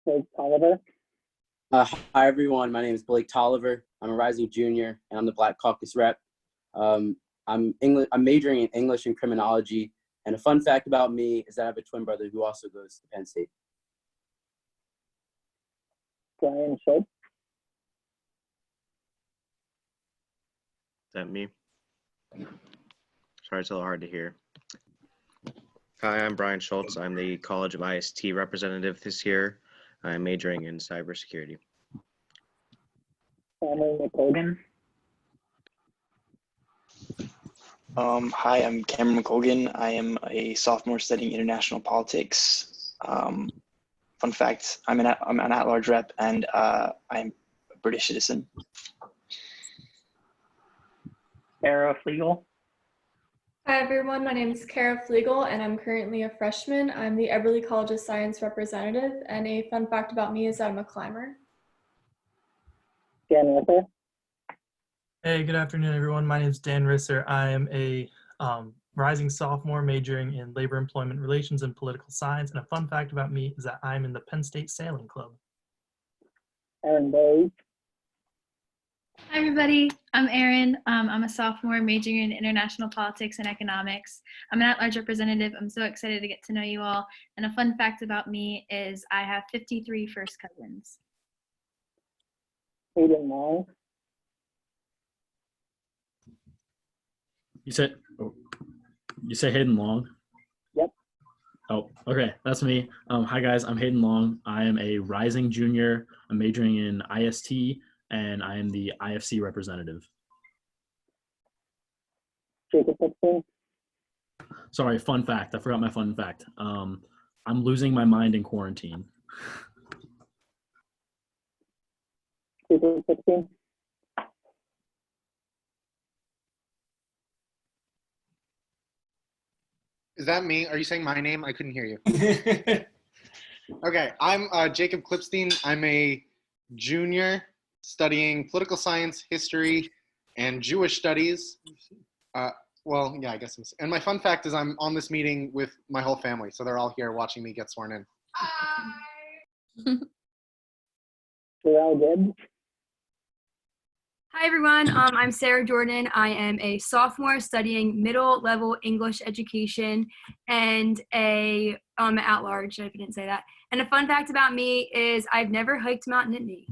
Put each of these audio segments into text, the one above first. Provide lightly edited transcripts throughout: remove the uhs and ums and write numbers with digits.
Blake Tolliver. Hi, everyone. My name is Blake Tolliver. I'm a rising junior, and I'm the Black Caucus rep. I'm majoring in English and criminology. And a fun fact about me is that I have a twin brother who also goes to Penn State. Brian Schultz. Is that me? Sorry, it's a little hard to hear. Hi, I'm Brian Schultz. I'm the College of IST representative this year. I'm majoring in cybersecurity. Cameron McColgan. Hi, I'm Cameron McColgan. I am a sophomore studying international politics. Fun fact, I'm an at-large rep, and I'm a British citizen. Sarah Flegel. Hi everyone, my name is Kara Flegel and I'm currently a freshman. I'm the Eberly College of Science representative, and a fun fact about me is that I'm a climber. Dan Risser. Hey, good afternoon, everyone. My name is Dan Risser. I am a rising sophomore majoring in labor employment relations and political science. And a fun fact about me is that I'm in the Penn State Sailing Club. Aaron Bowes. Hi, everybody. I'm Erin. I'm a sophomore majoring in international politics and economics. I'm an at-large representative. I'm so excited to get to know you all. And a fun fact about me is I have 53 first cousins. Hayden Long. You say Hayden Long? Yep. Oh, okay. That's me. Hi, guys. I'm Hayden Long. I am a rising junior. I'm majoring in IST, and I am the IFC representative. Jacob Dixon. Sorry, fun fact. I forgot my fun fact. I'm losing my mind in quarantine. Jacob Dixon. Is that me? Are you saying my name? I couldn't hear you. Okay, I'm Jacob Klipstein. I'm a junior studying political science, history, and Jewish studies. Well, yeah, I guess. And my fun fact is I'm on this meeting with my whole family, so they're all here watching me get sworn in. Jarrell Gibbs. Hi everyone, I'm Sarah Jordan. I am a sophomore studying middle level English education and at-large, if I didn't say that. And a fun fact about me is I've never hiked Mount Nittany.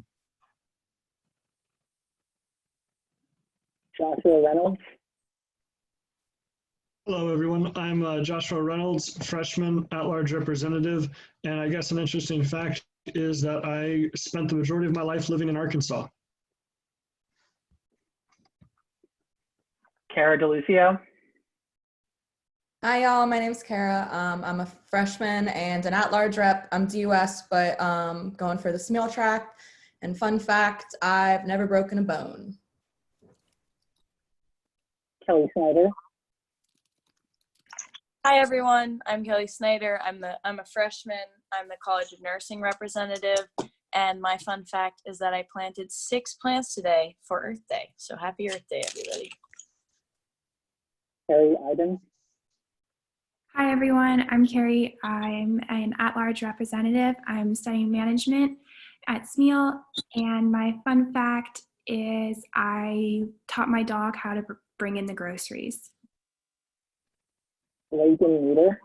Joshua Reynolds. Hello, everyone. I'm Joshua Reynolds, freshman at-large representative. And I guess an interesting fact is that I spent the majority of my life living in Arkansas. Kara DeLucio. Hi, y'all. My name is Kara. I'm a freshman and an at-large rep. I'm DUS, but going for the SMEAL track. And fun fact, I've never broken a bone. Kelly Snyder. Hi everyone, I'm Kelly Snyder. I'm a freshman. I'm the College of Nursing representative, and my fun fact is that I planted 6 plants today for Earth Day. So happy Earth Day, everybody. Carrie Iden. Hi everyone, I'm Carrie. I'm an at-large representative. I'm studying management at SMEAL, and my fun fact is I taught my dog how to bring in the groceries. Logan Leader.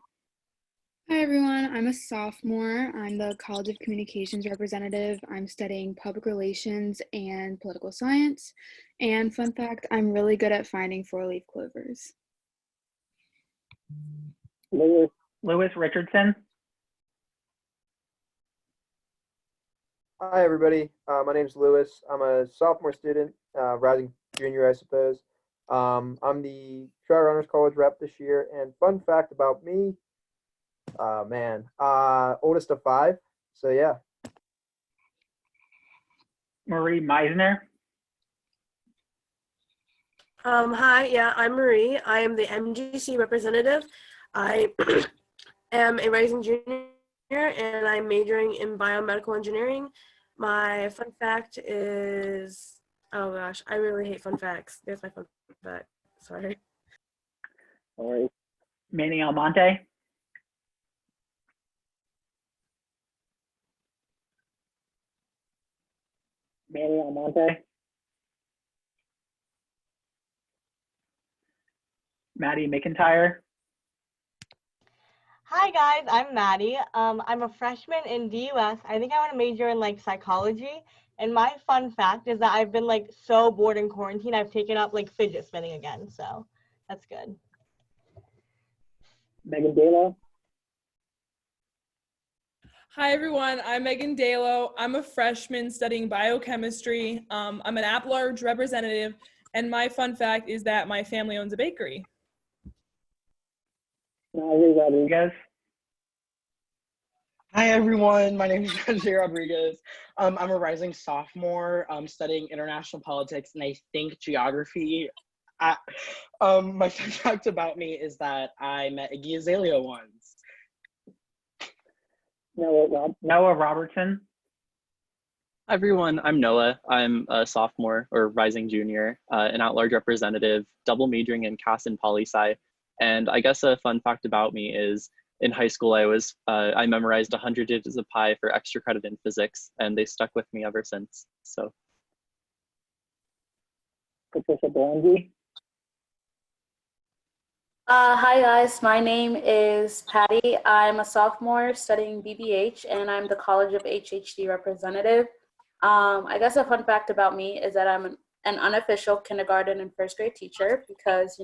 Hi everyone, I'm a sophomore. I'm the College of Communications representative. I'm studying public relations and political science. And fun fact, I'm really good at finding 4-leaf clovers. Lewis Richardson. Hi everybody, my name is Lewis. I'm a sophomore student, rising junior I suppose. I'm the Trout Runners College rep this year, and fun fact about me, oldest of 5, so yeah. Marie Meisner. Hi, yeah, I'm Marie. I am the MGC representative. I am a rising junior and I'm majoring in biomedical engineering. My fun fact is, oh gosh, I really hate fun facts. There's my fun fact, sorry. No worries. Manny Almonte. Manny Almonte. Maddie McIntyre. Hi guys, I'm Maddie. I'm a freshman in DUS. I think I want to major in like psychology. And my fun fact is that I've been like so bored in quarantine, I've taken up like fidget spinning again. So that's good. Megan Dalo. Hi everyone, I'm Megan Dalo. I'm a freshman studying biochemistry. I'm an at-large representative, and my fun fact is that my family owns a bakery. Najee Rodriguez. Hi everyone, my name is Najee Rodriguez. I'm a rising sophomore. I'm studying international politics and I think geography. My fun fact about me is that I met Iggy Azalea once. Noah Robertson. Hi everyone, I'm Noah. I'm a sophomore or rising junior, an at-large representative, double majoring in CAS and poli-sci. And I guess a fun fact about me is in high school I memorized 100 digits of pi for extra credit in physics, and they stuck with me ever since. So. Patricia Bolangi. Hi guys, my name is Patty. I'm a sophomore studying BBH and I'm the College of HHD representative. I guess a fun fact about me is that I'm an unofficial kindergarten and first grade teacher because,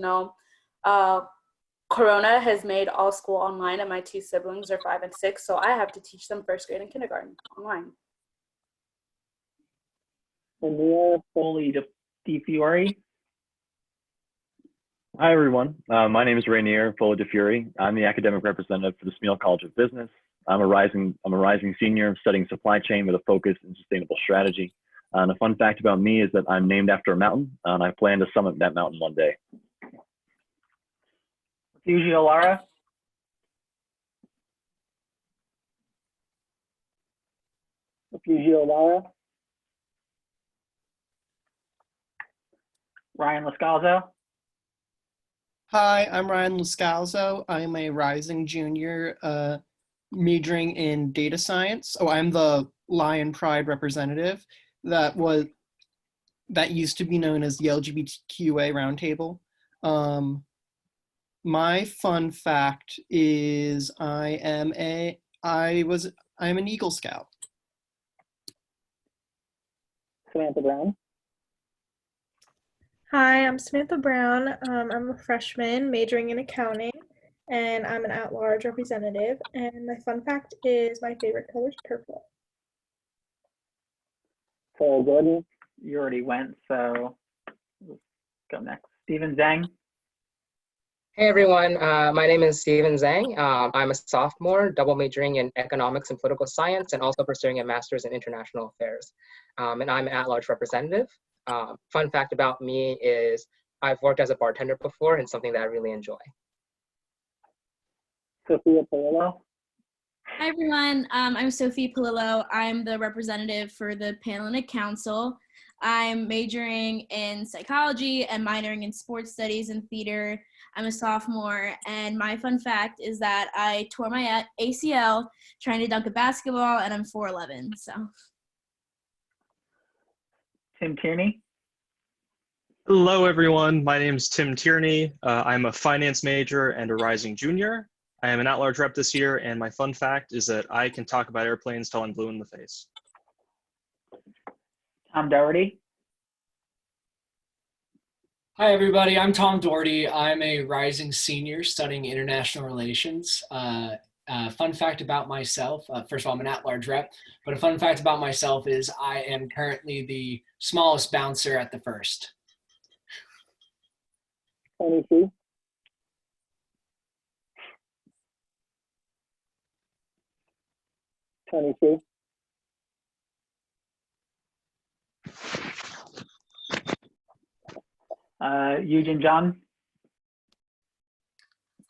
Corona has made all school online and my two siblings are 5 and 6, so I have to teach them first grade and kindergarten online. Amir Foley DeFiore. Hi, everyone. My name is Rainier Foley DeFiore. I'm the academic representative for the Smeal College of Business. I'm a rising senior studying supply chain with a focus in sustainable strategy. And a fun fact about me is that I'm named after a mountain, and I plan to summit that mountain one day. Refugio Lara. Refugio Lara. Ryan Lascalzo. Hi, I'm Ryan Lascalzo. I'm a rising junior majoring in data science. Oh, I'm the Lion Pride representative that used to be known as the LGBTQA Roundtable. My fun fact is I'm an Eagle Scout. Samantha Brown. Hi, I'm Samantha Brown. I'm a freshman majoring in accounting, and I'm an at-large representative. And my fun fact is my favorite color is purple. Sarah Gordon. You already went, so let's go next. Stephen Zhang. Hey everyone, my name is Steven Zhang. I'm a sophomore, double majoring in economics and political science, and also pursuing a master's in international affairs. And I'm an at-large representative. Fun fact about me is I've worked as a bartender before and something that I really enjoy. Sophia Palillo. Hi everyone, I'm Sophie Palillo. I'm the representative for the Panhellenic Council. I'm majoring in psychology and minoring in sports studies and theater. I'm a sophomore, and my fun fact is that I tore my ACL trying to dunk a basketball, and I'm 4'11", so. Tim Tierney. Hello, everyone. My name is Tim Tierney. I'm a finance major and a rising junior. I am an at-large rep this year, and my fun fact is that I can talk about airplanes till I'm blue in the face. Tom Doherty. Hi, everybody. I'm Tom Doherty. I'm a rising senior studying international relations. Fun fact about myself, first of all, I'm an at-large rep, but a fun fact about myself is I am currently the smallest bouncer at the first. 22. Eugene John.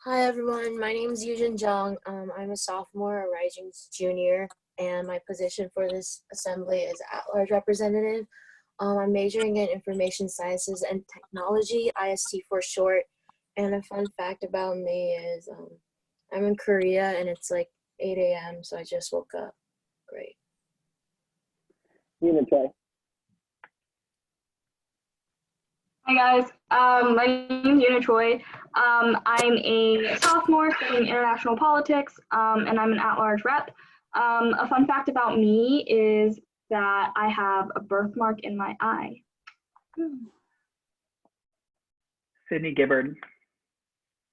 Hi everyone, my name is Yujin Jung. I'm a sophomore, a rising junior, and my position for this assembly is at-large representative. I'm majoring in information sciences and technology, IST for short. And a fun fact about me is I'm in Korea and it's like 8 a.m. so I just woke up. Great. Unitray. Hi guys, my name is Una Troy. I'm a sophomore studying international politics, and I'm an at-large rep. A fun fact about me is that I have a birthmark in my eye. Sydney Gibbard.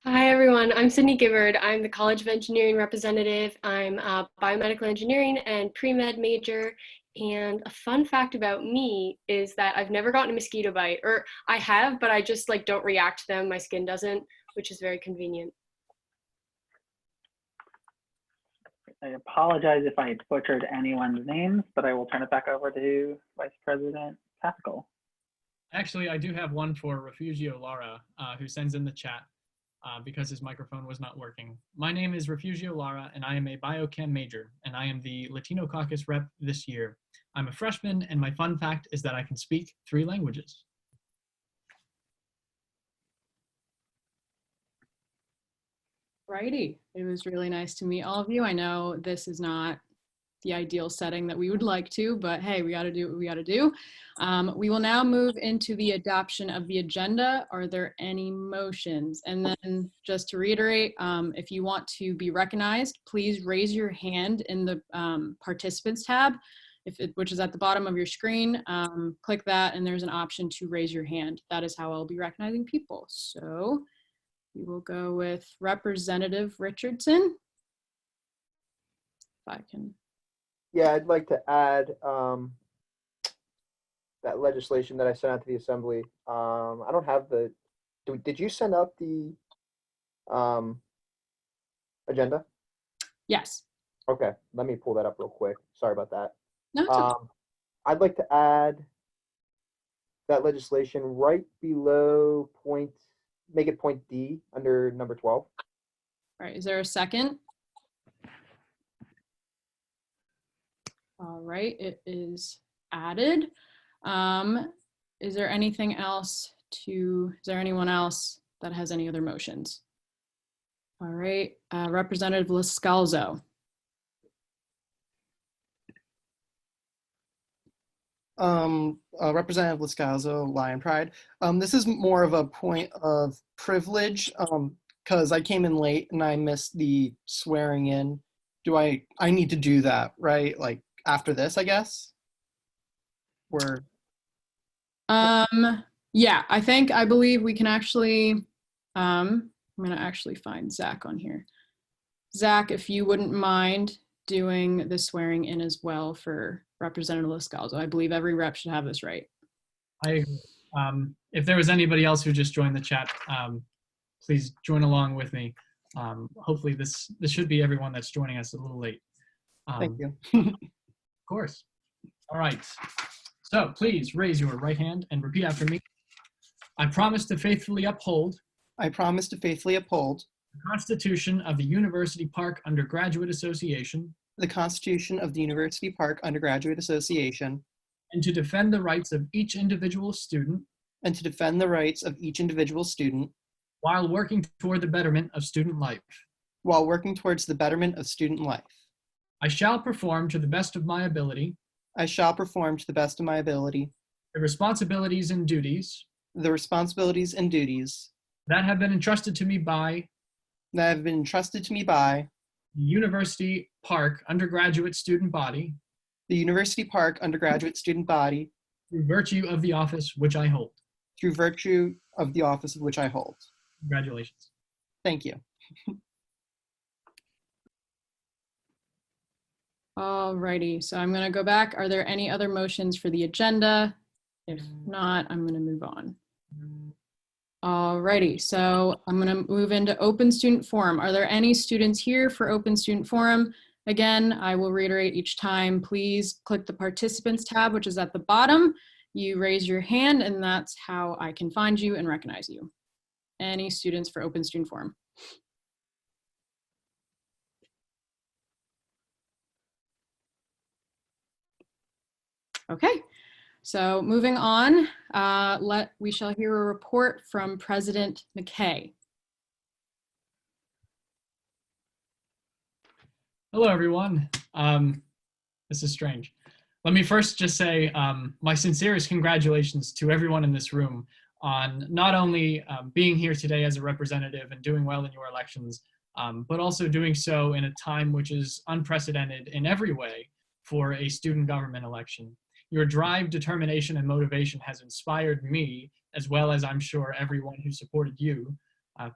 Hi everyone, I'm Sydney Gibbard. I'm the College of Engineering representative. I'm a biomedical engineering and pre-med major. And a fun fact about me is that I've never gotten a mosquito bite, or I have, but I just like don't react to them. My skin doesn't, which is very convenient. I apologize if I butchered anyone's names, but I will turn it back over to Vice President Pascal. Actually, I do have one for Refugio Lara, who sends in the chat because his microphone was not working. My name is Refugio Lara, and I am a biochem major, and I am the Latino Caucus rep this year. I'm a freshman, and my fun fact is that I can speak 3 languages. Righty. It was really nice to meet all of you. I know this is not the ideal setting that we would like to, but hey, we got to do what we got to do. We will now move into the adoption of the agenda. Are there any motions? And then just to reiterate, if you want to be recognized, please raise your hand in the participants tab, which is at the bottom of your screen. Click that and there's an option to raise your hand. That is how I'll be recognizing people. So we will go with Representative Richardson. If I can. Yeah, I'd like to add that legislation that I sent out to the Assembly. I don't have the, did you send out the agenda? Yes. Okay, let me pull that up real quick. Sorry about that. No, it's okay. I'd like to add that legislation right below point, make it point D under number 12. All right, is there a second? All right, it is added. Is there anything else is there anyone else that has any other motions? All right, Representative Lascalzo. Representative Lascalzo, Lion Pride. This is more of a point of privilege because I came in late and I missed the swearing in. Do I need to do that, right? Like after this, I guess? Or yeah, I believe we can actually, I'm gonna actually find Zach on here. Zach, if you wouldn't mind doing the swearing in as well for Representative Lascalzo. I believe every rep should have this right. I agree. If there was anybody else who just joined the chat, please join along with me. Hopefully this should be everyone that's joining us a little late. Thank you. Of course. All right. So please raise your right hand and repeat after me. I promise to faithfully uphold. I promise to faithfully uphold. The Constitution of the University Park Undergraduate Association. The Constitution of the University Park Undergraduate Association. And to defend the rights of each individual student. And to defend the rights of each individual student. While working toward the betterment of student life. While working towards the betterment of student life. I shall perform to the best of my ability. I shall perform to the best of my ability. The responsibilities and duties. The responsibilities and duties. That have been entrusted to me by. That have been entrusted to me by. The University Park Undergraduate Student Body. The University Park Undergraduate Student Body. Through virtue of the office which I hold. Through virtue of the office of which I hold. Congratulations. Thank you. Alrighty, so I'm going to go back. Are there any other motions for the agenda? If not, I'm going to move on. Alrighty, so I'm going to move into Open Student Forum. Are there any students here for Open Student Forum? Again, I will reiterate each time, please click the Participants tab, which is at the bottom. You raise your hand, and that's how I can find you and recognize you. Any students for Open Student Forum? Okay, so moving on, we shall hear a report from President McKay. Hello, everyone. This is strange. Let me first just say my sincerest congratulations to everyone in this room. on not only being here today as a representative and doing well in your elections, but also doing so in a time which is unprecedented in every way for a student government election. Your drive, determination, and motivation has inspired me, as well as I'm sure everyone who supported you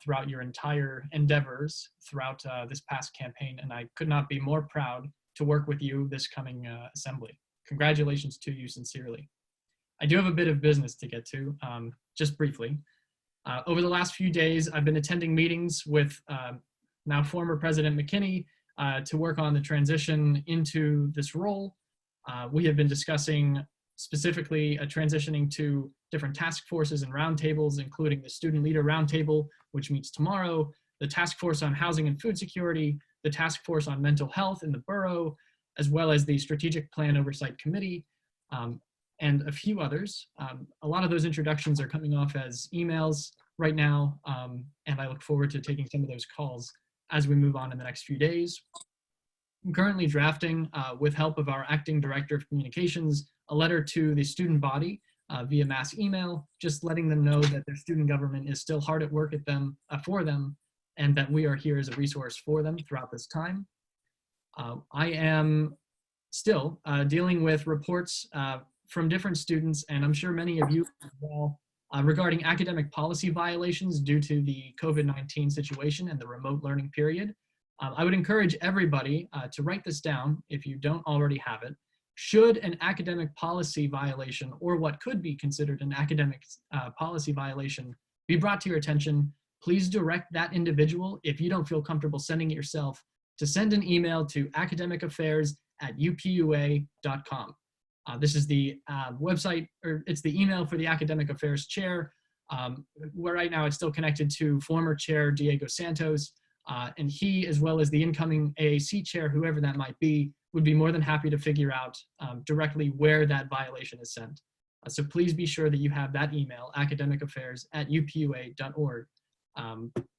throughout your entire endeavors throughout this past campaign, and I could not be more proud to work with you this coming assembly. Congratulations to you sincerely. I do have a bit of business to get to, just briefly. Over the last few days, I've been attending meetings with now former President McKinney to work on the transition into this role. We have been discussing specifically transitioning to different task forces and roundtables, including the Student Leader Roundtable, which meets tomorrow, the Task Force on Housing and Food Security, the Task Force on Mental Health in the borough, as well as the Strategic Plan Oversight Committee, and a few others. A lot of those introductions are coming off as emails right now, and I look forward to taking some of those calls as we move on in the next few days. I'm currently drafting, with help of our acting director of communications, a letter to the student body via mass email, just letting them know that their student government is still hard at work at them, for them, and that we are here as a resource for them throughout this time. I am still dealing with reports from different students, and I'm sure many of you as well, regarding academic policy violations due to the COVID-19 situation and the remote learning period. I would encourage everybody to write this down if you don't already have it. Should an academic policy violation, or what could be considered an academic policy violation, be brought to your attention, please direct that individual, if you don't feel comfortable sending it yourself, to send an email to academicaffairs@upua.com. This is the website, or it's the email for the Academic Affairs Chair, where right now it's still connected to former Chair Diego Santos, and he, as well as the incoming AAC Chair, whoever that might be, would be more than happy to figure out directly where that violation is sent. So please be sure that you have that email, academicaffairs@upua.org,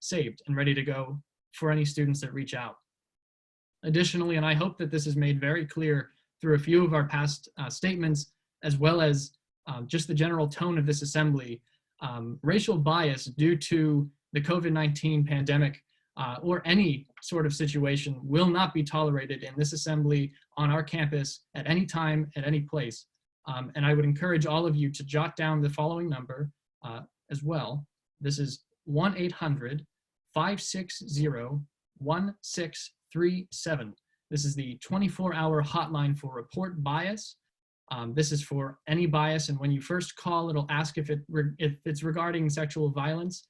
saved and ready to go for any students that reach out. Additionally, and I hope that this is made very clear through a few of our past statements, as well as just the general tone of this assembly, racial bias due to the COVID-19 pandemic or any sort of situation will not be tolerated in this assembly, on our campus, at any time, at any place. And I would encourage all of you to jot down the following number as well. This is 1-800-560-1637. This is the 24-hour hotline for report bias. This is for any bias, and when you first call, it'll ask if it's regarding sexual violence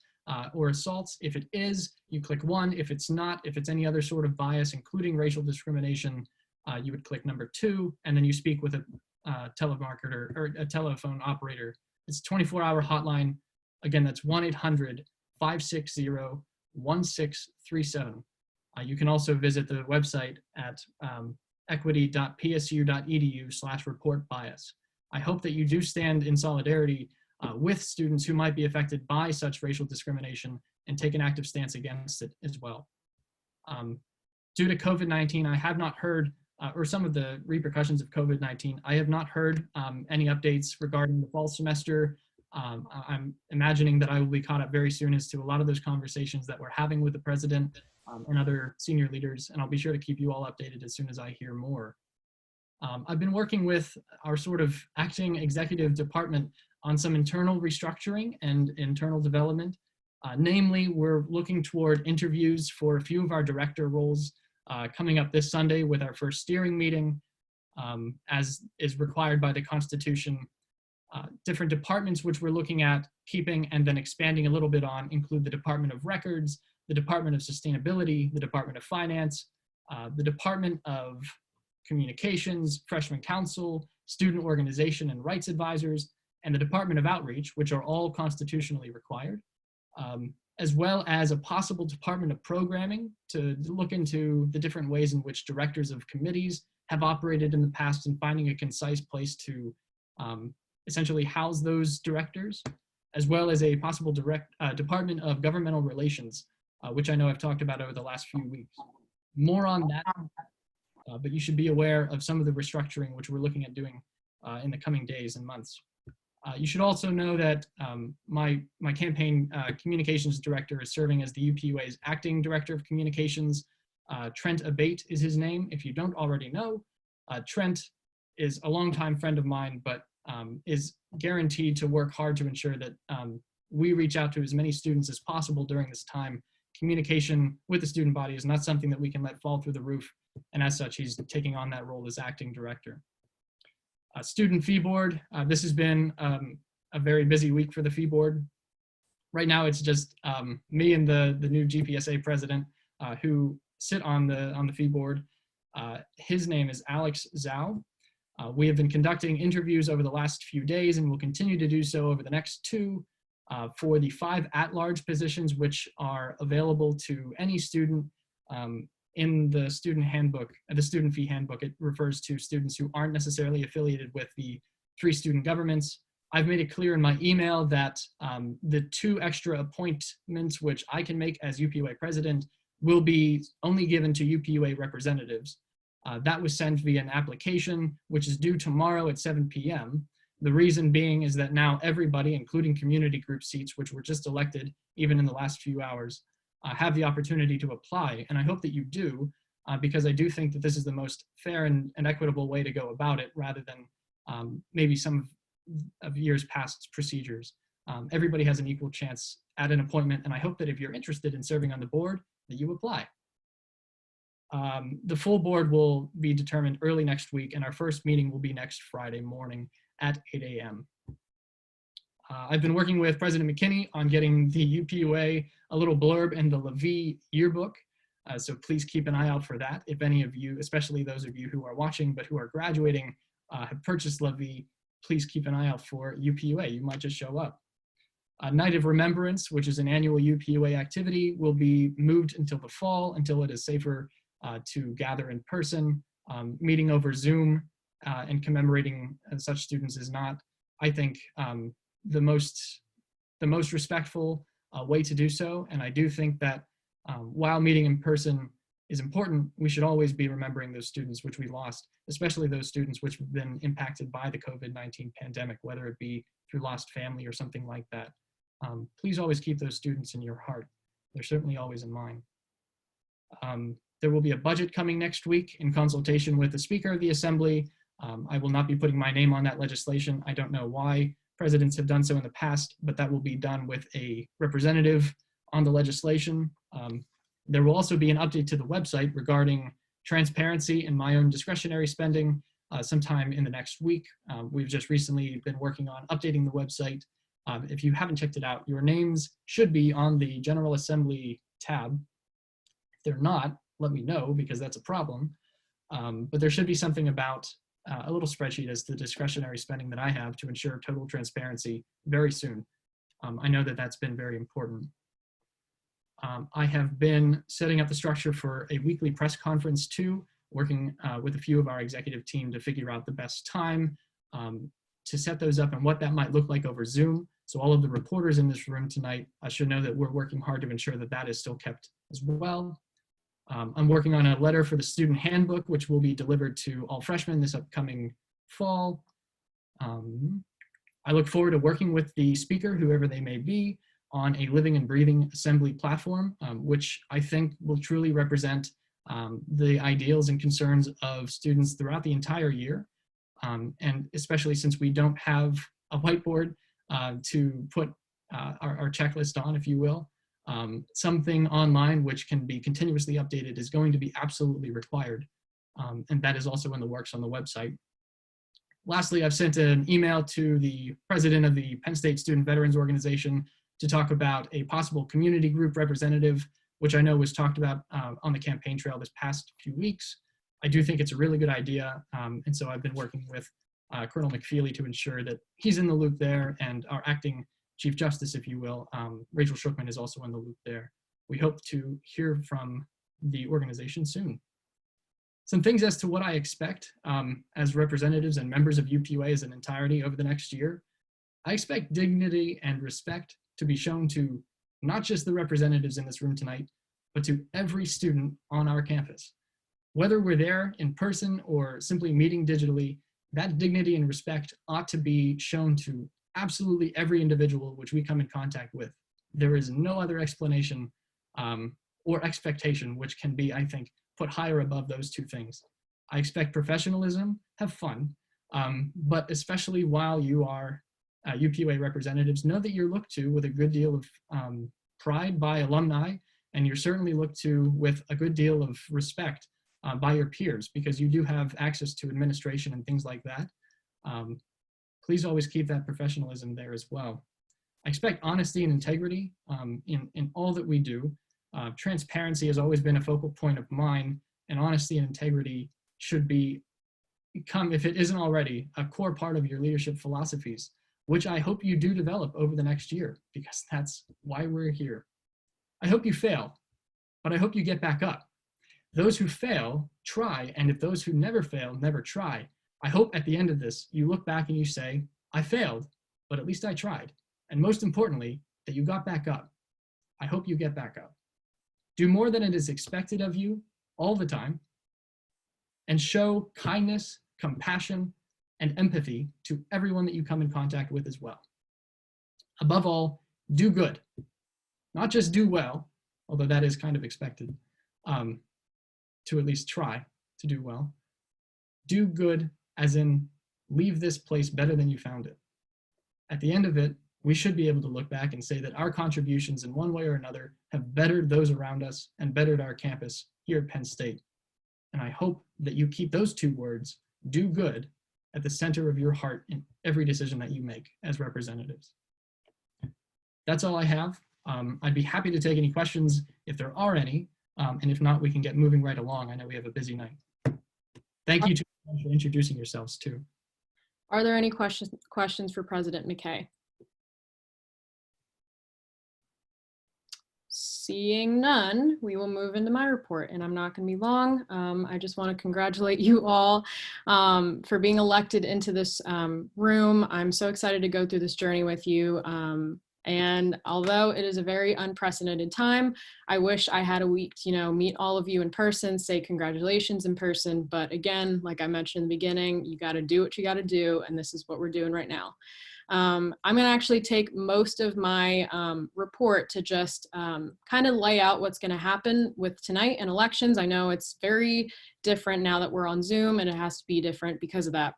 or assaults. If it is, you click 1. If it's not, if it's any other sort of bias, including racial discrimination, you would click number 2, and then you speak with a telemarketer or a telephone operator. It's a 24-hour hotline. Again, that's 1-800-560-1637. You can also visit the website at equity.psu.edu/report-bias. I hope that you do stand in solidarity with students who might be affected by such racial discrimination and take an active stance against it as well. Due to COVID-19, I have not heard, or some of the repercussions of COVID-19, I have not heard any updates regarding the fall semester. I'm imagining that I will be caught up very soon as to a lot of those conversations that we're having with the president and other senior leaders, and I'll be sure to keep you all updated as soon as I hear more. I've been working with our sort of acting executive department on some internal restructuring and internal development. Namely, we're looking toward interviews for a few of our director roles coming up this Sunday with our first steering meeting, as is required by the Constitution. Different departments which we're looking at keeping and then expanding a little bit on include the Department of Records, the Department of Sustainability, the Department of Finance, the Department of Communications, Freshman Council, Student Organization and Rights Advisors, and the Department of Outreach, which are all constitutionally required, as well as a possible Department of Programming to look into the different ways in which directors of committees have operated in the past and finding a concise place to essentially house those directors, as well as a possible Department of Governmental Relations, which I know I've talked about over the last few weeks. More on that, but you should be aware of some of the restructuring which we're looking at doing in the coming days and months. You should also know that my campaign communications director is serving as the UPUA's acting director of communications. Trent Abate is his name. If you don't already know, Trent is a longtime friend of mine, but is guaranteed to work hard to ensure that we reach out to as many students as possible during this time. Communication with the student body is not something that we can let fall through the roof, and as such, he's taking on that role as acting director. Student Fee Board, this has been a very busy week for the Fee Board. Right now, it's just me and the new GPSA president who sit on the Fee Board. His name is Alex Zhao. We have been conducting interviews over the last few days and will continue to do so over the next 2 for the 5 at-large positions, which are available to any student in the student handbook, the student fee handbook. It refers to students who aren't necessarily affiliated with the 3 student governments. I've made it clear in my email that the 2 extra appointments which I can make as UPUA president will be only given to UPUA representatives. That was sent via an application, which is due tomorrow at 7 p.m. The reason being is that now everybody, including community group seats, which were just elected even in the last few hours, have the opportunity to apply. And I hope that you do, because I do think that this is the most fair and equitable way to go about it, rather than maybe some of years past procedures. Everybody has an equal chance at an appointment, and I hope that if you're interested in serving on the board, that you apply. The full board will be determined early next week, and our first meeting will be next Friday morning at 8 a.m. I've been working with President McKinney on getting the UPUA a little blurb in the LaVie yearbook, so please keep an eye out for that. If any of you, especially those of you who are watching but who are graduating, have purchased LaVie, please keep an eye out for UPUA. You might just show up. Night of Remembrance, which is an annual UPUA activity, will be moved until the fall, until it is safer to gather in person. Meeting over Zoom and commemorating such students is not, I think, the most respectful way to do so. And I do think that while meeting in person is important, we should always be remembering those students which we lost, especially those students which have been impacted by the COVID-19 pandemic, whether it be through lost family or something like that. Please always keep those students in your heart. They're certainly always in mine. There will be a budget coming next week in consultation with the Speaker of the Assembly. I will not be putting my name on that legislation. I don't know why presidents have done so in the past, but that will be done with a representative on the legislation. There will also be an update to the website regarding transparency and my own discretionary spending sometime in the next week. We've just recently been working on updating the website. If you haven't checked it out, your names should be on the General Assembly tab. If they're not, let me know, because that's a problem. But there should be something about a little spreadsheet as to the discretionary spending that I have to ensure total transparency very soon. I know that that's been very important. I have been setting up the structure for a weekly press conference too, working with a few of our executive team to figure out the best time to set those up and what that might look like over Zoom. So all of the reporters in this room tonight should know that we're working hard to ensure that that is still kept as well. I'm working on a letter for the student handbook, which will be delivered to all freshmen this upcoming fall. I look forward to working with the speaker, whoever they may be, on a living and breathing assembly platform, which I think will truly represent the ideals and concerns of students throughout the entire year. And especially since we don't have a whiteboard to put our checklist on, if you will. Something online which can be continuously updated is going to be absolutely required. And that is also in the works on the website. Lastly, I've sent an email to the president of the Penn State Student Veterans Organization to talk about a possible community group representative, which I know was talked about on the campaign trail this past few weeks. I do think it's a really good idea. And so I've been working with Colonel McFeely to ensure that he's in the loop there, and our acting Chief Justice, if you will, Rachel Schuckman, is also in the loop there. We hope to hear from the organization soon. Some things as to what I expect as representatives and members of UPUA as an entirety over the next year. I expect dignity and respect to be shown to not just the representatives in this room tonight, but to every student on our campus. Whether we're there in person or simply meeting digitally, that dignity and respect ought to be shown to absolutely every individual which we come in contact with. There is no other explanation or expectation which can be, I think, put higher above those two things. I expect professionalism, have fun, but especially while you are UPUA representatives, know that you're looked to with a good deal of pride by alumni, and you're certainly looked to with a good deal of respect by your peers, because you do have access to administration and things like that. Please always keep that professionalism there as well. I expect honesty and integrity in all that we do. Transparency has always been a focal point of mine, and honesty and integrity should become, if it isn't already, a core part of your leadership philosophies, which I hope you do develop over the next year, because that's why we're here. I hope you fail, but I hope you get back up. Those who fail, try, and if those who never fail, never try. I hope at the end of this, you look back and you say, I failed, but at least I tried. And most importantly, that you got back up. I hope you get back up. Do more than it is expected of you all the time, and show kindness, compassion, and empathy to everyone that you come in contact with as well. Above all, do good. Not just do well, although that is kind of expected, to at least try to do well. Do good, as in leave this place better than you found it. At the end of it, we should be able to look back and say that our contributions in one way or another have bettered those around us and bettered our campus here at Penn State. And I hope that you keep those two words, do good, at the center of your heart in every decision that you make as representatives. That's all I have. I'd be happy to take any questions if there are any, and if not, we can get moving right along. I know we have a busy night. Thank you to everyone for introducing yourselves too. Are there any questions for President McKay? Seeing none, we will move into my report, and I'm not going to be long. I just want to congratulate you all for being elected into this room. I'm so excited to go through this journey with you. And although it is a very unprecedented time, I wish I had a week to, meet all of you in person, say congratulations in person. But again, like I mentioned in the beginning, you got to do what you got to do, and this is what we're doing right now. I'm going to actually take most of my report to just kind of lay out what's going to happen with tonight and elections. I know it's very different now that we're on Zoom, and it has to be different because of that.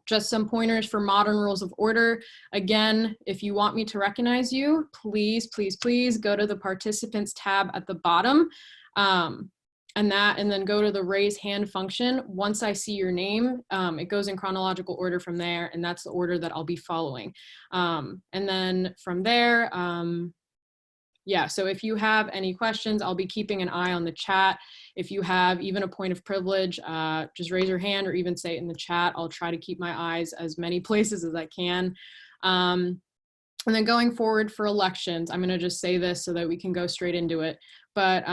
Just some pointers for modern rules of order. Again, if you want me to recognize you, please, please, please go to the participants tab at the bottom. And then go to the raise hand function. Once I see your name, it goes in chronological order from there, and that's the order that I'll be following. And then from there, so if you have any questions, I'll be keeping an eye on the chat. If you have even a point of privilege, just raise your hand or even say it in the chat. I'll try to keep my eyes as many places as I can. And then going forward for elections, I'm going to just say this so that we can go straight into it. But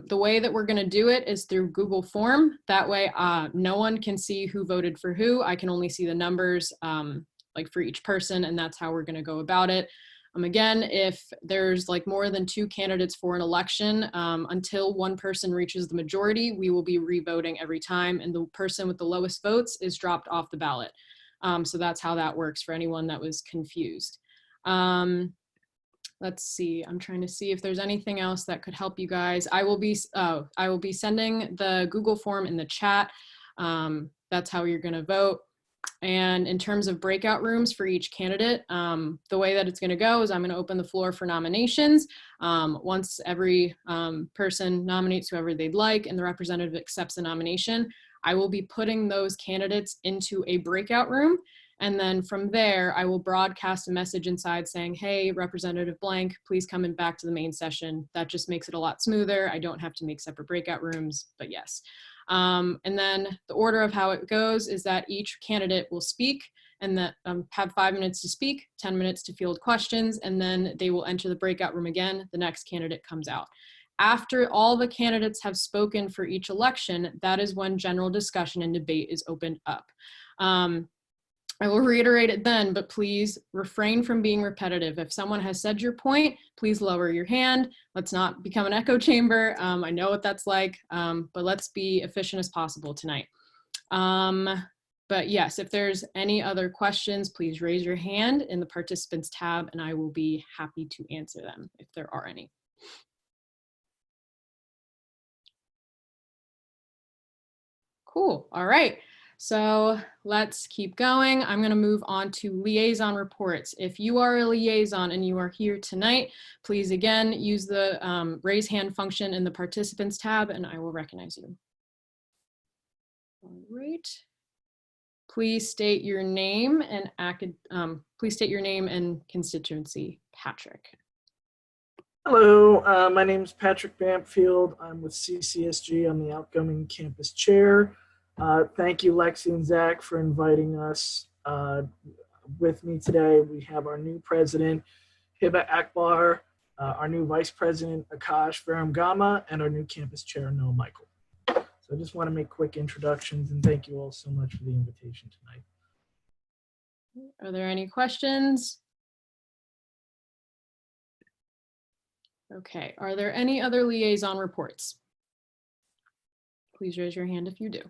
the way that we're going to do it is through Google Form. That way, no one can see who voted for who. I can only see the numbers like for each person, and that's how we're going to go about it. Again, if there's like more than 2 candidates for an election, until one person reaches the majority, we will be revoting every time, and the person with the lowest votes is dropped off the ballot. So that's how that works for anyone that was confused. Let's see, I'm trying to see if there's anything else that could help you guys. I will be sending the Google form in the chat. That's how you're going to vote. And in terms of breakout rooms for each candidate, the way that it's going to go is I'm going to open the floor for nominations. Once every person nominates whoever they'd like and the representative accepts the nomination, I will be putting those candidates into a breakout room. And then from there, I will broadcast a message inside saying, hey, Representative Blank, please come in back to the main session. That just makes it a lot smoother. I don't have to make separate breakout rooms, but yes. And then the order of how it goes is that each candidate will speak and that have 5 minutes to speak, 10 minutes to field questions, and then they will enter the breakout room again. The next candidate comes out. After all the candidates have spoken for each election, that is when general discussion and debate is opened up. I will reiterate it then, but please refrain from being repetitive. If someone has said your point, please lower your hand. Let's not become an echo chamber. I know what that's like, but let's be efficient as possible tonight. But yes, if there's any other questions, please raise your hand in the participants tab and I will be happy to answer them if there are any. Cool. All right. So let's keep going. I'm going to move on to liaison reports. If you are a liaison and you are here tonight, please again use the raise hand function in the participants tab and I will recognize you. All right. Please state your name and constituency. Patrick. Hello, my name is Patrick Bampfield. I'm with CCSG. I'm the outgoing campus chair. Thank you, Lexi and Zach, for inviting us. With me today, we have our new president, Hiba Akbar, our new vice president, Akash Varamgama, and our new campus chair, Noah Michael. So I just want to make quick introductions and thank you all so much for the invitation tonight. Are there any questions? Okay, are there any other liaison reports? Please raise your hand if you do.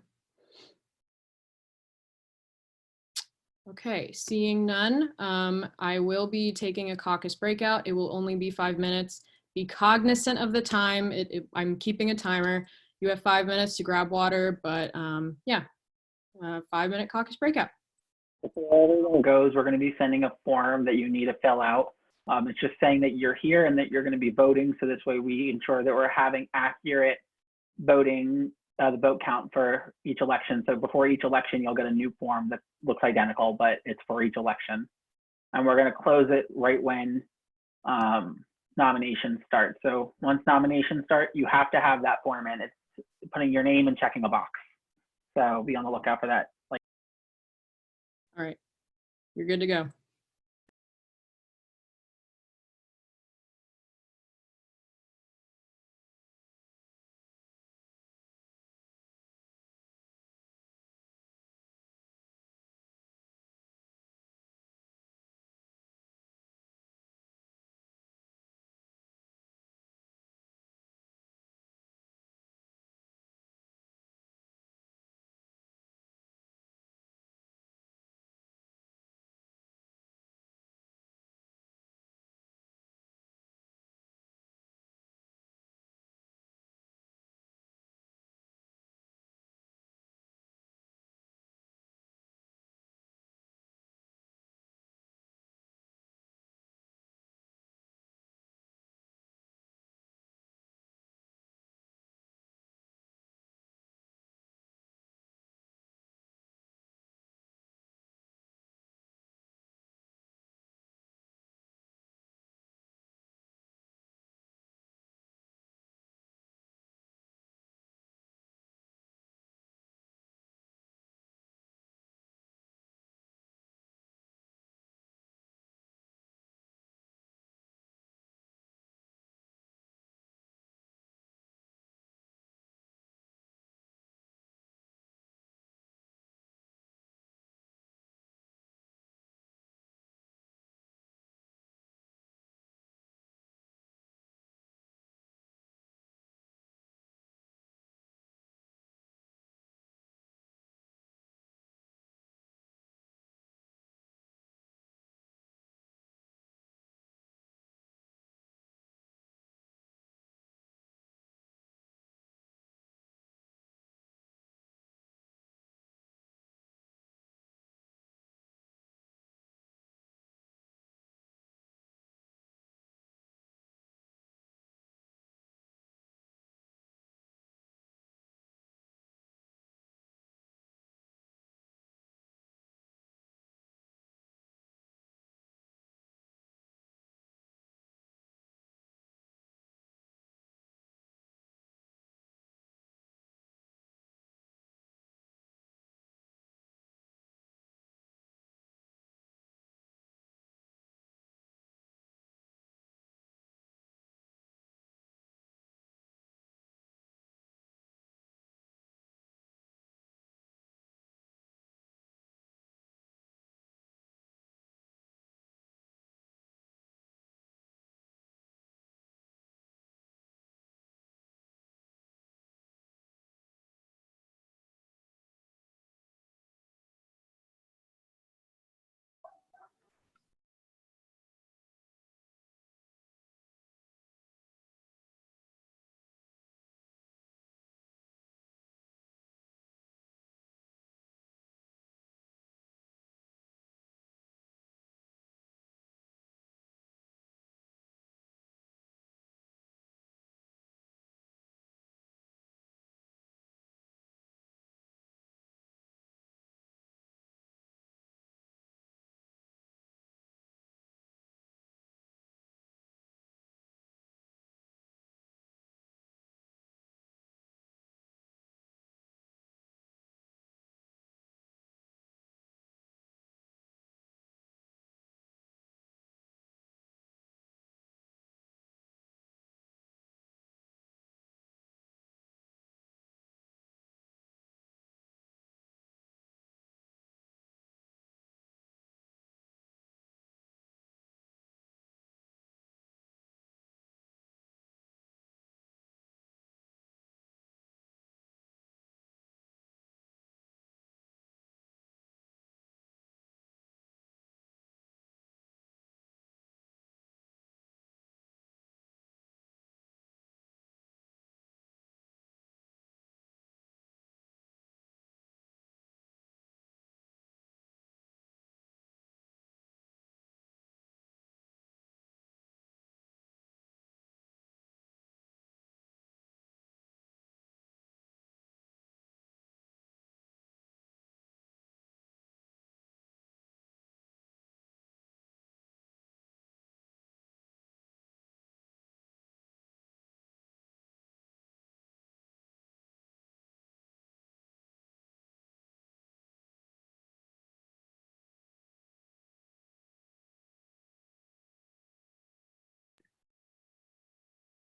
Okay, seeing none, I will be taking a caucus breakout. It will only be 5 minutes. Be cognizant of the time. I'm keeping a timer. You have 5 minutes to grab water, but yeah, 5-minute caucus breakout. Before everyone goes, we're going to be sending a form that you need to fill out. It's just saying that you're here and that you're going to be voting. So this way we ensure that we're having accurate voting, the vote count for each election. So before each election, you'll get a new form that looks identical, but it's for each election. And we're going to close it right when nominations start. So once nominations start, you have to have that form in. It's putting your name and checking a box. So be on the lookout for that. All right, you're good to go.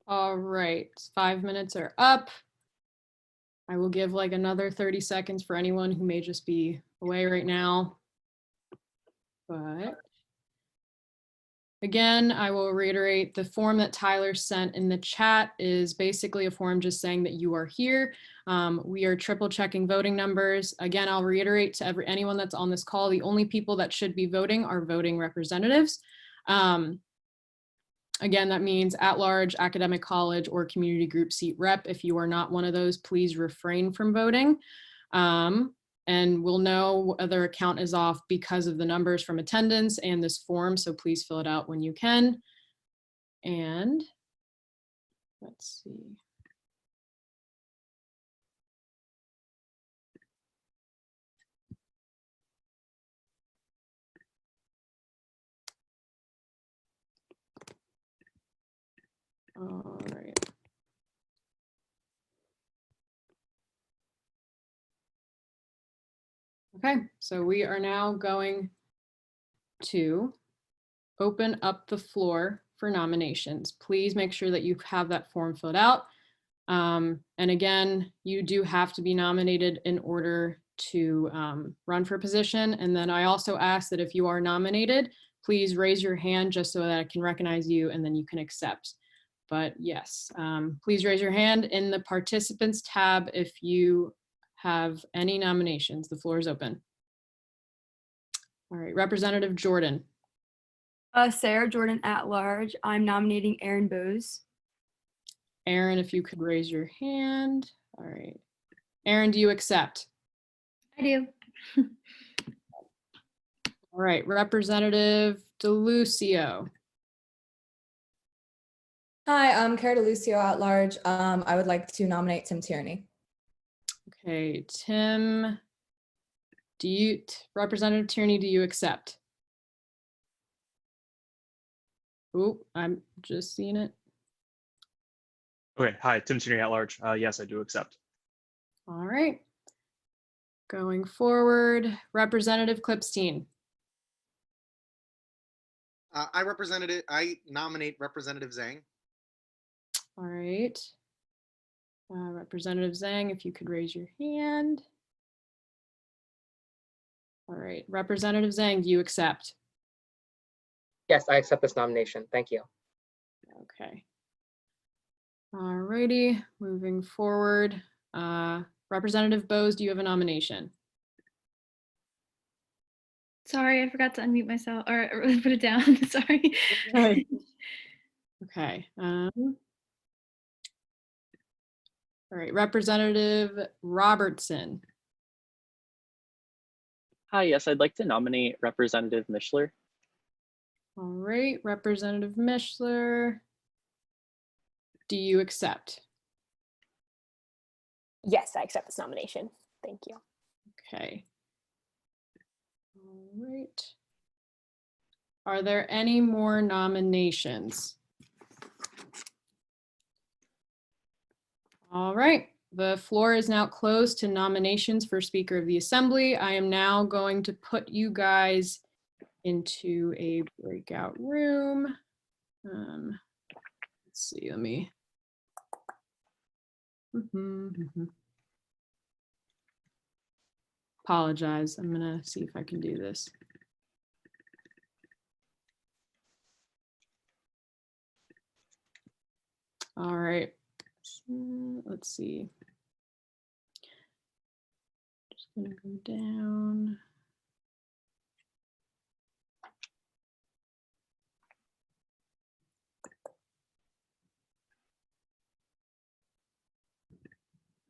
All right, 5 minutes are up. I will give like another 30 seconds for anyone who may just be away right now. But again, I will reiterate the form that Tyler sent in the chat is basically a form just saying that you are here. We are triple checking voting numbers. Again, I'll reiterate to anyone that's on this call, the only people that should be voting are voting representatives. Again, that means at-large, academic college, or community group seat rep. If you are not one of those, please refrain from voting. And we'll know whether a count is off because of the numbers from attendance and this form, so please fill it out when you can. And let's see. All right. Okay, so we are now going to open up the floor for nominations. Please make sure that you have that form filled out. And again, you do have to be nominated in order to run for a position. And then I also ask that if you are nominated, please raise your hand just so that I can recognize you and then you can accept. But yes, please raise your hand in the participants tab if you have any nominations. The floor is open. All right, Representative Jordan. Sarah Jordan at large. I'm nominating Aaron Bose. Aaron, if you could raise your hand. All right. Aaron, do you accept? I do. All right, Representative DeLucio. Hi, I'm Cara DeLucio at large. I would like to nominate Tim Tierney. Okay, Tim, Representative Tierney, do you accept? Oh, I'm just seeing it. Okay, hi, Tim Tierney at large. Yes, I do accept. All right. Going forward, Representative Klipstein. I nominate Representative Zhang. All right. Representative Zhang, if you could raise your hand. All right, Representative Zhang, do you accept? Yes, I accept this nomination. Thank you. Okay. All righty, moving forward. Representative Bose, do you have a nomination? Sorry, I forgot to unmute myself or put it down. Sorry. Okay. All right, Representative Robertson. Hi, yes, I'd like to nominate Representative Mishler. All right, Representative Mishler, do you accept? Yes, I accept this nomination. Thank you. Okay. All right. Are there any more nominations? All right. The floor is now closed to nominations for Speaker of the Assembly. I am now going to put you guys into a breakout room. Let's see, let me. Apologize. I'm gonna see if I can do this. All right. Let's see. Just gonna go down.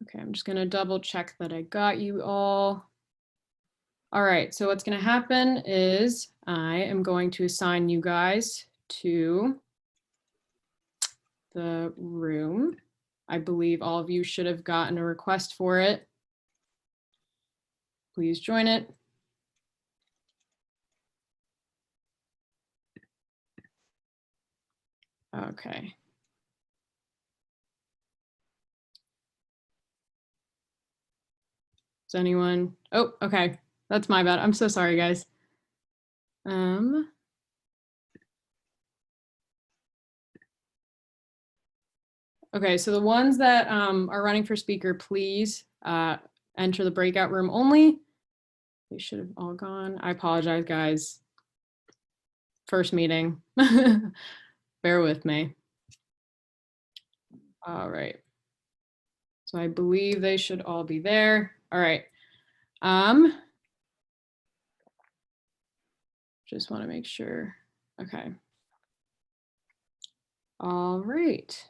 Okay, I'm just gonna double check that I got you all. All right, so what's gonna happen is I am going to assign you guys to the room. I believe all of you should have gotten a request for it. Please join it. Okay. Does anyone? Oh, okay. That's my bad. I'm so sorry, guys. Okay, so the ones that are running for speaker, please enter the breakout room only. They should have all gone. I apologize, guys. First meeting. Bear with me. All right. So I believe they should all be there. All right. Just want to make sure. Okay. All right.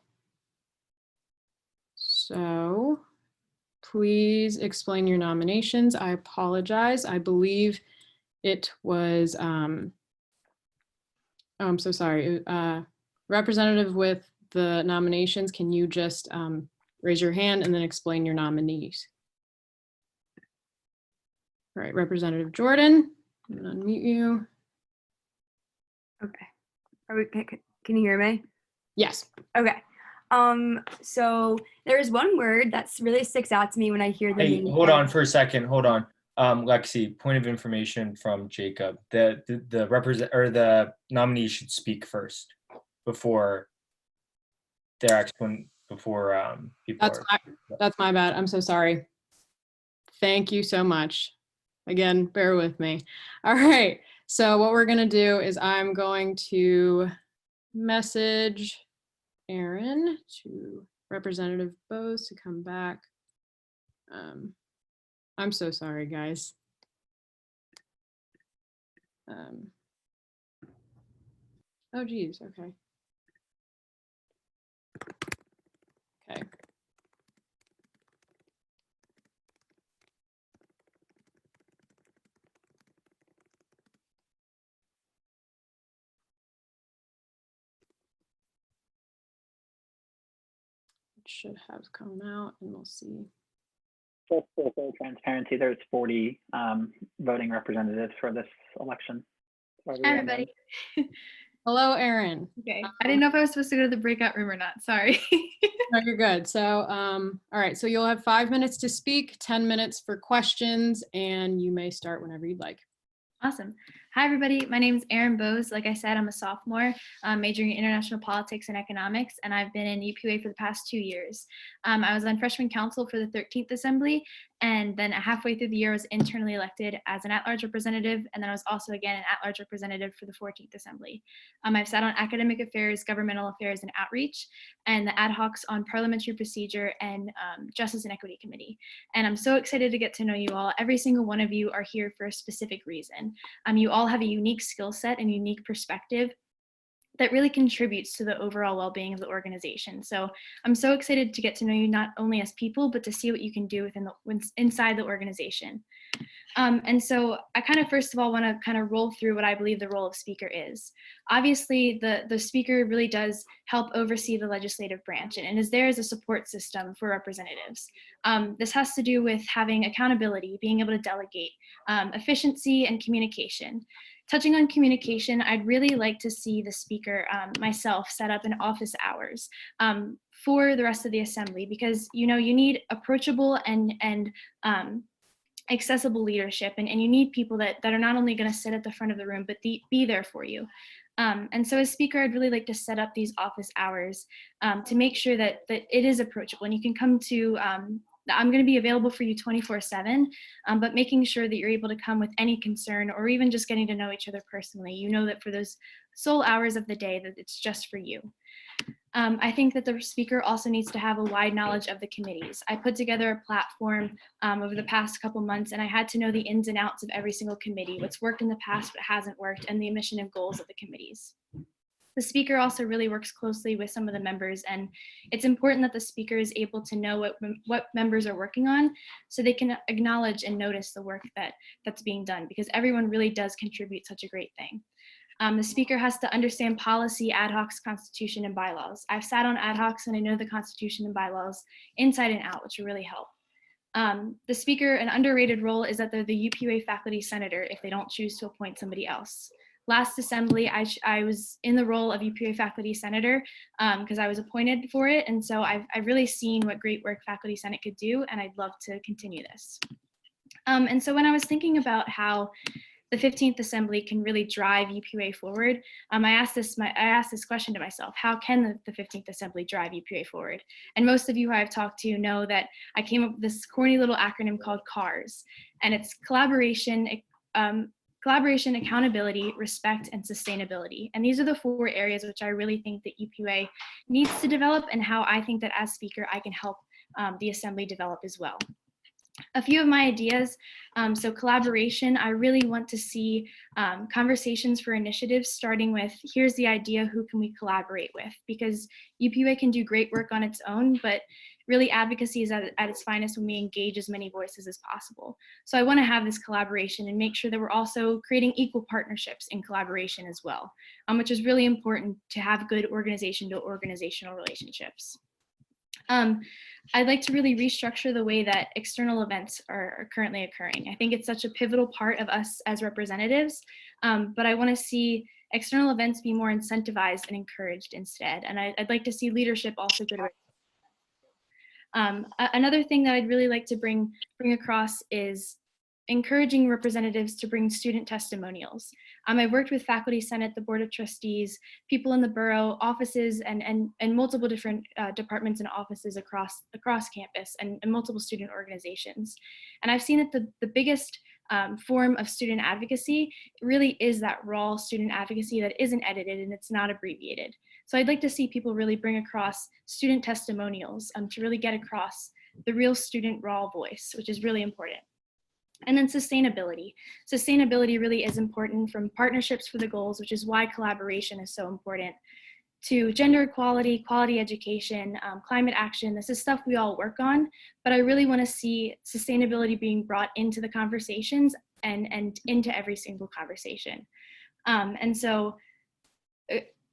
So please explain your nominations. I apologize. I believe it was, oh, I'm so sorry. Representative with the nominations, can you just raise your hand and then explain your nominees? All right, Representative Jordan, I'm gonna unmute you. Okay. Can you hear me? Yes. Okay. So there's one word that's really sticks out to me when I hear the Hey, name. hold on for a second. Hold on. Lexi, point of information from Jacob. The nominee should speak first before their people That's my bad. I'm so sorry. Thank you so much. Again, bear with me. All right. So what we're gonna do is I'm going to message Aaron to Representative Bose to come back. I'm so sorry, guys. Oh, geez. Okay. Okay. It should have come out and we'll see. Just for full transparency, there's 40 voting representatives for this election. Hi, everybody. Hello, Aaron. Okay, I didn't know if I was supposed to go to the breakout room or not. Sorry. No, you're good. So, all right. So you'll have 5 minutes to speak, 10 minutes for questions, and you may start whenever you'd like. Awesome. Hi, everybody. My name is Erin Bose. Like I said, I'm a sophomore majoring in international politics and economics, and I've been in UPUA for the past 2 years. I was on freshman council for the 13th Assembly, and then halfway through the year I was internally elected as an at-large representative, and then I was also again an at-large representative for the 14th Assembly. I've sat on academic affairs, governmental affairs, and outreach, and the ad hocs on parliamentary procedure and justice and equity committee. And I'm so excited to get to know you all. Every single one of you are here for a specific reason. You all have a unique skill set and unique perspective that really contributes to the overall well-being of the organization. So I'm so excited to get to know you not only as people, but to see what you can do inside the organization. And so I kind of first of all want to kind of roll through what I believe the role of speaker is. Obviously, the speaker really does help oversee the legislative branch and is there as a support system for representatives. This has to do with having accountability, being able to delegate, efficiency, and communication. Touching on communication, I'd really like to see the speaker, myself, set up an office hours for the rest of the assembly because you need approachable and accessible leadership and you need people that are not only going to sit at the front of the room but be there for you. And so as speaker, I'd really like to set up these office hours to make sure that it is approachable and you can come to I'm going to be available for you 24/7, but making sure that you're able to come with any concern or even just getting to know each other personally. You know that for those sole hours of the day that it's just for you. I think that the speaker also needs to have a wide knowledge of the committees. I put together a platform over the past couple months and I had to know the ins and outs of every single committee, what's worked in the past, what hasn't worked, and the mission and goals of the committees. The speaker also really works closely with some of the members, and it's important that the speaker is able to know what members are working on so they can acknowledge and notice the work that's being done because everyone really does contribute such a great thing. The speaker has to understand policy, ad hocs, constitution, and bylaws. I've sat on ad hocs and I know the constitution and bylaws inside and out, which will really help. The speaker, an underrated role is that they're the UPUA faculty senator if they don't choose to appoint somebody else. Last assembly, I was in the role of UPUA faculty senator because I was appointed for it. And so I've really seen what great work faculty senate could do, and I'd love to continue this. And so when I was thinking about how the 15th Assembly can really drive UPUA forward. I asked this question to myself: how can the 15th Assembly drive UPUA forward? And most of you who I've talked to know that I came up with this corny little acronym called CARS, and it's collaboration, accountability, respect, and sustainability. And these are the 4 areas which I really think that UPUA needs to develop, and how I think that as speaker I can help the Assembly develop as well. A few of my ideas, so collaboration, I really want to see conversations for initiatives starting with, here's the idea, who can we collaborate with? Because UPUA can do great work on its own, but really advocacy is at its finest when we engage as many voices as possible. So I want to have this collaboration and make sure that we're also creating equal partnerships in collaboration as well, which is really important to have good organization to organizational relationships. I'd like to really restructure the way that external events are currently occurring. I think it's such a pivotal part of us as representatives, but I want to see external events be more incentivized and encouraged instead. And I'd like to see leadership also go to another thing that I'd really like to bring across is encouraging representatives to bring student testimonials. I've worked with Faculty Senate, the Board of Trustees, people in the borough, offices, and multiple different departments and offices across campus, and multiple student organizations. And I've seen that the biggest form of student advocacy really is that raw student advocacy that isn't edited and it's not abbreviated. So I'd like to see people really bring across student testimonials to really get across the real student raw voice, which is really important. And then sustainability. Sustainability really is important, from partnerships for the goals, which is why collaboration is so important, to gender equality, quality education, climate action. This is stuff we all work on, but I really want to see sustainability being brought into the conversations and into every single conversation. And so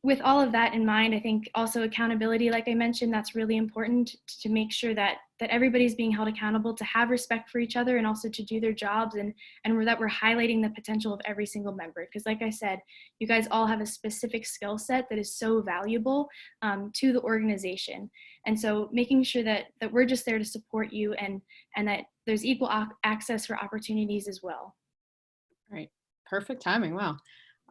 with all of that in mind, I think also accountability, like I mentioned, that's really important to make sure that everybody's being held accountable, to have respect for each other, and also to do their jobs, and that we're highlighting the potential of every single member. Because like I said, you guys all have a specific skill set that is so valuable to the organization. And so making sure that we're just there to support you, and that there's equal access for opportunities as well. All right, perfect timing, wow.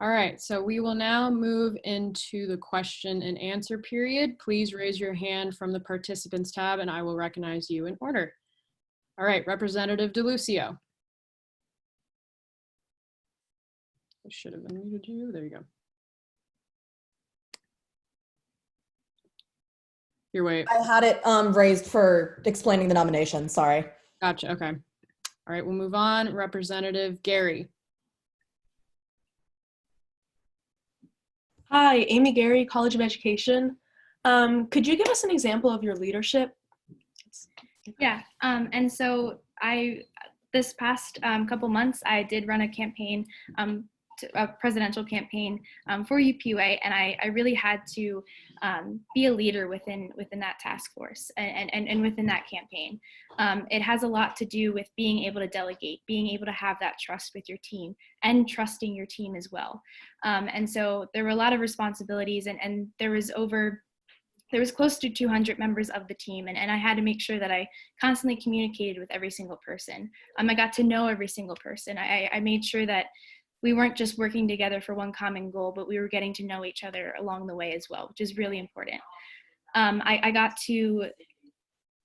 All right, so we will now move into the question and answer period. Please raise your hand from the participants tab and I will recognize you in order. All right, Representative DeLucio. I should have unmuted you, there you go. Your way. I had it raised for explaining the nomination, sorry. Gotcha, okay. All right, we'll move on. Representative Gary. Hi, Amy Gary, College of Education. Could you give us an example of your leadership? Yeah, and so this past couple months, I did run a campaign, a presidential campaign for UPUA, and I really had to be a leader within that task force and within that campaign. It has a lot to do with being able to delegate, being able to have that trust with your team, and trusting your team as well. And so there were a lot of responsibilities, and there was close to 200 members of the team, and I had to make sure that I constantly communicated with every single person. I got to know every single person. I made sure that we weren't just working together for one common goal, but we were getting to know each other along the way as well, which is really important. I got to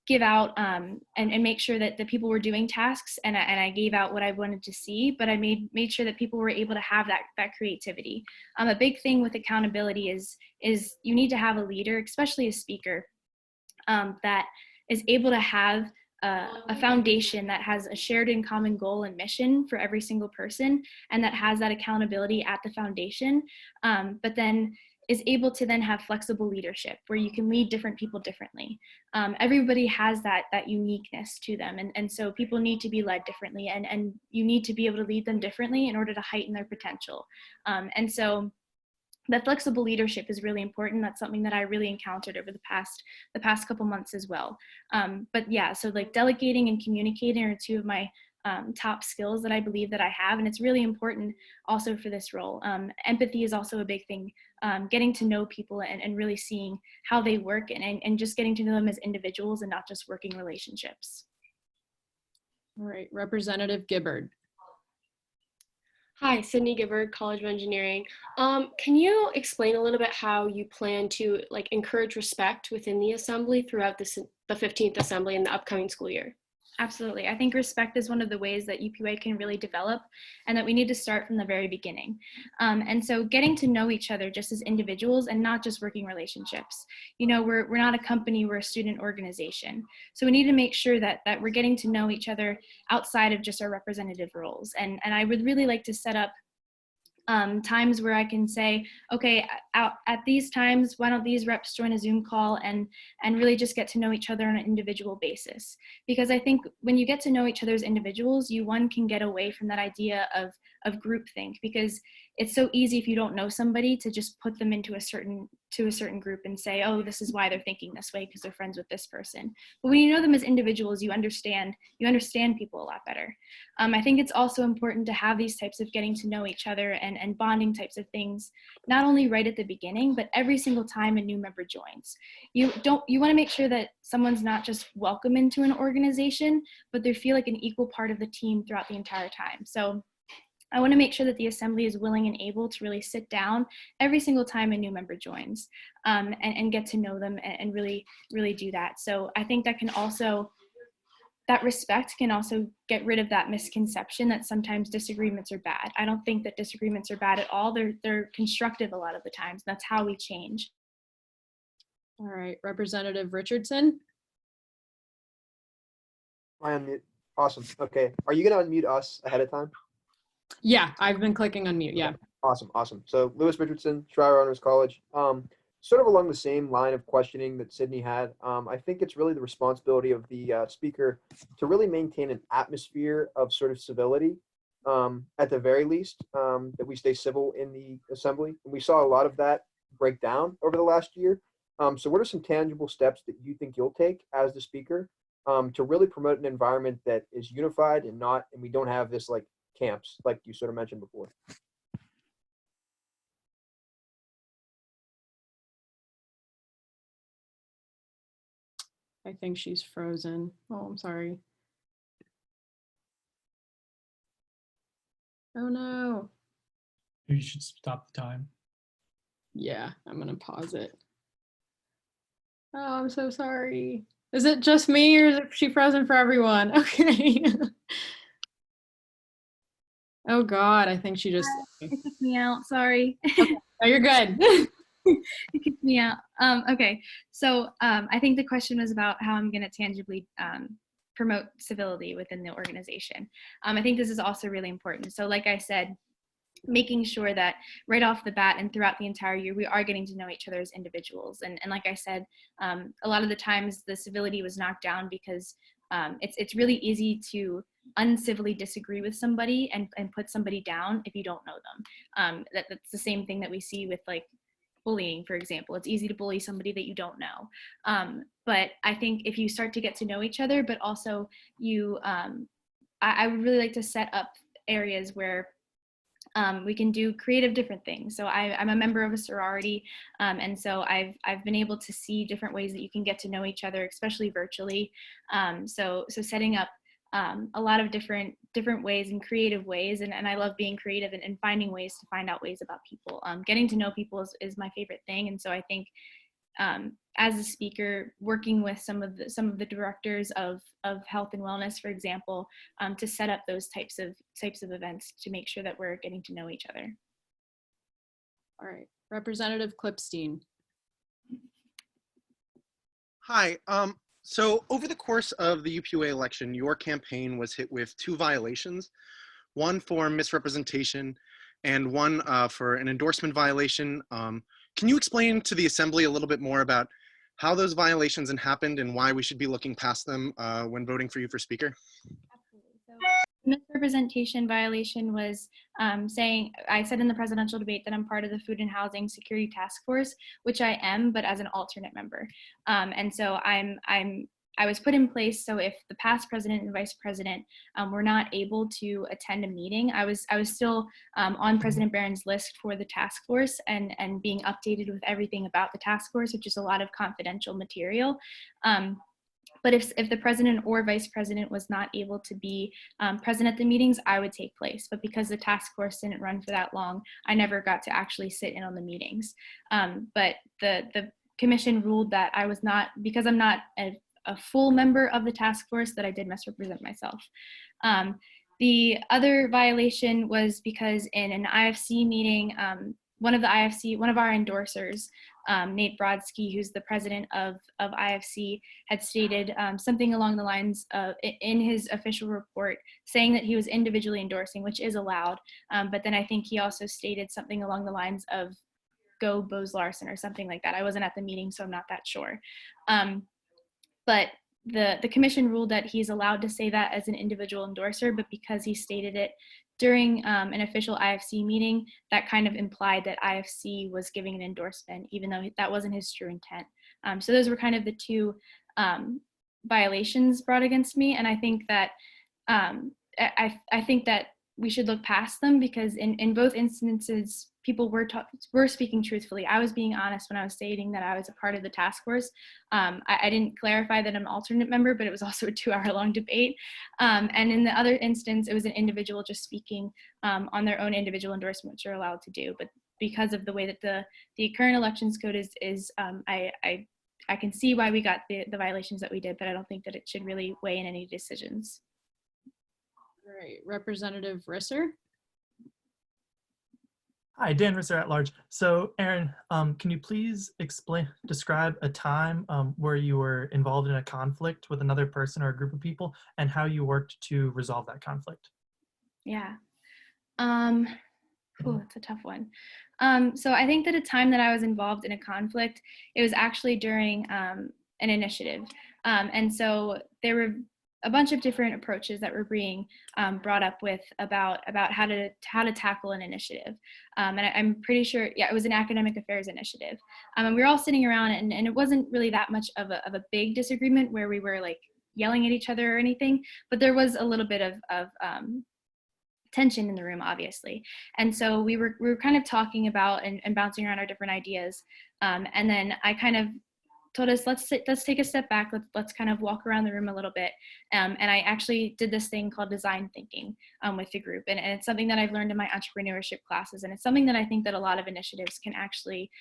give out and make sure that the people were doing tasks, and I gave out what I wanted to see, but I made sure that people were able to have that creativity. A big thing with accountability is you need to have a leader, especially a speaker, that is able to have a foundation that has a shared and common goal and mission for every single person, and that has that accountability at the foundation, but then is able to then have flexible leadership where you can lead different people differently. Everybody has that uniqueness to them, and so people need to be led differently, and you need to be able to lead them differently in order to heighten their potential. And so that flexible leadership is really important. That's something that I really encountered over the past couple months as well. But yeah, so like delegating and communicating are two of my top skills that I believe that I have, and it's really important also for this role. Empathy is also a big thing, getting to know people and really seeing how they work, and just getting to know them as individuals and not just working relationships. All right, Representative Gibbard. Hi, Sydney Gibbard, College of Engineering. Can you explain a little bit how you plan to encourage respect within the assembly throughout the 15th assembly in the upcoming school year? Absolutely. I think respect is one of the ways that UPUA can really develop, and that we need to start from the very beginning. And so getting to know each other just as individuals and not just working relationships. You know, we're not a company, we're a student organization. So we need to make sure that we're getting to know each other outside of just our representative roles. And I would really like to set up times where I can say, okay, at these times, why don't these reps join a Zoom call and really just get to know each other on an individual basis? Because I think when you get to know each other as individuals, one can get away from that idea of groupthink, because it's so easy if you don't know somebody to just put them into a certain group and say, oh, this is why they're thinking this way because they're friends with this person. But when you know them as individuals, you understand people a lot better. I think it's also important to have these types of getting to know each other and bonding types of things, not only right at the beginning, but every single time a new member joins. You want to make sure that someone's not just welcome into an organization, but they feel like an equal part of the team throughout the entire time. So I want to make sure that the assembly is willing and able to really sit down every single time a new member joins and get to know them and really do that. So I think that respect can also get rid of that misconception that sometimes disagreements are bad. I don't think that disagreements are bad at all. They're constructive a lot of the times. That's how we change. All right, Representative Richardson. I unmute. Awesome. Okay. Are you going to unmute us ahead of time? Yeah, I've been clicking unmute. Yeah. Awesome. Awesome. So Lewis Richardson, Schreier Honors College. Sort of along the same line of questioning that Sydney had, I think it's really the responsibility of the speaker to really maintain an atmosphere of sort of civility, at the very least, that we stay civil in the assembly. And we saw a lot of that break down over the last year. So what are some tangible steps that you think you'll take as the speaker to really promote an environment that is unified and we don't have this like camps like you sort of mentioned before? I think she's frozen. Oh, I'm sorry. Oh no. You should stop the time. Yeah, I'm gonna pause it. Oh, I'm so sorry. Is it just me or is she frozen for everyone? Okay. Oh God, I think she just. It kicked me out. Sorry. Okay. Oh, you're good. It kicked me out. Okay, so I think the question was about how I'm going to tangibly promote civility within the organization. I think this is also really important. So like I said, making sure that right off the bat and throughout the entire year, we are getting to know each other as individuals. And like I said, a lot of the times the civility was knocked down because it's really easy to uncivilly disagree with somebody and put somebody down if you don't know them. That's the same thing that we see with like bullying, for example. It's easy to bully somebody that you don't know. But I think if you start to get to know each other, but also I would really like to set up areas where we can do creative different things. So I'm a member of a sorority, and so I've been able to see different ways that you can get to know each other, especially virtually. So setting up a lot of different ways and creative ways, and I love being creative and finding ways to find out ways about people. Getting to know people is my favorite thing, and so I think as a speaker, working with some of the directors of health and wellness, for example, to set up those types of events to make sure that we're getting to know each other. All right, Representative Klipstein. Hi. So over the course of the UPUA election, your campaign was hit with 2 violations, one for misrepresentation and one for an endorsement violation. Can you explain to the Assembly a little bit more about how those violations happened and why we should be looking past them when voting for you for Speaker? Absolutely. So misrepresentation violation was saying, I said in the presidential debate that I'm part of the Food and Housing Security Task Force, which I am, but as an alternate member. And so I was put in place so if the past president and vice president were not able to attend a meeting, I was still on President Barron's list for the task force and being updated with everything about the task force, which is a lot of confidential material. But if the president or vice president was not able to be present at the meetings, I would take place. But because the task force didn't run for that long, I never got to actually sit in on the meetings. But the commission ruled that I was not, because I'm not a full member of the task force, that I did misrepresent myself. The other violation was because in an IFC meeting, one of our endorsers, Nate Brodsky, who's the president of IFC, had stated something along the lines of, in his official report, saying that he was individually endorsing, which is allowed. But then I think he also stated something along the lines of "Go Bose Larson" or something like that. I wasn't at the meeting, so I'm not that sure. But the commission ruled that he's allowed to say that as an individual endorser, but because he stated it during an official IFC meeting, that kind of implied that IFC was giving an endorsement, even though that wasn't his true intent. So those were kind of the two violations brought against me, and I think that I think that we should look past them, because in both instances, people were speaking truthfully. I was being honest when I was stating that I was a part of the task force. I didn't clarify that I'm an alternate member, but it was also a 2-hour-long debate. And in the other instance, it was an individual just speaking on their own individual endorsement, which you're allowed to do. But because of the way that the current elections code is, I can see why we got the violations that we did, but I don't think that it should really weigh in any decisions. All right, Representative Risser. Hi, Dan Risser at large. So Aaron, can you please describe a time where you were involved in a conflict with another person or a group of people, and how you worked to resolve that conflict? Yeah. It's a tough one. So I think that a time that I was involved in a conflict, it was actually during an initiative. And so there were a bunch of different approaches that were being brought up with about how to tackle an initiative. And I'm pretty sure, yeah, it was an academic affairs initiative. And we were all sitting around, and it wasn't really that much of a big disagreement where we were like yelling at each other or anything, but there was a little bit of tension in the room, obviously. And so we were kind of talking about and bouncing around our different ideas. And then I kind of told us, let's take a step back, let's kind of walk around the room a little bit. And I actually did this thing called design thinking with the group. And it's something that I've learned in my entrepreneurship classes. And it's something that I think that a lot of initiatives can actually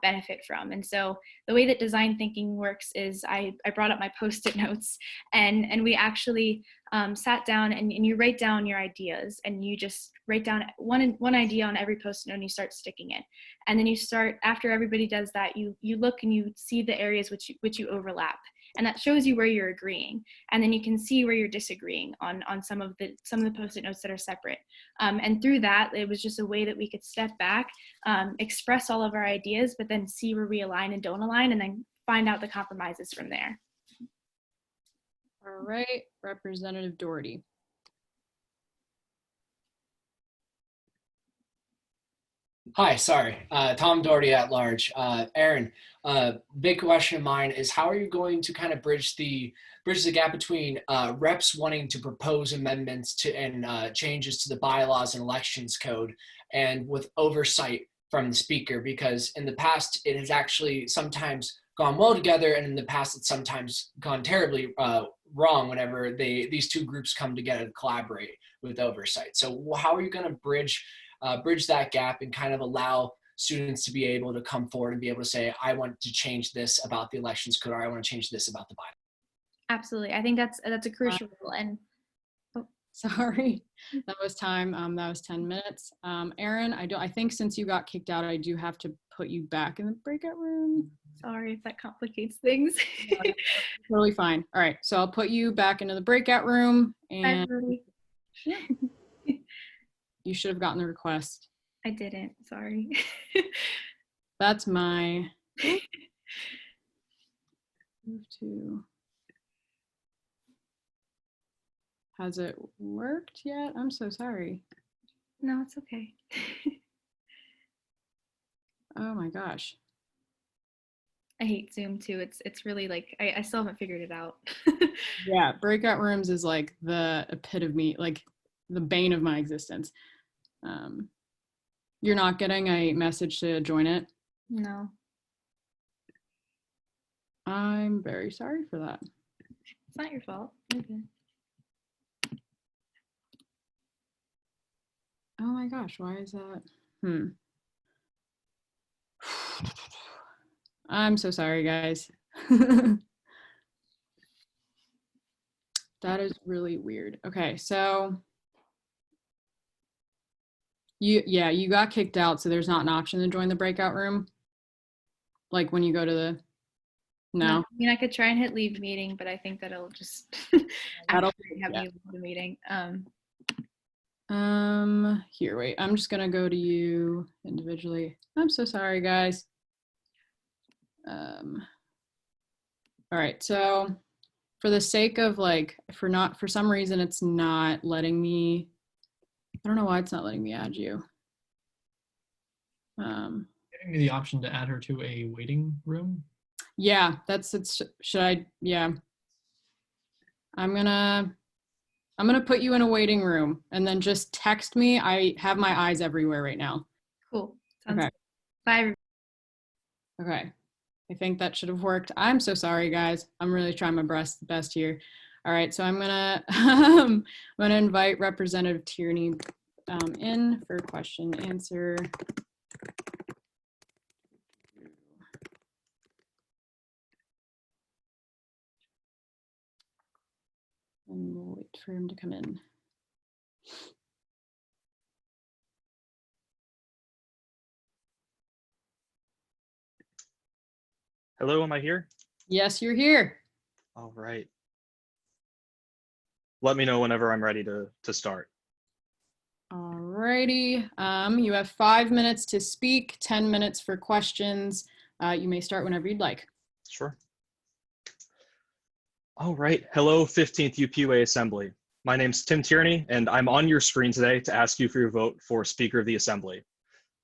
benefit from. And so the way that design thinking works is I brought up my Post-it notes, and we actually sat down and you write down your ideas, and you just write down one idea on every Post-it note, and you start sticking it. And then you start, after everybody does that, you look and you see the areas which you overlap, and that shows you where you're agreeing. And then you can see where you're disagreeing on some of the Post-it notes that are separate. And through that, it was just a way that we could step back, express all of our ideas, but then see where we align and don't align, and then find out the compromises from there. All right, Representative Doherty. Hi, sorry, Tom Doherty at large. Aaron, big question of mine is, how are you going to kind of bridge the gap between reps wanting to propose amendments to and changes to the bylaws and elections code, and with oversight from the speaker? Because in the past, it has actually sometimes gone well together, and in the past, it's sometimes gone terribly wrong whenever these two groups come together to collaborate with oversight. So how are you going to bridge that gap and kind of allow students to be able to come forward and be able to say, I want to change this about the elections code, or I want to change this about the bylaw? Absolutely. I think that's a crucial role. And sorry, that was time. That was 10 minutes. Aaron, I think since you got kicked out, I do have to put you back in the breakout room. Sorry if that complicates things. Totally fine. All right, so I'll put you back into the breakout room, and you should have gotten the request. I didn't, sorry. That's my move to. Has it worked yet? I'm so sorry. No, it's okay. Oh my gosh. I hate Zoom too. It's really like, I still haven't figured it out. Yeah, breakout rooms is like the epitome, like the bane of my existence. You're not getting a message to join it? No. I'm very sorry for that. not your fault. Okay. Oh my gosh, why is that? I'm so sorry, guys. That is really weird. Okay, so you got kicked out, so there's not an option to join the breakout room. Like when you go to the no. I mean, I could try and hit leave meeting, but I think that it'll just That'll- have yeah. me leave the meeting. Here, wait. I'm just gonna go to you individually. I'm so sorry, guys. All right, so for the sake of like, for some reason it's not letting me, I don't know why it's not letting me add you. Giving me the option to add her to a waiting room. Yeah, should I, yeah. I'm gonna put you in a waiting room and then just text me. I have my eyes everywhere right now. Cool. Sounds Okay. good. Bye. Okay. I think that should have worked. I'm so sorry, guys. I'm really trying my best here. All right, so I'm gonna I'm gonna invite Representative Tierney in for question answer. And we'll wait for him to come in. Hello, am I here? Yes, you're here. All right. Let me know whenever I'm ready to start. All righty. You have 5 minutes to speak, 10 minutes for questions. You may start whenever you'd like. Sure. All right. Hello, 15th UPUA Assembly. My name's Tim Tierney, and I'm on your screen today to ask you for your vote for Speaker of the Assembly.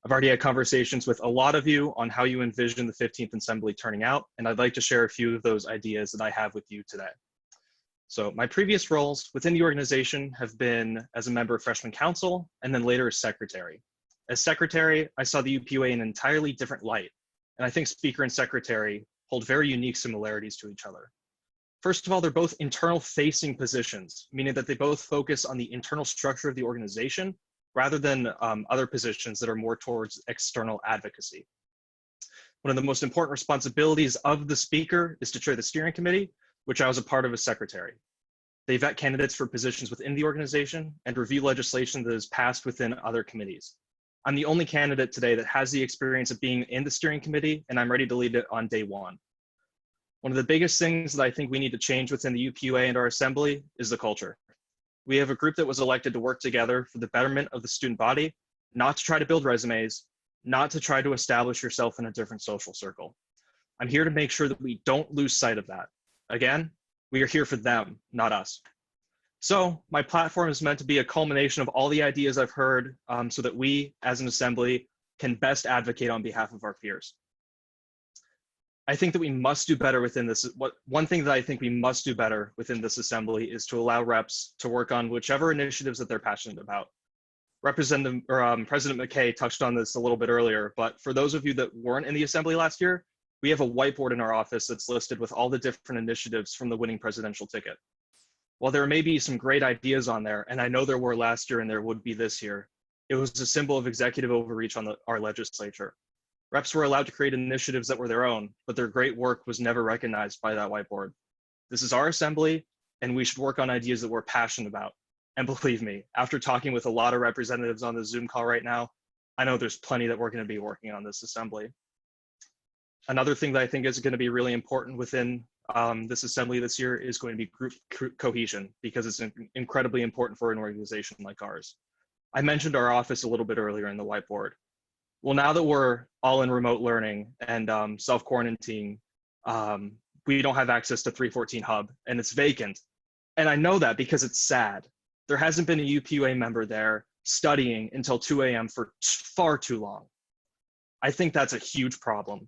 I've already had conversations with a lot of you on how you envision the 15th Assembly turning out, and I'd like to share a few of those ideas that I have with you today. So my previous roles within the organization have been as a member of Freshman Council and then later as Secretary. As Secretary, I saw the UPUA in an entirely different light, and I think Speaker and Secretary hold very unique similarities to each other. First of all, they're both internal-facing positions, meaning that they both focus on the internal structure of the organization rather than other positions that are more towards external advocacy. One of the most important responsibilities of the Speaker is to chair the steering committee, which I was a part of as Secretary. They vet candidates for positions within the organization and review legislation that is passed within other committees. I'm the only candidate today that has the experience of being in the steering committee, and I'm ready to lead it on day one. One of the biggest things that I think we need to change within the UPUA and our assembly is the culture. We have a group that was elected to work together for the betterment of the student body, not to try to build resumes, not to try to establish yourself in a different social circle. I'm here to make sure that we don't lose sight of that. Again, we are here for them, not us. So my platform is meant to be a culmination of all the ideas I've heard so that we, as an assembly, can best advocate on behalf of our peers. I think that we must do better within this. One thing that I think we must do better within this assembly is to allow reps to work on whichever initiatives that they're passionate about. President McKay touched on this a little bit earlier, but for those of you that weren't in the assembly last year, we have a whiteboard in our office that's listed with all the different initiatives from the winning presidential ticket. While there may be some great ideas on there, and I know there were last year and there would be this year, it was a symbol of executive overreach on our legislature. Reps were allowed to create initiatives that were their own, but their great work was never recognized by that whiteboard. This is our assembly, and we should work on ideas that we're passionate about. And believe me, after talking with a lot of representatives on the Zoom call right now, I know there's plenty that we're going to be working on this assembly. Another thing that I think is going to be really important within this assembly this year is going to be group cohesion, because it's incredibly important for an organization like ours. I mentioned our office a little bit earlier in the whiteboard. Well, now that we're all in remote learning and self-quarantine, we don't have access to 314 Hub, and it's vacant. And I know that because it's sad. There hasn't been a UPUA member there studying until 2 a.m. for far too long. I think that's a huge problem.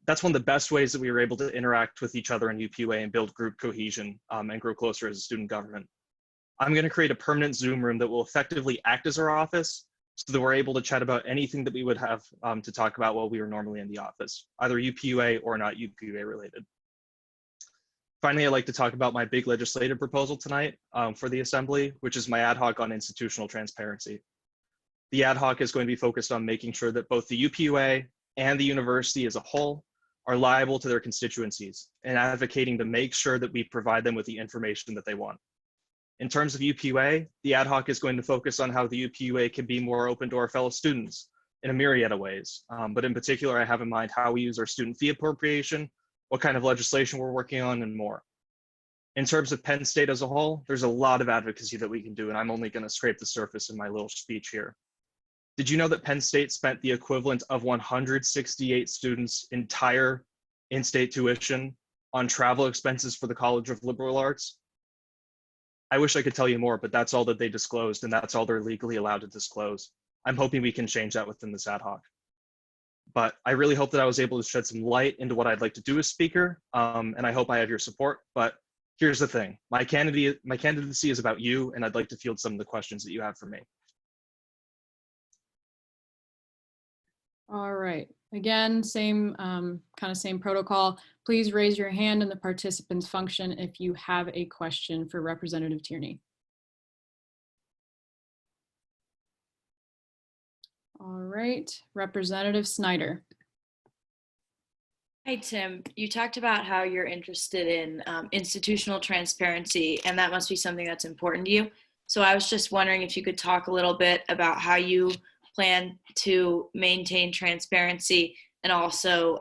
That's one of the best ways that we were able to interact with each other in UPUA and build group cohesion and grow closer as a student government. I'm going to create a permanent Zoom room that will effectively act as our office, so that we're able to chat about anything that we would have to talk about while we were normally in the office, either UPUA or not UPUA related. Finally, I'd like to talk about my big legislative proposal tonight for the Assembly, which is my ad hoc on institutional transparency. The ad hoc is going to be focused on making sure that both the UPUA and the university as a whole are liable to their constituencies and advocating to make sure that we provide them with the information that they want. In terms of UPUA, the ad hoc is going to focus on how the UPUA can be more open to our fellow students in a myriad of ways. But in particular, I have in mind how we use our student fee appropriation, what kind of legislation we're working on, and more. In terms of Penn State as a whole, there's a lot of advocacy that we can do, and I'm only going to scrape the surface in my little speech here. Did you know that Penn State spent the equivalent of 168 students' entire in-state tuition on travel expenses for the College of Liberal Arts? I wish I could tell you more, but that's all that they disclosed, and that's all they're legally allowed to disclose. I'm hoping we can change that within this ad hoc. But I really hope that I was able to shed some light into what I'd like to do as speaker, and I hope I have your support. But here's the thing, my candidacy is about you, and I'd like to field some of the questions that you have for me. All right. Again, same same protocol. Please raise your hand in the participants function if you have a question for Representative Tierney. All right, Representative Snyder. Hey, Tim, you talked about how you're interested in institutional transparency, and that must be something that's important to you. So I was just wondering if you could talk a little bit about how you plan to maintain transparency and also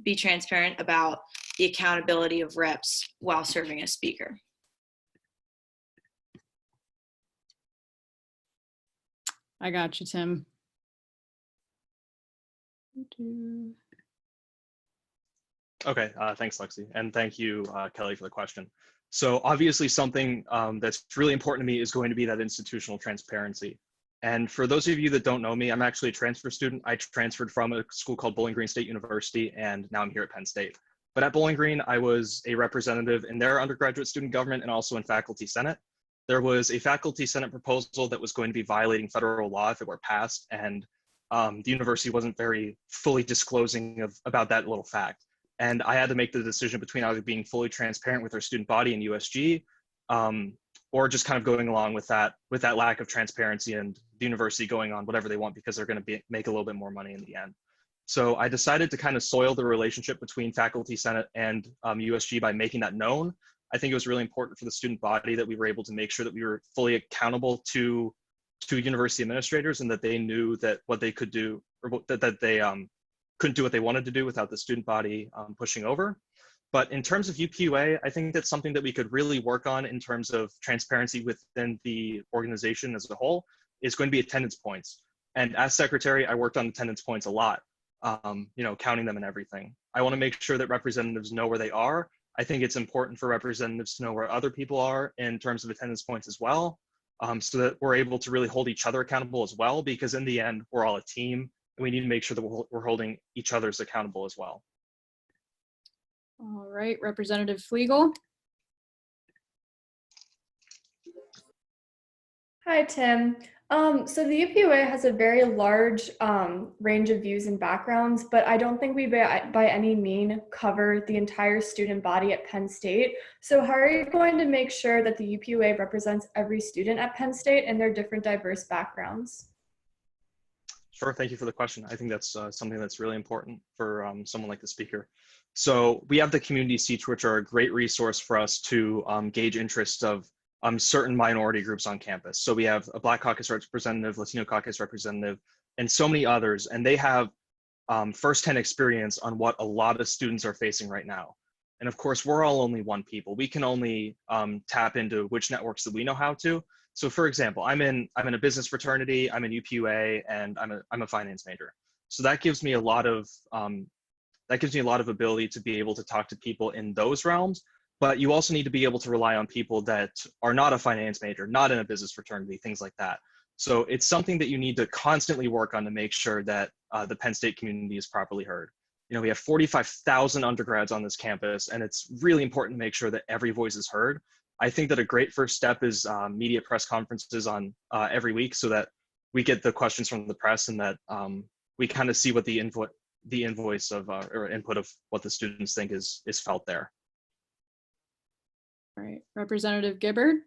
be transparent about the accountability of reps while serving as speaker. I got you, Tim. Okay, thanks, Lexi. And thank you, Kelly, for the question. So obviously something that's really important to me is going to be that institutional transparency. And for those of you that don't know me, I'm actually a transfer student. I transferred from a school called Bowling Green State University, and now I'm here at Penn State. But at Bowling Green, I was a representative in their undergraduate student government and also in faculty senate. There was a faculty senate proposal that was going to be violating federal law if it were passed, and the university wasn't very fully disclosing about that little fact. And I had to make the decision between either being fully transparent with our student body and USG, or just kind of going along with that lack of transparency and the university going on whatever they want because they're going to make a little bit more money in the end. So I decided to kind of soil the relationship between faculty senate and USG by making that known. I think it was really important for the student body that we were able to make sure that we were fully accountable to university administrators and that they knew that what they could do, or that they couldn't do what they wanted to do without the student body pushing over. But in terms of UPUA, I think that's something that we could really work on in terms of transparency within the organization as a whole is going to be attendance points. And as secretary, I worked on attendance points a lot, counting them and everything. I want to make sure that representatives know where they are. I think it's important for representatives to know where other people are in terms of attendance points as well, so that we're able to really hold each other accountable as well, because in the end, we're all a team, and we need to make sure that we're holding each other's accountable as well. All right, Representative Flegel. Hi, Tim. So the UPUA has a very large range of views and backgrounds, but I don't think we by any means cover the entire student body at Penn State. So how are you going to make sure that the UPUA represents every student at Penn State and their different diverse backgrounds? Sure, thank you for the question. I think that's something that's really important for someone like the speaker. So we have the community seats, which are a great resource for us to gauge interest of certain minority groups on campus. So we have a Black Caucus representative, Latino Caucus representative, and so many others, and they have firsthand experience on what a lot of students are facing right now. And of course, we're all only one people. We can only tap into which networks that we know how to. So for example, I'm in a business fraternity, I'm in UPUA, and I'm a finance major. So that gives me a lot of ability to be able to talk to people in those realms. But you also need to be able to rely on people that are not a finance major, not in a business fraternity, things like that. So it's something that you need to constantly work on to make sure that the Penn State community is properly heard. You know, we have 45,000 undergrads on this campus, and it's really important to make sure that every voice is heard. I think that a great first step is media press conferences on every week, so that we get the questions from the press and that we kind of see what the invoice of or input of what the students think is felt there. All right, Representative Gibbard.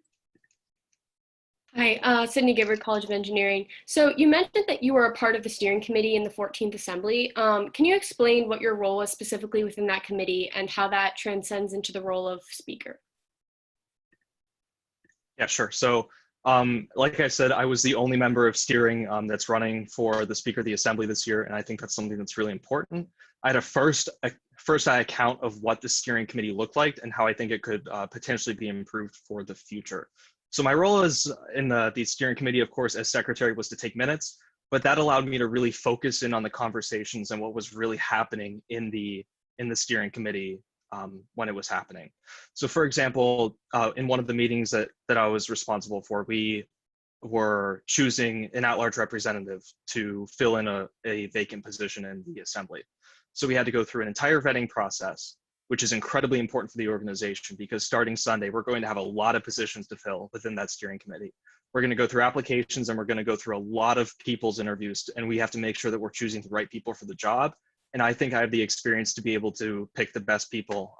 Hi, Sydney Gibbard, College of Engineering. So you mentioned that you were a part of the steering committee in the 14th Assembly. Can you explain what your role was specifically within that committee and how that transcends into the role of speaker? Yeah, sure. So like I said, I was the only member of steering that's running for the Speaker of the Assembly this year, and I think that's something that's really important. I had a first eye account of what the steering committee looked like and how I think it could potentially be improved for the future. So my role as in the steering committee, of course, as secretary, was to take minutes, but that allowed me to really focus in on the conversations and what was really happening in the steering committee when it was happening. So for example, in one of the meetings that I was responsible for, we were choosing an at-large representative to fill in a vacant position in the assembly. So we had to go through an entire vetting process, which is incredibly important for the organization because starting Sunday, we're going to have a lot of positions to fill within that steering committee. We're going to go through applications and we're going to go through a lot of people's interviews, and we have to make sure that we're choosing the right people for the job. And I think I have the experience to be able to pick the best people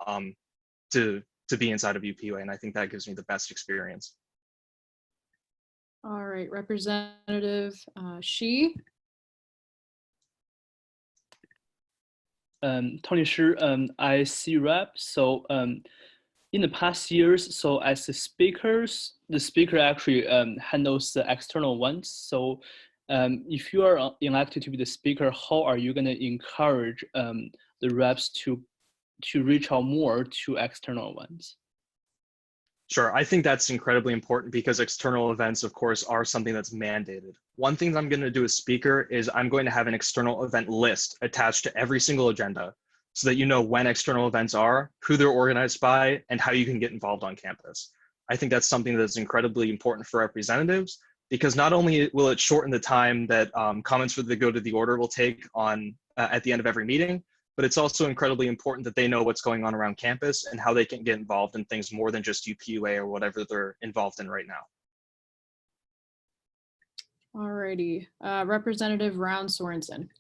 to be inside of UPUA, and I think that gives me the best experience. All right, Representative Shi. Tony Shi, I see rep. So in the past years, so as the speaker actually handles the external ones. So if you are elected to be the speaker, how are you going to encourage the reps to reach out more to external ones? Sure, I think that's incredibly important because external events, of course, are something that's mandated. One thing that I'm going to do as speaker is I'm going to have an external event list attached to every single agenda so that you know when external events are, who they're organized by, and how you can get involved on campus. I think that's something that's incredibly important for representatives because not only will it shorten the time that comments for the go to the order will take on at the end of every meeting, but it's also incredibly important that they know what's going on around campus and how they can get involved in things more than just UPUA or whatever they're involved in right now. All righty, Representative Round Sorensen.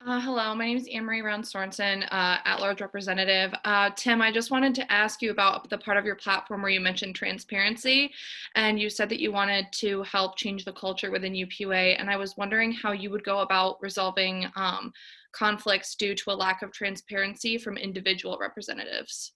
Hello, my name is Anne-Marie Round Sorensen, at-large representative. Tim, I just wanted to ask you about the part of your platform where you mentioned transparency, and you said that you wanted to help change the culture within UPUA, and I was wondering how you would go about resolving conflicts due to a lack of transparency from individual representatives.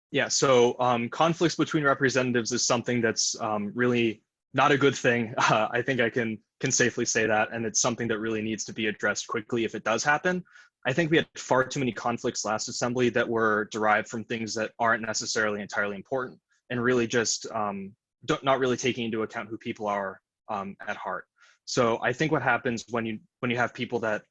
Yeah, so conflicts between representatives is something that's really not a good thing. I think I can safely say that, and it's something that really needs to be addressed quickly if it does happen. I think we had far too many conflicts last assembly that were derived from things that aren't necessarily entirely important and really just not really taking into account who people are at heart. So I think what happens when you have people that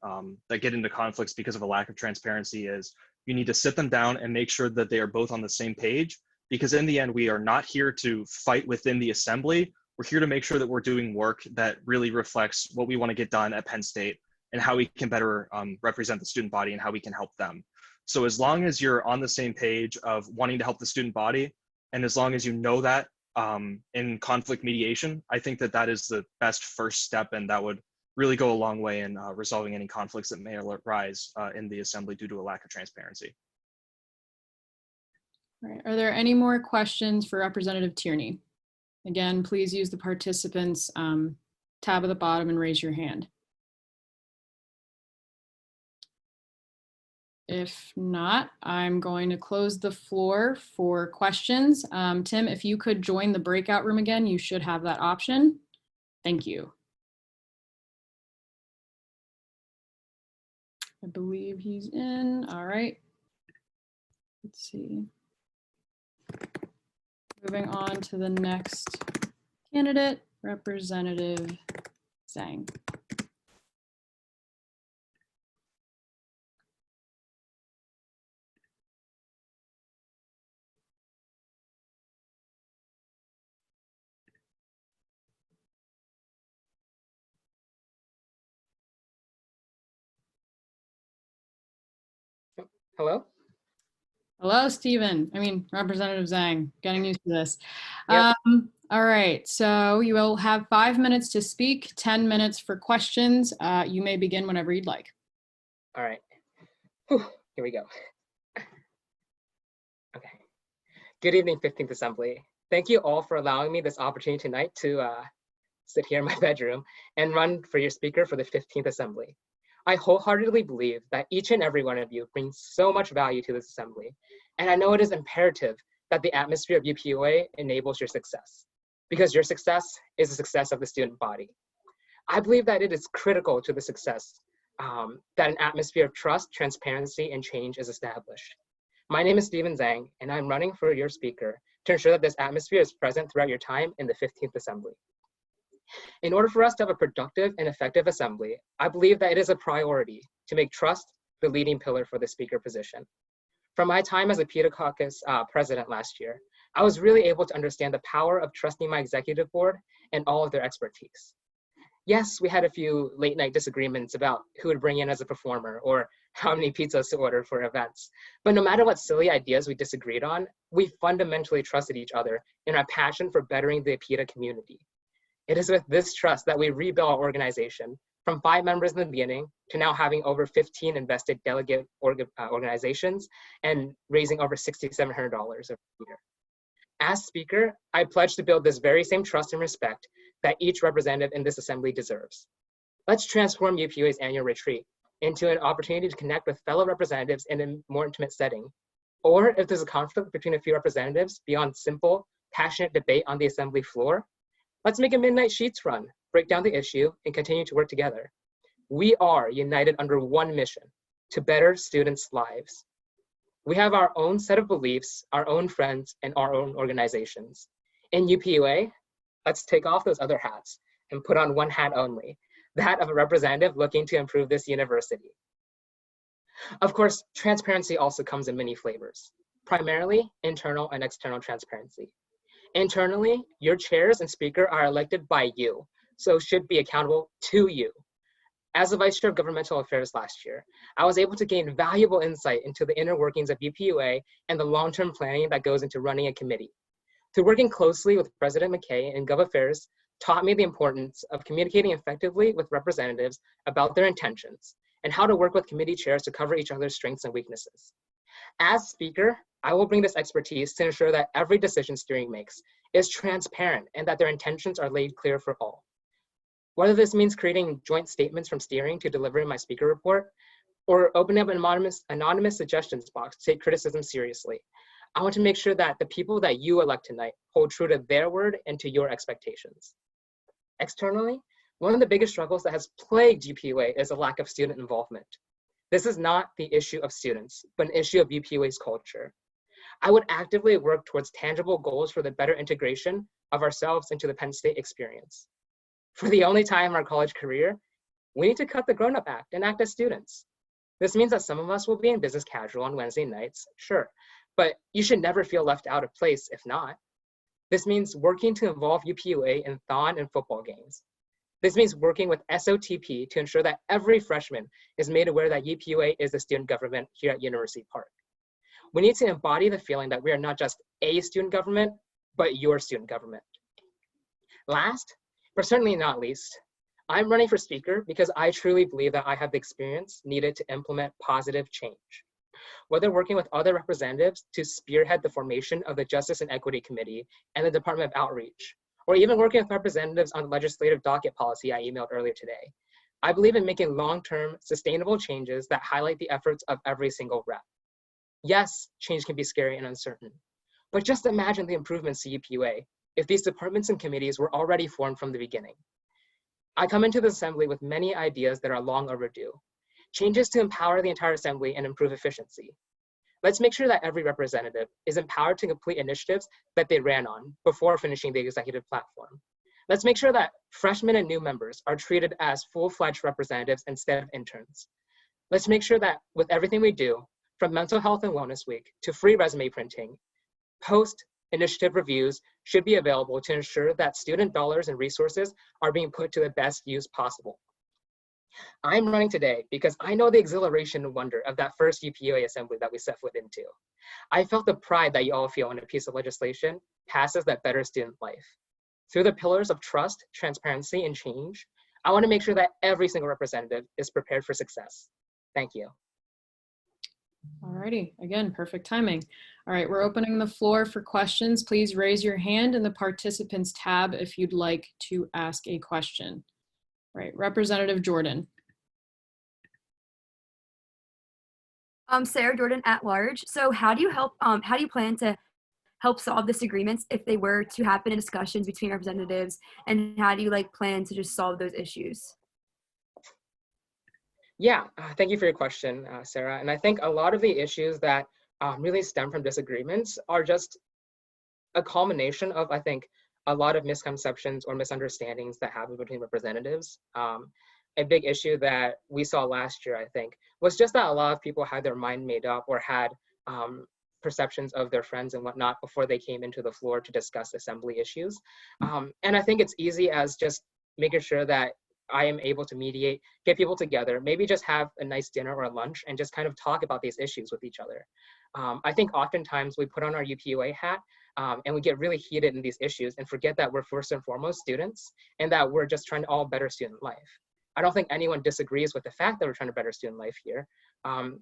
get into conflicts because of a lack of transparency is you need to sit them down and make sure that they are both on the same page, because in the end, we are not here to fight within the assembly. We're here to make sure that we're doing work that really reflects what we want to get done at Penn State and how we can better represent the student body and how we can help them. So as long as you're on the same page of wanting to help the student body, and as long as you know that in conflict mediation, I think that that is the best first step, and that would really go a long way in resolving any conflicts that may arise in the assembly due to a lack of transparency. All right, are there any more questions for Representative Tierney? Again, please use the participants tab at the bottom and raise your hand. If not, I'm going to close the floor for questions. Tim, if you could join the breakout room again, you should have that option. Thank you. I believe he's in. All right. Let's see. Moving on to the next candidate, Representative Zhang. Hello? Hello, Stephen. Representative Zhang, getting used to this. Yep. All right, so you will have 5 minutes to speak, 10 minutes for questions. You may begin whenever you'd like. All right. Whew, here we go. Okay. Good evening, 15th Assembly. Thank you all for allowing me this opportunity tonight to sit here in my bedroom and run for your speaker for the 15th Assembly. I wholeheartedly believe that each and every one of you brings so much value to this assembly, and I know it is imperative that the atmosphere of UPUA enables your success, because your success is the success of the student body. I believe that it is critical to the success that an atmosphere of trust, transparency, and change is established. My name is Stephen Zhang, and I'm running for your speaker to ensure that this atmosphere is present throughout your time in the 15th Assembly. In order for us to have a productive and effective assembly, I believe that it is a priority to make trust the leading pillar for the speaker position. From my time as a PETA caucus president last year, I was really able to understand the power of trusting my executive board and all of their expertise. Yes, we had a few late night disagreements about who would bring in as a performer or how many pizzas to order for events. But no matter what silly ideas we disagreed on, we fundamentally trusted each other in our passion for bettering the PETA community. It is with this trust that we rebuilt our organization from 5 members in the beginning to now having over 15 invested delegate organizations and raising over $6,700 a year. As speaker, I pledge to build this very same trust and respect that each representative in this assembly deserves. Let's transform UPUA's annual retreat into an opportunity to connect with fellow representatives in a more intimate setting. Or if there's a conflict between a few representatives beyond simple, passionate debate on the assembly floor, let's make a midnight sheets run, break down the issue, and continue to work together. We are united under one mission, to better students' lives. We have our own set of beliefs, our own friends, and our own organizations. In UPUA, let's take off those other hats and put on one hat only, that of a representative looking to improve this university. Of course, transparency also comes in many flavors, primarily internal and external transparency. Internally, your chairs and speaker are elected by you, so should be accountable to you. As the Vice Chair of Governmental Affairs last year, I was able to gain valuable insight into the inner workings of UPUA and the long-term planning that goes into running a committee. Through working closely with President McKay and Gov Affairs taught me the importance of communicating effectively with representatives about their intentions and how to work with committee chairs to cover each other's strengths and weaknesses. As speaker, I will bring this expertise to ensure that every decision steering makes is transparent and that their intentions are laid clear for all. Whether this means creating joint statements from steering to delivering my speaker report, or opening up an anonymous suggestions box to take criticism seriously, I want to make sure that the people that you elect tonight hold true to their word and to your expectations. Externally, one of the biggest struggles that has plagued UPUA is a lack of student involvement. This is not the issue of students, but an issue of UPUA's culture. I would actively work towards tangible goals for the better integration of ourselves into the Penn State experience. For the only time in our college career, we need to cut the grown-up act and act as students. This means that some of us will be in business casual on Wednesday nights, sure, but you should never feel left out of place if not. This means working to involve UPUA in thon and football games. This means working with SOTP to ensure that every freshman is made aware that UPUA is the student government here at University Park. We need to embody the feeling that we are not just a student government, but your student government. Last, but certainly not least, I'm running for speaker because I truly believe that I have the experience needed to implement positive change. Whether working with other representatives to spearhead the formation of the Justice and Equity Committee and the Department of Outreach, or even working with representatives on legislative docket policy I emailed earlier today, I believe in making long-term, sustainable changes that highlight the efforts of every single rep. Yes, change can be scary and uncertain, but just imagine the improvements to UPUA if these departments and committees were already formed from the beginning. I come into the assembly with many ideas that are long overdue. Changes to empower the entire assembly and improve efficiency. Let's make sure that every representative is empowered to complete initiatives that they ran on before finishing the executive platform. Let's make sure that freshmen and new members are treated as full-fledged representatives instead of interns. Let's make sure that with everything we do, from Mental Health and Wellness Week to free resume printing, post-initiative reviews should be available to ensure that student dollars and resources are being put to the best use possible. I'm running today because I know the exhilaration and wonder of that first UPUA assembly that we set foot into. I felt the pride that you all feel when a piece of legislation passes that betters student life. Through the pillars of trust, transparency, and change, I want to make sure that every single representative is prepared for success. Thank you. Alrighty, again, perfect timing. All right, we're opening the floor for questions. Please raise your hand in the participants tab if you'd like to ask a question. All right, Representative Jordan. Sarah Jordan at large. So how do you plan to help solve disagreements if they were to happen in discussions between representatives, and how do you plan to just solve those issues? Yeah, thank you for your question, Sarah. And I think a lot of the issues that really stem from disagreements are just a culmination of, I think, a lot of misconceptions or misunderstandings that happen between representatives. A big issue that we saw last year, I think, was just that a lot of people had their mind made up or had perceptions of their friends and whatnot before they came into the floor to discuss assembly issues. And I think it's easy as just making sure that I am able to mediate, get people together, maybe just have a nice dinner or a lunch and just kind of talk about these issues with each other. I think oftentimes we put on our UPUA hat and we get really heated in these issues and forget that we're first and foremost students and that we're just trying to all better student life. I don't think anyone disagrees with the fact that we're trying to better student life here.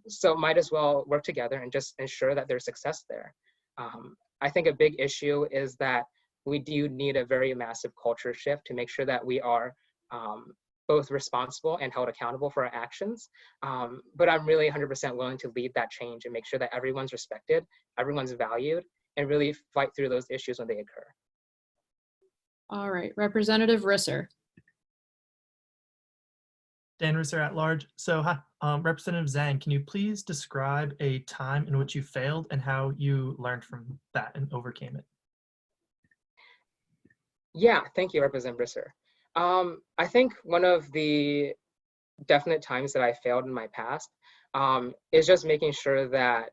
So might as well work together and just ensure that there's success there. I think a big issue is that we do need a very massive culture shift to make sure that we are both responsible and held accountable for our actions. But I'm really 100% willing to lead that change and make sure that everyone's respected, everyone's valued, and really fight through those issues when they occur. All right, Representative Risser. Dan Risser at large. So Representative Zhang, can you please describe a time in which you failed and how you learned from that and overcame it? Yeah, thank you, Representative Risser. I think one of the definite times that I failed in my past is just making sure that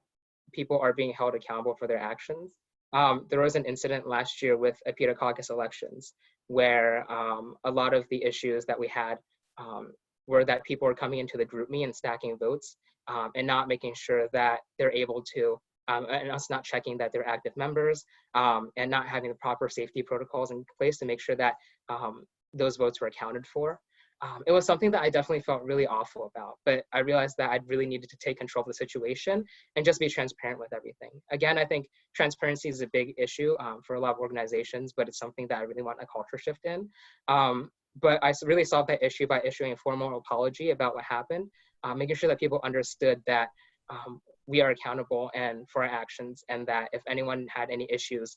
people are being held accountable for their actions. There was an incident last year with UPUA caucus elections where a lot of the issues that we had were that people were coming into the group me and stacking votes and not making sure that they're able to, and us not checking that they're active members and not having the proper safety protocols in place to make sure that those votes were accounted for. It was something that I definitely felt really awful about, but I realized that I really needed to take control of the situation and just be transparent with everything. Again, I think transparency is a big issue for a lot of organizations, but it's something that I really want a culture shift in. But I really solved that issue by issuing a formal apology about what happened, making sure that people understood that we are accountable and for our actions, and that if anyone had any issues,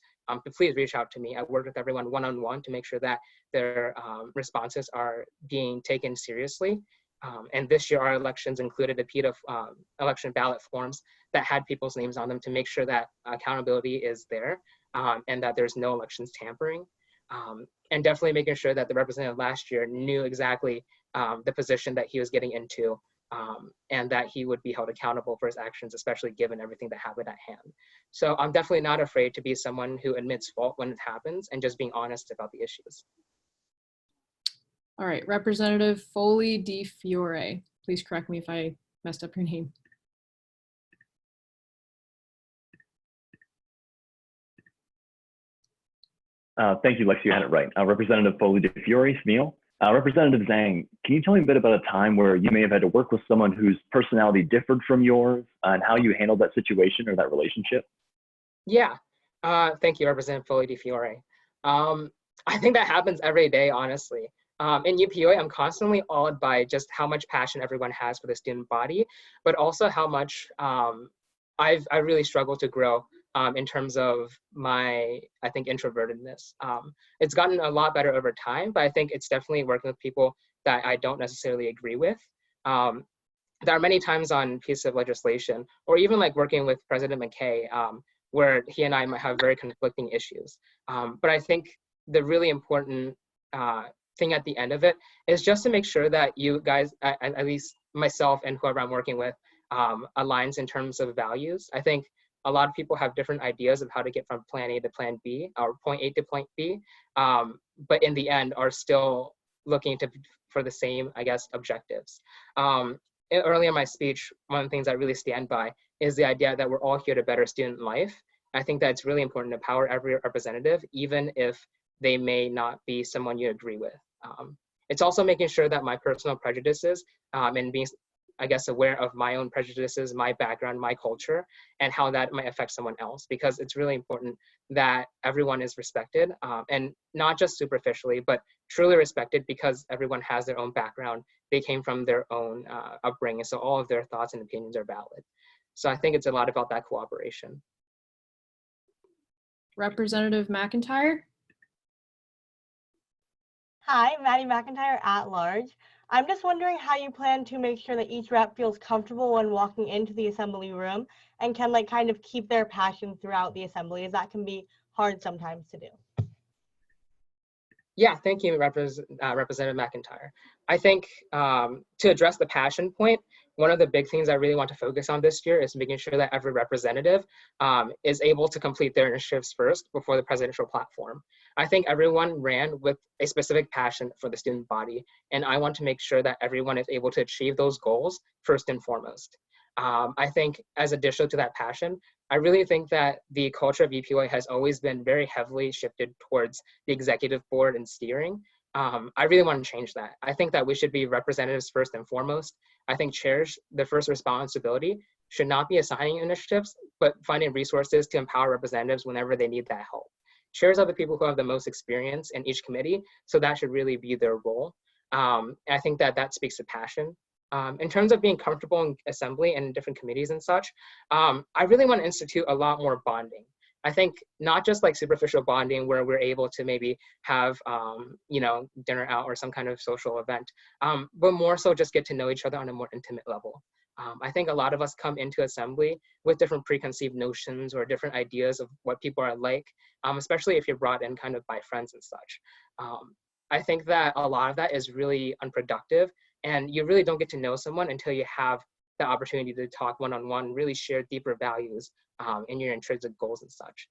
please reach out to me. I worked with everyone one-on-one to make sure that their responses are being taken seriously. And this year, our elections included a PETA election ballot forms that had people's names on them to make sure that accountability is there and that there's no elections tampering. And definitely making sure that the representative last year knew exactly the position that he was getting into and that he would be held accountable for his actions, especially given everything that happened at hand. So I'm definitely not afraid to be someone who admits fault when it happens and just being honest about the issues. All right, Representative Foley Di Fiore. Please correct me if I messed up your name. Thank you, Lexi. You had it right. Representative Foley Di Fiore, Smil. Representative Zhang, can you tell me a bit about a time where you may have had to work with someone whose personality differed from yours and how you handled that situation or that relationship? Yeah, thank you, Representative Foley Di Fiore. I think that happens every day, honestly. In UPUA, I'm constantly awed by just how much passion everyone has for the student body, but also how much I really struggle to grow in terms of my, I think, introvertedness. It's gotten a lot better over time, but I think it's definitely working with people that I don't necessarily agree with. There are many times on pieces of legislation, or even like working with President McKay, where he and I might have very conflicting issues. But I think the really important thing at the end of it is just to make sure that you guys, at least myself and whoever I'm working with, aligns in terms of values. I think a lot of people have different ideas of how to get from plan A to plan B, or point A to point B, but in the end are still looking to for the same, I guess, objectives. Earlier in my speech, one of the things I really stand by is the idea that we're all here to better student life. I think that it's really important to empower every representative, even if they may not be someone you agree with. It's also making sure that my personal prejudices and being, I guess, aware of my own prejudices, my background, my culture, and how that might affect someone else, because it's really important that everyone is respected, and not just superficially, but truly respected, because everyone has their own background. They came from their own upbringing, so all of their thoughts and opinions are valid. So I think it's a lot about that cooperation. Representative McIntyre? Hi, Maddie McIntyre at large. I'm just wondering how you plan to make sure that each rep feels comfortable when walking into the assembly room and can like kind of keep their passion throughout the assembly, as that can be hard sometimes to do. Yeah, thank you, Representative McIntyre. I think to address the passion point, one of the big things I really want to focus on this year is making sure that every representative is able to complete their initiatives first before the presidential platform. I think everyone ran with a specific passion for the student body, and I want to make sure that everyone is able to achieve those goals first and foremost. I think as additional to that passion, I really think that the culture of UPUA has always been very heavily shifted towards the executive board and steering. I really want to change that. I think that we should be representatives first and foremost. I think chairs, their first responsibility should not be assigning initiatives, but finding resources to empower representatives whenever they need that help. Chairs are the people who have the most experience in each committee, so that should really be their role. And I think that that speaks to passion. In terms of being comfortable in assembly and in different committees and such, I really want to institute a lot more bonding. I think not just like superficial bonding where we're able to maybe have, dinner out or some kind of social event, but more so just get to know each other on a more intimate level. I think a lot of us come into assembly with different preconceived notions or different ideas of what people are like, especially if you're brought in kind of by friends and such. I think that a lot of that is really unproductive, and you really don't get to know someone until you have the opportunity to talk one-on-one, really share deeper values in your intrinsic goals and such.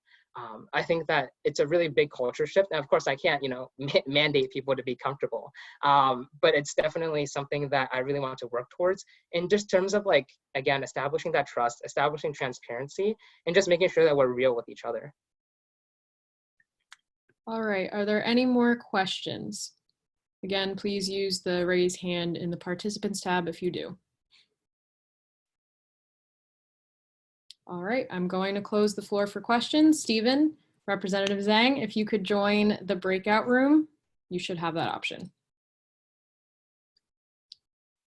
I think that it's a really big culture shift. And of course, I can't, mandate people to be comfortable, but it's definitely something that I really want to work towards in just terms of like, again, establishing that trust, establishing transparency, and just making sure that we're real with each other. All right, are there any more questions? Again, please use the raise hand in the participants tab if you do. All right, I'm going to close the floor for questions. Stephen, Representative Zhang, if you could join the breakout room, you should have that option.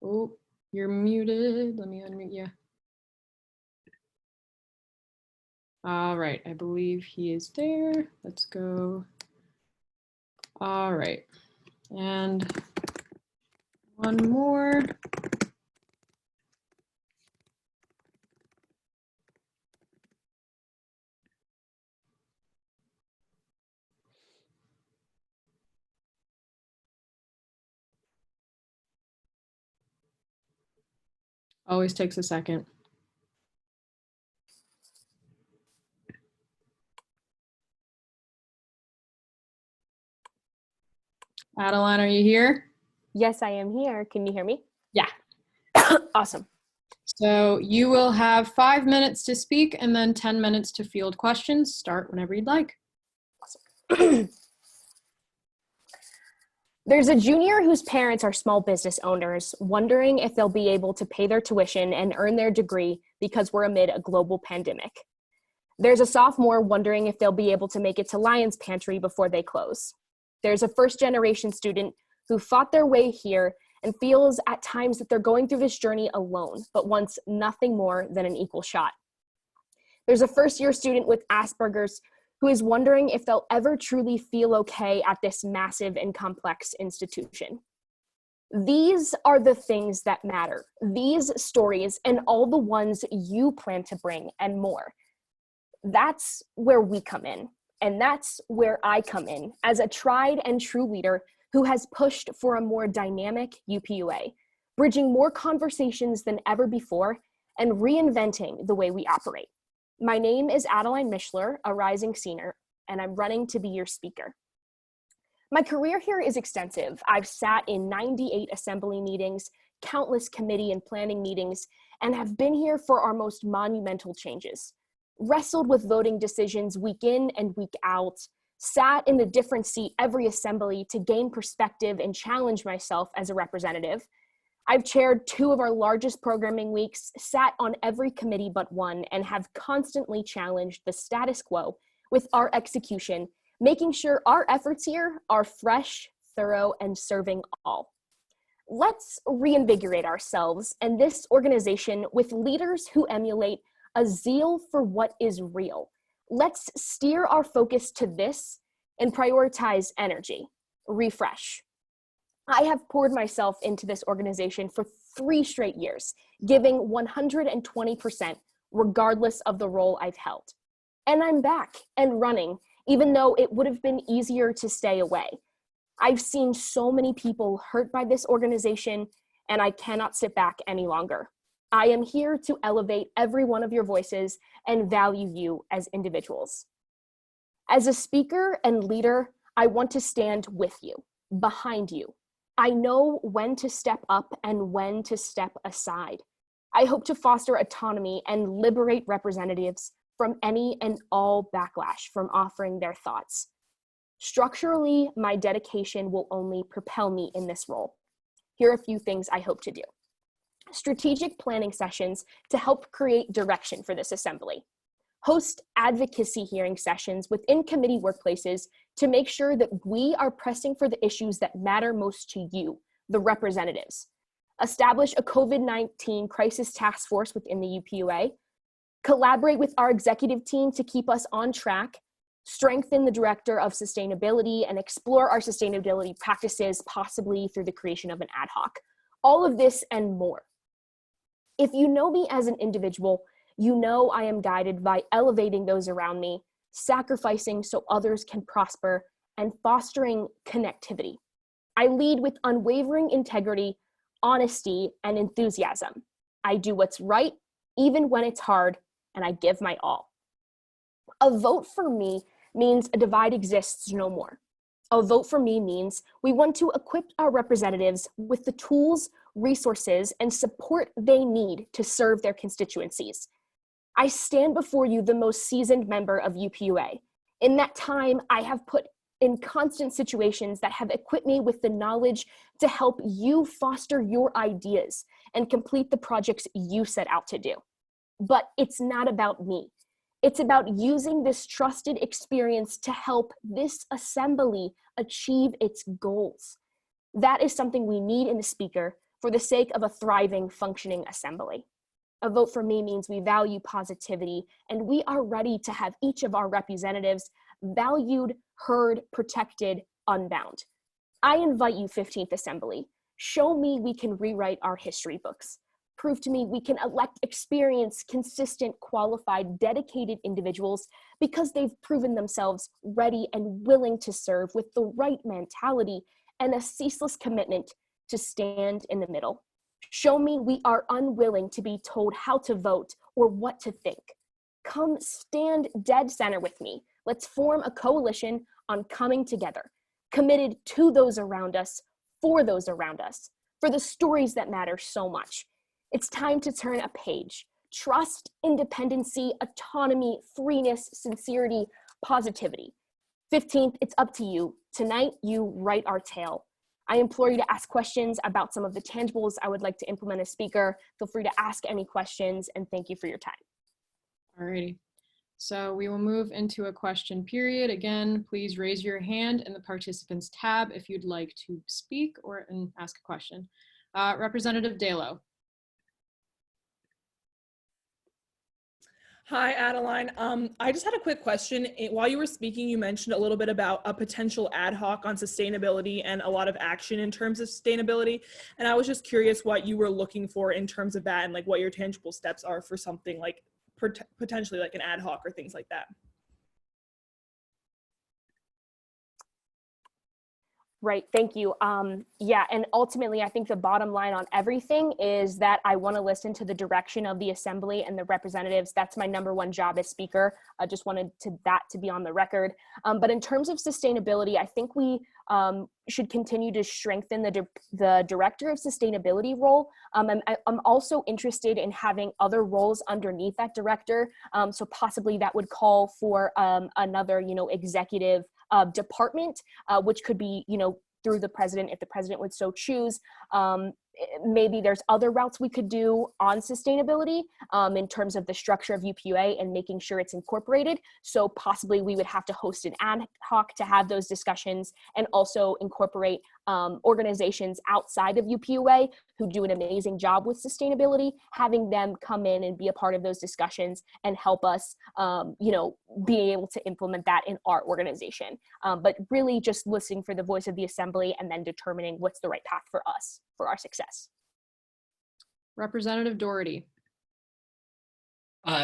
Oh, you're muted. Let me unmute you. All right, I believe he is there. Let's go. All right, and one more. Always takes a second. Adeline, are you here? Yes, I am here. Can you hear me? Yeah. Awesome. So you will have 5 minutes to speak and then 10 minutes to field questions. Start whenever you'd like. Awesome. There's a junior whose parents are small business owners, wondering if they'll be able to pay their tuition and earn their degree because we're amid a global pandemic. There's a sophomore wondering if they'll be able to make it to Lion's Pantry before they close. There's a first-generation student who fought their way here and feels at times that they're going through this journey alone, but wants nothing more than an equal shot. There's a first-year student with Asperger's who is wondering if they'll ever truly feel okay at this massive and complex institution. These are the things that matter. These stories and all the ones you plan to bring and more. That's where we come in. And that's where I come in as a tried and true leader who has pushed for a more dynamic UPUA, bridging more conversations than ever before and reinventing the way we operate. My name is Adeline Mishler, a rising senior, and I'm running to be your speaker. My career here is extensive. I've sat in 98 assembly meetings, countless committee and planning meetings, and have been here for our most monumental changes. Wrestled with voting decisions week in and week out, sat in a different seat every assembly to gain perspective and challenge myself as a representative. I've chaired 2 of our largest programming weeks, sat on every committee but one, and have constantly challenged the status quo with our execution, making sure our efforts here are fresh, thorough, and serving all. Let's reinvigorate ourselves and this organization with leaders who emulate a zeal for what is real. Let's steer our focus to this and prioritize energy, refresh. I have poured myself into this organization for 3 straight years, giving 120% regardless of the role I've held. And I'm back and running, even though it would have been easier to stay away. I've seen so many people hurt by this organization, and I cannot sit back any longer. I am here to elevate every one of your voices and value you as individuals. As a speaker and leader, I want to stand with you, behind you. I know when to step up and when to step aside. I hope to foster autonomy and liberate representatives from any and all backlash from offering their thoughts. Structurally, my dedication will only propel me in this role. Here are a few things I hope to do. Strategic planning sessions to help create direction for this assembly. Host advocacy hearing sessions within committee workplaces to make sure that we are pressing for the issues that matter most to you, the representatives. Establish a COVID-19 crisis task force within the UPUA. Collaborate with our executive team to keep us on track. Strengthen the director of sustainability and explore our sustainability practices, possibly through the creation of an ad hoc. All of this and more. If you know me as an individual, you know I am guided by elevating those around me, sacrificing so others can prosper, and fostering connectivity. I lead with unwavering integrity, honesty, and enthusiasm. I do what's right, even when it's hard, and I give my all. A vote for me means a divide exists no more. A vote for me means we want to equip our representatives with the tools, resources, and support they need to serve their constituencies. I stand before you the most seasoned member of UPUA. In that time, I have put in constant situations that have equipped me with the knowledge to help you foster your ideas and complete the projects you set out to do. But it's not about me. It's about using this trusted experience to help this assembly achieve its goals. That is something we need in a speaker for the sake of a thriving, functioning assembly. A vote for me means we value positivity, and we are ready to have each of our representatives valued, heard, protected, unbound. I invite you, 15th Assembly. Show me we can rewrite our history books. Prove to me we can elect experienced, consistent, qualified, dedicated individuals because they've proven themselves ready and willing to serve with the right mentality and a ceaseless commitment to stand in the middle. Show me we are unwilling to be told how to vote or what to think. Come stand dead center with me. Let's form a coalition on coming together, committed to those around us, for those around us, for the stories that matter so much. It's time to turn a page. Trust, independency, autonomy, freeness, sincerity, positivity. 15th, it's up to you. Tonight, you write our tale. I implore you to ask questions about some of the tangibles I would like to implement as speaker. Feel free to ask any questions, and thank you for your time. Alrighty. So we will move into a question period. Again, please raise your hand in the participants tab if you'd like to speak or ask a question. Representative Dalo. Hi, Adeline. I just had a quick question. While you were speaking, you mentioned a little bit about a potential ad hoc on sustainability and a lot of action in terms of sustainability. And I was just curious what you were looking for in terms of that and like what your tangible steps are for something like potentially like an ad hoc or things like that. Right, thank you. Yeah, and ultimately, I think the bottom line on everything is that I want to listen to the direction of the assembly and the representatives. That's my number one job as speaker. I just wanted that to be on the record. But in terms of sustainability, I think we should continue to strengthen the director of sustainability role. I'm also interested in having other roles underneath that director. So possibly that would call for another, executive department, which could be, through the president, if the president would so choose. Maybe there's other routes we could do on sustainability in terms of the structure of UPUA and making sure it's incorporated. So possibly we would have to host an ad hoc to have those discussions and also incorporate organizations outside of UPUA who do an amazing job with sustainability, having them come in and be a part of those discussions and help us, being able to implement that in our organization. But really just listening for the voice of the assembly and then determining what's the right path for us, for our success. Representative Doherty.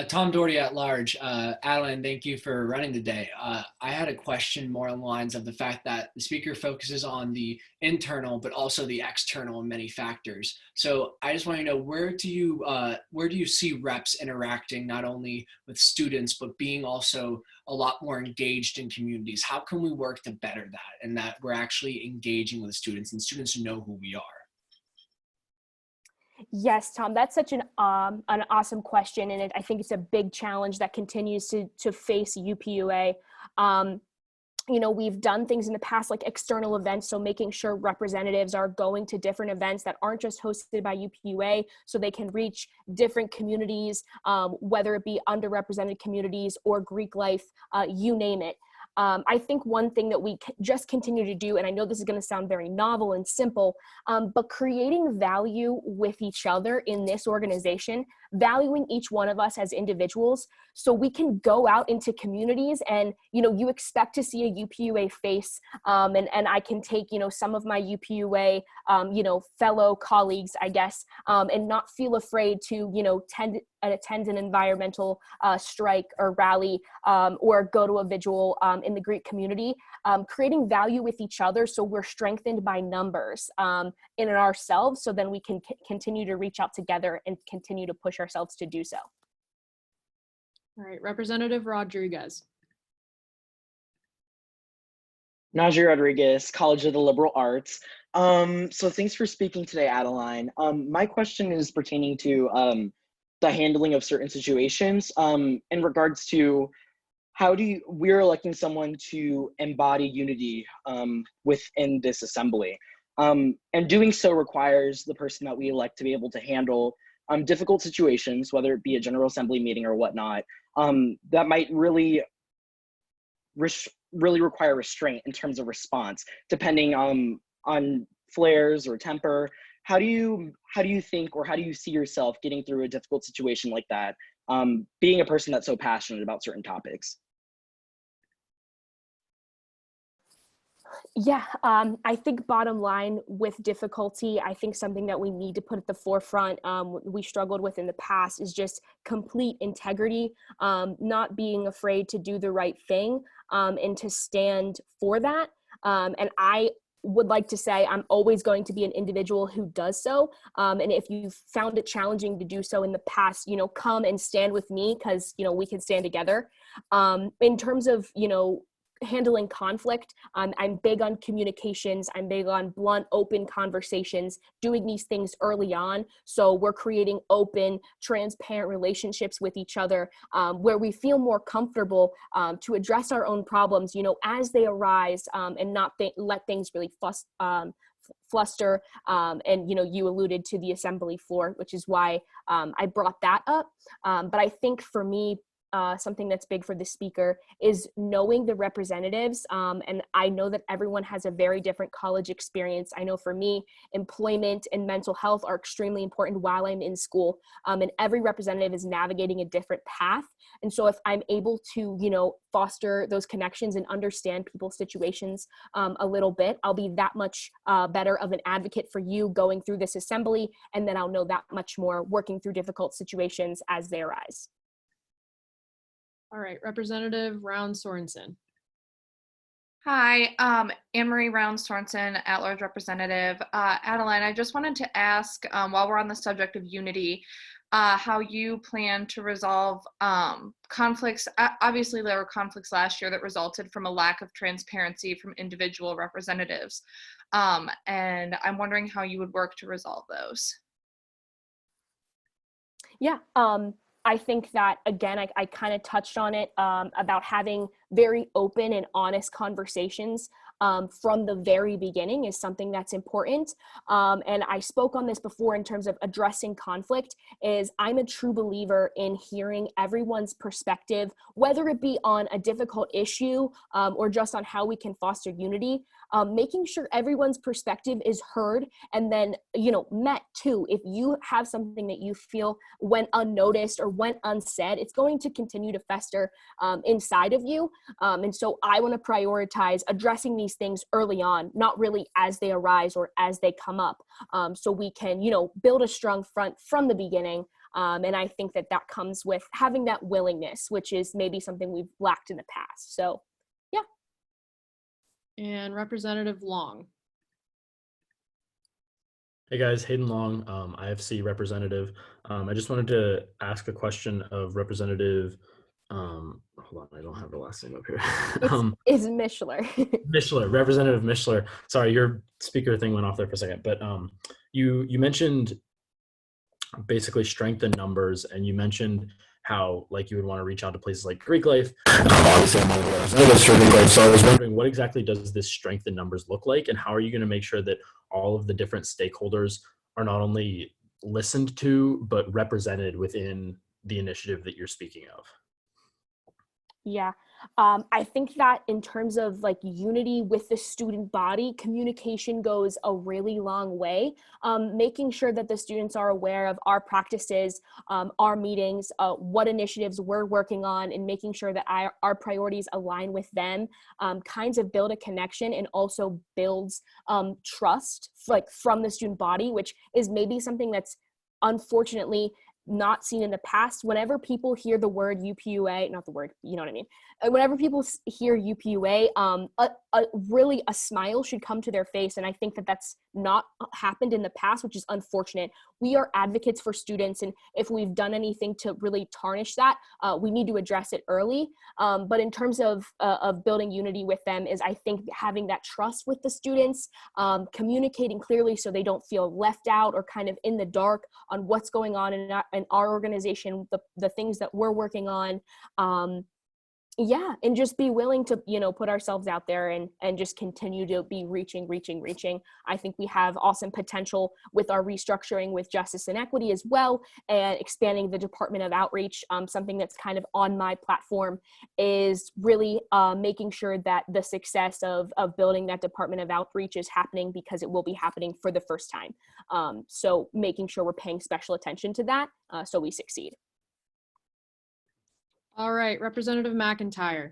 Tom Doherty at large. Adeline, thank you for running today. I had a question more along the lines of the fact that the speaker focuses on the internal, but also the external and many factors. So I just want to know, where do you see reps interacting not only with students, but being also a lot more engaged in communities? How can we work to better that and that we're actually engaging with students and students know who we are? Yes, Tom, that's such an awesome question, and I think it's a big challenge that continues to face UPUA. We've done things in the past like external events, so making sure representatives are going to different events that aren't just hosted by UPUA, so they can reach different communities, whether it be underrepresented communities or Greek life, you name it. I think one thing that we just continue to do, and I know this is going to sound very novel and simple, but creating value with each other in this organization, valuing each one of us as individuals, so we can go out into communities and, you expect to see a UPUA face, and I can take, some of my UPUA, fellow colleagues, I guess, and not feel afraid to, attend an environmental strike or rally, or go to a vigil in the Greek community, creating value with each other so we're strengthened by numbers in ourselves, so then we can continue to reach out together and continue to push ourselves to do so. All right, Representative Rodriguez. Najee Rodriguez, College of the Liberal Arts. So thanks for speaking today, Adeline. My question is pertaining to the handling of certain situations in regards to we're electing someone to embody unity within this assembly. And doing so requires the person that we elect to be able to handle difficult situations, whether it be a General Assembly meeting or whatnot, that might really require restraint in terms of response, depending on flares or temper. How do you think, or how do you see yourself getting through a difficult situation like that, being a person that's so passionate about certain topics? Yeah, I think bottom line with difficulty, I think something that we need to put at the forefront, we struggled with in the past, is just complete integrity, not being afraid to do the right thing, and to stand for that. And I would like to say I'm always going to be an individual who does so. And if you found it challenging to do so in the past, come and stand with me, because, we can stand together. In terms of, handling conflict, I'm big on communications. I'm big on blunt, open conversations, doing these things early on. So we're creating open, transparent relationships with each other, where we feel more comfortable to address our own problems, as they arise, and not let things really fluster. And, you alluded to the assembly floor, which is why I brought that up. But I think for me, something that's big for the speaker is knowing the representatives. And I know that everyone has a very different college experience. I know for me, employment and mental health are extremely important while I'm in school. And every representative is navigating a different path. And so if I'm able to, foster those connections and understand people's situations a little bit, I'll be that much better of an advocate for you going through this assembly. And then I'll know that much more working through difficult situations as they arise. All right, Representative Round Sorensen. Hi, Anne-Marie Round Sorensen, at-large representative. Adeline, I just wanted to ask, while we're on the subject of unity, how you plan to resolve conflicts. Obviously, there were conflicts last year that resulted from a lack of transparency from individual representatives. And I'm wondering how you would work to resolve those. Yeah, I think that, again, I kind of touched on it about having very open and honest conversations from the very beginning is something that's important. And I spoke on this before in terms of addressing conflict. Is I'm a true believer in hearing everyone's perspective, whether it be on a difficult issue or just on how we can foster unity, making sure everyone's perspective is heard and then, met too. If you have something that you feel went unnoticed or went unsaid, it's going to continue to fester inside of you. And so I want to prioritize addressing these things early on, not really as they arise or as they come up. So we can, build a strong front from the beginning. And I think that that comes with having that willingness, which is maybe something we've lacked in the past. So, yeah. And Representative Long. Hey guys, Hayden Long, IFC representative. I just wanted to ask a question of Representative, hold on, I don't have the last name up here. It's Mishler. Mishler, Representative Mishler. Sorry, your speaker thing went off there for a second, but you mentioned basically strength in numbers, and you mentioned how you would want to reach out to places like Greek Life. Obviously, I'm one of the representatives for Greek Life, so I was wondering what exactly does this strength in numbers look like, and how are you going to make sure that all of the different stakeholders are not only listened to, but represented within the initiative that you're speaking of? Yeah, I think that in terms of unity with the student body, communication goes a really long way. Making sure that the students are aware of our practices, our meetings, what initiatives we're working on, and making sure that our priorities align with them, kinds of build a connection and also builds trust from the student body, which is maybe something that's unfortunately not seen in the past. Whenever people hear the word UPUA, not the word, you know what I mean? Whenever people hear UPUA, really a smile should come to their face. And I think that that's not happened in the past, which is unfortunate. We are advocates for students. And if we've done anything to really tarnish that, we need to address it early. But in terms of building unity with them is, I think, having that trust with the students, communicating clearly so they don't feel left out or kind of in the dark on what's going on in our organization, the things that we're working on. Yeah, and just be willing to, put ourselves out there and just continue to be reaching. I think we have awesome potential with our restructuring with justice and equity as well, and expanding the Department of Outreach. Something that's kind of on my platform is really making sure that the success of building that Department of Outreach is happening, because it will be happening for the first time. So making sure we're paying special attention to that so we succeed. All right, Representative McIntyre.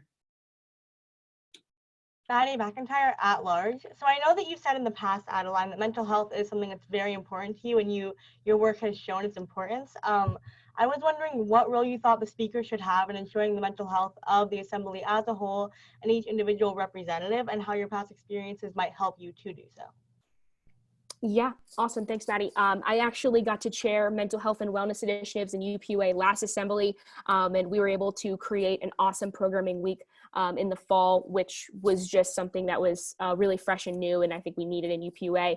Maddie McIntyre, at large. So I know that you said in the past, Adeline, that mental health is something that's very important to you, and your work has shown its importance. I was wondering what role you thought the speaker should have in ensuring the mental health of the assembly as a whole and each individual representative, and how your past experiences might help you to do so. Yeah, awesome. Thanks, Maddie. I actually got to chair mental health and wellness initiatives in UPUA last assembly, and we were able to create an awesome programming week in the fall, which was just something that was really fresh and new, and I think we needed in UPUA.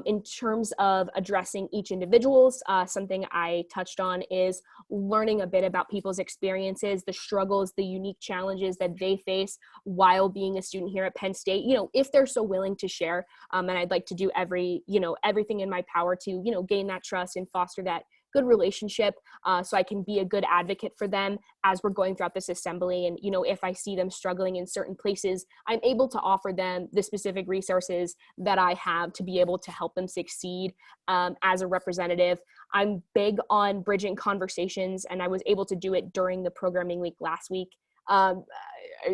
In terms of addressing each individual's, something I touched on is learning a bit about people's experiences, the struggles, the unique challenges that they face while being a student here at Penn State, if they're so willing to share. And I'd like to do everything in my power to, gain that trust and foster that good relationship so I can be a good advocate for them as we're going throughout this assembly. And, if I see them struggling in certain places, I'm able to offer them the specific resources that I have to be able to help them succeed as a representative. I'm big on bridging conversations, and I was able to do it during the programming week last week. I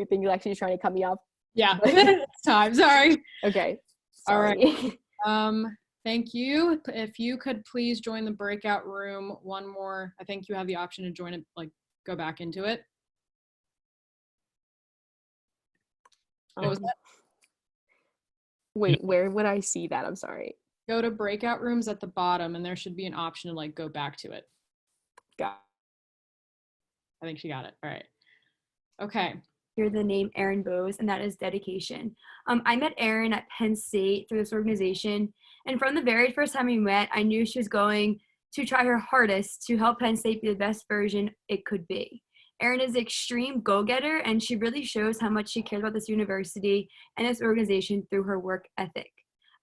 think you're actually trying to cut me off. Yeah, it's time. Sorry. Okay. Sorry. All right. Thank you. If you could please join the breakout room one more. I think you have the option to join it, go back into it. What was that? Wait, where would I see that? I'm sorry. Go to breakout rooms at the bottom, and there should be an option to like go back to it. Got. I think she got it. All right. Okay. Hear the name Erin Bose, and that is dedication. I met Erin at Penn State through this organization, and from the very first time we met, I knew she was going to try her hardest to help Penn State be the best version it could be. Erin is an extreme go-getter, and she really shows how much she cares about this university and this organization through her work ethic.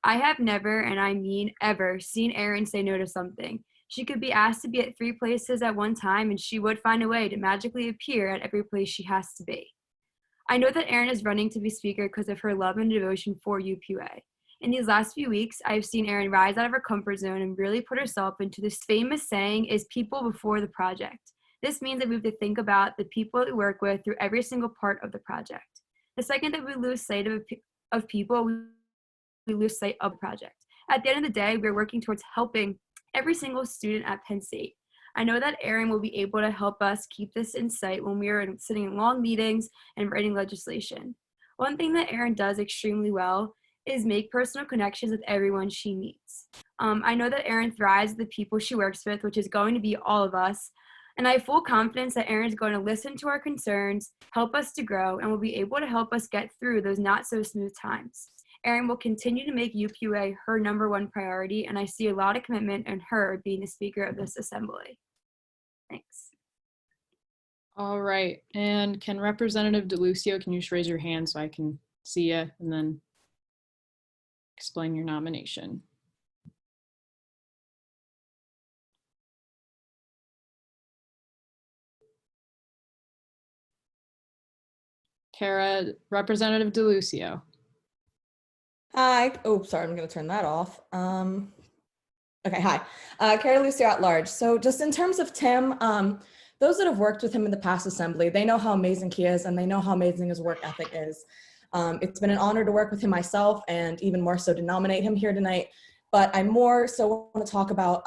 I have never, and I mean ever, seen Erin say no to something. She could be asked to be at 3 places at one time, and she would find a way to magically appear at every place she has to be. I know that Erin is running to be speaker because of her love and devotion for UPUA. In these last few weeks, I've seen Erin rise out of her comfort zone and really put herself into this famous saying is people before the project. This means that we have to think about the people that we work with through every single part of the project. The second that we lose sight of people, we lose sight of the project. At the end of the day, we're working towards helping every single student at Penn State. I know that Erin will be able to help us keep this in sight when we are sitting in long meetings and writing legislation. One thing that Erin does extremely well is make personal connections with everyone she meets. I know that Erin thrives with the people she works with, which is going to be all of us. And I have full confidence that Erin is going to listen to our concerns, help us to grow, and will be able to help us get through those not so smooth times. Erin will continue to make UPUA her #1 priority, and I see a lot of commitment in her being the speaker of this assembly. Thanks. All right. And can Representative DeLucio, can you just raise your hand so I can see you and then explain your nomination? Representative DeLucio. Hi. Oh, sorry, I'm going to turn that off. Okay, hi. Cara Lucio at large. So just in terms of Tim, those that have worked with him in the past assembly, they know how amazing he is and they know how amazing his work ethic is. It's been an honor to work with him myself and even more so to nominate him here tonight. But I more so want to talk about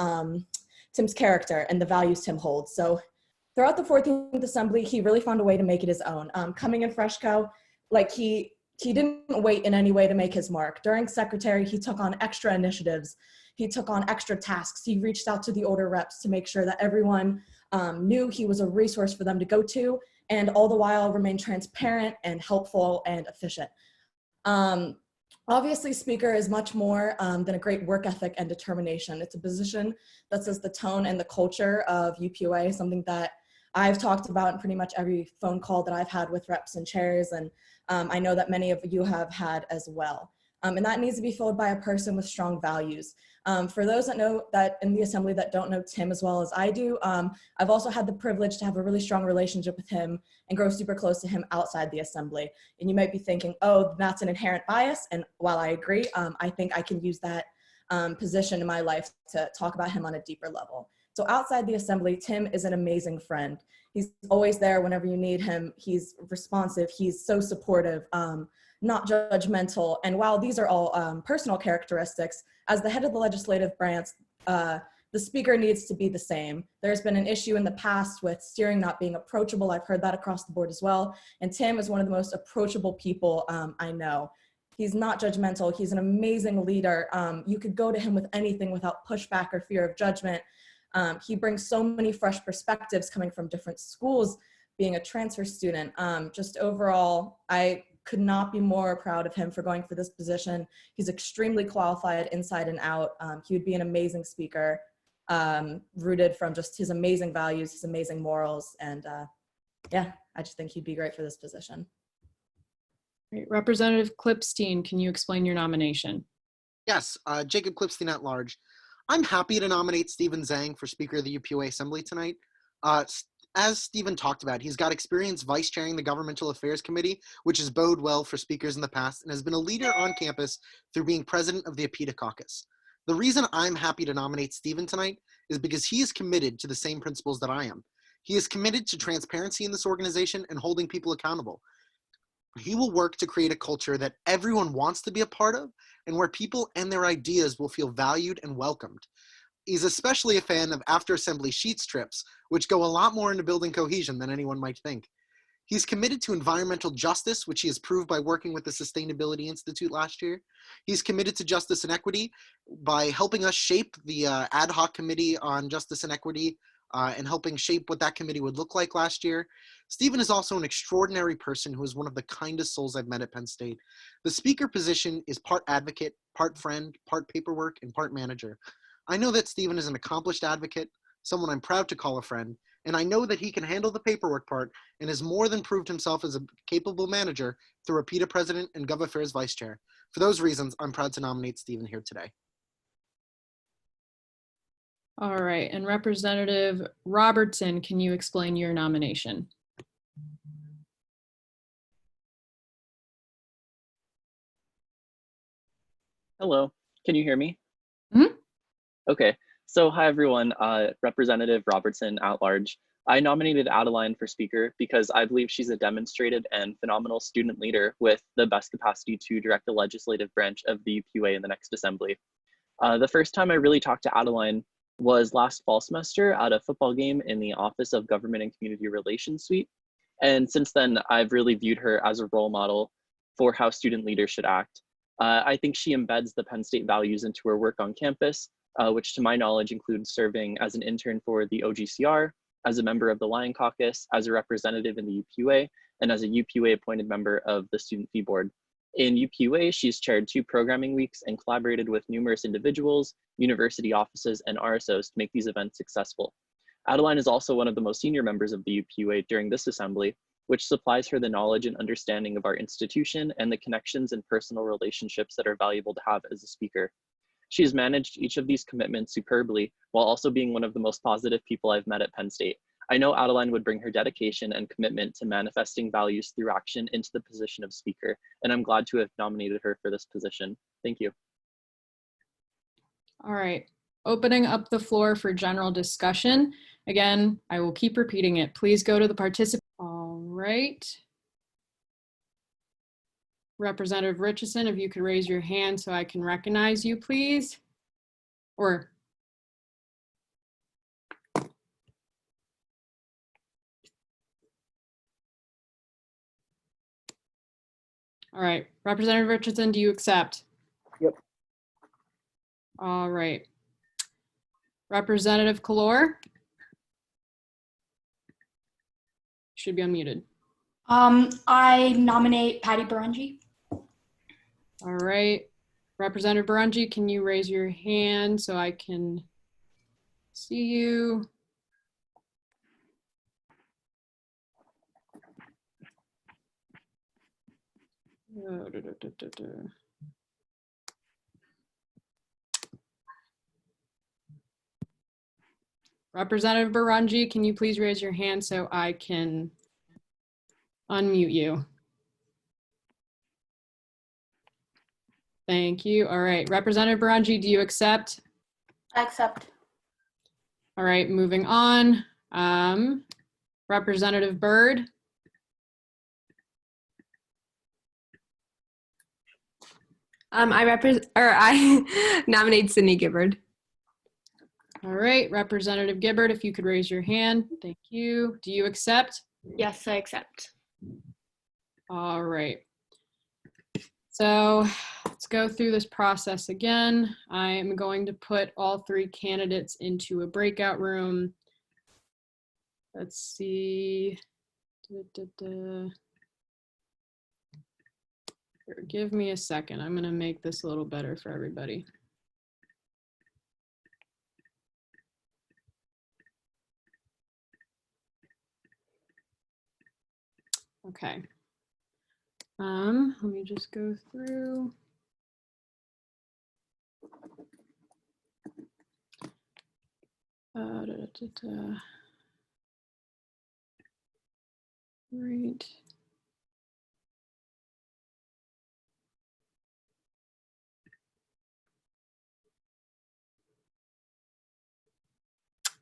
Tim's character and the values Tim holds. So throughout the 14th Assembly, he really found a way to make it his own. Coming in Freshco, like he didn't wait in any way to make his mark. During secretary, he took on extra initiatives. He took on extra tasks. He reached out to the older reps to make sure that everyone knew he was a resource for them to go to, and all the while remain transparent and helpful and efficient. Obviously, speaker is much more than a great work ethic and determination. It's a position that sets the tone and the culture of UPUA, something that I've talked about in pretty much every phone call that I've had with reps and chairs, and I know that many of you have had as well. And that needs to be filled by a person with strong values. For those that know that in the assembly that don't know Tim as well as I do, I've also had the privilege to have a really strong relationship with him and grow super close to him outside the assembly. And you might be thinking, oh, that's an inherent bias. And while I agree, I think I can use that position in my life to talk about him on a deeper level. So outside the assembly, Tim is an amazing friend. He's always there whenever you need him. He's responsive. He's so supportive, not judgmental. And while these are all personal characteristics, as the head of the legislative branch, the speaker needs to be the same. There's been an issue in the past with steering not being approachable. I've heard that across the board as well. And Tim is one of the most approachable people I know. He's not judgmental. He's an amazing leader. You could go to him with anything without pushback or fear of judgment. He brings so many fresh perspectives coming from different schools, being a transfer student. Just overall, I could not be more proud of him for going for this position. He's extremely qualified inside and out. He would be an amazing speaker, rooted from just his amazing values, his amazing morals. And yeah, I just think he'd be great for this position. Great. Representative Klipstein, can you explain your nomination? Yes, Jacob Klipstein at large. I'm happy to nominate Stephen Zhang for Speaker of the UPUA Assembly tonight. As Stephen talked about, he's got experience vice chairing the Governmental Affairs Committee, which has bode well for speakers in the past, and has been a leader on campus through being president of the APITA caucus. The reason I'm happy to nominate Stephen tonight is because he is committed to the same principles that I am. He is committed to transparency in this organization and holding people accountable. He will work to create a culture that everyone wants to be a part of and where people and their ideas will feel valued and welcomed. He's especially a fan of after-assembly sheets trips, which go a lot more into building cohesion than anyone might think. He's committed to environmental justice, which he has proved by working with the Sustainability Institute last year. He's committed to justice and equity by helping us shape the ad hoc committee on justice and equity and helping shape what that committee would look like last year. Stephen is also an extraordinary person who is one of the kindest souls I've met at Penn State. The speaker position is part advocate, part friend, part paperwork, and part manager. I know that Stephen is an accomplished advocate, someone I'm proud to call a friend, and I know that he can handle the paperwork part and has more than proved himself as a capable manager through a PETA president and Gov Affairs vice chair. For those reasons, I'm proud to nominate Stephen here today. All right, and Representative Robertson, can you explain your nomination? Hello, can you hear me? Mm-hmm. Okay, so hi everyone, Representative Robertson at large. I nominated Adeline for speaker because I believe she's a demonstrated and phenomenal student leader with the best capacity to direct the legislative branch of the UPUA in the next assembly. The first time I really talked to Adeline was last fall semester at a football game in the Office of Government and Community Relations suite. And since then, I've really viewed her as a role model for how student leaders should act. I think she embeds the Penn State values into her work on campus, which to my knowledge includes serving as an intern for the OGCR, as a member of the Lion Caucus, as a representative in the UPUA, and as a UPUA appointed member of the Student Fee Board. In UPUA, she's chaired 2 programming weeks and collaborated with numerous individuals, university offices, and RSOs to make these events successful. Adeline is also one of the most senior members of the UPUA during this assembly, which supplies her the knowledge and understanding of our institution and the connections and personal relationships that are valuable to have as a speaker. She has managed each of these commitments superbly while also being one of the most positive people I've met at Penn State. I know Adeline would bring her dedication and commitment to manifesting values through action into the position of speaker, and I'm glad to have nominated her for this position. Thank you. All right, opening up the floor for general discussion. Again, I will keep repeating it. Please go to the participant. All right. Representative Richardson, if you could raise your hand so I can recognize you, please. Or all right, Representative Richardson, do you accept? Yep. All right. Representative Kalor? Should be unmuted. I nominate Patty Baranji. All right. Representative Baranji, can you raise your hand so I can see you? Representative Baranji, can you please raise your hand so I can unmute you? Thank you. All right. Representative Baranji, do you accept? I accept. All right, moving on. Representative Byrd. I nominate Sydney Gibbard. All right, Representative Gibbard, if you could raise your hand. Thank you. Do you accept? Yes, I accept. All right. So let's go through this process again. I am going to put all 3 candidates into a breakout room. Let's see. Here, give me a second. I'm going to make this a little better for everybody. Okay. Let me just go through. Right.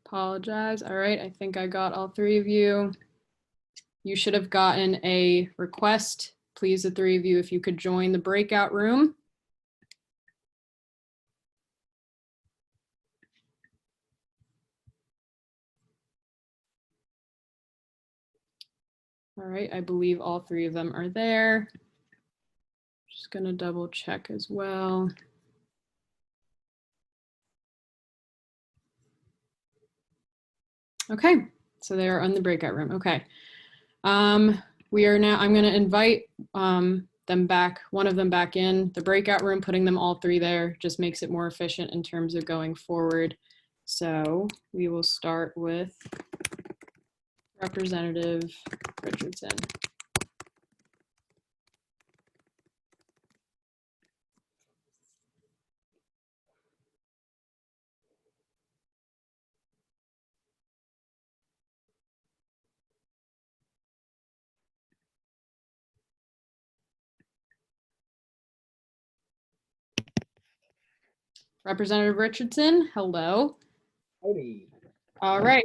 Apologize. All right, I think I got all 3 of you. You should have gotten a request. Please, the 3 of you, if you could join the breakout room. All right, I believe all three of them are there. Just gonna double check as well. Okay, so they are in the breakout room. Okay. We are now, I'm going to invite them back, one of them back in the breakout room. Putting them all three there just makes it more efficient in terms of going forward. So we will start with Representative Richardson. Representative Richardson, hello. Howdy. All right.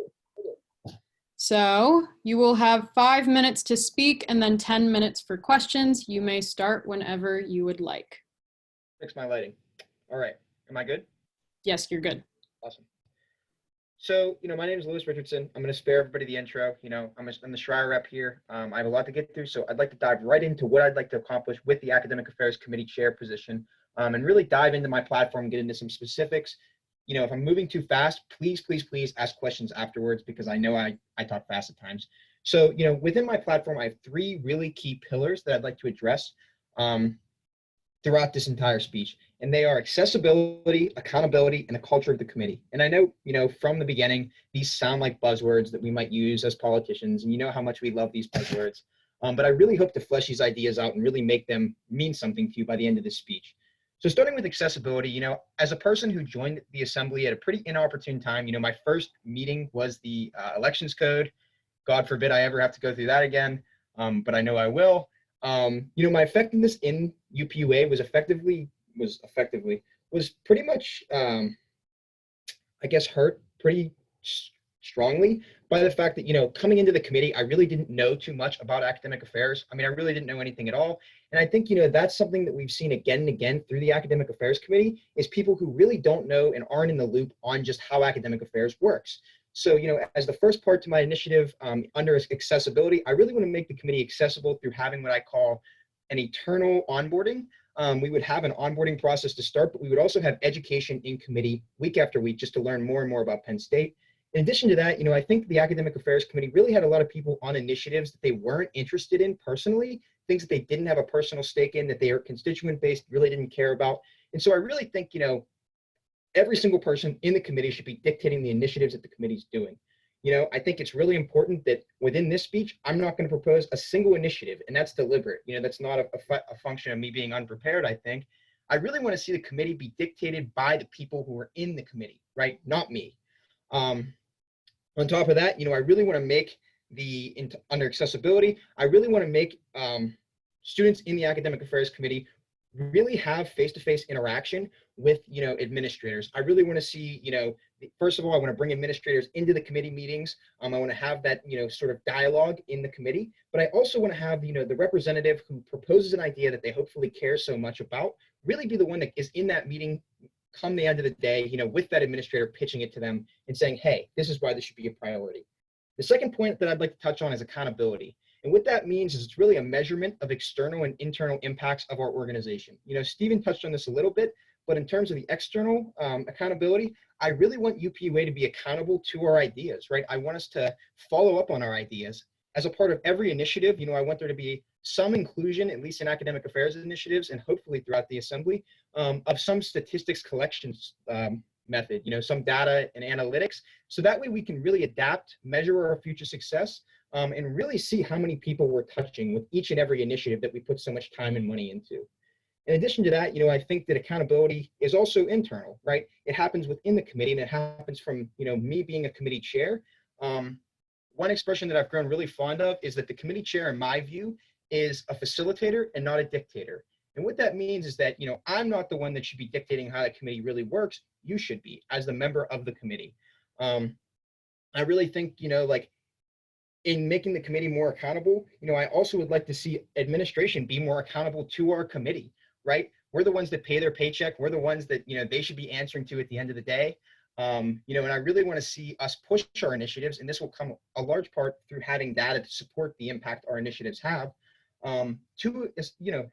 So you will have 5 minutes to speak and then 10 minutes for questions. You may start whenever you would like. Fix my lighting. All right. Am I good? Yes, you're good. Awesome. So, my name is Louis Richardson. I'm going to spare everybody the intro. I'm the Schreier rep here. I have a lot to get through, so I'd like to dive right into what I'd like to accomplish with the Academic Affairs Committee chair position, and really dive into my platform and get into some specifics. If I'm moving too fast, please ask questions afterwards, because I know I talk fast at times. So, within my platform, I have 3 really key pillars that I'd like to address throughout this entire speech. And they are accessibility, accountability, and the culture of the committee. And I know, from the beginning, these sound like buzzwords that we might use as politicians, and you know how much we love these buzzwords. But I really hope to flesh these ideas out and really make them mean something to you by the end of this speech. So starting with accessibility, as a person who joined the assembly at a pretty inopportune time, my first meeting was the elections code. God forbid I ever have to go through that again, but I know I will. My effectiveness in UPUA was pretty much, I guess, hurt pretty strongly by the fact that, coming into the committee, I really didn't know too much about academic affairs. I really didn't know anything at all. And I think, that's something that we've seen again and again through the Academic Affairs Committee, is people who really don't know and aren't in the loop on just how academic affairs works. So, as the first part to my initiative under accessibility, I really want to make the committee accessible through having what I call an eternal onboarding. We would have an onboarding process to start, but we would also have education in committee week after week just to learn more and more about Penn State. In addition to that, I think the Academic Affairs Committee really had a lot of people on initiatives that they weren't interested in personally, things that they didn't have a personal stake in, that they are constituent-based, really didn't care about. And so I really think, every single person in the committee should be dictating the initiatives that the committee's doing. I think it's really important that within this speech, I'm not going to propose a single initiative, and that's deliberate. That's not a function of me being unprepared, I think. I really want to see the committee be dictated by the people who are in the committee, right? Not me. On top of that, I really want to make under accessibility, I really want to make students in the Academic Affairs Committee really have face-to-face interaction with, administrators. I really want to see, first of all, I want to bring administrators into the committee meetings. I want to have that, sort of dialogue in the committee, but I also want to have, the representative who proposes an idea that they hopefully care so much about, really be the one that is in that meeting come the end of the day, with that administrator pitching it to them and saying, hey, this is why this should be a priority. The second point that I'd like to touch on is accountability. And what that means is it's really a measurement of external and internal impacts of our organization. Stephen touched on this a little bit, but in terms of the external accountability, I really want UPUA to be accountable to our ideas, right? I want us to follow up on our ideas. As a part of every initiative, I want there to be some inclusion, at least in academic affairs initiatives, and hopefully throughout the assembly, of some statistics collections method, some data and analytics. So that way we can really adapt, measure our future success, and really see how many people we're touching with each and every initiative that we put so much time and money into. In addition to that, I think that accountability is also internal, right? It happens within the committee, and it happens from, me being a committee chair. One expression that I've grown really fond of is that the committee chair, in my view, is a facilitator and not a dictator. And what that means is that, I'm not the one that should be dictating how the committee really works. You should be, as the member of the committee. I really think, in making the committee more accountable, I also would like to see administration be more accountable to our committee, right? We're the ones that pay their paycheck. We're the ones that, they should be answering to at the end of the day. And I really want to see us push our initiatives, and this will come a large part through having data to support the impact our initiatives have, to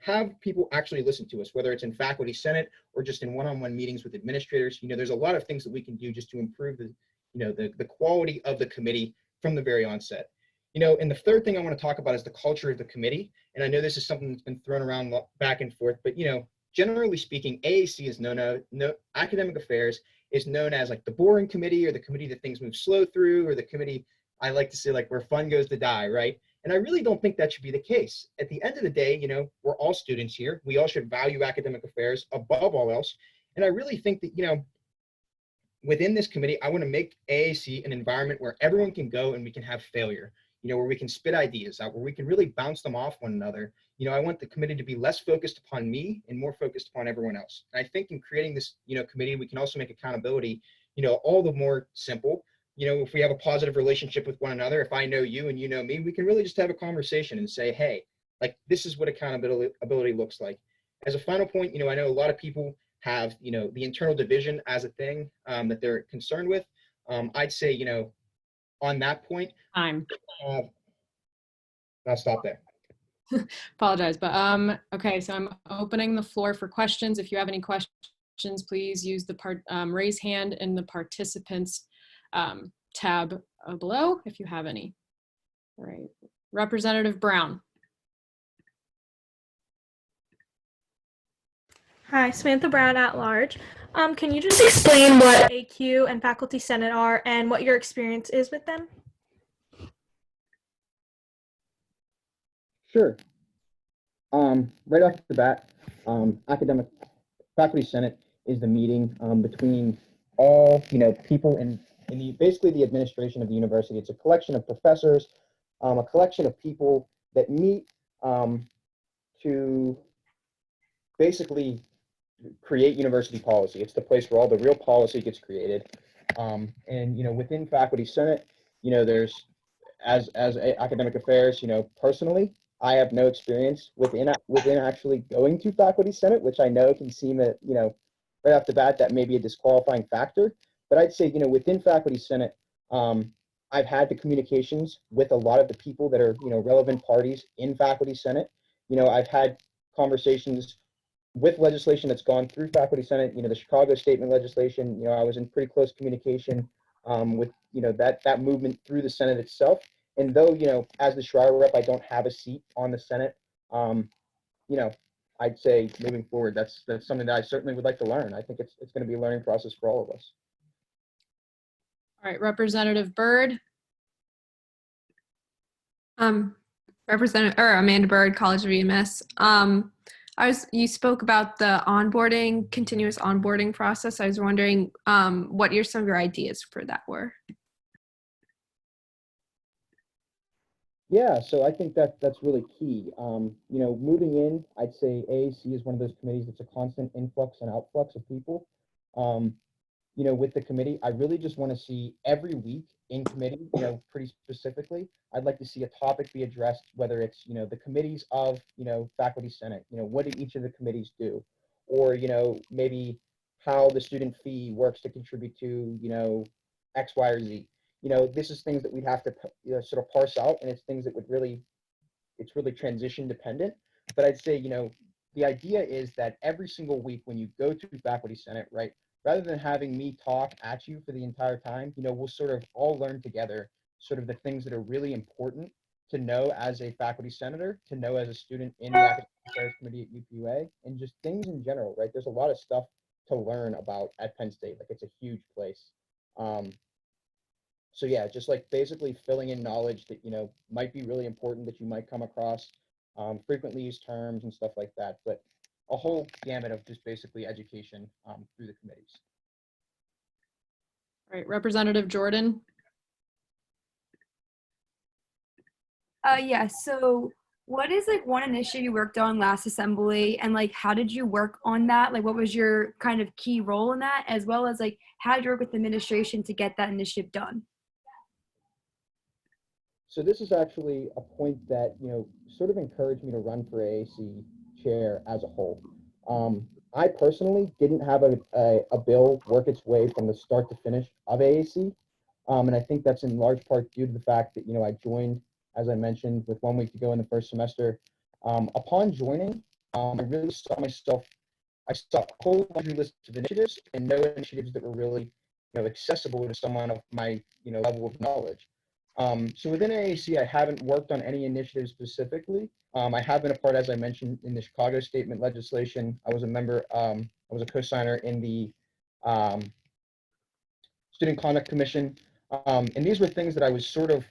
have people actually listen to us, whether it's in faculty senate or just in one-on-one meetings with administrators. There's a lot of things that we can do just to improve the quality of the committee from the very onset. And the third thing I want to talk about is the culture of the committee. And I know this is something that's been thrown around back and forth, but generally speaking, AAC is academic affairs is known as like the boring committee, or the committee that things move slow through, or the committee I like to say like where fun goes to die, right? And I really don't think that should be the case. At the end of the day, we're all students here. We all should value academic affairs above all else. And I really think that, within this committee, I want to make AAC an environment where everyone can go and we can have failure, where we can spit ideas out, where we can really bounce them off one another. I want the committee to be less focused upon me and more focused upon everyone else. And I think in creating this, committee, we can also make accountability, all the more simple. If we have a positive relationship with one another, if I know you and you know me, we can really just have a conversation and say, hey, like, this is what accountability looks like. As a final point, I know a lot of people have, the internal division as a thing that they're concerned with. I'd say, on that point, I'll stop there. Apologize, but okay, so I'm opening the floor for questions. If you have any questions, please use the raise hand in the participants tab below if you have any. All right, Representative Brown. Hi, Samantha Brown at large. Can you just explain what AQ and Faculty Senate are and what your experience is with them? Sure. Right off the bat, academic faculty senate is the meeting between all people in basically the administration of the university. It's a collection of professors, a collection of people that meet to basically create university policy. It's the place where all the real policy gets created. And within faculty senate, there's as academic affairs, personally, I have no experience within actually going to faculty senate, which I know can seem that right off the bat that may be a disqualifying factor. But I'd say within faculty senate, I've had the communications with a lot of the people that are relevant parties in faculty senate. I've had conversations with legislation that's gone through faculty senate. The Chicago statement legislation. I was in pretty close communication with that movement through the Senate itself. And though as the Schreier rep, I don't have a seat on the Senate. I'd say moving forward, that's something that I certainly would like to learn. I think it's going to be a learning process for all of us. All right, Representative Byrd. Amanda Byrd, College of EMS. You spoke about the continuous onboarding process. I was wondering what some of your ideas for that were. Yeah, so I think that's really key. Moving in, I'd say AAC is one of those committees that's a constant influx and outflux of people. With the committee, I really just want to see every week in committee, pretty specifically, I'd like to see a topic be addressed, whether it's, the committees of, faculty senate, what do each of the committees do? Or, maybe how the student fee works to contribute to, X, Y, or Z. This is things that we'd have to sort of parse out, and it's things that it's really transition dependent. But I'd say, the idea is that every single week when you go to faculty senate, right, rather than having me talk at you for the entire time, we'll sort of all learn together sort of the things that are really important to know as a faculty senator, to know as a student in the academic affairs committee at UPUA, and just things in general, right? There's a lot of stuff to learn about at Penn State. Like, it's a huge place. So yeah, just like basically filling in knowledge that, might be really important, that you might come across, frequently used terms and stuff like that. But a whole gamut of just basically education through the committees. All right, Representative Jordan. Yeah, so what is one initiative you worked on last assembly, and how did you work on that? What was your kind of key role in that, as well as how did you work with the administration to get that initiative done? So this is actually a point that, sort of encouraged me to run for AAC chair as a whole. I personally didn't have a bill work its way from the start to finish of AAC. And I think that's in large part due to the fact that, I joined, as I mentioned, with 1 week to go in the first semester. Upon joining, I really saw myself, I saw a whole laundry list of initiatives and no initiatives that were really, accessible to someone of my, level of knowledge. So within AAC, I haven't worked on any initiatives specifically. I have been a part, as I mentioned, in the Chicago Statement legislation. I was a member, I was a co-signer in the Student Conduct Commission. And these were things that I was sort of,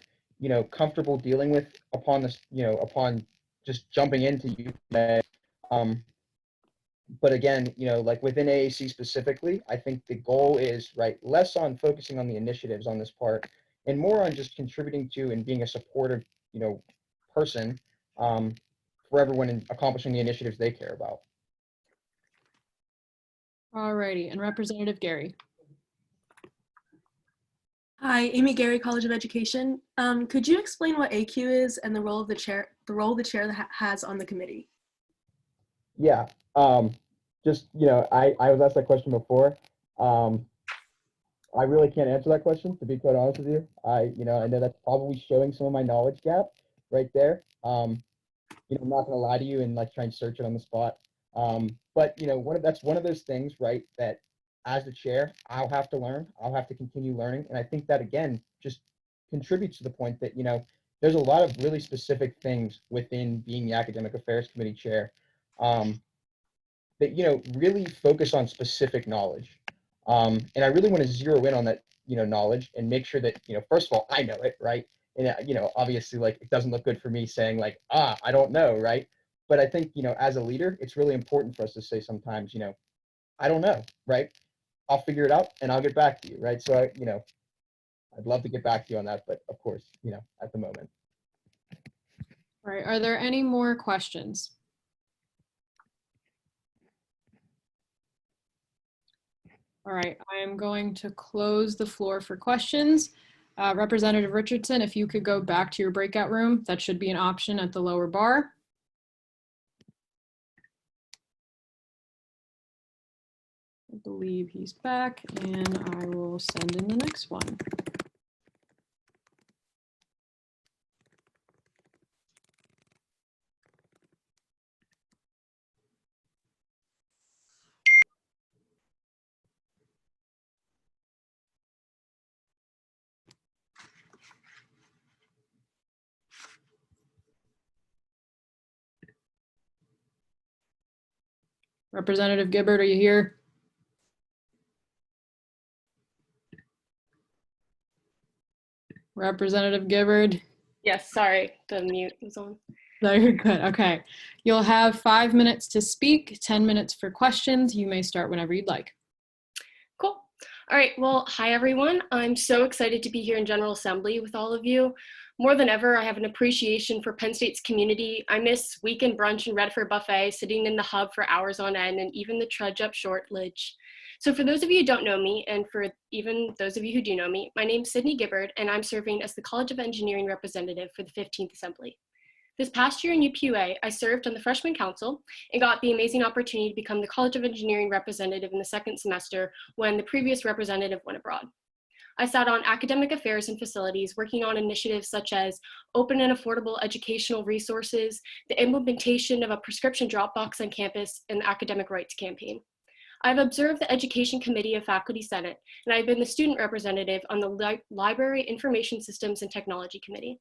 comfortable dealing with upon this, upon just jumping into UPUA. But again, like within AAC specifically, I think the goal is, right, less on focusing on the initiatives on this part and more on just contributing to and being a supportive, person for everyone in accomplishing the initiatives they care about. Alrighty, and Representative Gary. Hi, Amy Gary, College of Education. Could you explain what AQ is and the role of the chair has on the committee? Yeah, just, I was asked that question before. I really can't answer that question, to be quite honest with you. I know that's probably showing some of my knowledge gap right there. I'm not gonna lie to you and like try and search it on the spot. But that's one of those things, right, that as the chair, I'll have to learn, I'll have to continue learning. And I think that again, just contributes to the point that, there's a lot of really specific things within being the Academic Affairs Committee chair that, really focus on specific knowledge. And I really want to zero in on that, knowledge and make sure that, first of all, I know it, right? And, obviously, like, it doesn't look good for me saying like, I don't know, right? But I think, as a leader, it's really important for us to say sometimes, I don't know, right? I'll figure it out and I'll get back to you, right? So, I'd love to get back to you on that, but of course, at the moment. All right, are there any more questions? All right, I am going to close the floor for questions. Representative Richardson, if you could go back to your breakout room, that should be an option at the lower bar. I believe he's back, and I will send in the next one. Representative Gibbard, are you here? Representative Gibbard? Yes, sorry, the mute was on. No, you're good. Okay. You'll have 5 minutes to speak, 10 minutes for questions. You may start whenever you'd like. Cool. All right, well, hi everyone. I'm so excited to be here in General Assembly with all of you. More than ever, I have an appreciation for Penn State's community. I miss weekend brunch and Redford buffet, sitting in the hub for hours on end, and even the trudge up Shortledge. So for those of you who don't know me, and for even those of you who do know me, my name is Sydney Gibbard, and I'm serving as the College of Engineering representative for the 15th Assembly. This past year in UPUA, I served on the Freshman Council and got the amazing opportunity to become the College of Engineering representative in the second semester when the previous representative went abroad. I sat on academic affairs and facilities, working on initiatives such as open and affordable educational resources, the implementation of a prescription drop box on campus, and the academic rights campaign. I've observed the Education Committee of Faculty Senate, and I've been the student representative on the Library Information Systems and Technology Committee.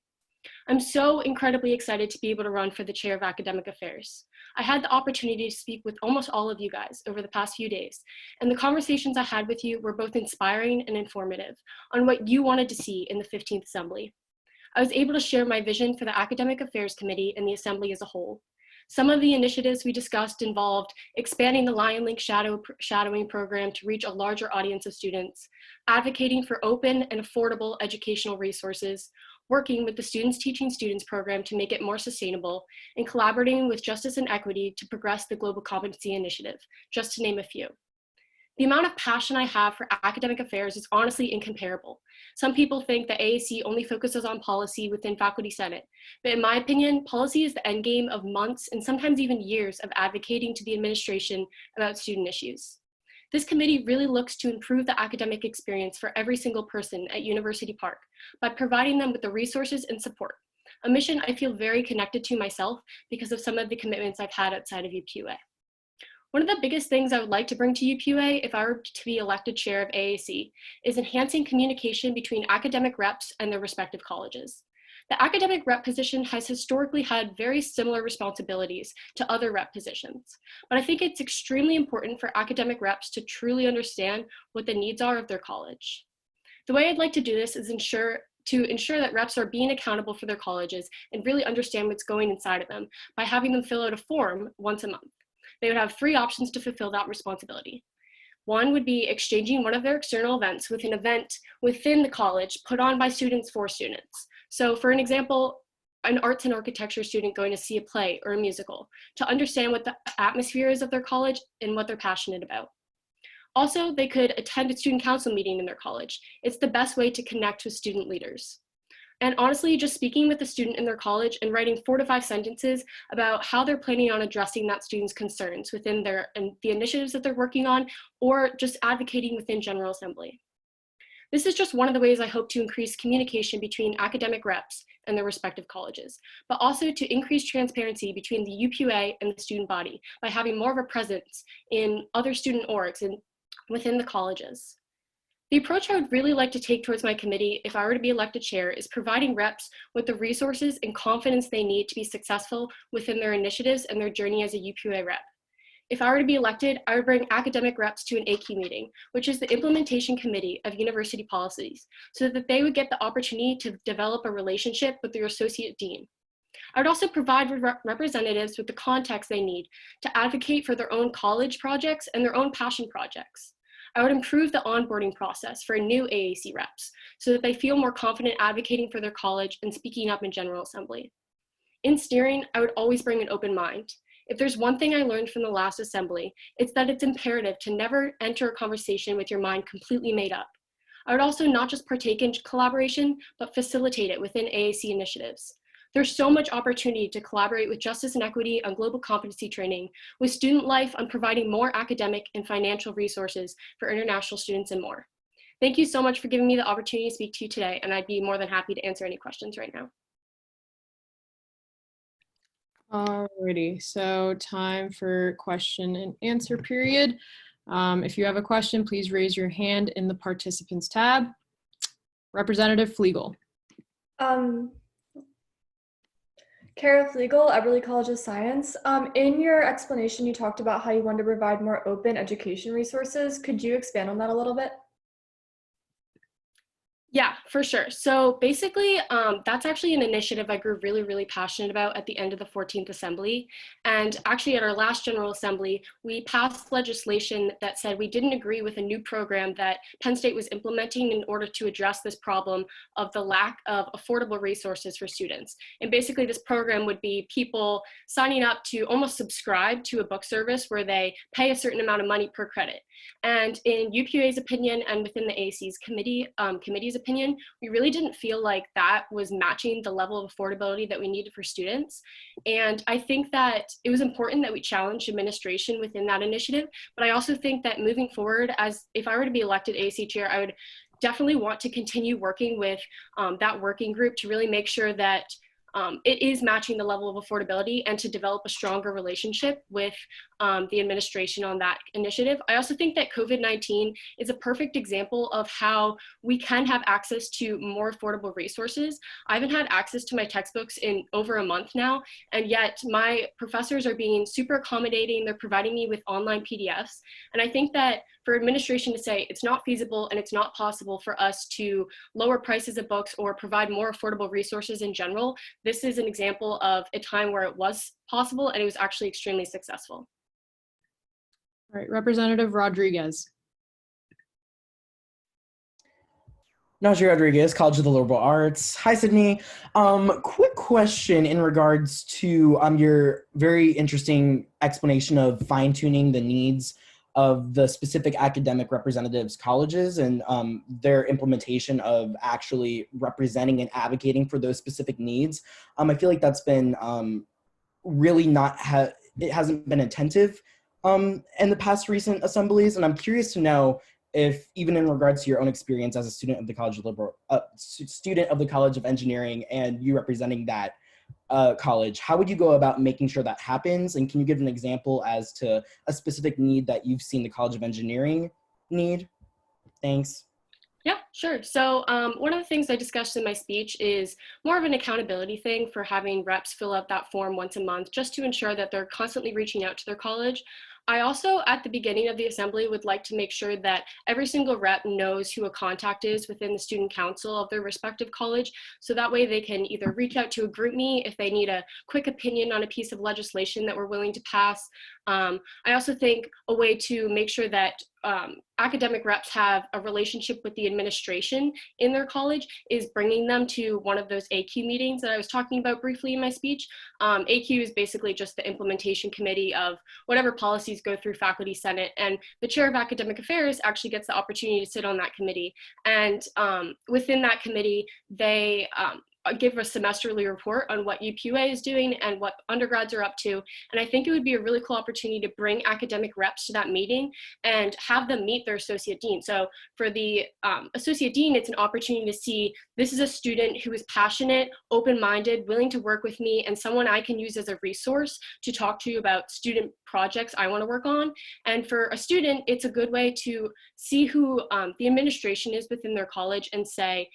I'm so incredibly excited to be able to run for the chair of academic affairs. I had the opportunity to speak with almost all of you guys over the past few days, and the conversations I had with you were both inspiring and informative on what you wanted to see in the 15th Assembly. I was able to share my vision for the Academic Affairs Committee and the Assembly as a whole. Some of the initiatives we discussed involved expanding the LionLink shadowing program to reach a larger audience of students, advocating for open and affordable educational resources, working with the Students Teaching Students program to make it more sustainable, and collaborating with Justice and Equity to progress the Global Competency Initiative, just to name a few. The amount of passion I have for academic affairs is honestly incomparable. Some people think that AAC only focuses on policy within Faculty Senate, but in my opinion, policy is the endgame of months and sometimes even years of advocating to the administration about student issues. This committee really looks to improve the academic experience for every single person at University Park by providing them with the resources and support, a mission I feel very connected to myself because of some of the commitments I've had outside of UPUA. One of the biggest things I would like to bring to UPUA if I were to be elected chair of AAC is enhancing communication between academic reps and their respective colleges. The academic rep position has historically had very similar responsibilities to other rep positions, but I think it's extremely important for academic reps to truly understand what the needs are of their college. The way I'd like to do this is ensure that reps are being accountable for their colleges and really understand what's going inside of them by having them fill out a form once a month. They would have 3 options to fulfill that responsibility. One would be exchanging one of their external events with an event within the college put on by students for students. So for an example, an arts and architecture student going to see a play or a musical to understand what the atmosphere is of their college and what they're passionate about. Also, they could attend a student council meeting in their college. It's the best way to connect with student leaders. And honestly, just speaking with a student in their college and writing 4 to 5 sentences about how they're planning on addressing that student's concerns within the initiatives that they're working on, or just advocating within General Assembly. This is just one of the ways I hope to increase communication between academic reps and their respective colleges, but also to increase transparency between the UPUA and the student body by having more of a presence in other student orgs and within the colleges. The approach I would really like to take towards my committee if I were to be elected chair is providing reps with the resources and confidence they need to be successful within their initiatives and their journey as a UPUA rep. If I were to be elected, I would bring academic reps to an AQ meeting, which is the implementation committee of university policies, so that they would get the opportunity to develop a relationship with their associate dean. I would also provide representatives with the context they need to advocate for their own college projects and their own passion projects. I would improve the onboarding process for new AAC reps so that they feel more confident advocating for their college and speaking up in General Assembly. In steering, I would always bring an open mind. If there's one thing I learned from the last assembly, it's that it's imperative to never enter a conversation with your mind completely made up. I would also not just partake in collaboration, but facilitate it within AAC initiatives. There's so much opportunity to collaborate with Justice and Equity on global competency training, with Student Life on providing more academic and financial resources for international students and more. Thank you so much for giving me the opportunity to speak to you today, and I'd be more than happy to answer any questions right now. Alrighty, so time for question and answer period. If you have a question, please raise your hand in the participants tab. Representative Flegel. Kara Flegel, Eberly College of Science. In your explanation, you talked about how you want to provide more open education resources. Could you expand on that a little bit? Yeah, for sure. So basically, that's actually an initiative I grew really, really passionate about at the end of the 14th Assembly. And actually at our last General Assembly, we passed legislation that said we didn't agree with a new program that Penn State was implementing in order to address this problem of the lack of affordable resources for students. And basically this program would be people signing up to almost subscribe to a book service where they pay a certain amount of money per credit. And in UPUA's opinion and within the AAC's committee's opinion, we really didn't feel like that was matching the level of affordability that we needed for students. And I think that it was important that we challenged administration within that initiative. But I also think that moving forward, as if I were to be elected AAC chair, I would definitely want to continue working with that working group to really make sure that it is matching the level of affordability and to develop a stronger relationship with the administration on that initiative. I also think that COVID-19 is a perfect example of how we can have access to more affordable resources. I haven't had access to my textbooks in over a month now, and yet my professors are being super accommodating. They're providing me with online PDFs. And I think that for administration to say it's not feasible and it's not possible for us to lower prices of books or provide more affordable resources in general, this is an example of a time where it was possible and it was actually extremely successful. All right, Representative Rodriguez. Najee Rodriguez, College of the Liberal Arts. Hi, Sydney. Quick question in regards to your very interesting explanation of fine-tuning the needs of the specific academic representatives colleges and their implementation of actually representing and advocating for those specific needs. I feel like that's been really it hasn't been attentive in the past recent assemblies. And I'm curious to know if, even in regards to your own experience as a student of the student of the College of Engineering and you representing that college, how would you go about making sure that happens? And can you give an example as to a specific need that you've seen the College of Engineering need? Thanks. Yeah, sure. So one of the things I discussed in my speech is more of an accountability thing for having reps fill out that form once a month, just to ensure that they're constantly reaching out to their college. I also, at the beginning of the assembly, would like to make sure that every single rep knows who a contact is within the student council of their respective college. So that way they can either reach out to a group me if they need a quick opinion on a piece of legislation that we're willing to pass. I also think a way to make sure that academic reps have a relationship with the administration in their college is bringing them to one of those AQ meetings that I was talking about briefly in my speech. AQ is basically just the implementation committee of whatever policies go through Faculty Senate, and the chair of academic affairs actually gets the opportunity to sit on that committee. And within that committee, they give a semesterly report on what UPUA is doing and what undergrads are up to. And I think it would be a really cool opportunity to bring academic reps to that meeting and have them meet their associate dean. So for the associate dean, it's an opportunity to see, this is a student who is passionate, open-minded, willing to work with me, and someone I can use as a resource to talk to about student projects I want to work on. And for a student, it's a good way to see who the administration is within their college and say,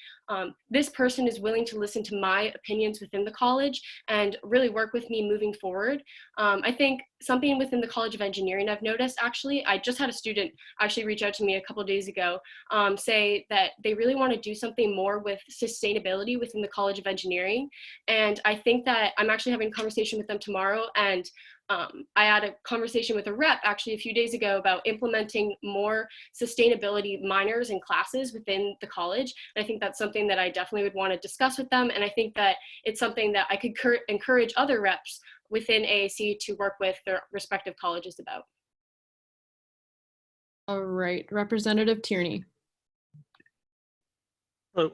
this person is willing to listen to my opinions within the college and really work with me moving forward. I think something within the College of Engineering I've noticed, actually, I just had a student actually reach out to me a couple days ago, say that they really want to do something more with sustainability within the College of Engineering. And I think that I'm actually having a conversation with them tomorrow, and I had a conversation with a rep actually a few days ago about implementing more sustainability minors and classes within the college. And I think that's something that I definitely would want to discuss with them. And I think that it's something that I could encourage other reps within AAC to work with their respective colleges about. All right, Representative Tierney. Hello.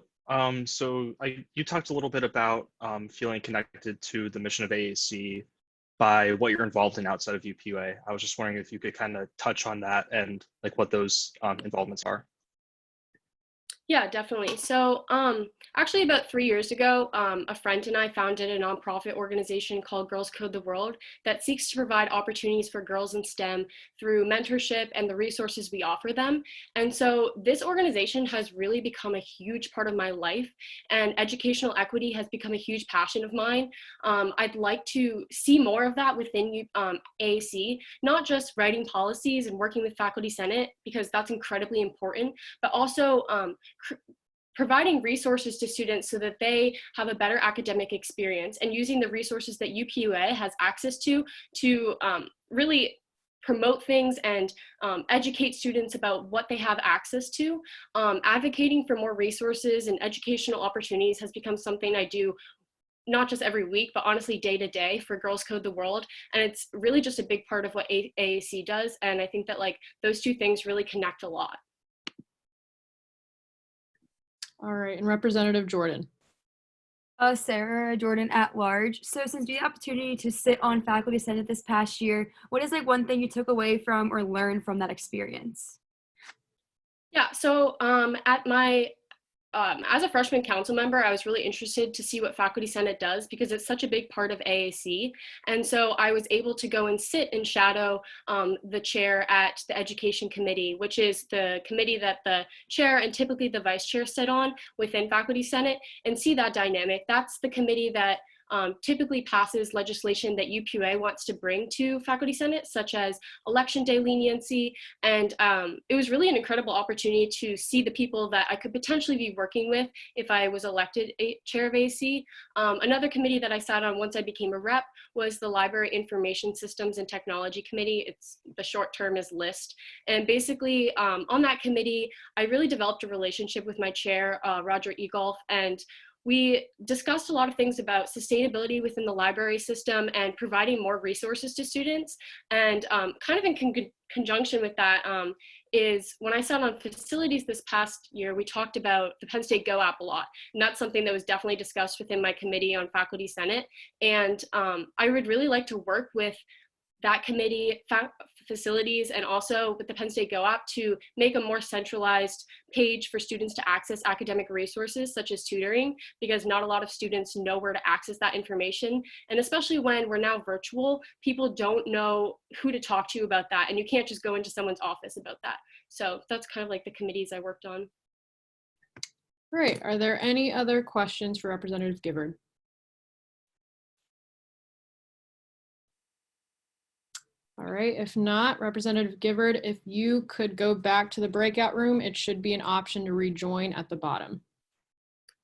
You talked a little bit about feeling connected to the mission of AAC by what you're involved in outside of UPUA. I was just wondering if you could kind of touch on that and like what those involvements are. Yeah, definitely. So actually about 3 years ago, a friend and I founded a nonprofit organization called Girls Code the World that seeks to provide opportunities for girls in STEM through mentorship and the resources we offer them. And so this organization has really become a huge part of my life, and educational equity has become a huge passion of mine. I'd like to see more of that within AAC, not just writing policies and working with Faculty Senate, because that's incredibly important, but also providing resources to students so that they have a better academic experience, and using the resources that UPUA has access to really promote things and educate students about what they have access to. Advocating for more resources and educational opportunities has become something I do not just every week, but honestly day to day for Girls Code the World. And it's really just a big part of what AAC does. And I think that like those two things really connect a lot. All right, and Representative Jordan. Sarah Jordan at large. So since you had the opportunity to sit on Faculty Senate this past year, what is like one thing you took away from or learned from that experience? Yeah, so as a freshman council member, I was really interested to see what Faculty Senate does because it's such a big part of AAC. And so I was able to go and sit and shadow the chair at the Education Committee, which is the committee that the chair and typically the vice chair sit on within Faculty Senate, and see that dynamic. That's the committee that typically passes legislation that UPUA wants to bring to Faculty Senate, such as election day leniency. And it was really an incredible opportunity to see the people that I could potentially be working with if I was elected chair of AC. Another committee that I sat on once I became a rep was the Library Information Systems and Technology Committee. The short term is LIST. And basically on that committee, I really developed a relationship with my chair, Roger Egolf, and we discussed a lot of things about sustainability within the library system and providing more resources to students. And kind of in conjunction with that is when I sat on facilities this past year, we talked about the Penn State Go app a lot. And that's something that was definitely discussed within my committee on Faculty Senate. And I would really like to work with that committee, facilities, and also with the Penn State Go app to make a more centralized page for students to access academic resources such as tutoring, because not a lot of students know where to access that information. And especially when we're now virtual, people don't know who to talk to about that, and you can't just go into someone's office about that. So that's kind of like the committees I worked on. Great. Are there any other questions for Representative Gibbard? All right, if not, Representative Gibbard, if you could go back to the breakout room, it should be an option to rejoin at the bottom.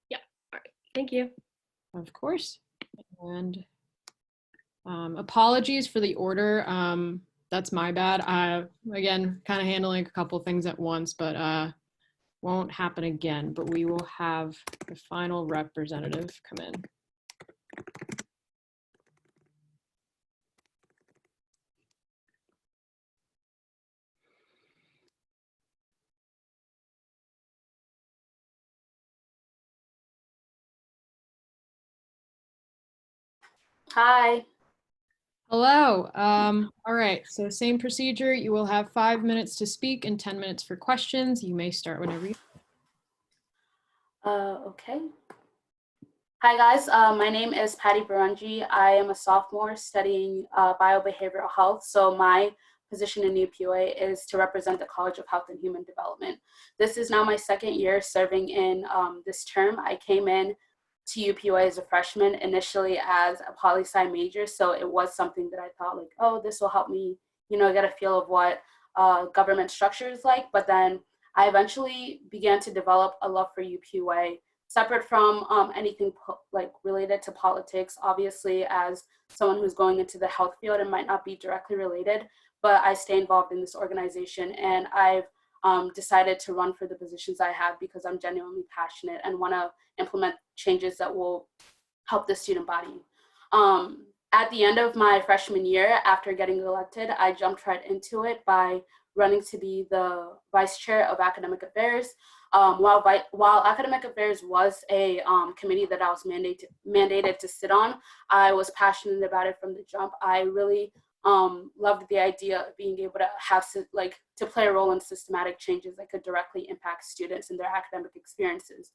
Yeah, all right, thank you. Of course. And apologies for the order. That's my bad. Again, kind of handling a couple things at once, but won't happen again. But we will have the final representative come in. Hi. Hello. All right, so same procedure. You will have 5 minutes to speak and 10 minutes for questions. You may start whenever you. Okay. Hi guys, my name is Patty Barungi. I am a sophomore studying biobehavioral health. So my position in UPUA is to represent the College of Health and Human Development. This is now my second year serving in this term. I came in to UPUA as a freshman, initially as a poli-sci major. So it was something that I thought like, oh, this will help me, you know, get a feel of what government structure is like. But then I eventually began to develop a love for UPUA, separate from anything like related to politics. Obviously, as someone who's going into the health field, it might not be directly related, but I stay involved in this organization, and I've decided to run for the positions I have because I'm genuinely passionate and want to implement changes that will help the student body. At the end of my freshman year, after getting elected, I jumped right into it by running to be the vice chair of academic affairs. While academic affairs was a committee that I was mandated to sit on, I was passionate about it from the jump. I really loved the idea of being able to have to play a role in systematic changes that could directly impact students and their academic experiences.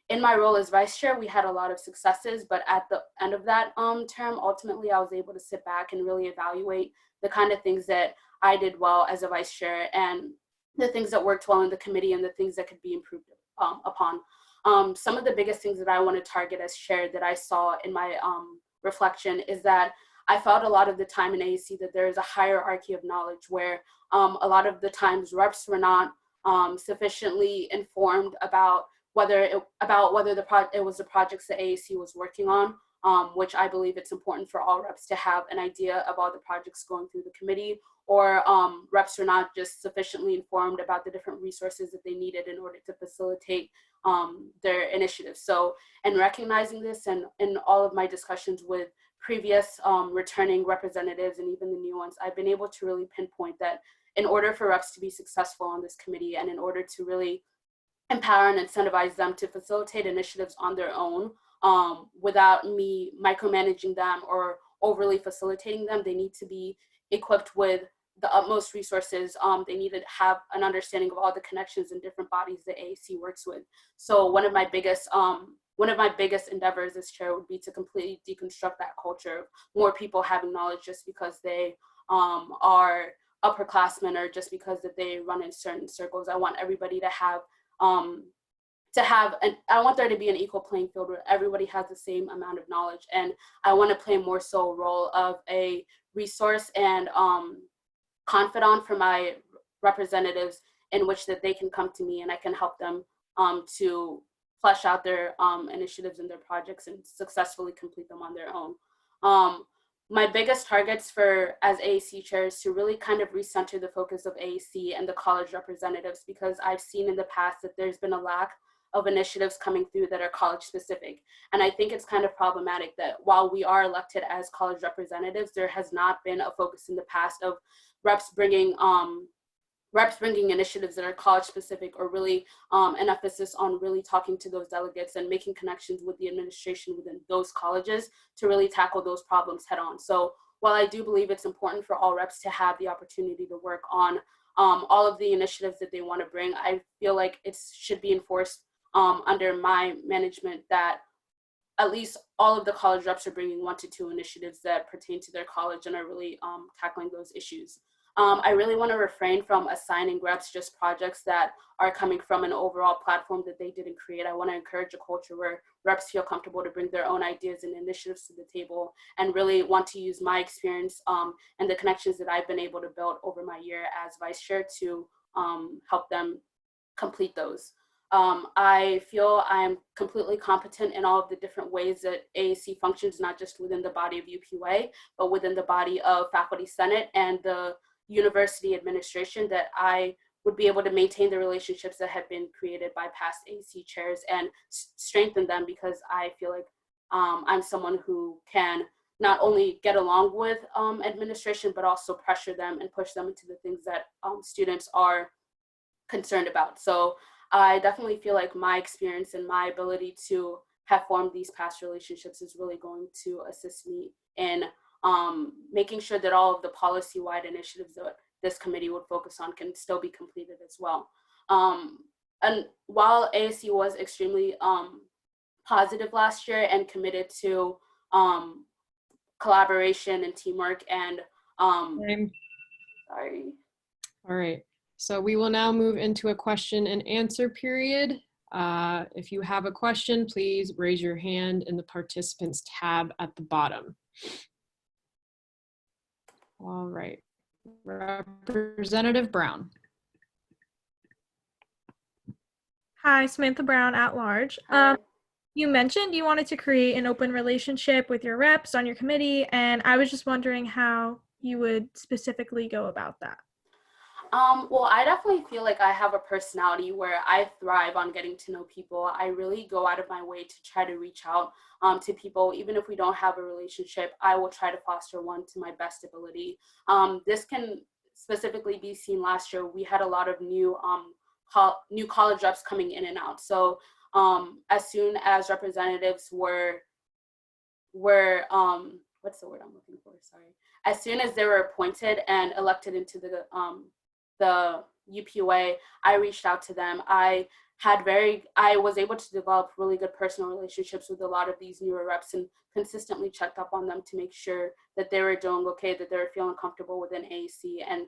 In my role as vice chair, we had a lot of successes, but at the end of that term, ultimately I was able to sit back and really evaluate the kind of things that I did well as a vice chair and the things that worked well in the committee and the things that could be improved upon. Some of the biggest things that I want to target as chair that I saw in my reflection is that I felt a lot of the time in AAC that there is a hierarchy of knowledge where a lot of the times reps were not sufficiently informed about whether it was the projects that AAC was working on, which I believe it's important for all reps to have an idea of all the projects going through the committee, or reps are not just sufficiently informed about the different resources that they needed in order to facilitate their initiatives. So, in recognizing this and in all of my discussions with previous returning representatives and even the new ones, I've been able to really pinpoint that in order for reps to be successful on this committee and in order to really empower and incentivize them to facilitate initiatives on their own without me micromanaging them or overly facilitating them, they need to be equipped with the utmost resources. They need to have an understanding of all the connections and different bodies that AAC works with. So one of my biggest endeavors as chair would be to completely deconstruct that culture of more people having knowledge just because they are upperclassmen or just because that they run in certain circles. I want everybody to have I want there to be an equal playing field where everybody has the same amount of knowledge, and I want to play more so a role of a resource and confidant for my representatives, in which that they can come to me and I can help them to flesh out their initiatives and their projects and successfully complete them on their own. My biggest targets for as AAC chair is to really kind of recenter the focus of AAC and the college representatives, because I've seen in the past that there's been a lack of initiatives coming through that are college specific. And I think it's kind of problematic that while we are elected as college representatives, there has not been a focus in the past of reps bringing initiatives that are college specific, or really an emphasis on really talking to those delegates and making connections with the administration within those colleges to really tackle those problems head on. So while I do believe it's important for all reps to have the opportunity to work on all of the initiatives that they want to bring, I feel like it should be enforced under my management that at least all of the college reps are bringing 1 to 2 initiatives that pertain to their college and are really tackling those issues. I really want to refrain from assigning reps just projects that are coming from an overall platform that they didn't create. I want to encourage a culture where reps feel comfortable to bring their own ideas and initiatives to the table, and really want to use my experience and the connections that I've been able to build over my year as vice chair to help them complete those. I feel I'm completely competent in all of the different ways that AAC functions, not just within the body of UPUA, but within the body of Faculty Senate and the university administration, that I would be able to maintain the relationships that have been created by past AAC chairs and strengthen them, because I feel like I'm someone who can not only get along with administration, but also pressure them and push them into the things that students are concerned about. So I definitely feel like my experience and my ability to have formed these past relationships is really going to assist me in making sure that all of the policy-wide initiatives that this committee would focus on can still be completed as well. And while ASC was extremely positive last year and committed to collaboration and teamwork and sorry. All right. So we will now move into a question and answer period. If you have a question, please raise your hand in the participants tab at the bottom. All right. Representative Brown. Hi, Samantha Brown at large. You mentioned you wanted to create an open relationship with your reps on your committee, and I was just wondering how you would specifically go about that. Well, I definitely feel like I have a personality where I thrive on getting to know people. I really go out of my way to try to reach out to people. Even if we don't have a relationship, I will try to foster one to my best ability. This can specifically be seen last year. We had a lot of new college reps coming in and out. So as soon as representatives were what's the word I'm looking for? Sorry. As soon as they were appointed and elected into the UPUA, I reached out to them. I was able to develop really good personal relationships with a lot of these newer reps and consistently checked up on them to make sure that they were doing okay, that they were feeling comfortable within AAC, and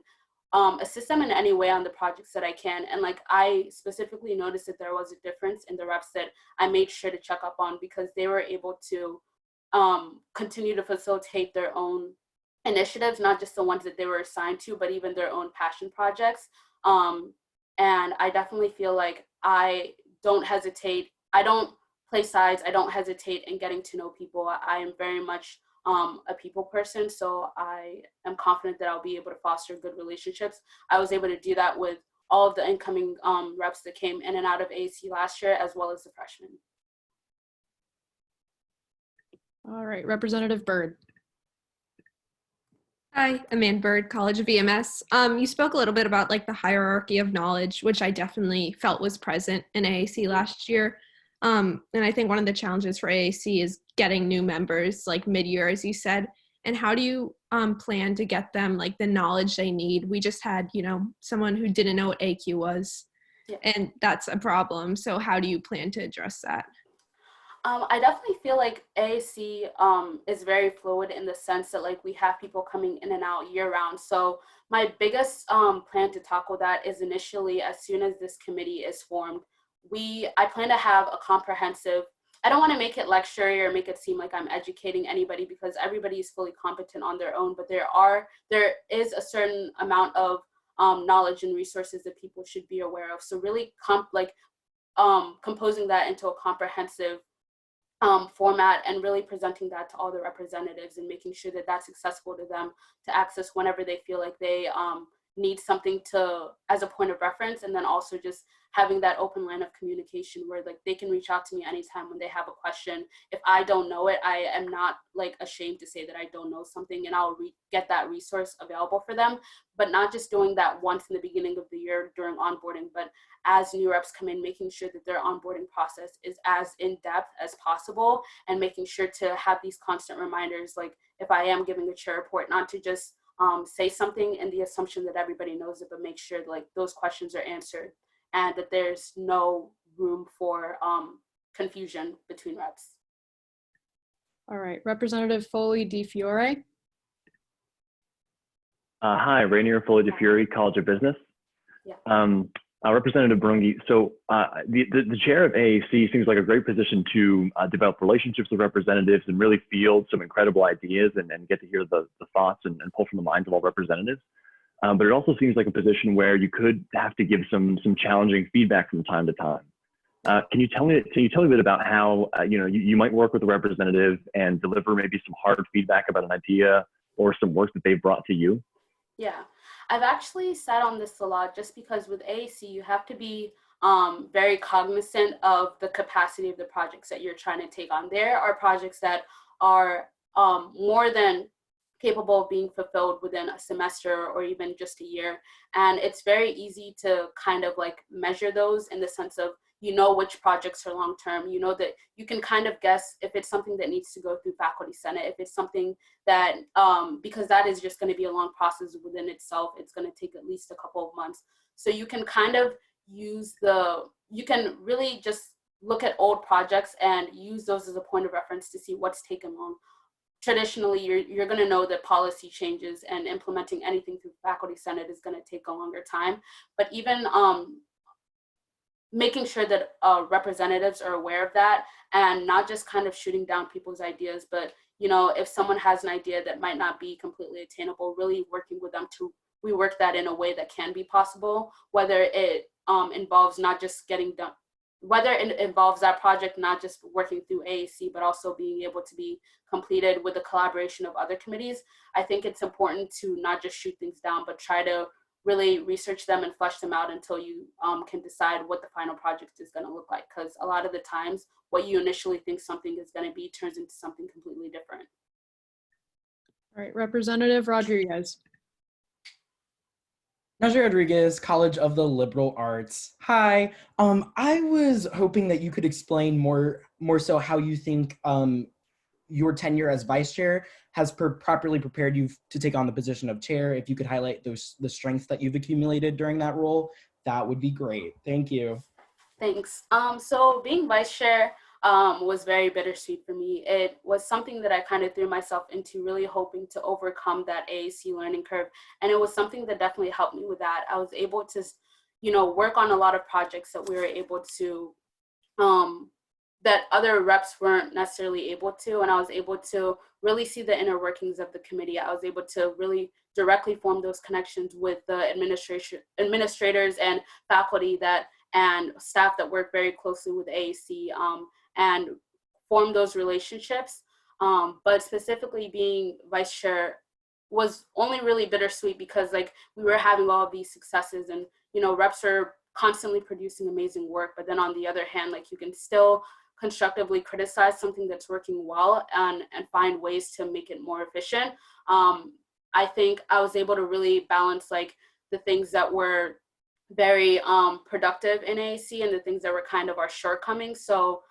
assist them in any way on the projects that I can. And like, I specifically noticed that there was a difference in the reps that I made sure to check up on, because they were able to continue to facilitate their own initiatives, not just the ones that they were assigned to, but even their own passion projects. And I definitely feel like I don't hesitate. I don't play sides. I don't hesitate in getting to know people. I am very much a people person, so I am confident that I'll be able to foster good relationships. I was able to do that with all of the incoming reps that came in and out of AAC last year, as well as the freshmen. All right, Representative Byrd. Hi, I'm Ann Bird, College of EMS. You spoke a little bit about like the hierarchy of knowledge, which I definitely felt was present in AAC last year. And I think one of the challenges for AAC is getting new members like mid-year, as you said. And how do you plan to get them like the knowledge they need? We just had, someone who didn't know what AQ was, and that's a problem. So how do you plan to address that? I definitely feel like AAC is very fluid in the sense that like we have people coming in and out year round. So my biggest plan to tackle that is initially, as soon as this committee is formed, I plan to have a comprehensive, I don't want to make it lecture or make it seem like I'm educating anybody, because everybody is fully competent on their own, but there is a certain amount of knowledge and resources that people should be aware of. So really composing that into a comprehensive format and really presenting that to all the representatives and making sure that that's accessible to them to access whenever they feel like they need something to as a point of reference, and then also just having that open line of communication where like they can reach out to me anytime when they have a question. If I don't know it, I am not like ashamed to say that I don't know something, and I'll get that resource available for them. But not just doing that once in the beginning of the year during onboarding, but as new reps come in, making sure that their onboarding process is as in-depth as possible, and making sure to have these constant reminders, like if I am giving a chair report, not to just say something in the assumption that everybody knows it, but make sure like those questions are answered and that there's no room for confusion between reps. All right, Representative Foley Di Fiore. Hi, Rainier Foley Di Fiore, College of Business. Yeah. Representative Brungi, so the chair of AAC seems like a great position to develop relationships with representatives and really field some incredible ideas and get to hear the thoughts and pull from the minds of all representatives. But it also seems like a position where you could have to give some challenging feedback from time to time. Can you tell me a bit about how you might work with a representative and deliver maybe some hard feedback about an idea or some work that they've brought to you? Yeah, I've actually sat on this a lot just because with AAC, you have to be very cognizant of the capacity of the projects that you're trying to take on. There are projects that are more than capable of being fulfilled within a semester or even just a year. And it's very easy to kind of like measure those in the sense of, you know, which projects are long-term, you know, that you can kind of guess if it's something that needs to go through faculty senate, if it's something that, because that is just going to be a long process within itself, it's going to take at least a couple of months. So you can kind of use you can really just look at old projects and use those as a point of reference to see what's taken long. Traditionally, you're going to know that policy changes and implementing anything through faculty senate is going to take a longer time. But even making sure that representatives are aware of that and not just kind of shooting down people's ideas, but you know, if someone has an idea that might not be completely attainable, really working with them to rework that in a way that can be possible, whether it involves not just getting done, whether it involves that project not just working through AAC, but also being able to be completed with the collaboration of other committees. I think it's important to not just shoot things down, but try to really research them and flesh them out until you can decide what the final project is going to look like. Because a lot of the times, what you initially think something is going to be turns into something completely different. All right, Representative Rodriguez. Najee Rodriguez, College of the Liberal Arts. Hi. I was hoping that you could explain more so how you think your tenure as vice chair has properly prepared you to take on the position of chair. If you could highlight the strengths that you've accumulated during that role, that would be great. Thank you. Thanks. So being vice chair was very bittersweet for me. It was something that I kind of threw myself into, really hoping to overcome that AAC learning curve. And it was something that definitely helped me with that. I was able to, you know, work on a lot of projects that we were able to, that other reps weren't necessarily able to. And I was able to really see the inner workings of the committee. I was able to really directly form those connections with the administrators and faculty and staff that work very closely with AAC and form those relationships. But specifically being vice chair was only really bittersweet because like we were having all of these successes and, you know, reps are constantly producing amazing work. But then on the other hand, like you can still constructively criticize something that's working well and find ways to make it more efficient. I think I was able to really balance like the things that were very productive in AAC and the things that were kind of our shortcomings. So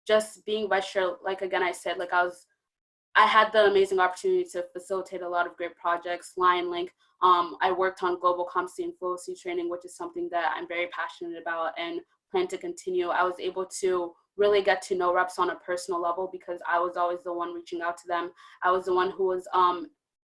just being vice chair, like again, I said, like I had the amazing opportunity to facilitate a lot of great projects, Lion Link. I worked on global competency and fluency training, which is something that I'm very passionate about and plan to continue. I was able to really get to know reps on a personal level because I was always the one reaching out to them. I was the one who was,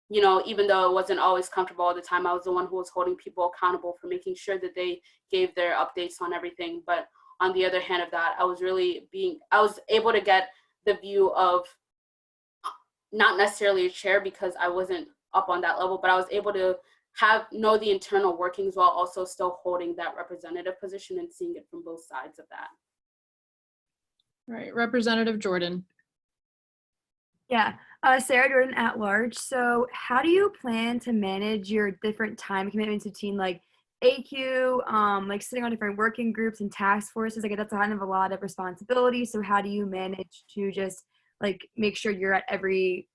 you know, even though it wasn't always comfortable all the time, I was the one who was holding people accountable for making sure that they gave their updates on everything. But on the other hand of that, I was able to get the view of not necessarily a chair because I wasn't up on that level, but I was able to know the internal workings while also still holding that representative position and seeing it from both sides of that. All right, Representative Jordan. Yeah, Sarah Jordan at large. So, how do you plan to manage your different time commitments between like AQ, like sitting on different working groups and task forces? Like that's kind of a lot of responsibility. So, how do you manage to just like make sure you're at every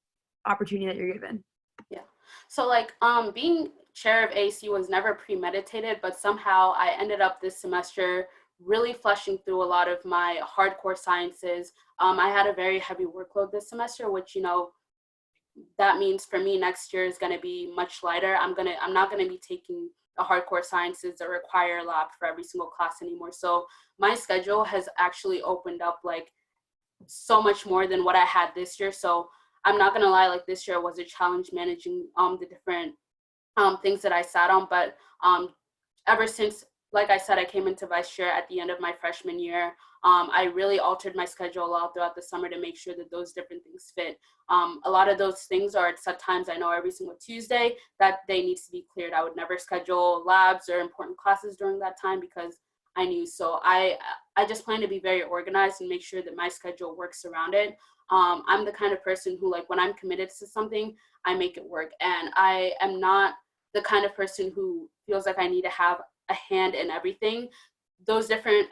opportunity that you're given? Yeah. So like being chair of AC was never premeditated, but somehow I ended up this semester really fleshing through a lot of my hardcore sciences. I had a very heavy workload this semester, which, you know, that means for me next year is going to be much lighter. I'm not going to be taking the hardcore sciences that require lab for every single class anymore. So my schedule has actually opened up like so much more than what I had this year. So I'm not gonna lie, like this year was a challenge managing the different things that I sat on. But ever since, like I said, I came into vice chair at the end of my freshman year, I really altered my schedule a lot throughout the summer to make sure that those different things fit. A lot of those things are at set times. I know every single Tuesday that day needs to be cleared. I would never schedule labs or important classes during that time because I knew. So I just plan to be very organized and make sure that my schedule works around it. I'm the kind of person who, like, when I'm committed to something, I make it work. And I am not the kind of person who feels like I need to have a hand in everything. Those different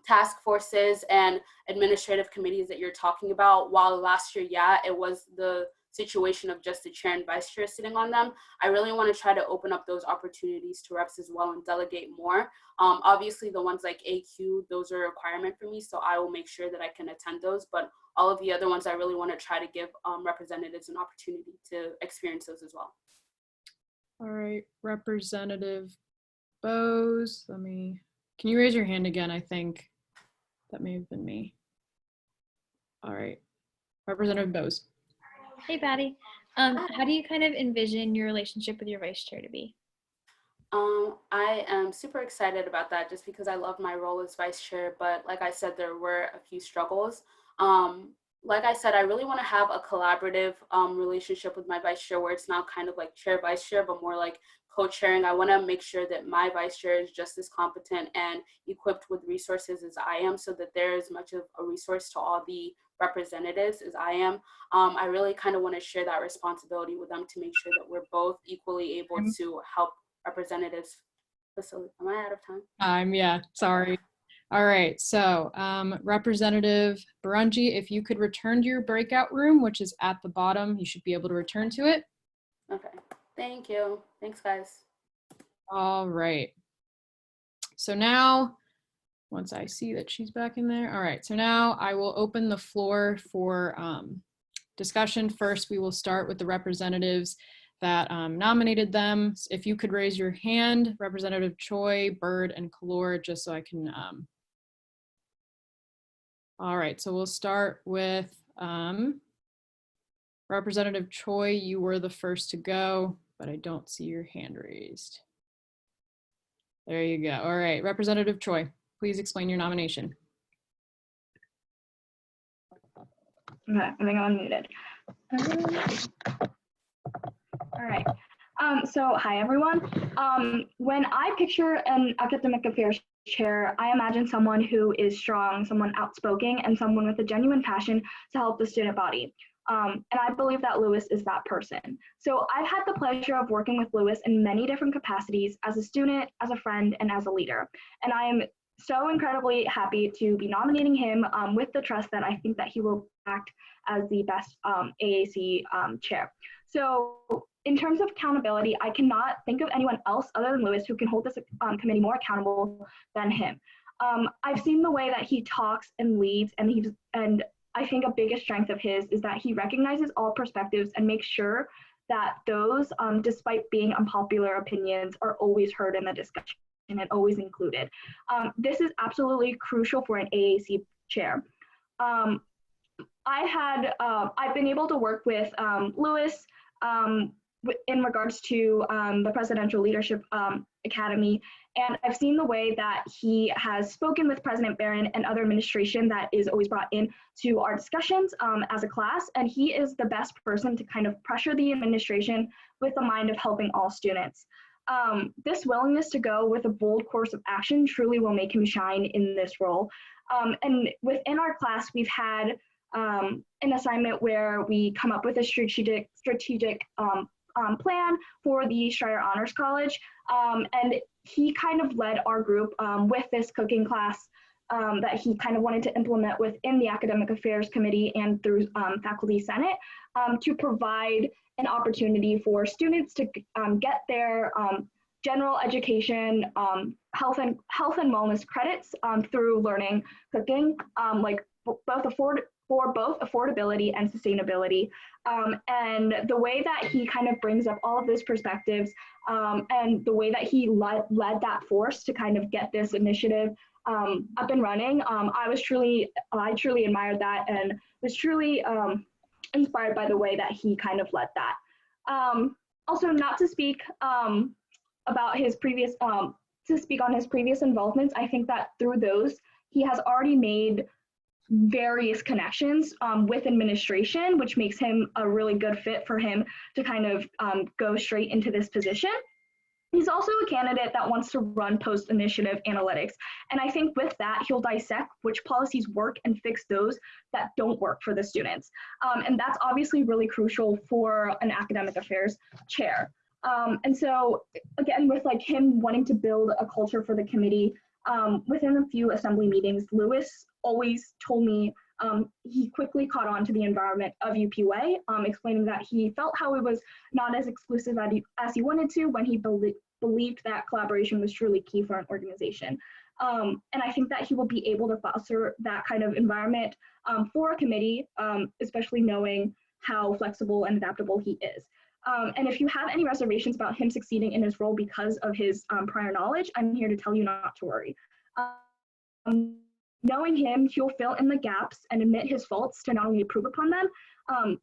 task forces and administrative committees that you're talking about, while last year, yeah, it was the situation of just the chair and vice chair sitting on them, I really want to try to open up those opportunities to reps as well and delegate more. Obviously, the ones like AQ, those are a requirement for me, so I will make sure that I can attend those. But all of the other ones, I really want to try to give representatives an opportunity to experience those as well. All right, Representative Bose, can you raise your hand again? I think that may have been me. All right, Representative Bose. Hey, Patty. How do you kind of envision your relationship with your vice chair to be? I am super excited about that just because I love my role as vice chair, but like I said, there were a few struggles. Like I said, I really want to have a collaborative relationship with my vice chair where it's not kind of like chair, vice chair, but more like co-chairing. I want to make sure that my vice chair is just as competent and equipped with resources as I am, so that there is much of a resource to all the representatives as I am. I really kind of want to share that responsibility with them to make sure that we're both equally able to help representatives. Am I out of time? Yeah, sorry. All right, so Representative Barungi, if you could return to your breakout room, which is at the bottom, you should be able to return to it. Okay, thank you. Thanks, guys. All right. So now, once I see that she's back in there, all right, so now I will open the floor for discussion. First, we will start with the representatives that nominated them. If you could raise your hand, Representative Choi, Byrd, and Kalor, just so I can. All right, so we'll start with Representative Choi. You were the first to go, but I don't see your hand raised. There you go. All right, Representative Choi, please explain your nomination. Okay, I think I'm unmuted. All right. So hi everyone. When I picture an academic affairs chair, I imagine someone who is strong, someone outspoken, and someone with a genuine passion to help the student body. And I believe that Lewis is that person. So I've had the pleasure of working with Lewis in many different capacities as a student, as a friend, and as a leader. And I am so incredibly happy to be nominating him with the trust that I think that he will act as the best AAC chair. So in terms of accountability, I cannot think of anyone else other than Lewis who can hold this committee more accountable than him. I've seen the way that he talks and leads, and I think a biggest strength of his is that he recognizes all perspectives and makes sure that those, despite being unpopular opinions, are always heard in the discussion and always included. This is absolutely crucial for an AAC chair. I've been able to work with Lewis in regards to the Presidential Leadership Academy, and I've seen the way that he has spoken with President Barron and other administration that is always brought in to our discussions as a class, and he is the best person to kind of pressure the administration with the mind of helping all students. This willingness to go with a bold course of action truly will make him shine in this role. And within our class, we've had an assignment where we come up with a strategic plan for the Schreier Honors College. And he kind of led our group with this cooking class that he kind of wanted to implement within the Academic Affairs Committee and through Faculty Senate to provide an opportunity for students to get their general education, health and wellness credits through learning cooking, like for both affordability and sustainability. And the way that he kind of brings up all of those perspectives and the way that he led that force to kind of get this initiative up and running, I truly admired that and was truly inspired by the way that he kind of led that. Also, not to speak about his previous, to speak on his previous involvements, I think that through those, he has already made various connections with administration, which makes him a really good fit for him to kind of go straight into this position. He's also a candidate that wants to run post-initiative analytics. And I think with that, he'll dissect which policies work and fix those that don't work for the students. And that's obviously really crucial for an academic affairs chair. And so again, with like him wanting to build a culture for the committee, within a few assembly meetings, Lewis always told me he quickly caught on to the environment of UPUA, explaining that he felt how it was not as exclusive as he wanted to when he believed that collaboration was truly key for an organization. And I think that he will be able to foster that kind of environment for a committee, especially knowing how flexible and adaptable he is. And if you have any reservations about him succeeding in his role because of his prior knowledge, I'm here to tell you not to worry. Knowing him, he'll fill in the gaps and admit his faults to not only improve upon them,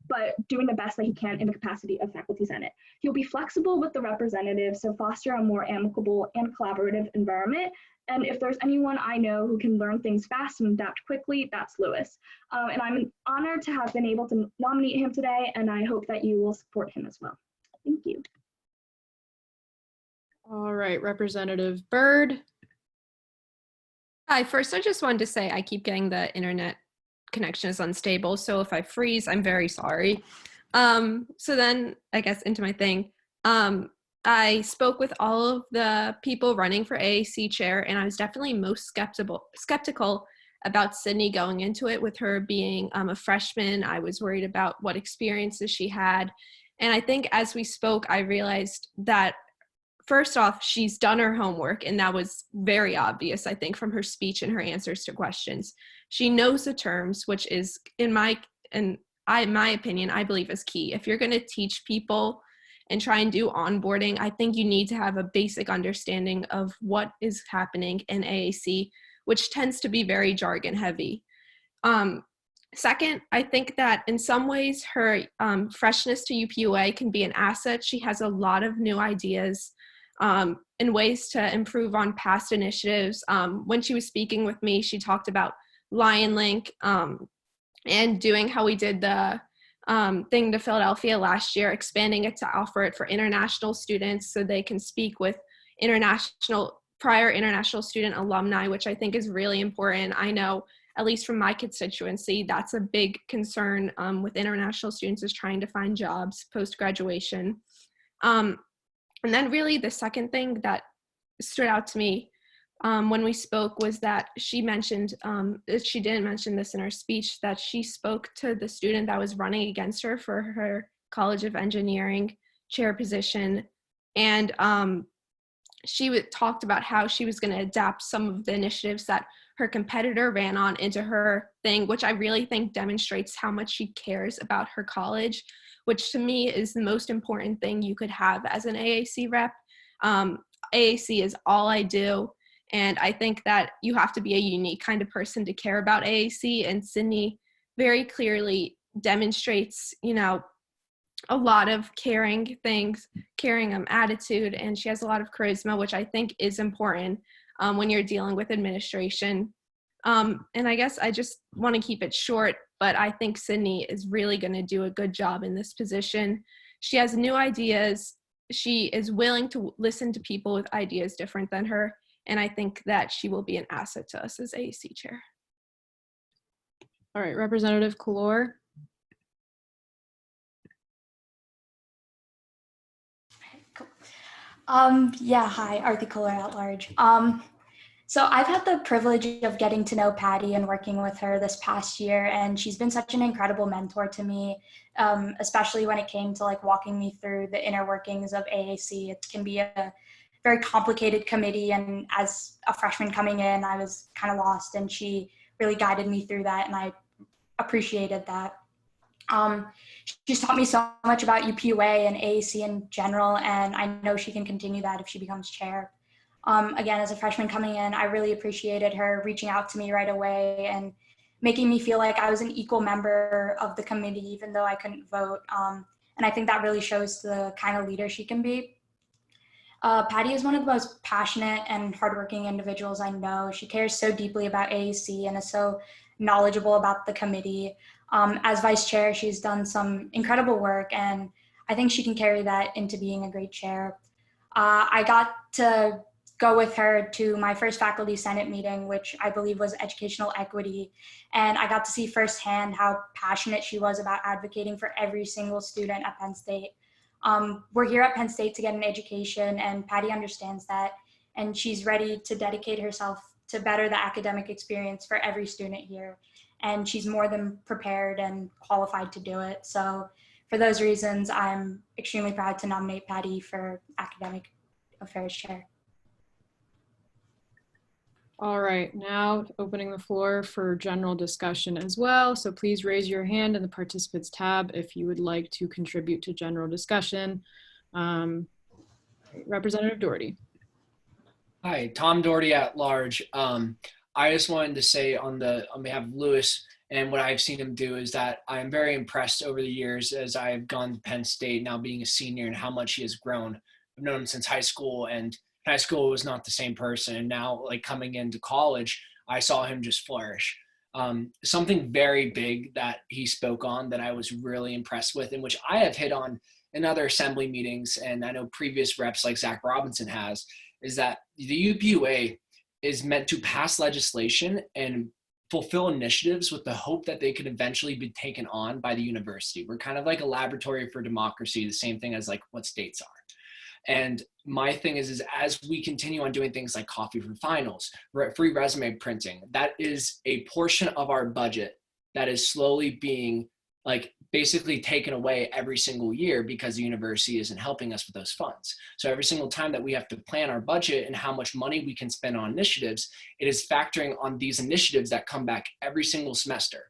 but doing the best that he can in the capacity of Faculty Senate. He'll be flexible with the representatives to foster a more amicable and collaborative environment. And if there's anyone I know who can learn things fast and adapt quickly, that's Lewis. And I'm honored to have been able to nominate him today, and I hope that you will support him as well. Thank you. All right, Representative Byrd. Hi, first I just wanted to say I keep getting the internet connection is unstable, so if I freeze, I'm very sorry. So then I guess into my thing. I spoke with all of the people running for AAC chair, and I was definitely most skeptical about Sydney going into it with her being a freshman. I was worried about what experiences she had. And I think as we spoke, I realized that first off, she's done her homework, and that was very obvious, I think, from her speech and her answers to questions. She knows the terms, which is, in my opinion, I believe is key. If you're going to teach people and try and do onboarding, I think you need to have a basic understanding of what is happening in AAC, which tends to be very jargon heavy. Second, I think that in some ways her freshness to UPUA can be an asset. She has a lot of new ideas and ways to improve on past initiatives. When she was speaking with me, she talked about Lion Link and doing how we did the thing to Philadelphia last year, expanding it to offer it for international students so they can speak with prior international student alumni, which I think is really important. I know, at least from my constituency, that's a big concern with international students, is trying to find jobs post-graduation. And then really the second thing that stood out to me when we spoke was that she mentioned, she didn't mention this in her speech, that she spoke to the student that was running against her for her College of Engineering chair position. And she talked about how she was going to adapt some of the initiatives that her competitor ran on into her thing, which I really think demonstrates how much she cares about her college, which to me is the most important thing you could have as an AAC rep. AAC is all I do. And I think that you have to be a unique kind of person to care about AAC. And Sydney very clearly demonstrates, a lot of caring attitude, and she has a lot of charisma, which I think is important when you're dealing with administration. And I guess I just want to keep it short, but I think Sydney is really going to do a good job in this position. She has new ideas. She is willing to listen to people with ideas different than her. And I think that she will be an asset to us as AAC chair. All right, Representative Kalor. Yeah, hi, Arthi Kohler at large. So I've had the privilege of getting to know Patty and working with her this past year, and she's been such an incredible mentor to me, especially when it came to like walking me through the inner workings of AAC. It can be a very complicated committee, and as a freshman coming in, I was kind of lost, and she really guided me through that, and I appreciated that. She's taught me so much about UPUA and AAC in general, and I know she can continue that if she becomes chair. Again, as a freshman coming in, I really appreciated her reaching out to me right away and making me feel like I was an equal member of the committee, even though I couldn't vote. And I think that really shows the kind of leader she can be. Patty is one of the most passionate and hardworking individuals I know. She cares so deeply about AAC and is so knowledgeable about the committee. As vice chair, she's done some incredible work, and I think she can carry that into being a great chair. I got to go with her to my first faculty senate meeting, which I believe was educational equity, and I got to see firsthand how passionate she was about advocating for every single student at Penn State. We're here at Penn State to get an education, and Patty understands that, and she's ready to dedicate herself to better the academic experience for every student here. And she's more than prepared and qualified to do it. So for those reasons, I'm extremely proud to nominate Patty for Academic Affairs Chair. All right, now opening the floor for general discussion as well. So please raise your hand in the participants tab if you would like to contribute to general discussion. Representative Doherty. Hi, Tom Doherty at large. I just wanted to say on behalf of Lewis and what I've seen him do is that I'm very impressed over the years as I've gone to Penn State, now being a senior, and how much he has grown. I've known him since high school, and high school was not the same person. And now, like coming into college, I saw him just flourish. Something very big that he spoke on that I was really impressed with, and which I have hit on in other assembly meetings, and I know previous reps like Zach Robinson has, is that the UPUA is meant to pass legislation and fulfill initiatives with the hope that they could eventually be taken on by the university. We're kind of like a laboratory for democracy, the same thing as like what states are. And my thing is as we continue on doing things like coffee for finals, free resume printing, that is a portion of our budget that is slowly being like basically taken away every single year because the university isn't helping us with those funds. So every single time that we have to plan our budget and how much money we can spend on initiatives, it is factoring on these initiatives that come back every single semester.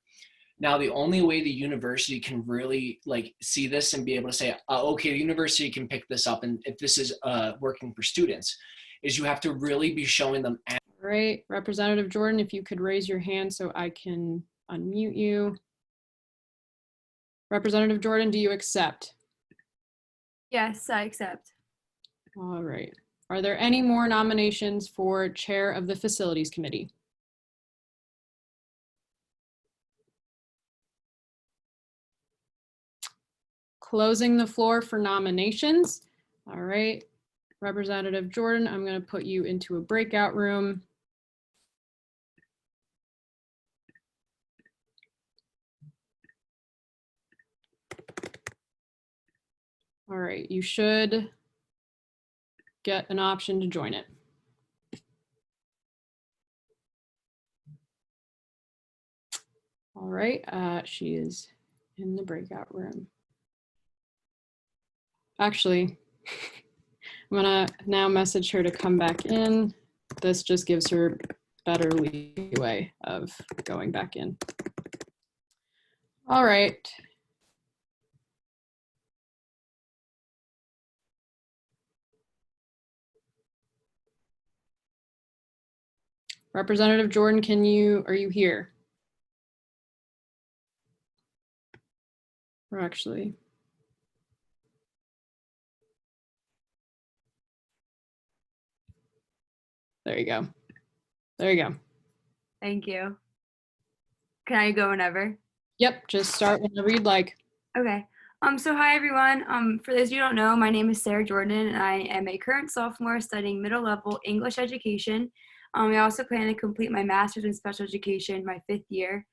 Now, the only way the university can really like see this and be able to say, okay, the university can pick this up, and if this is working for students, is you have to really be showing them. All right, Representative Jordan, if you could raise your hand so I can unmute you. Representative Jordan, do you accept? Yes, I accept. All right. Are there any more nominations for Chair of the Facilities Committee? Closing the floor for nominations. All right. Representative Jordan, I'm going to put you into a breakout room. All right, you should get an option to join it. All right, she is in the breakout room. Actually, I'm gonna now message her to come back in. This just gives her better leeway of going back in. All right. Representative Jordan, are you here? Or actually, there you go. There you go. Thank you. Can I go whenever? Yep, just start whenever you'd like. Okay. So hi everyone. For those of you who don't know, my name is Sarah Jordan, and I am a current sophomore studying middle level English education. I also plan to complete my master's in special education my 5th year.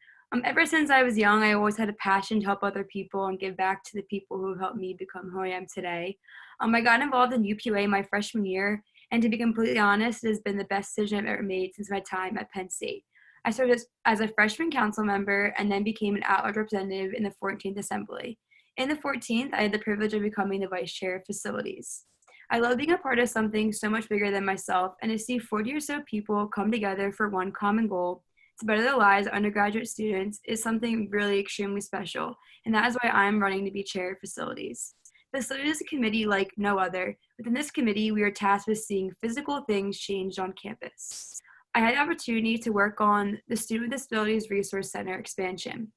Ever since I was young, I always had a passion to help other people and give back to the people who have helped me become who I am today. I got involved in UPUA my freshman year, and to be completely honest, it has been the best decision I've ever made since my time at Penn State. I started as a freshman council member and then became an at-large representative in the 14th Assembly. In the 14th, I had the privilege of becoming the vice chair of facilities. I love being a part of something so much bigger than myself, and to see 40 or so people come together for one common goal to better the lives of undergraduate students is something really extremely special, and that is why I'm running to be chair of facilities. Facilities is a committee like no other. Within this committee, we are tasked with seeing physical things changed on campus. I had the opportunity to work on the Student with Disabilities Resource Center expansion.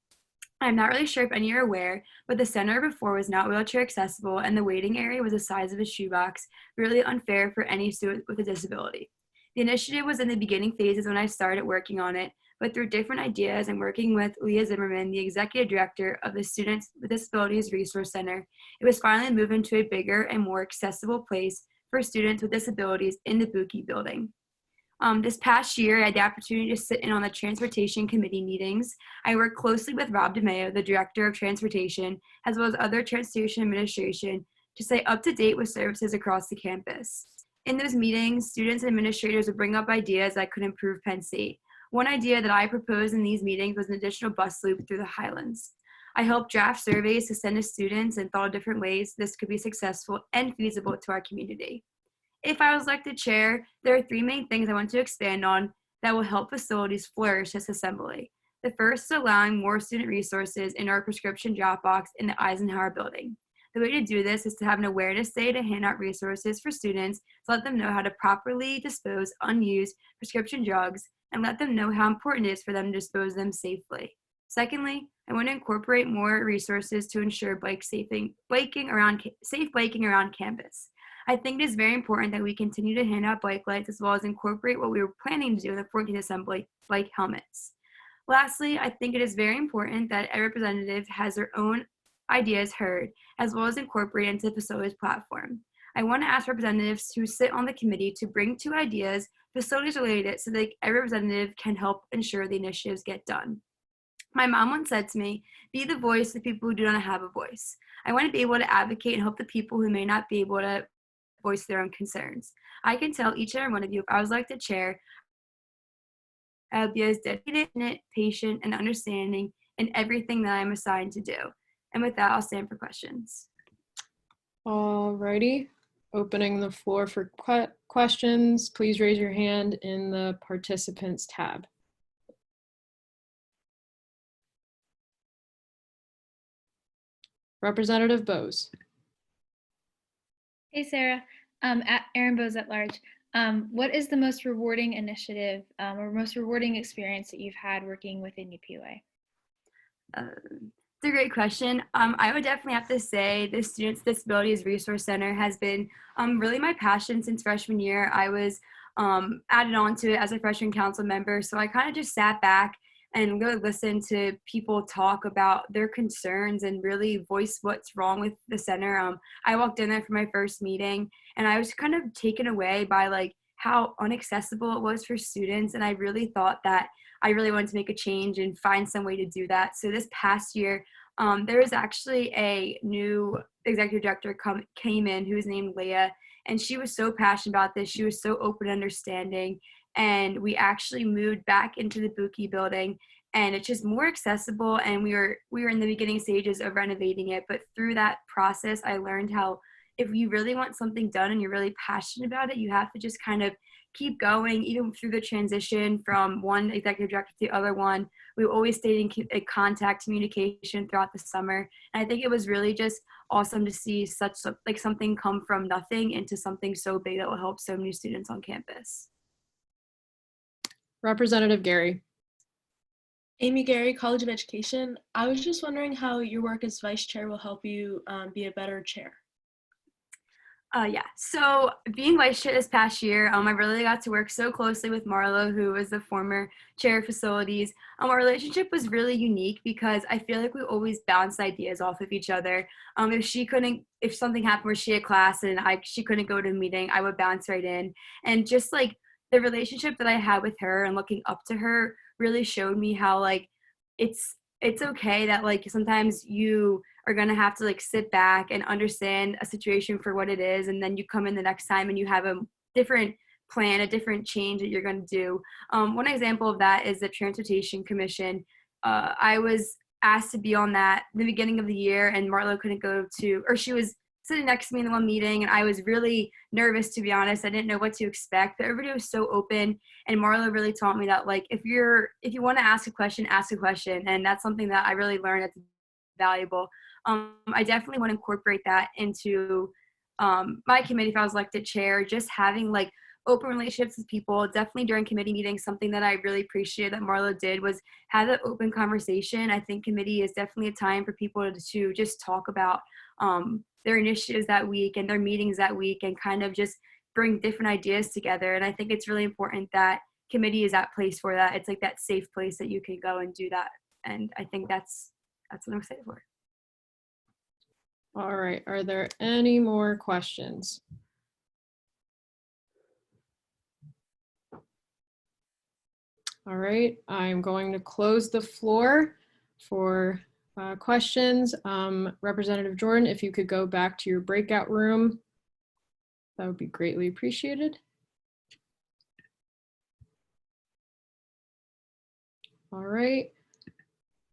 I'm not really sure if any are aware, but the center before was not wheelchair accessible and the waiting area was the size of a shoebox, really unfair for any student with a disability. The initiative was in the beginning phases when I started working on it, but through different ideas and working with Leah Zimmerman, the executive director of the Students with Disabilities Resource Center, it was finally moved into a bigger and more accessible place for students with disabilities in the Buki building. This past year, I had the opportunity to sit in on the Transportation Committee meetings. I worked closely with Rob DeMeo, the Director of Transportation, as well as other Transportation Administration, to stay up to date with services across the campus. In those meetings, students and administrators would bring up ideas that could improve Penn State. One idea that I proposed in these meetings was an additional bus loop through the Highlands. I helped draft surveys to send to students and thought of different ways this could be successful and feasible to our community. If I was elected chair, there are 3 main things I want to expand on that will help facilities flourish this assembly. The first is allowing more student resources in our prescription drop box in the Eisenhower building. The way to do this is to have an awareness day to hand out resources for students to let them know how to properly dispose unused prescription drugs and let them know how important it is for them to dispose of them safely. Secondly, I want to incorporate more resources to ensure safe biking around campus. I think it is very important that we continue to hand out bike lights as well as incorporate what we were planning to do in the 14th Assembly, bike helmets. Lastly, I think it is very important that every representative has their own ideas heard as well as incorporated into the facilities platform. I want to ask representatives who sit on the committee to bring 2 ideas facilities related so that every representative can help ensure the initiatives get done. My mom once said to me, be the voice of the people who do not have a voice. I want to be able to advocate and help the people who may not be able to voice their own concerns. I can tell each and every one of you, if I was elected chair, I would be as dedicated, patient, and understanding in everything that I'm assigned to do. And with that, I'll stand for questions. Alrighty, opening the floor for questions. Please raise your hand in the participants tab. Representative Bose. Hey, Sarah. At Aaron Bose at Large. What is the most rewarding initiative or most rewarding experience that you've had working within UPUA? It's a great question. I would definitely have to say the Students with Disabilities Resource Center has been really my passion since freshman year. I was added on to it as a freshman council member, so I kind of just sat back and really listened to people talk about their concerns and really voice what's wrong with the center. I walked in there for my first meeting and I was kind of taken away by how inaccessible it was for students, and I really thought that I really wanted to make a change and find some way to do that. So this past year, there was actually a new executive director came in who was named Leah, and she was so passionate about this. She was so open and understanding, and we actually moved back into the Buki building, and it's just more accessible, and we were in the beginning stages of renovating it. But through that process, I learned how if you really want something done and you're really passionate about it, you have to just kind of keep going, even through the transition from one executive director to the other one. We always stayed in contact, communication throughout the summer. And I think it was really just awesome to see something come from nothing into something so big that will help so many students on campus. Representative Gary. Amy Gary, College of Education. I was just wondering how your work as vice chair will help you be a better chair. Yeah, so being vice chair this past year, I really got to work so closely with Marlo, who was the former chair of facilities. Our relationship was really unique because I feel like we always bounced ideas off of each other. If something happened where she had class and she couldn't go to a meeting, I would bounce right in. And just the relationship that I had with her and looking up to her really showed me how it's okay that like sometimes you are gonna have to like sit back and understand a situation for what it is, and then you come in the next time and you have a different plan, a different change that you're gonna do. One example of that is the Transportation Commission. I was asked to be on that in the beginning of the year, and Marlo couldn't go to, or she was sitting next to me in the one meeting, and I was really nervous, to be honest. I didn't know what to expect, but everybody was so open, and Marlo really taught me that like if you want to ask a question, and that's something that I really learned that's valuable. I definitely want to incorporate that into my committee if I was elected chair, just having like open relationships with people. Definitely during committee meetings, something that I really appreciated that Marlo did was have that open conversation. I think committee is definitely a time for people to just talk about their initiatives that week and their meetings that week, and kind of just bring different ideas together. And I think it's really important that committee is that place for that. It's like that safe place that you can go and do that. And I think that's what I'm excited for. All right, are there any more questions? All right, I'm going to close the floor for questions. Representative Jordan, if you could go back to your breakout room, that would be greatly appreciated. All right,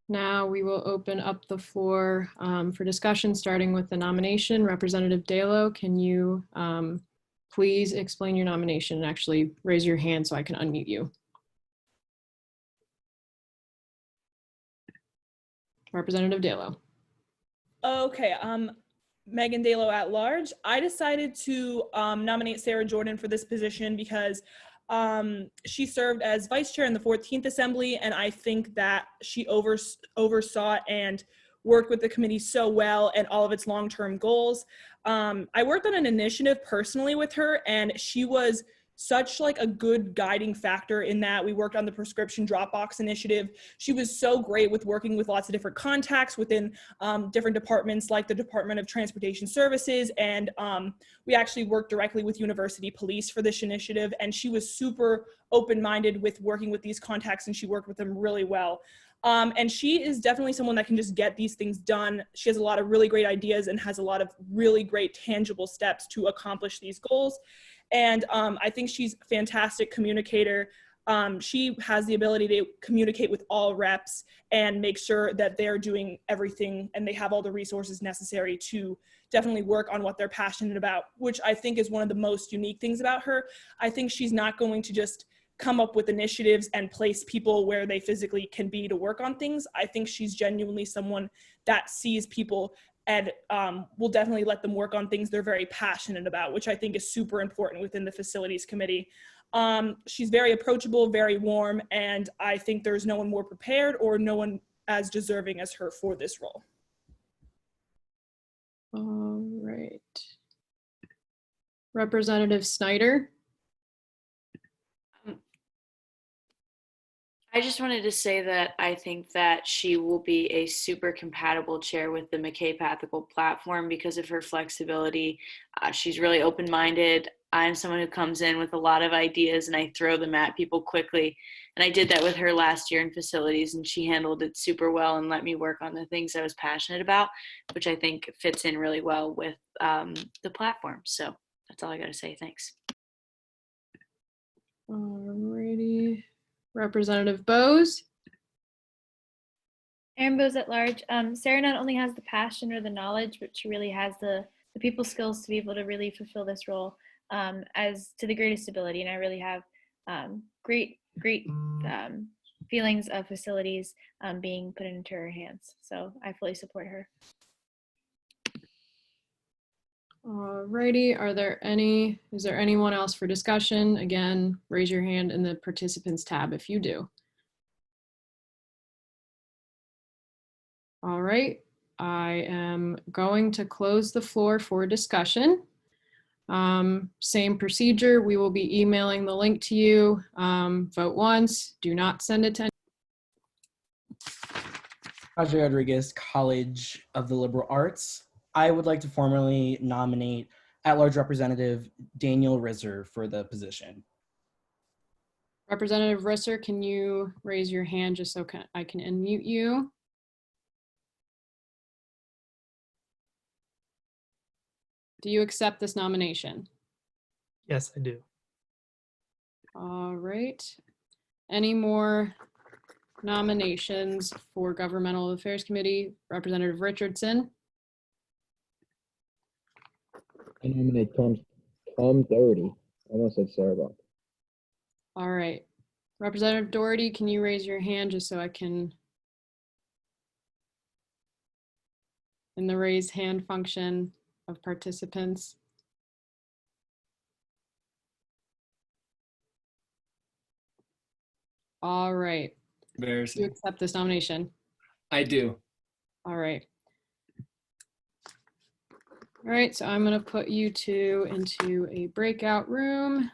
now we will open up the floor for discussion, starting with the nomination. Representative Dalo, can you please explain your nomination and actually raise your hand so I can unmute you? Representative Dalo. Okay, Megan Dalo at large. I decided to nominate Sarah Jordan for this position because she served as vice chair in the 14th Assembly, and I think that she oversaw and worked with the committee so well and all of its long-term goals. I worked on an initiative personally with her, and she was such like a good guiding factor in that. We worked on the prescription Dropbox initiative. She was so great with working with lots of different contacts within different departments like the Department of Transportation Services, and we actually worked directly with University Police for this initiative, and she was super open-minded with working with these contacts, and she worked with them really well. And she is definitely someone that can just get these things done. She has a lot of really great ideas and has a lot of really great tangible steps to accomplish these goals. And I think she's a fantastic communicator. She has the ability to communicate with all reps and make sure that they're doing everything and they have all the resources necessary to definitely work on what they're passionate about, which I think is one of the most unique things about her. I think she's not going to just come up with initiatives and place people where they physically can be to work on things. I think she's genuinely someone that sees people and will definitely let them work on things they're very passionate about, which I think is super important within the facilities committee. She's very approachable, very warm, and I think there's no one more prepared or no one as deserving as her for this role. All right. Representative Snyder. I just wanted to say that I think that she will be a super compatible chair with the McKay Ethical platform because of her flexibility. She's really open-minded. I'm someone who comes in with a lot of ideas and I throw them at people quickly. And I did that with her last year in facilities, and she handled it super well and let me work on the things I was passionate about, which I think fits in really well with the platform. So that's all I got to say. Thanks. Alrighty. Representative Bose. Erin Bose at large. Sarah not only has the passion or the knowledge, but she really has the people skills to be able to really fulfill this role as to the greatest ability. And I really have great feelings of facilities being put into her hands. So I fully support her. Alrighty, is there anyone else for discussion? Again, raise your hand in the participants tab if you do. All right, I am going to close the floor for discussion. Same procedure, we will be emailing the link to you. Vote once, do not send it to anyone. Ajay Rodriguez, College of the Liberal Arts. I would like to formally nominate at-large Representative Daniel Rizzer for the position. Representative Risser, can you raise your hand just so I can unmute you? Do you accept this nomination? Yes, I do. All right. Any more nominations for Governmental Affairs Committee? Representative Richardson. I nominate Tom Doherty. I almost said Sarah Buck. All right. Representative Doherty, can you raise your hand just so I can, in the raise hand function of participants? All right. Do you Embarrassing. accept this nomination? I do. All right. All right, so I'm going to put you two into a breakout room.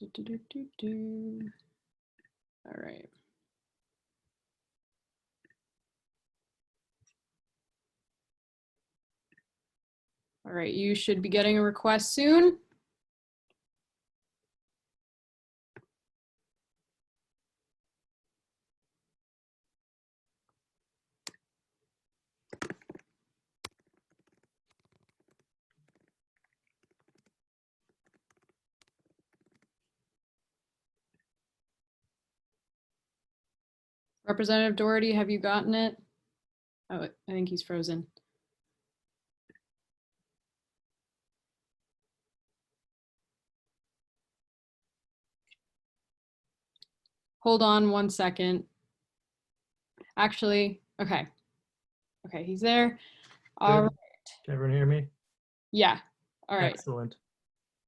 All right. All right, you should be getting a request soon. Representative Doherty, have you gotten it? Oh, I think he's frozen. Hold on 1 second. Actually, okay. Okay, he's there. All right. Can everyone hear me? Yeah. All right. Excellent.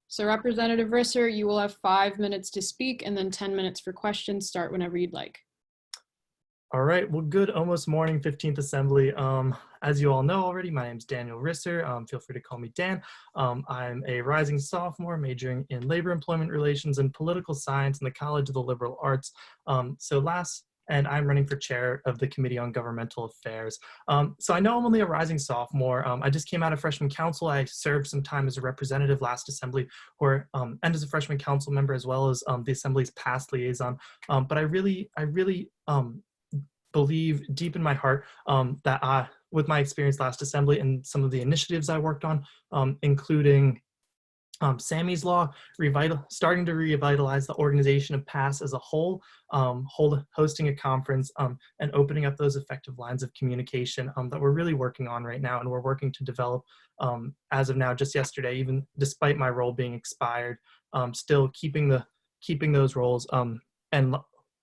So Representative Risser, you will have 5 minutes to speak and then 10 minutes for questions. Start whenever you'd like. All right, well, good almost morning, 15th Assembly. As you all know already, my name is Daniel Risser. Feel free to call me Dan. I'm a rising sophomore majoring in labor employment relations and political science in the College of the Liberal Arts. And I'm running for chair of the Committee on Governmental Affairs. So I know I'm only a rising sophomore. I just came out of freshman council. I served some time as a representative last assembly and as a freshman council member, as well as the assembly's past liaison. But I really believe deep in my heart that with my experience last assembly and some of the initiatives I worked on, including Sammy's Law, starting to revitalize the organization of PASS as a whole, hosting a conference and opening up those effective lines of communication that we're really working on right now, and we're working to develop as of now, just yesterday, even despite my role being expired, still keeping those roles and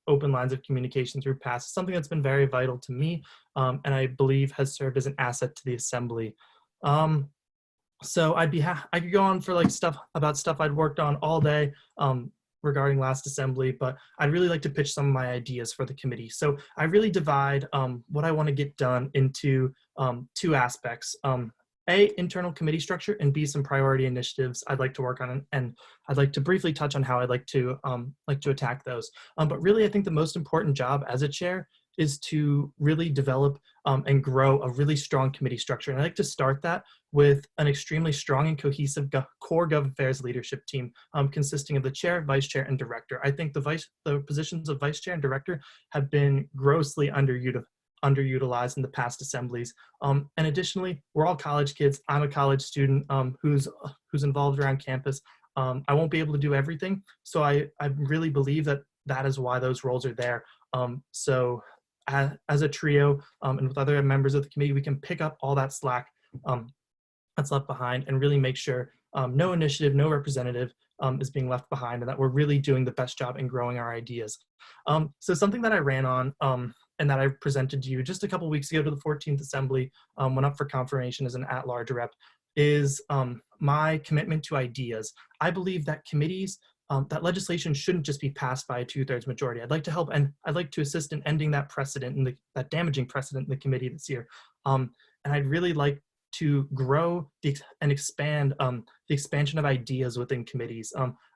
open lines of communication through PASS is something that's been very vital to me, and I believe has served as an asset to the assembly. So I could go on for like stuff I'd worked on all day regarding last assembly, but I'd really like to pitch some of my ideas for the committee. So I really divide what I want to get done into 2 aspects. A, internal committee structure, and B, some priority initiatives I'd like to work on, and I'd like to briefly touch on how I'd like to attack those. But really, I think the most important job as a chair is to really develop and grow a really strong committee structure. And I'd like to start that with an extremely strong and cohesive core Gov Affairs leadership team consisting of the chair, vice chair, and director. I think the positions of vice chair and director have been grossly underutilized in the past assemblies. And additionally, we're all college kids. I'm a college student who's involved around campus. I won't be able to do everything. So I really believe that is why those roles are there. So as a trio and with other members of the committee, we can pick up all that slack that's left behind and really make sure no initiative, no representative is being left behind, and that we're really doing the best job in growing our ideas. So something that I ran on and that I presented to you just a couple weeks ago to the 14th Assembly, went up for confirmation as an at-large rep, is my commitment to ideas. I believe that committees, that legislation shouldn't just be passed by a 2/3 majority. I'd like to help, and I'd like to assist in ending that precedent and that damaging precedent in the committee this year. And I'd really like to grow and expand the expansion of ideas within committees.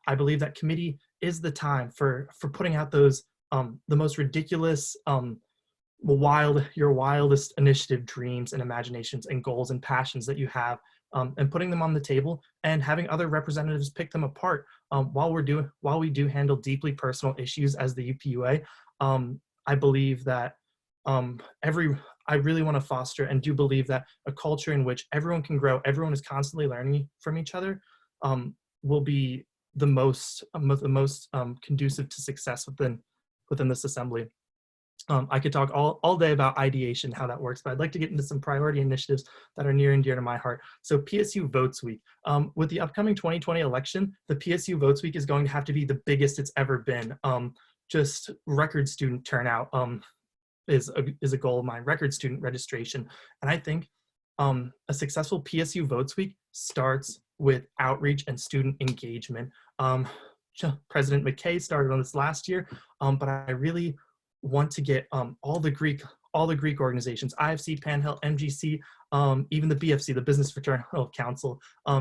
I believe that committee is the time for putting out those the most ridiculous, your wildest initiative dreams and imaginations and goals and passions that you have and putting them on the table and having other representatives pick them apart while we do handle deeply personal issues as the UPUA. I believe that I really want to foster and do believe that a culture in which everyone can grow, everyone is constantly learning from each other, will be the most conducive to success within this assembly. I could talk all day about ideation, how that works, but I'd like to get into some priority initiatives that are near and dear to my heart. So PSU Votes Week. With the upcoming 2020 election, the PSU Votes Week is going to have to be the biggest it's ever been. Just record student turnout is a goal of mine, record student registration. And I think a successful PSU Votes Week starts with outreach and student engagement. President McKay started on this last year, but I really want to get all the Greek organizations, IFC, Panhill, MGC, even the BFC, the Business Fraternal Council,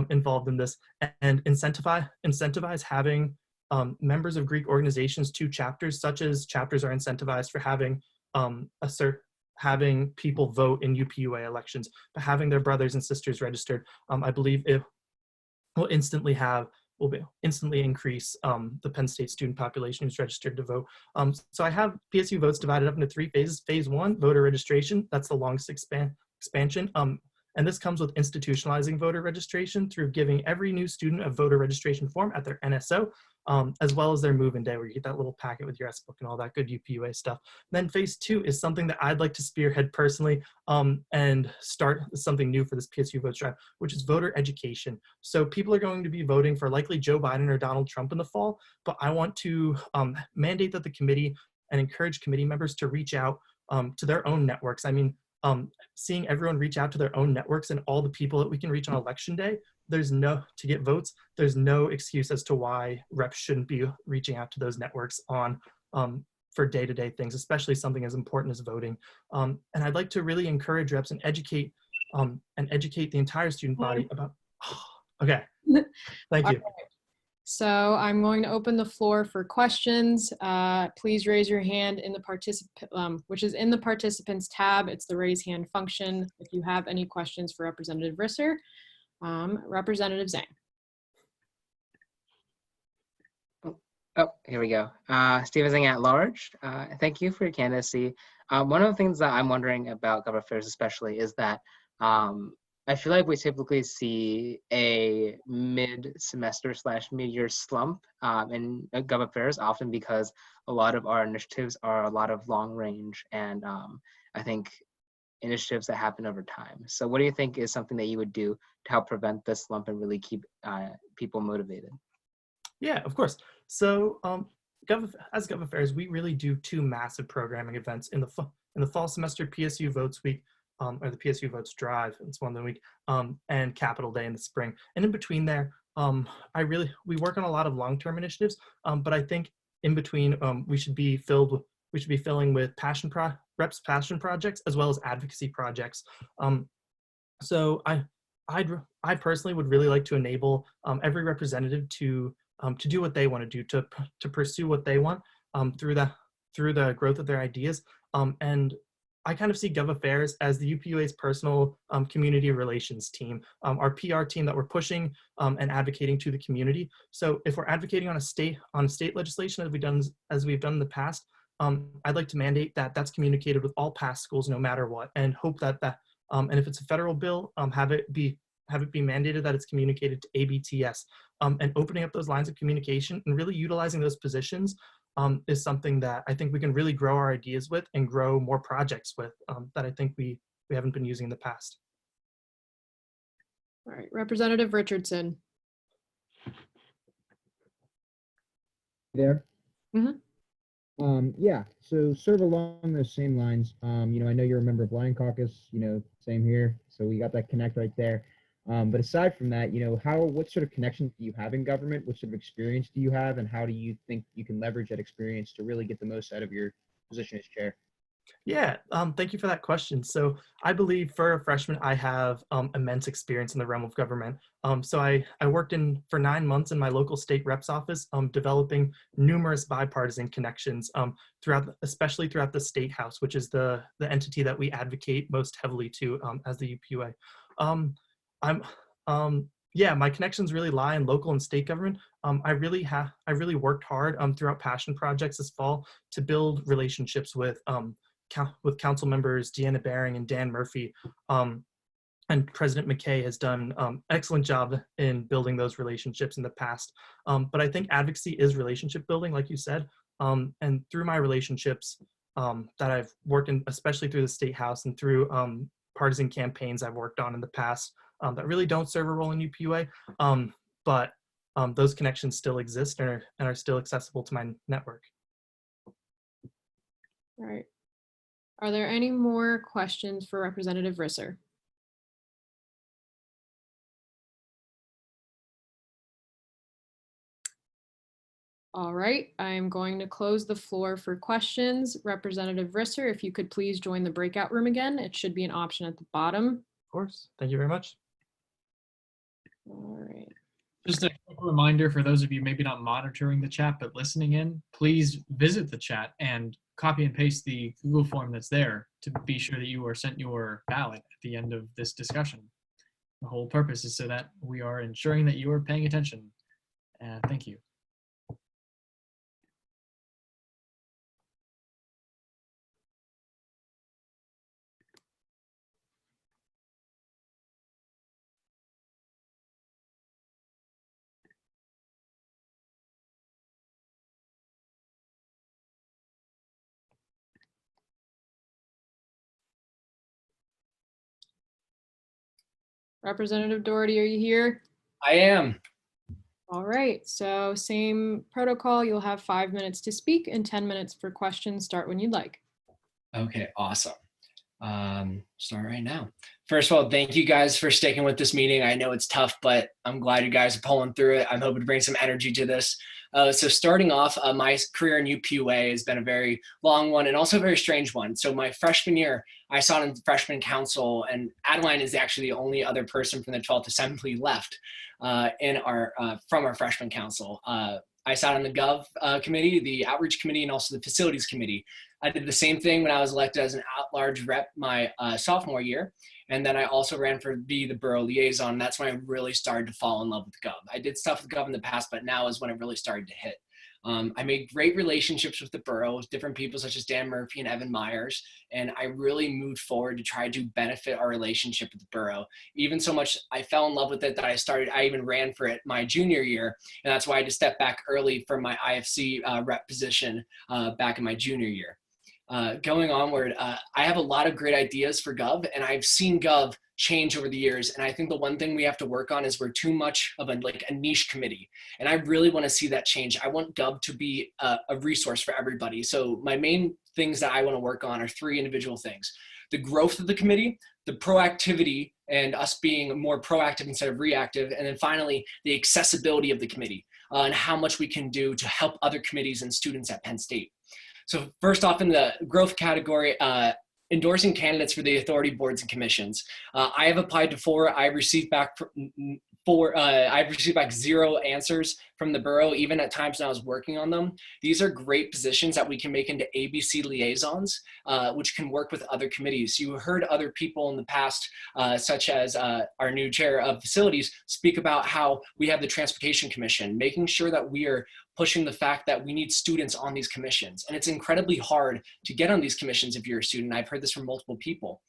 involved in this, and incentivize having members of Greek organizations to chapters, such as chapters are incentivized for having having people vote in UPUA elections, but having their brothers and sisters registered. I believe it will instantly increase the Penn State student population who's registered to vote. So I have PSU votes divided up into 3 phases. Phase 1, voter registration. That's the longest expansion. And this comes with institutionalizing voter registration through giving every new student a voter registration form at their NSO, as well as their move-in day, where you get that little packet with your S-book and all that good UPUA stuff. Then phase 2 is something that I'd like to spearhead personally and start something new for this PSU Votes Drive, which is voter education. So people are going to be voting for likely Joe Biden or Donald Trump in the fall, but I want to mandate that the committee and encourage committee members to reach out to their own networks. I mean, seeing everyone reach out to their own networks and all the people that we can reach on election day, to get votes, there's no excuse as to why reps shouldn't be reaching out to those networks for day-to-day things, especially something as important as voting. And I'd like to really encourage reps and educate the entire student body about, okay, thank you. So I'm going to open the floor for questions. Please raise your hand in the which is in the participants tab. It's the raise hand function. If you have any questions for Representative Risser, Representative Zhang. Oh, here we go. Stephen Zhang at large. Thank you for your candidacy. One of the things that I'm wondering about government affairs especially is that I feel like we typically see a mid-semester / mid-year slump in government affairs, often because a lot of our initiatives are a lot of long range and I think initiatives that happen over time. So what do you think is something that you would do to help prevent this slump and really keep people motivated? Yeah, of course. So as Gov Affairs, we really do 2 massive programming events in the fall semester: PSU Votes Week, or the PSU Votes Drive, it's one of the week, and Capitol Day in the spring. And in between there, we work on a lot of long-term initiatives, but I think in between we should be filling with reps passion projects as well as advocacy projects. So I personally would really like to enable every representative to do what they want to do, to pursue what they want through the growth of their ideas. And I kind of see Gov Affairs as the UPUA's personal community relations team, our PR team that we're pushing and advocating to the community. So if we're advocating on state legislation as we've done in the past, I'd like to mandate that that's communicated with all past schools no matter what, and hope that and if it's a federal bill, have it be mandated that it's communicated to ABTS, and opening up those lines of communication and really utilizing those positions is something that I think we can really grow our ideas with and grow more projects with that I think we haven't been using in the past. All right, Representative Richardson. There. Mm-hmm. Yeah, so sort of along those same lines, I know you're a member of Lion Caucus, same here. So we got that connect right there. But aside from that, what sort of connections do you have in government? What sort of experience do you have? And how do you think you can leverage that experience to really get the most out of your position as chair? Yeah, thank you for that question. So I believe for a freshman, I have immense experience in the realm of government. So I worked for 9 months in my local state rep's office, developing numerous bipartisan connections especially throughout the State House, which is the entity that we advocate most heavily to as the UPUA. Yeah, my connections really lie in local and state government. I really worked hard throughout passion projects this fall to build relationships with council members Deanna Baring and Dan Murphy. And President McKay has done excellent job in building those relationships in the past. But I think advocacy is relationship building, like you said. And through my relationships that I've worked in, especially through the State House and through partisan campaigns I've worked on in the past that really don't serve a role in UPUA, but those connections still exist and are still accessible to my network. All right. Are there any more questions for Representative Risser? All right, I'm going to close the floor for questions. Representative Risser, if you could please join the breakout room again. It should be an option at the bottom. Of course. Thank you very much. All right. Just a quick reminder for those of you maybe not monitoring the chat but listening in, please visit the chat and copy and paste the Google form that's there to be sure that you are sent your ballot at the end of this discussion. The whole purpose is so that we are ensuring that you are paying attention. Thank you. Representative Doherty, are you here? I am. All right, so same protocol. You'll have 5 minutes to speak and 10 minutes for questions. Start when you'd like. Okay, awesome. Start right now. First of all, thank you guys for sticking with this meeting. I know it's tough, but I'm glad you guys are pulling through it. I'm hoping to bring some energy to this. So starting off, my career in UPUA has been a very long one and also a very strange one. So my freshman year, I sat in the freshman council, and Adeline is actually the only other person from the 12th Assembly left from our freshman council. I sat on the Gov committee, the outreach committee, and also the facilities committee. I did the same thing when I was elected as an at-large rep my sophomore year. And then I also ran for the borough liaison. That's when I really started to fall in love with Gov. I did stuff with Gov in the past, but now is when it really started to hit. I made great relationships with the borough, with different people such as Dan Murphy and Evan Myers, and I really moved forward to try to benefit our relationship with the borough. Even so much, I fell in love with it that I even ran for it my junior year, and that's why I had to step back early from my IFC rep position back in my junior year. Going onward, I have a lot of great ideas for Gov, and I've seen Gov change over the years. And I think the one thing we have to work on is we're too much of a niche committee. And I really want to see that change. I want Gov to be a resource for everybody. So my main things that I want to work on are 3 individual things: the growth of the committee, the proactivity, and us being more proactive instead of reactive. And then finally, the accessibility of the committee and how much we can do to help other committees and students at Penn State. So first off, in the growth category, endorsing candidates for the authority boards and commissions. I have applied to 4. I've received back 0 answers from the borough, even at times when I was working on them. These are great positions that we can make into ABC liaisons, which can work with other committees. You heard other people in the past, such as our new chair of facilities, speak about how we have the Transportation Commission, making sure that we are pushing the fact that we need students on these commissions. And it's incredibly hard to get on these commissions if you're a student. I've heard this from multiple people.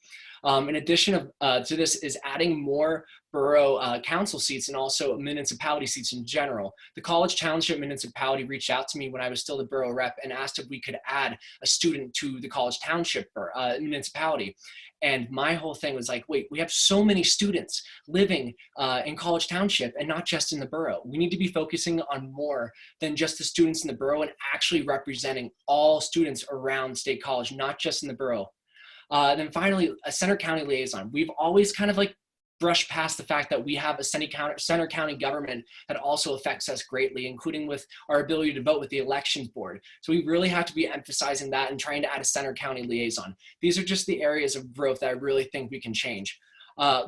In addition to this is adding more borough council seats and also municipality seats in general. The College Township Municipality reached out to me when I was still the borough rep and asked if we could add a student to the College Township municipality. And my whole thing was like, wait, we have so many students living in College Township and not just in the borough. We need to be focusing on more than just the students in the borough and actually representing all students around State College, not just in the borough. Then finally, a Center County liaison. We've always kind of brush past the fact that we have a center county government that also affects us greatly, including with our ability to vote with the elections board. So we really have to be emphasizing that and trying to add a center county liaison. These are just the areas of growth that I really think we can change.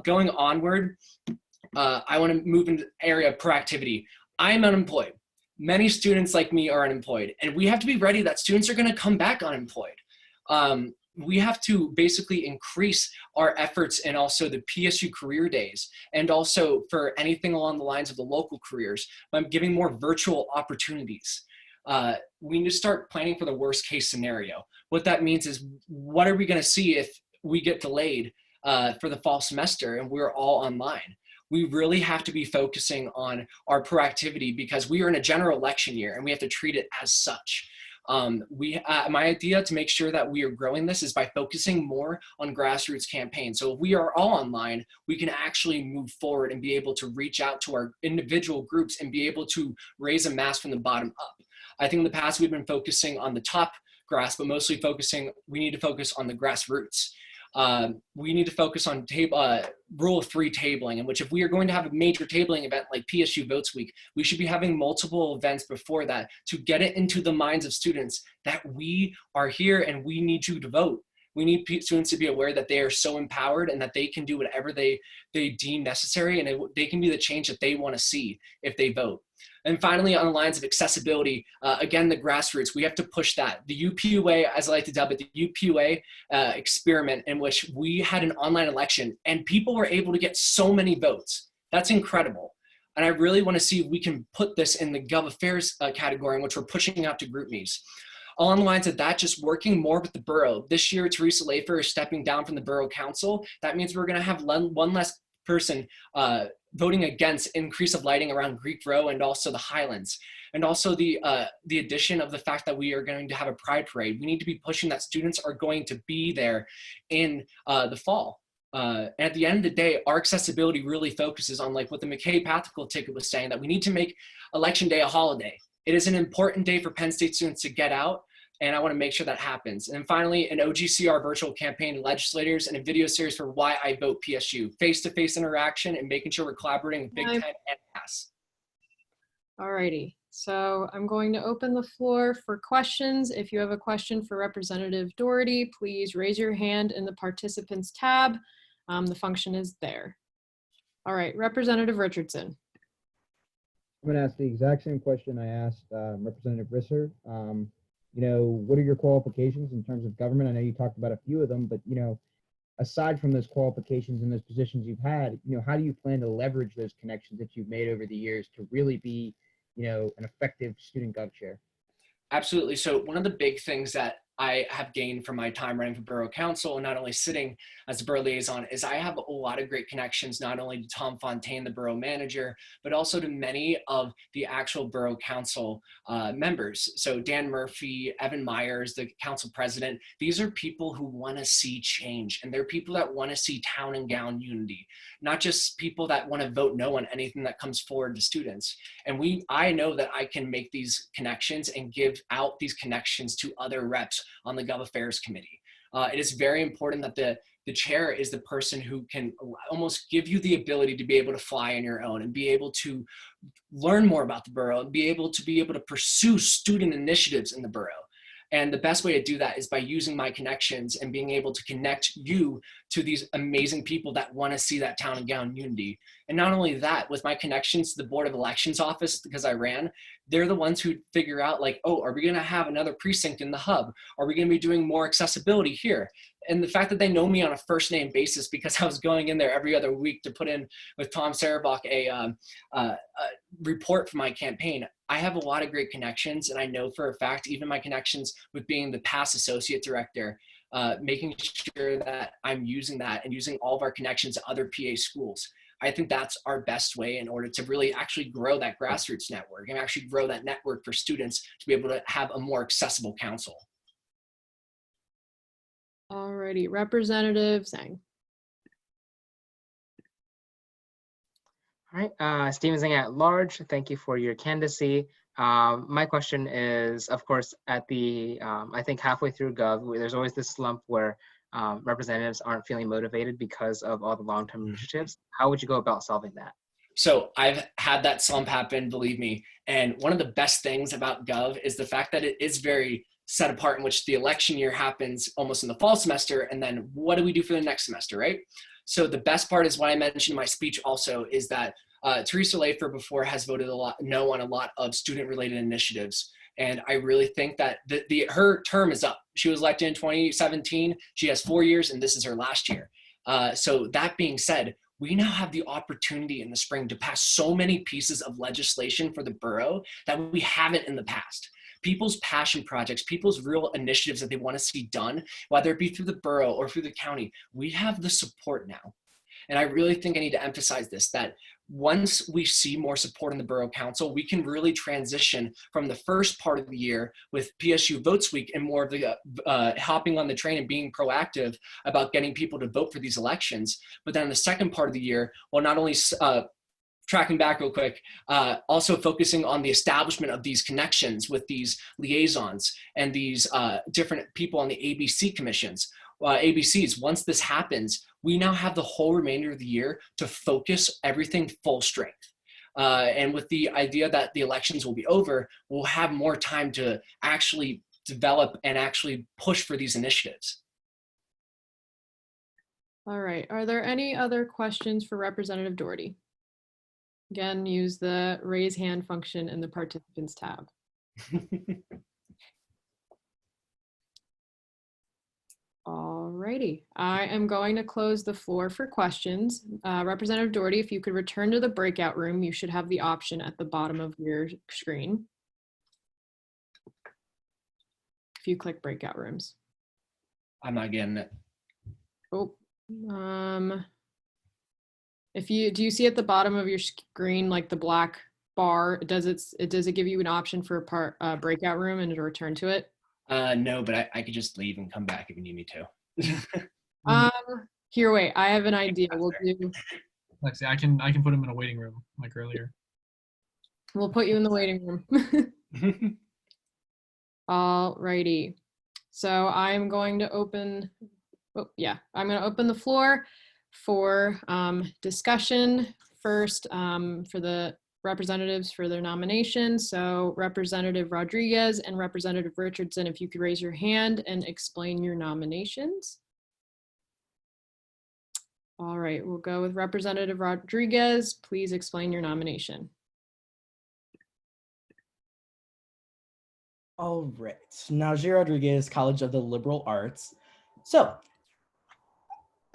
Going onward, I want to move into the area of proactivity. I am unemployed. Many students like me are unemployed, and we have to be ready that students are going to come back unemployed. we have to basically increase our efforts and also the PSU career days, and also for anything along the lines of the local careers, by giving more virtual opportunities. We need to start planning for the worst case scenario. What that means is, what are we going to see if we get delayed for the fall semester and we're all online? We really have to be focusing on our proactivity, because we are in a general election year and we have to treat it as such. My idea to make sure that we are growing this is by focusing more on grassroots campaigns. So if we are all online, we can actually move forward and be able to reach out to our individual groups and be able to raise a mass from the bottom up. I think in the past we've been focusing on the top grass, but mostly we need to focus on the grassroots. We need to focus on rule of 3 tabling, in which if we are going to have a major tabling event like PSU Votes Week, we should be having multiple events before that to get it into the minds of students that we are here and we need you to vote. We need students to be aware that they are so empowered and that they can do whatever they deem necessary, and they can be the change that they want to see if they vote. And finally, on the lines of accessibility, again, the grassroots, we have to push that. The UPUA, as I like to dub it, the UPUA experiment, in which we had an online election and people were able to get so many votes. That's incredible. And I really want to see if we can put this in the Gov Affairs category, in which we're pushing out to group me's. Along the lines of that, just working more with the borough. This year, Teresa Lafer is stepping down from the Borough Council. That means we're going to have one less person voting against increase of lighting around Greek Row and also the Highlands. And also the addition of the fact that we are going to have a pride parade. We need to be pushing that students are going to be there in the fall. At the end of the day, our accessibility really focuses on, like what the McKay Pathical ticket was saying, that we need to make Election Day a holiday. It is an important day for Penn State students to get out, and I want to make sure that happens. And finally, an OGCR virtual campaign to legislators and a video series for Why I Vote PSU, face-to-face interaction and making sure we're collaborating with Big Ten and PASS. Alrighty, so I'm going to open the floor for questions. If you have a question for Representative Doherty, please raise your hand in the participants tab. The function is there. All right, Representative Richardson. I'm going to ask the exact same question I asked Representative Risser. You know, what are your qualifications in terms of government? I know you talked about a few of them, but, you know, aside from those qualifications and those positions you've had, you know, how do you plan to leverage those connections that you've made over the years to really be, you know, an effective student gov chair? Absolutely. So one of the big things that I have gained from my time running for Borough Council and not only sitting as the Borough Liaison is I have a lot of great connections, not only to Tom Fontaine, the Borough Manager, but also to many of the actual Borough Council members. So Dan Murphy, Evan Myers, the Council President, these are people who want to see change, and they're people that want to see town and gown unity, not just people that want to vote no on anything that comes forward to students. And I know that I can make these connections and give out these connections to other reps on the Gov Affairs Committee. It is very important that the chair is the person who can almost give you the ability to be able to fly on your own and be able to learn more about the borough and be able to pursue student initiatives in the borough. And the best way to do that is by using my connections and being able to connect you to these amazing people that want to see that town and gown unity. And not only that, with my connections to the Board of Elections office, because I ran, they're the ones who figure out, like, oh, are we going to have another precinct in the hub? Are we going to be doing more accessibility here? And the fact that they know me on a first name basis, because I was going in there every other week to put in with Tom Sarabach a report for my campaign. I have a lot of great connections, and I know for a fact, even my connections with being the past associate director, making sure that I'm using that and using all of our connections to other PA schools. I think that's our best way in order to really actually grow that grassroots network and actually grow that network for students to be able to have a more accessible council. Alrighty, Representative Zhang. All right, Stephen Zhang at large, thank you for your candidacy. My question is, of course, at the, I think halfway through Gov, there's always this slump where representatives aren't feeling motivated because of all the long-term initiatives. How would you go about solving that? So I've had that slump happen, believe me. And one of the best things about Gov is the fact that it is very set apart, in which the election year happens almost in the fall semester. And then what do we do for the next semester, right? So the best part is what I mentioned in my speech also is that Teresa Lafer before has voted no on a lot of student-related initiatives. And I really think that her term is up. she was elected in 2017. She has 4 years, and this is her last year. So that being said, we now have the opportunity in the spring to pass so many pieces of legislation for the borough that we haven't in the past. People's passion projects, people's real initiatives that they want to see done, whether it be through the borough or through the county, we have the support now. And I really think I need to emphasize this, that once we see more support in the Borough Council, we can really transition from the first part of the year with PSU Votes Week and more of the hopping on the train and being proactive about getting people to vote for these elections. But then the second part of the year, well, not only tracking back real quick, also focusing on the establishment of these connections with these liaisons and these different people on the ABC commissions. ABCs, once this happens, we now have the whole remainder of the year to focus everything full strength. And with the idea that the elections will be over, we'll have more time to actually develop and actually push for these initiatives. All right, are there any other questions for Representative Doherty? Again, use the raise hand function in the participants tab. Alrighty, I am going to close the floor for questions. Representative Doherty, if you could return to the breakout room, you should have the option at the bottom of your screen. If you click breakout rooms. I'm not getting it. Oh, do you see at the bottom of your screen, like the black bar, does it give you an option for a breakout room and to return to it? No, but I could just leave and come back if you need me to. Here, wait, I have an idea. We'll do. Lexi, I can put him in a waiting room like earlier. We'll put you in the waiting room. Alrighty. So I'm going to open. Oh, yeah, I'm going to open the floor for discussion first for the representatives for their nominations. So Representative Rodriguez and Representative Richardson, if you could raise your hand and explain your nominations. All right, we'll go with Representative Rodriguez. Please explain your nomination. All right, Najee Rodriguez, College of the Liberal Arts. So,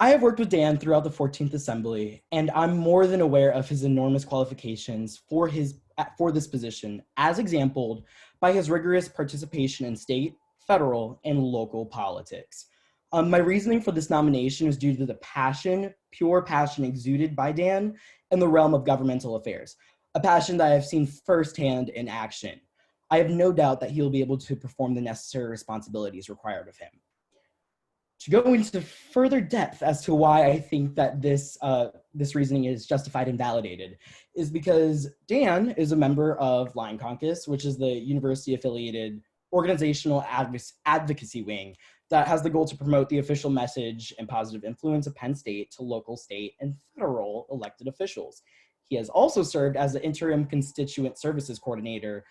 I have worked with Dan throughout the 14th Assembly, and I'm more than aware of his enormous qualifications for this position, as exampled by his rigorous participation in state, federal, and local politics. My reasoning for this nomination is due to the passion, pure passion exuded by Dan in the realm of governmental affairs, a passion that I have seen firsthand in action. I have no doubt that he will be able to perform the necessary responsibilities required of him. To go into further depth as to why I think that this reasoning is justified and validated is because Dan is a member of Lion Caucus, which is the university-affiliated organizational advocacy wing that has the goal to promote the official message and positive influence of Penn State to local, state, and federal elected officials. He has also served as the interim constituent services coordinator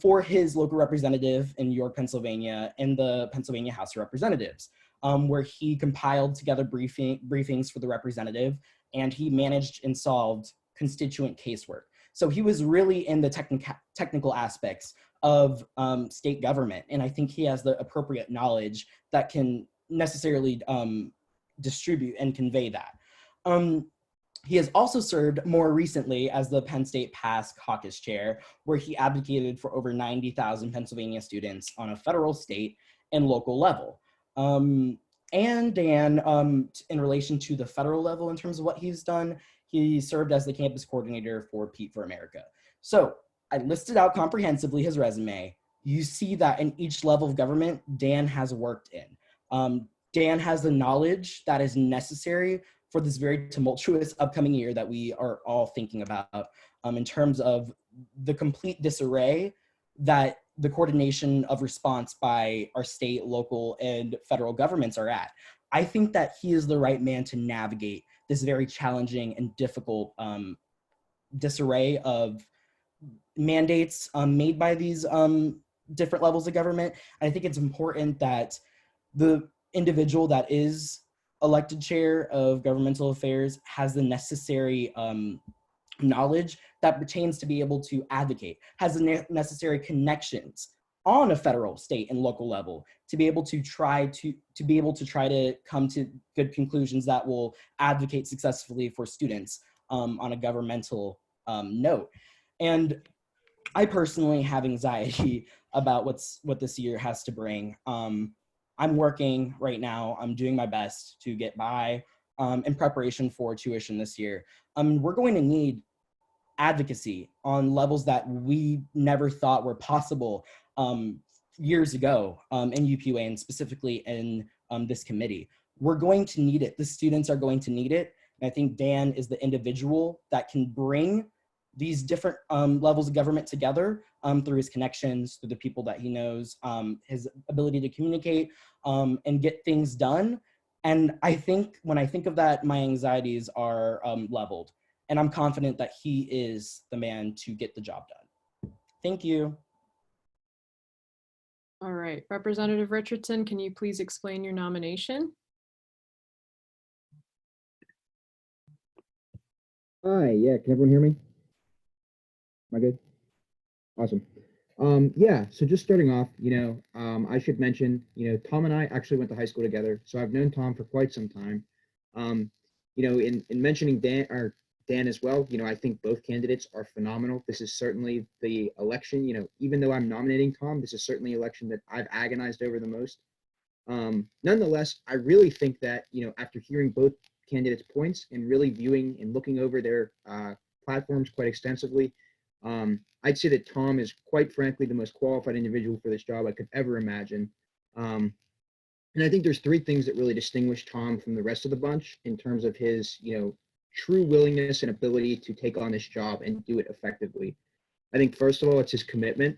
for his local representative in York, Pennsylvania, in the Pennsylvania House of Representatives, where he compiled together briefings for the representative, and he managed and solved constituent casework. So he was really in the technical aspects of state government, and I think he has the appropriate knowledge that can necessarily distribute and convey that. He has also served more recently as the Penn State Pass Caucus Chair, where he advocated for over 90,000 Pennsylvania students on a federal, state, and local level. And Dan, in relation to the federal level in terms of what he's done, he served as the campus coordinator for Pete for America. So I listed out comprehensively his resume. You see that in each level of government, Dan has worked in. Dan has the knowledge that is necessary for this very tumultuous upcoming year that we are all thinking about in terms of the complete disarray that the coordination of response by our state, local, and federal governments are at. I think that he is the right man to navigate this very challenging and difficult disarray of mandates made by these different levels of government. I think it's important that the individual that is elected chair of governmental affairs has the necessary knowledge that pertains to be able to advocate, has the necessary connections on a federal, state, and local level to be able to try to come to good conclusions that will advocate successfully for students on a governmental note. And I personally have anxiety about what this year has to bring. I'm working right now. I'm doing my best to get by in preparation for tuition this year. We're going to need advocacy on levels that we never thought were possible years ago in UPUA and specifically in this committee. We're going to need it. The students are going to need it. And I think Dan is the individual that can bring these different levels of government together through his connections, through the people that he knows, his ability to communicate and get things done. And I think when I think of that, my anxieties are leveled. And I'm confident that he is the man to get the job done. Thank you. All right, Representative Richardson, can you please explain your nomination? Hi, yeah, can everyone hear me? Am I good? Awesome. Yeah, so just starting off, I should mention, Tom and I actually went to high school together, so I've known Tom for quite some time. In mentioning Dan as well, I think both candidates are phenomenal. This is certainly the election, even though I'm nominating Tom, this is certainly the election that I've agonized over the most. Nonetheless, I really think that, after hearing both candidates' points and really viewing and looking over their platforms quite extensively, I'd say that Tom is quite frankly the most qualified individual for this job I could ever imagine. And I think there's three things that really distinguish Tom from the rest of the bunch in terms of his, true willingness and ability to take on this job and do it effectively. I think first of all, it's his commitment.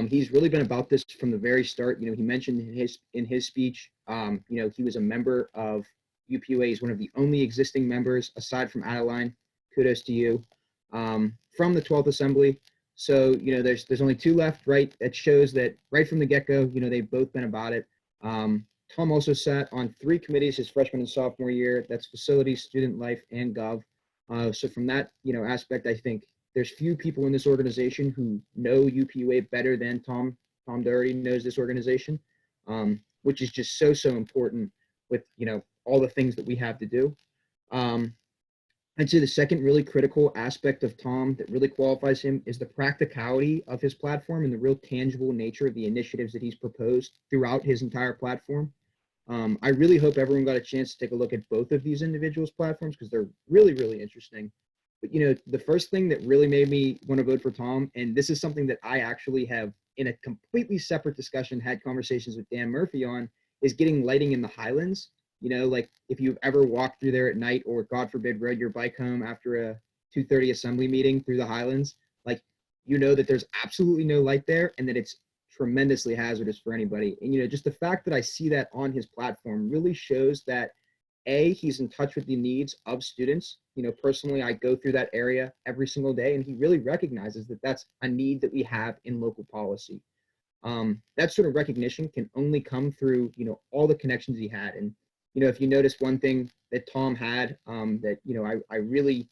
He's really been about this from the very start. He mentioned in his speech, he was a member of UPUA. He's one of the only existing members aside from Adeline. Kudos to you. From the 12th Assembly. So, there's only two left, right? That shows that right from the get-go, they've both been about it. Tom also sat on 3 committees his freshman and sophomore year. That's Facilities, Student Life, and Gov. So from that, aspect, I think there's few people in this organization who know UPUA better than Tom. Tom Doherty knows this organization, which is just so important with, all the things that we have to do. I'd say the second really critical aspect of Tom that really qualifies him is the practicality of his platform and the real tangible nature of the initiatives that he's proposed throughout his entire platform. I really hope everyone got a chance to take a look at both of these individuals' platforms because they're really interesting. But, the first thing that really made me want to vote for Tom, and this is something that I actually have in a completely separate discussion had conversations with Dan Murphy on, is getting lighting in the Highlands. Like if you've ever walked through there at night or God forbid rode your bike home after a 2:30 assembly meeting through the Highlands, like, that there's absolutely no light there and that it's tremendously hazardous for anybody. And, just the fact that I see that on his platform really shows that he's in touch with the needs of students. Personally, I go through that area every single day and he really recognizes that that's a need that we have in local policy. That sort of recognition can only come through, all the connections he had. And, if you notice one thing that Tom had that, I really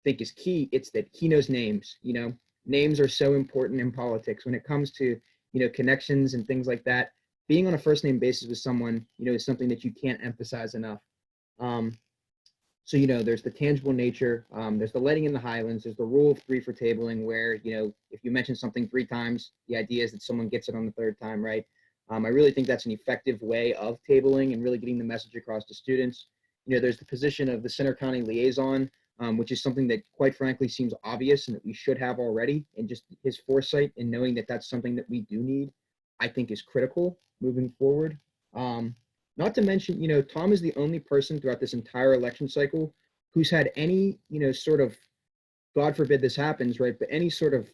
think is key, it's that he knows names. Names are so important in politics when it comes to, connections and things like that. Being on a first name basis with someone, is something that you can't emphasize enough. So, there's the tangible nature, there's the lighting in the Highlands, there's the rule of 3 for tabling where, if you mention something 3 times, the idea is that someone gets it on the 3rd time, right? I really think that's an effective way of tabling and really getting the message across to students. There's the position of the Center County Liaison, which is something that quite frankly seems obvious and that we should have already. And just his foresight in knowing that that's something that we do need, I think is critical moving forward. Not to mention, Tom is the only person throughout this entire election cycle who's had any, sort of, God forbid this happens, right? But any sort of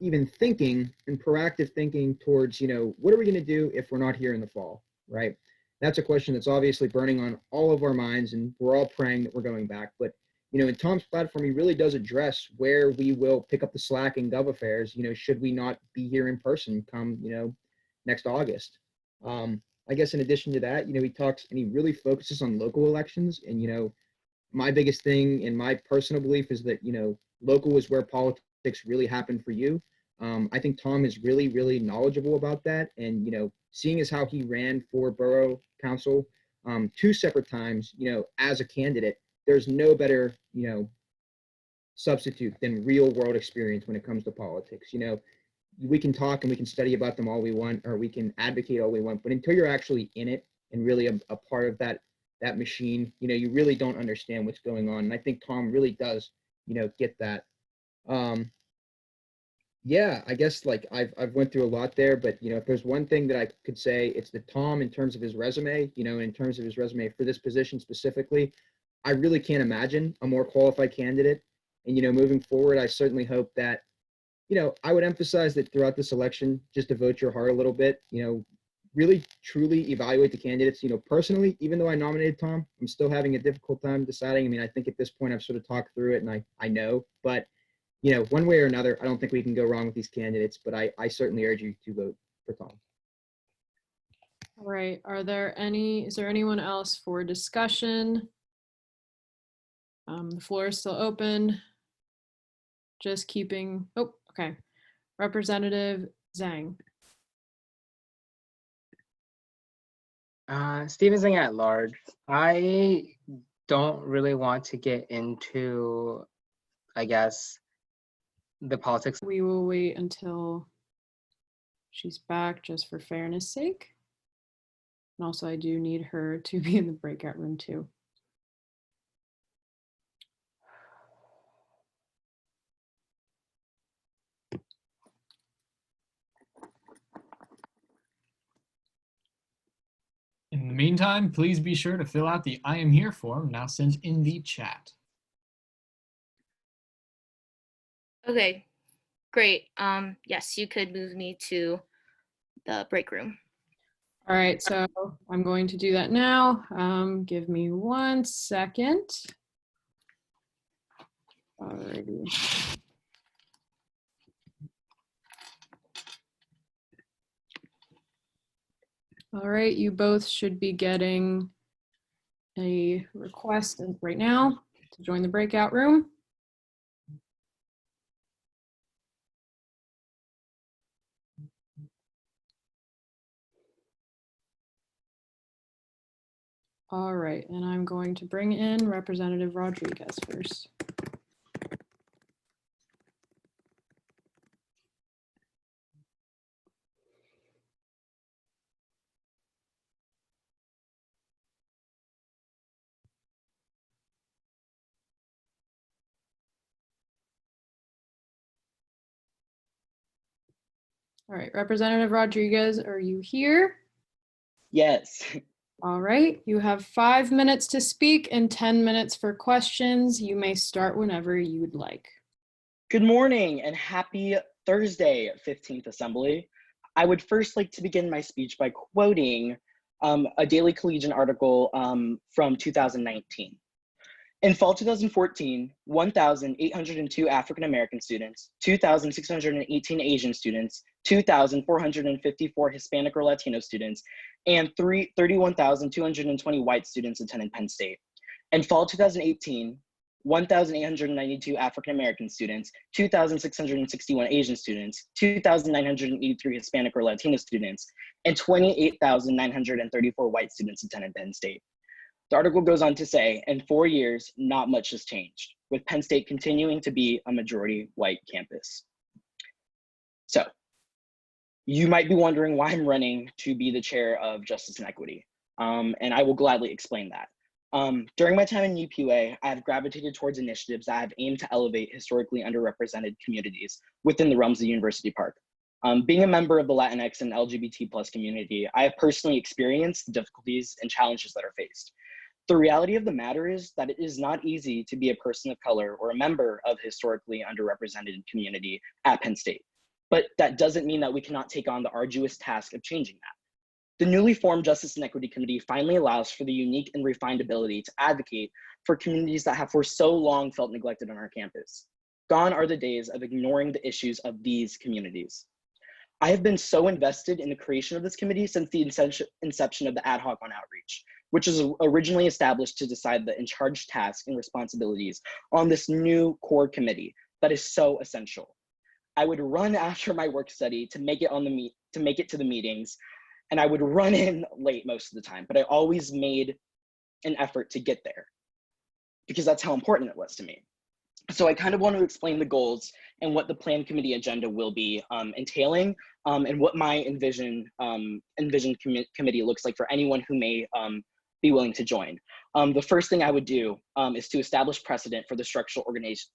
even thinking and proactive thinking towards, what are we going to do if we're not here in the fall, right? That's a question that's obviously burning on all of our minds, and we're all praying that we're going back. But, in Tom's platform, he really does address where we will pick up the slack in Gov affairs, should we not be here in person come, next August. I guess in addition to that, he talks and he really focuses on local elections. And, my biggest thing in my personal belief is that, local is where politics really happen for you. I think Tom is really, really knowledgeable about that. And, seeing as how he ran for borough council 2 separate times, as a candidate, there's no better, substitute than real world experience when it comes to politics. We can talk and we can study about them all we want, or we can advocate all we want, but until you're actually in it and really a part of that machine, you really don't understand what's going on. And I think Tom really does, get that. Yeah, I guess like I've went through a lot there, but if there's one thing that I could say, it's that Tom, in terms of his resume, in terms of his resume for this position specifically, I really can't imagine a more qualified candidate. And moving forward, I certainly hope that, I would emphasize that throughout this election, just to vote your heart a little bit, really truly evaluate the candidates. Personally, even though I nominated Tom, I'm still having a difficult time deciding. I mean, I think at this point I've sort of talked through it and I know, but one way or another, I don't think we can go wrong with these candidates, but I certainly urge you to vote for Tom. All right. Is there anyone else for discussion? The floor is still open. Just keeping, oh, okay. Representative Zhang. Stephen Zhang at large. I don't really want to get into, I guess, the politics. We will wait until she's back just for fairness sake. And also I do need her to be in the breakout room too. In the meantime, please be sure to fill out the I am here form now sent in the chat. Okay, great. Yes, you could move me to the break room. All right, so I'm going to do that now. Give me 1 second. Alrighty. All right, you both should be getting a request right now to join the breakout room. All right, and I'm going to bring in Representative Rodriguez first. All right, Representative Rodriguez, are you here? Yes. All right, you have 5 minutes to speak and 10 minutes for questions. You may start whenever you would like. Good morning and happy Thursday, 15th Assembly. I would first like to begin my speech by quoting a Daily Collegian article from 2019. In fall 2014, 1,802 African American students, 2,618 Asian students, 2,454 Hispanic or Latino students, and 31,220 white students attended Penn State. In fall 2018, 1,892 African American students, 2,661 Asian students, 2,983 Hispanic or Latino students, and 28,934 white students attended Penn State. The article goes on to say, in 4 years, not much has changed, with Penn State continuing to be a majority white campus. So, you might be wondering why I'm running to be the chair of Justice and Equity, and I will gladly explain that. During my time in UPUA, I have gravitated towards initiatives that have aimed to elevate historically underrepresented communities within the realms of University Park. Being a member of the Latinx and LGBT+ community, I have personally experienced the difficulties and challenges that are faced. The reality of the matter is that it is not easy to be a person of color or a member of a historically underrepresented community at Penn State. But that doesn't mean that we cannot take on the arduous task of changing that. The newly formed Justice and Equity Committee finally allows for the unique and refined ability to advocate for communities that have for so long felt neglected on our campus. Gone are the days of ignoring the issues of these communities. I have been so invested in the creation of this committee since the inception of the Ad Hoc on Outreach, which was originally established to decide the in-charge tasks and responsibilities on this new core committee that is so essential. I would run after my work study to make it to the meetings, and I would run in late most of the time, but I always made an effort to get there because that's how important it was to me. So I kind of want to explain the goals and what the plan committee agenda will be entailing, and what my envision committee looks like for anyone who may be willing to join. The first thing I would do is to establish precedent for the structural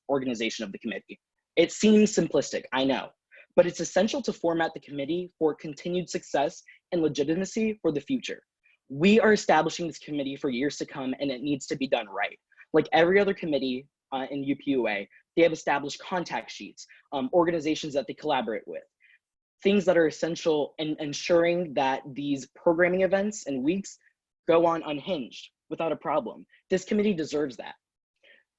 organization of the committee. It seems simplistic, I know, but it's essential to format the committee for continued success and legitimacy for the future. We are establishing this committee for years to come, and it needs to be done right. Like every other committee in UPUA, they have established contact sheets, organizations that they collaborate with, things that are essential in ensuring that these programming events and weeks go on unhinged without a problem. This committee deserves that.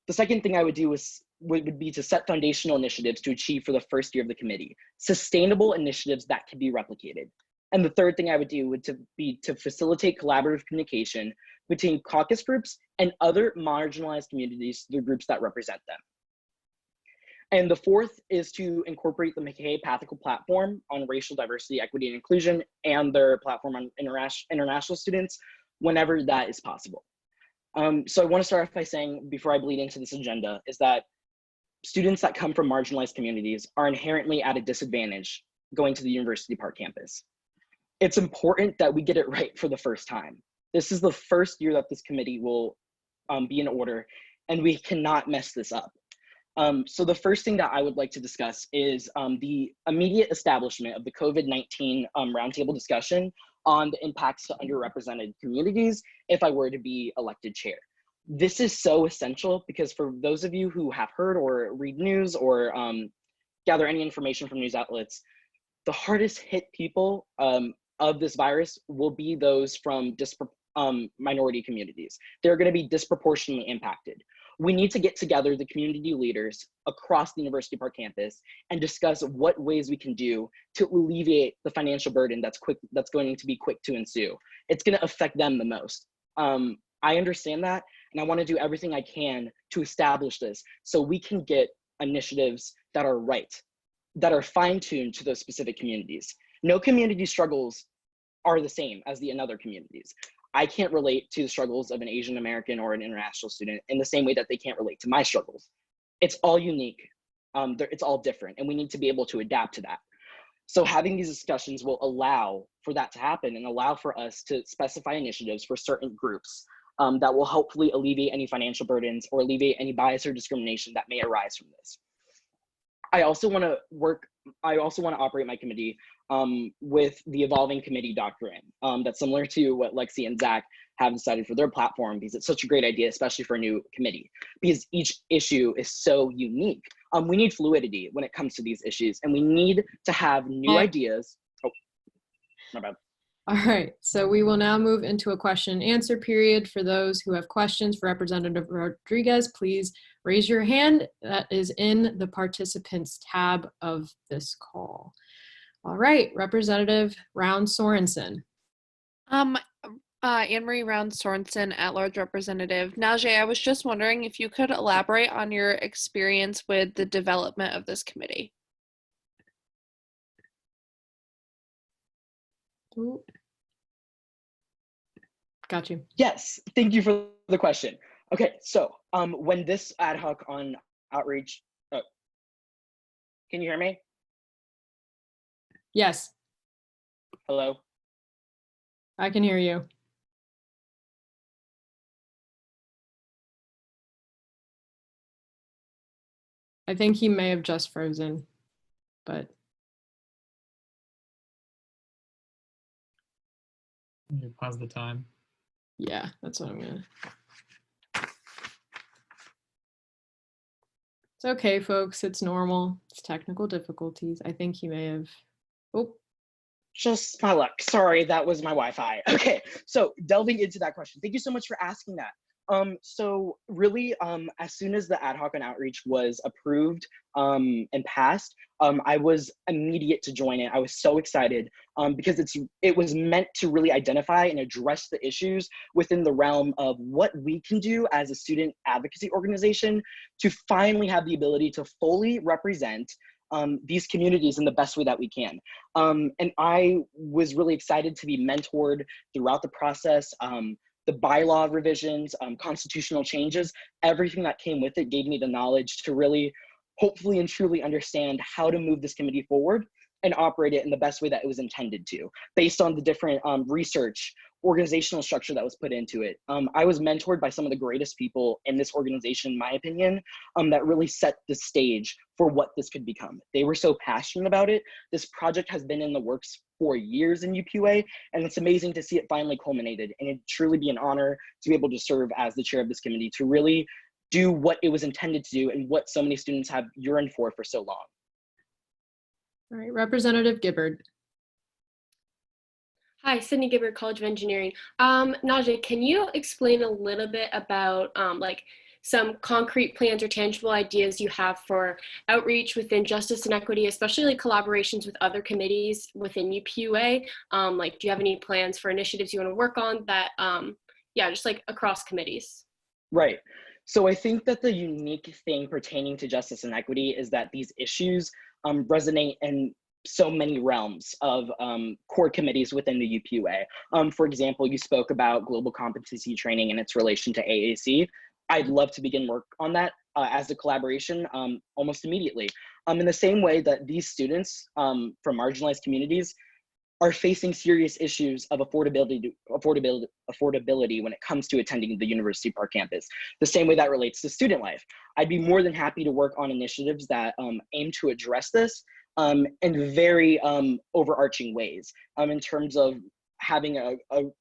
The second thing I would do would be to set foundational initiatives to achieve for the first year of the committee, sustainable initiatives that can be replicated. And the third thing I would do would be to facilitate collaborative communication between caucus groups and other marginalized communities, the groups that represent them. And the fourth is to incorporate the McKay Pathical platform on racial diversity, equity, and inclusion, and their platform on international students whenever that is possible. So I want to start off by saying, before I bleed into this agenda, is that students that come from marginalized communities are inherently at a disadvantage going to the University Park campus. It's important that we get it right for the first time. This is the first year that this committee will be in order, and we cannot mess this up. So the first thing that I would like to discuss is the immediate establishment of the COVID-19 roundtable discussion on the impacts to underrepresented communities if I were to be elected chair. This is so essential because for those of you who have heard or read news or gather any information from news outlets, the hardest hit people of this virus will be those from minority communities. They're going to be disproportionately impacted. We need to get together the community leaders across the University Park campus and discuss what ways we can do to alleviate the financial burden that's going to be quick to ensue. It's going to affect them the most. I understand that, and I want to do everything I can to establish this so we can get initiatives that are right, that are fine-tuned to those specific communities. No community struggles are the same as the other communities. I can't relate to the struggles of an Asian American or an international student in the same way that they can't relate to my struggles. It's all unique. It's all different, and we need to be able to adapt to that. So having these discussions will allow for that to happen and allow for us to specify initiatives for certain groups that will hopefully alleviate any financial burdens or alleviate any bias or discrimination that may arise from this. I also want to operate my committee with the evolving committee doctrine that's similar to what Lexi and Zach have decided for their platform, because it's such a great idea, especially for a new committee, because each issue is so unique. We need fluidity when it comes to these issues, and we need to have new ideas. Oh, my bad. All right, so we will now move into a question and answer period. For those who have questions for Representative Rodriguez, please raise your hand. That is in the participants tab of this call. All right, Representative Round Sorensen. Anne-Marie Round Sorensen, at-large representative. Najee, I was just wondering if you could elaborate on your experience with the development of this committee. Ooh. Got you. Yes, thank you for the question. Okay, so when this ad hoc on outreach, can you hear me? Yes. Hello? I can hear you. I think he may have just frozen, but. You pause the time. Yeah, that's what I'm gonna. It's okay, folks. It's normal. It's technical difficulties. I think he may have. Oh. Just my luck. Sorry, that was my Wi-Fi. Okay, so delving into that question. Thank you so much for asking that. So really, as soon as the ad hoc and outreach was approved and passed, I was immediate to join it. I was so excited because it was meant to really identify and address the issues within the realm of what we can do as a student advocacy organization to finally have the ability to fully represent these communities in the best way that we can. And I was really excited to be mentored throughout the process. The bylaw revisions, constitutional changes, everything that came with it gave me the knowledge to really hopefully and truly understand how to move this committee forward and operate it in the best way that it was intended to, based on the different research, organizational structure that was put into it. I was mentored by some of the greatest people in this organization, in my opinion, that really set the stage for what this could become. They were so passionate about it. This project has been in the works for years in UPUA, and it's amazing to see it finally culminated. And it'd truly be an honor to be able to serve as the chair of this committee, to really do what it was intended to do and what so many students have yearned for so long. All right, Representative Gibbard. Hi, Sydney Gibbard, College of Engineering. Najee, can you explain a little bit about like some concrete plans or tangible ideas you have for outreach within justice and equity, especially like collaborations with other committees within UPUA? Like, do you have any plans for initiatives you want to work on that, yeah, just like across committees? Right. So I think that the unique thing pertaining to justice and equity is that these issues resonate in so many realms of core committees within the UPUA. For example, you spoke about global competency training and its relation to AAC. I'd love to begin work on that as a collaboration almost immediately. In the same way that these students from marginalized communities are facing serious issues of affordability when it comes to attending the University Park campus, the same way that relates to student life. I'd be more than happy to work on initiatives that aim to address this in very overarching ways, in terms of having a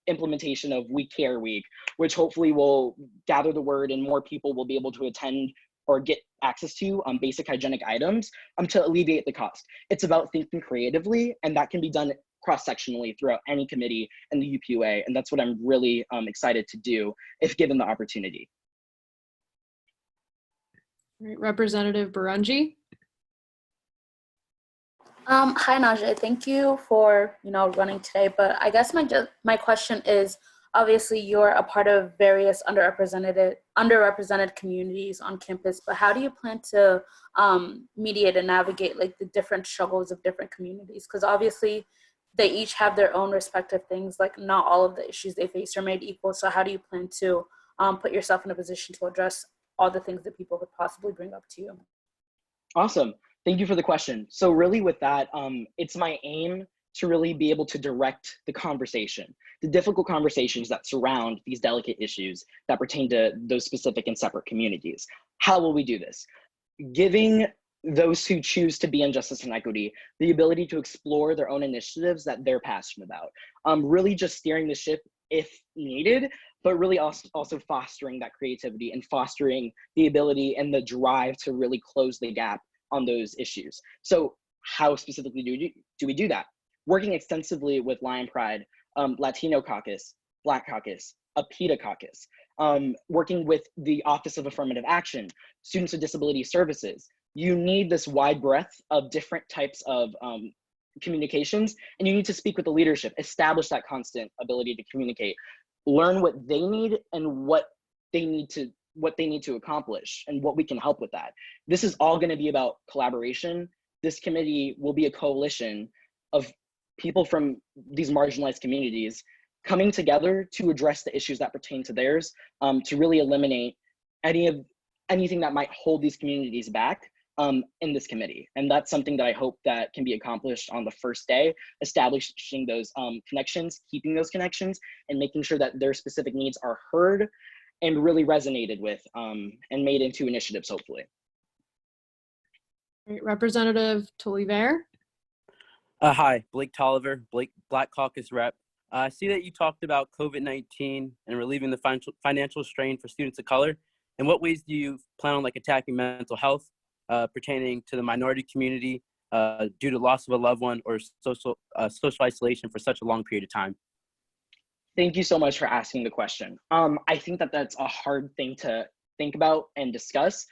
implementation of We Care Week, which hopefully will gather the word and more people will be able to attend or get access to basic hygienic items to alleviate the cost. It's about thinking creatively, and that can be done cross-sectionally throughout any committee in the UPUA, and that's what I'm really excited to do if given the opportunity. All right, Representative Burunji. Hi Najee, thank you for running today. But I guess my question is, obviously you're a part of various underrepresented communities on campus, but how do you plan to mediate and navigate like the different struggles of different communities? Because obviously they each have their own respective things. Like not all of the issues they face are made equal. So how do you plan to put yourself in a position to address all the things that people could possibly bring up to you? Awesome. Thank you for the question. So really with that, it's my aim to really be able to direct the conversation, the difficult conversations that surround these delicate issues that pertain to those specific and separate communities. How will we do this? Giving those who choose to be in justice and equity the ability to explore their own initiatives that they're passionate about. Really just steering the ship if needed, but really also fostering that creativity and fostering the ability and the drive to really close the gap on those issues. So how specifically do we do that? Working extensively with Lion Pride, Latino Caucus, Black Caucus, APITA Caucus, working with the Office of Affirmative Action, Students with Disability Services. You need this wide breadth of different types of communications, and you need to speak with the leadership, establish that constant ability to communicate, learn what they need and what they need to accomplish and what we can help with that. This is all going to be about collaboration. This committee will be a coalition of people from these marginalized communities coming together to address the issues that pertain to theirs, to really eliminate anything that might hold these communities back in this committee. And that's something that I hope that can be accomplished on the first day, establishing those connections, keeping those connections, and making sure that their specific needs are heard and really resonated with and made into initiatives, hopefully. All right, Representative Toliver. Hi, Blake Tolliver, Black Caucus rep. I see that you talked about COVID-19 and relieving the financial strain for students of color. In what ways do you plan on attacking mental health pertaining to the minority community due to loss of a loved one or social isolation for such a long period of time? Thank you so much for asking the question. I think that that's a hard thing to think about and discuss.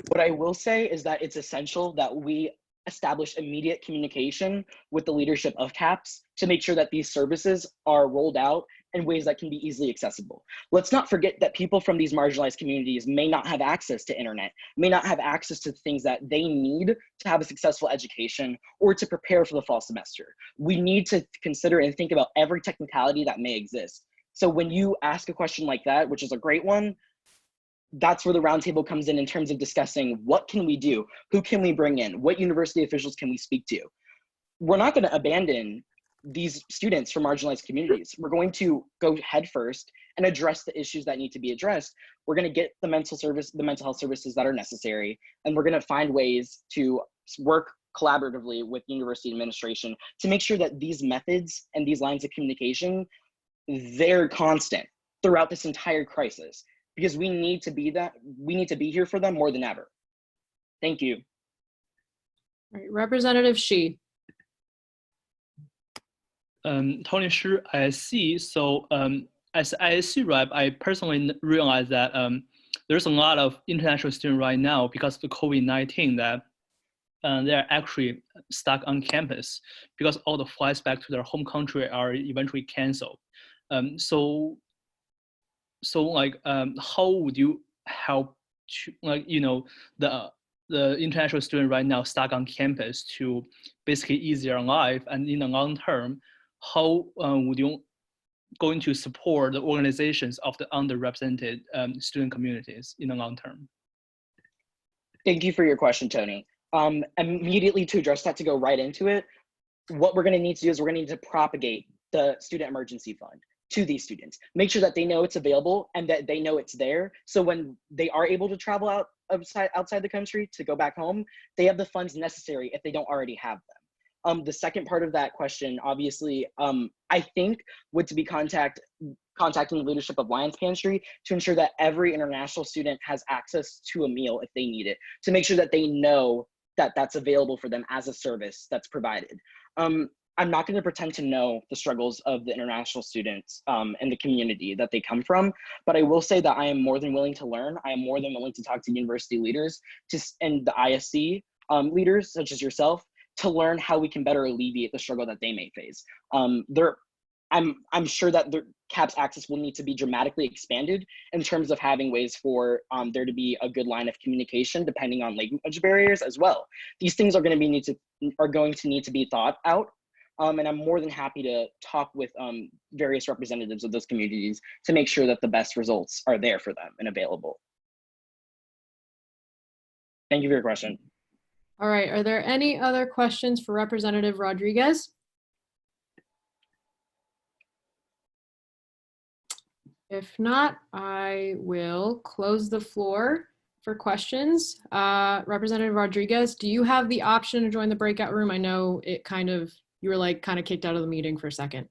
What I will say is that it's essential that we establish immediate communication with the leadership of CAPS to make sure that these services are rolled out in ways that can be easily accessible. Let's not forget that people from these marginalized communities may not have access to internet, may not have access to things that they need to have a successful education or to prepare for the fall semester. We need to consider and think about every technicality that may exist. So when you ask a question like that, which is a great one, that's where the roundtable comes in terms of discussing what can we do, who can we bring in, what university officials can we speak to. We're not going to abandon these students from marginalized communities. We're going to go head first and address the issues that need to be addressed. We're going to get the mental health services that are necessary, and we're going to find ways to work collaboratively with university administration to make sure that these methods and these lines of communication, they're constant throughout this entire crisis, because we need to be here for them more than ever. Thank you. All right, Representative Shi. Tony Shi, ISC. So as ISC rep, I personally realize that there's a lot of international students right now because of the COVID-19 that they're actually stuck on campus because all the flights back to their home country are eventually canceled. So how would you help to, the international student right now stuck on campus to basically ease their life, and in the long term, how would you going to support the organizations of the underrepresented student communities in the long term? Thank you for your question, Tony. Immediately to address that, to go right into it, what we're going to need to do is we're going to need to propagate the Student Emergency Fund to these students. Make sure that they know it's available and that they know it's there. So when they are able to travel outside the country to go back home, they have the funds necessary if they don't already have them. The second part of that question, obviously, I think would to be contacting the leadership of Lions Pantry to ensure that every international student has access to a meal if they need it, to make sure that they know that that's available for them as a service that's provided. I'm not going to pretend to know the struggles of the international students and the community that they come from, but I will say that I am more than willing to learn. I am more than willing to talk to university leaders and the ISC leaders, such as yourself, to learn how we can better alleviate the struggle that they may face. I'm sure that the CAPS access will need to be dramatically expanded in terms of having ways for there to be a good line of communication, depending on language barriers as well. These things are going to need to be thought out. And I'm more than happy to talk with various representatives of those communities to make sure that the best results are there for them and available. Thank you for your question. All right, are there any other questions for Representative Rodriguez? If not, I will close the floor for questions. Representative Rodriguez, do you have the option to join the breakout room? I know you were kind of kicked out of the meeting for a second.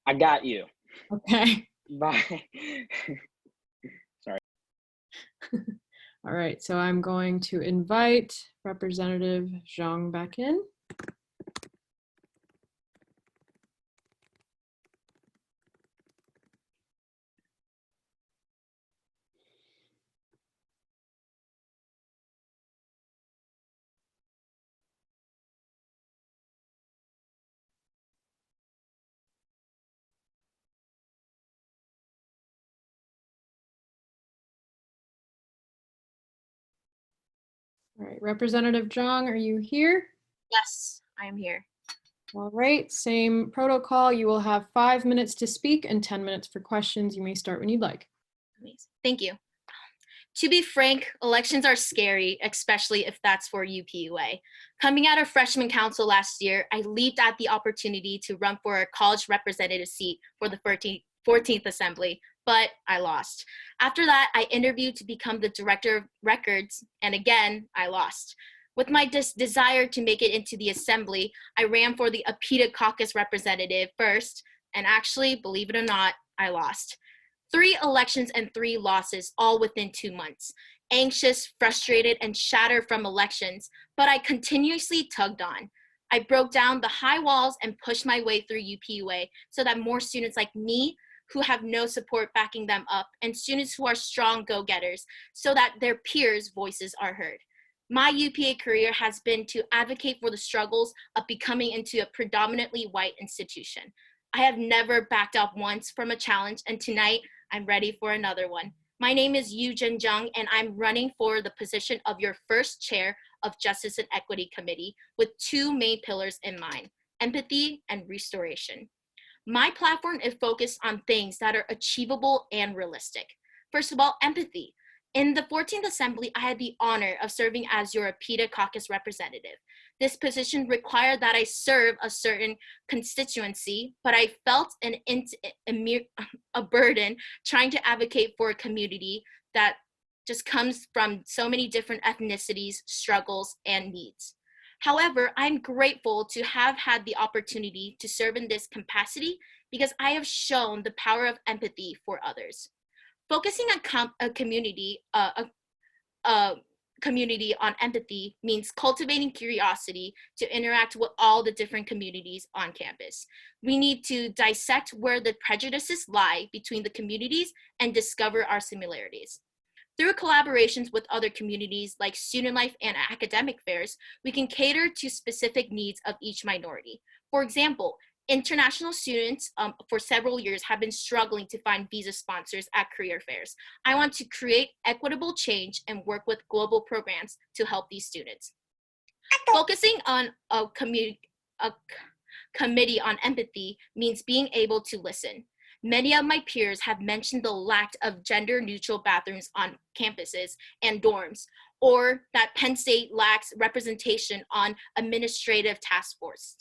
I got you. Okay. Bye. Sorry. All right, so I'm going to invite Representative Zhang back in. All right, Representative Zhang, are you here? Yes, I am here. All right, same protocol. You will have 5 minutes to speak and 10 minutes for questions. You may start when you'd like. Amazing. Thank you. To be frank, elections are scary, especially if that's for UPUA. Coming out of freshman council last year, I leaped at the opportunity to run for a college representative seat for the 14th Assembly, but I lost. After that, I interviewed to become the director of records, and again, I lost. With my desire to make it into the Assembly, I ran for the UPUA caucus representative first, and actually, believe it or not, I lost. 3 elections and 3 losses, all within 2 months. Anxious, frustrated, and shattered from elections, but I continuously tugged on. I broke down the high walls and pushed my way through UPUA so that more students like me who have no support backing them up, and students who are strong go-getters so that their peers' voices are heard. My UPA career has been to advocate for the struggles of becoming into a predominantly white institution. I have never backed off once from a challenge, and tonight I'm ready for another one. My name is Yu Jin Jung, and I'm running for the position of your first chair of Justice and Equity Committee with two main pillars in mind: empathy and restoration. My platform is focused on things that are achievable and realistic. First of all, empathy. In the 14th Assembly, I had the honor of serving as your APITA caucus representative. This position required that I serve a certain constituency, but I felt a burden trying to advocate for a community that just comes from so many different ethnicities, struggles, and needs. However, I'm grateful to have had the opportunity to serve in this capacity because I have shown the power of empathy for others. Focusing on a community on empathy means cultivating curiosity to interact with all the different communities on campus. We need to dissect where the prejudices lie between the communities and discover our similarities. Through collaborations with other communities like student life and academic fairs, we can cater to specific needs of each minority. For example, international students for several years have been struggling to find visa sponsors at career fairs. I want to create equitable change and work with global programs to help these students. Focusing on a committee on empathy means being able to listen. Many of my peers have mentioned the lack of gender-neutral bathrooms on campuses and dorms, or that Penn State lacks representation on administrative task force.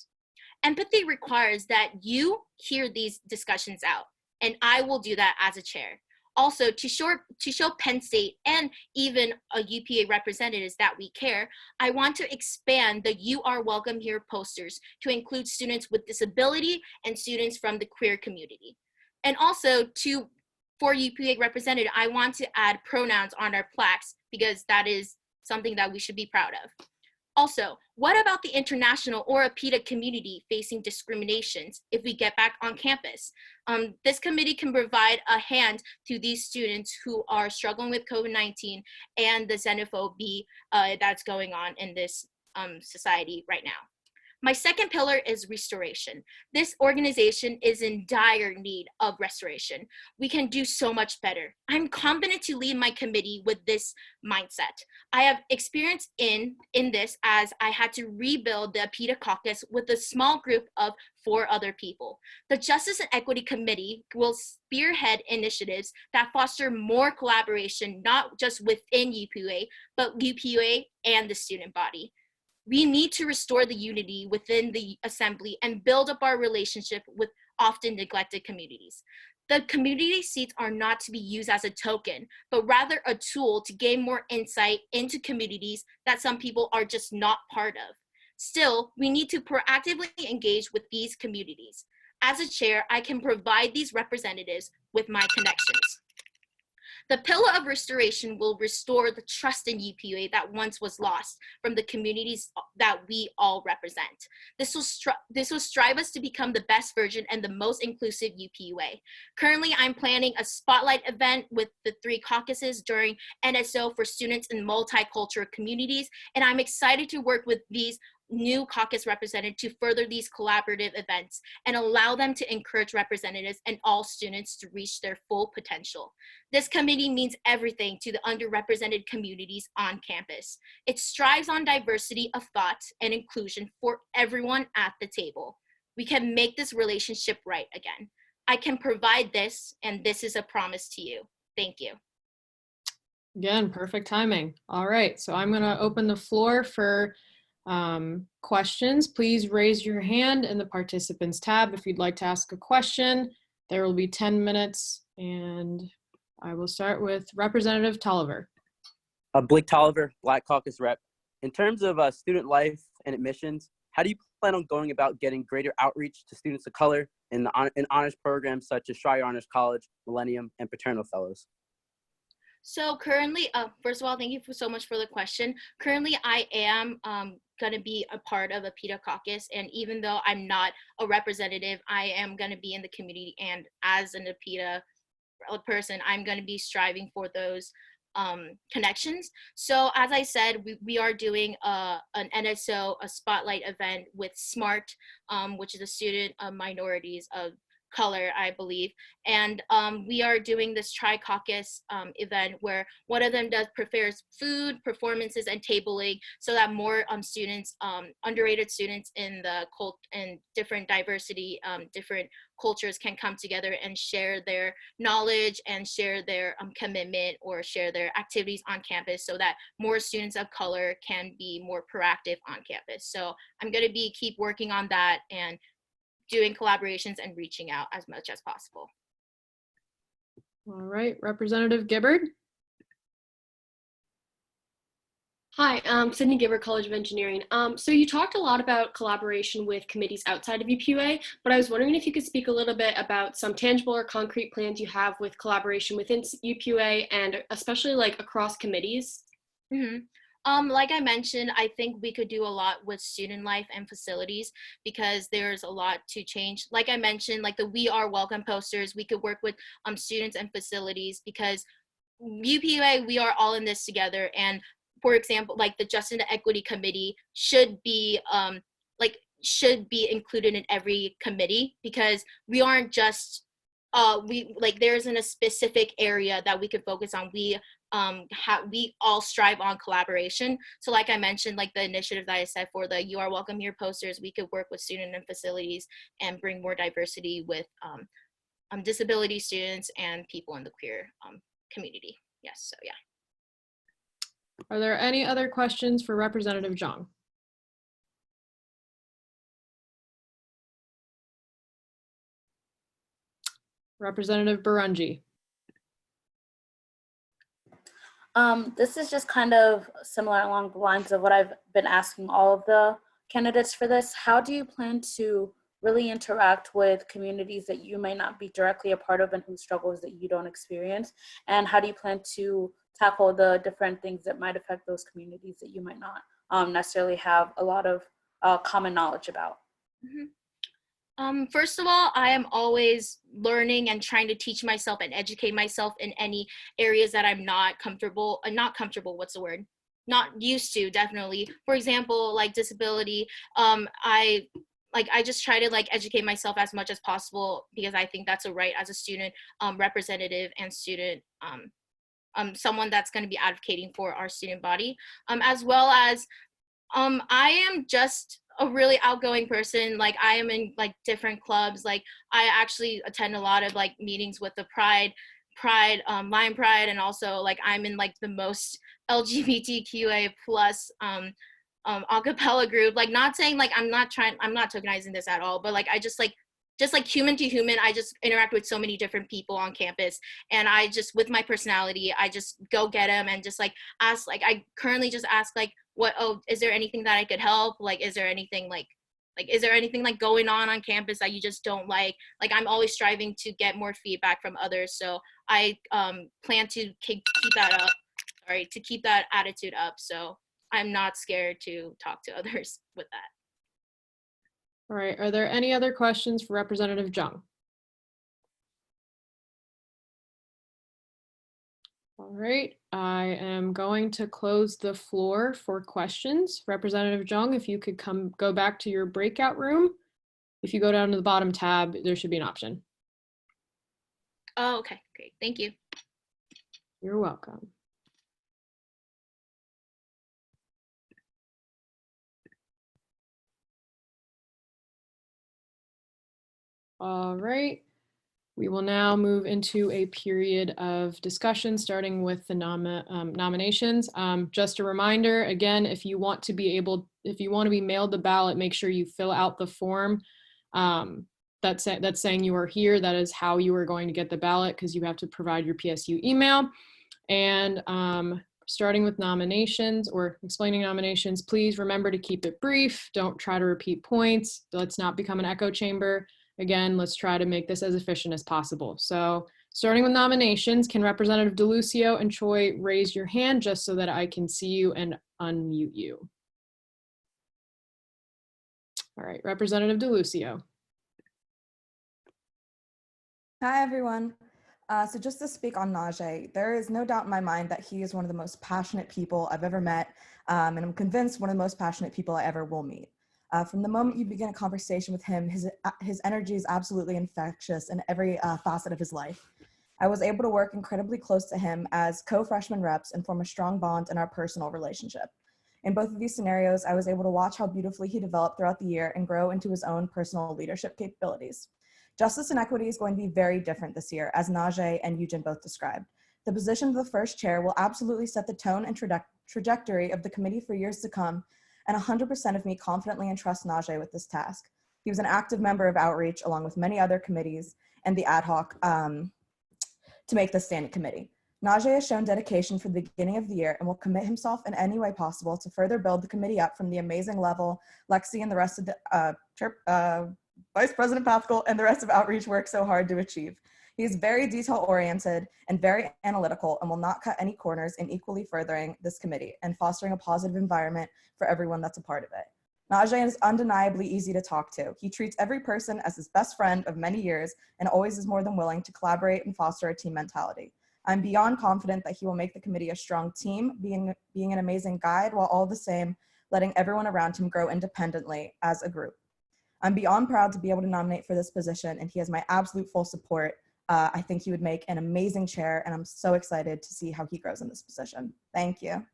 Empathy requires that you hear these discussions out, and I will do that as a chair. Also, to show Penn State and even UPA representatives that we care, I want to expand the "You Are Welcome Here" posters to include students with disability and students from the queer community. And also, for UPA representative, I want to add pronouns on our plaques because that is something that we should be proud of. Also, what about the international or APITA community facing discriminations if we get back on campus? This committee can provide a hand to these students who are struggling with COVID-19 and the xenophobia that's going on in this society right now. My second pillar is restoration. This organization is in dire need of restoration. We can do so much better. I'm confident to lead my committee with this mindset. I have experience in this as I had to rebuild the APITA caucus with a small group of 4 other people. The Justice and Equity Committee will spearhead initiatives that foster more collaboration, not just within UPUA, but UPUA and the student body. We need to restore the unity within the assembly and build up our relationship with often neglected communities. The community seats are not to be used as a token, but rather a tool to gain more insight into communities that some people are just not part of. Still, we need to proactively engage with these communities. As a chair, I can provide these representatives with my connections. The pillar of restoration will restore the trust in UPUA that once was lost from the communities that we all represent. This will strive us to become the best version and the most inclusive UPUA. Currently, I'm planning a spotlight event with the 3 caucuses during NSO for students in multicultural communities, and I'm excited to work with these new caucus representatives to further these collaborative events and allow them to encourage representatives and all students to reach their full potential. This committee means everything to the underrepresented communities on campus. It strives on diversity of thought and inclusion for everyone at the table. We can make this relationship right again. I can provide this, and this is a promise to you. Thank you. Again, perfect timing. All right, so I'm gonna open the floor for questions. Please raise your hand in the participants tab if you'd like to ask a question. There will be 10 minutes, and I will start with Representative Tolliver. Blake Tolliver, Black Caucus Rep. In terms of student life and admissions, how do you plan on going about getting greater outreach to students of color in honors programs such as Schreier Honors College, Millennium, and Paterno Fellows? So currently, first of all, thank you so much for the question. Currently, I am going to be a part of a PETA caucus, and even though I'm not a representative, I am going to be in the community, and as an PETA person, I'm going to be striving for those connections. So as I said, we are doing an NSO, a spotlight event with SMART, which is a student of minorities of color, I believe. And we are doing this tri-caucus event where one of them prefers food, performances, and tabling, so that more students, underrated students in the and different diversity, different cultures can come together and share their knowledge and share their commitment or share their activities on campus, so that more students of color can be more proactive on campus. So I'm going to keep working on that and doing collaborations and reaching out as much as possible. All right, Representative Gibbard. Hi, Sydney Gibbard, College of Engineering. So you talked a lot about collaboration with committees outside of UPUA, but I was wondering if you could speak a little bit about some tangible or concrete plans you have with collaboration within UPUA and especially like across committees. Like I mentioned, I think we could do a lot with student life and facilities because there's a lot to change. Like I mentioned, like the We Are Welcome posters, we could work with students and facilities because UPUA, we are all in this together. And for example, like the Justice and Equity Committee should be included in every committee because we aren't just there isn't a specific area that we could focus on. We all strive on collaboration. So like I mentioned, like the initiative that I said for the You Are Welcome Here posters, we could work with student and facilities and bring more diversity with disability students and people in the queer community. Yes, so yeah. Are there any other questions for Representative Zhang? Representative Burunji. This is just kind of similar along the lines of what I've been asking all of the candidates for this. How do you plan to really interact with communities that you may not be directly a part of and whose struggles that you don't experience? And how do you plan to tackle the different things that might affect those communities that you might not necessarily have a lot of common knowledge about? First of all, I am always learning and trying to teach myself and educate myself in any areas that I'm not used to, definitely. For example, like disability, I just try to educate myself as much as possible because I think that's a right as a student representative and student, someone that's going to be advocating for our student body, as well as I am just a really outgoing person. Like I am in different clubs. Like I actually attend a lot of meetings with the Lion Pride, and also I'm in the most LGBTQA plus acapella group. Not saying I'm not tokenizing this at all, but I just human to human, I just interact with so many different people on campus, and I just, with my personality, I just go get them and just ask, I currently just ask is there anything that I could help? Is there anything going on campus that you just don't like? I'm always striving to get more feedback from others. So I plan to keep that up, to keep that attitude up. So I'm not scared to talk to others with that. All right, are there any other questions for Representative Zhang? All right, I am going to close the floor for questions. Representative Zhang, if you could go back to your breakout room. If you go down to the bottom tab, there should be an option. Oh, okay, great, thank you. You're welcome. All right, we will now move into a period of discussion, starting with the nominations. Just a reminder, again, if you want to be mailed the ballot, make sure you fill out the form that's saying you are here. That is how you are going to get the ballot, because you have to provide your PSU email. And starting with nominations or explaining nominations, please remember to keep it brief. Don't try to repeat points. Let's not become an echo chamber. Again, let's try to make this as efficient as possible. So starting with nominations, can Representative DeLucio and Choi raise your hand just so that I can see you and unmute you? All right, Representative DeLucio. Hi, everyone. So just to speak on Najee, there is no doubt in my mind that he is one of the most passionate people I've ever met, and I'm convinced one of the most passionate people I ever will meet. From the moment you begin a conversation with him, his energy is absolutely infectious in every facet of his life. I was able to work incredibly close to him as co-freshman reps and form a strong bond in our personal relationship. In both of these scenarios, I was able to watch how beautifully he developed throughout the year and grow into his own personal leadership capabilities. Justice and equity is going to be very different this year, as Najee and Eugen both described. The position of the first chair will absolutely set the tone and trajectory of the committee for years to come, and 100% of me confidently entrust Najee with this task. He was an active member of Outreach, along with many other committees and the ad hoc to make this standing committee. Najee has shown dedication from the beginning of the year and will commit himself in any way possible to further build the committee up from the amazing level Lexi and the rest of the Vice President Pathkal and the rest of Outreach worked so hard to achieve. He is very detail-oriented and very analytical and will not cut any corners in equally furthering this committee and fostering a positive environment for everyone that's a part of it. Najee is undeniably easy to talk to. He treats every person as his best friend of many years and always is more than willing to collaborate and foster a team mentality. I'm beyond confident that he will make the committee a strong team, being an amazing guide while all the same letting everyone around him grow independently as a group. I'm beyond proud to be able to nominate for this position, and he has my absolute full support. I think he would make an amazing chair, and I'm so excited to see how he grows in this position. Thank you.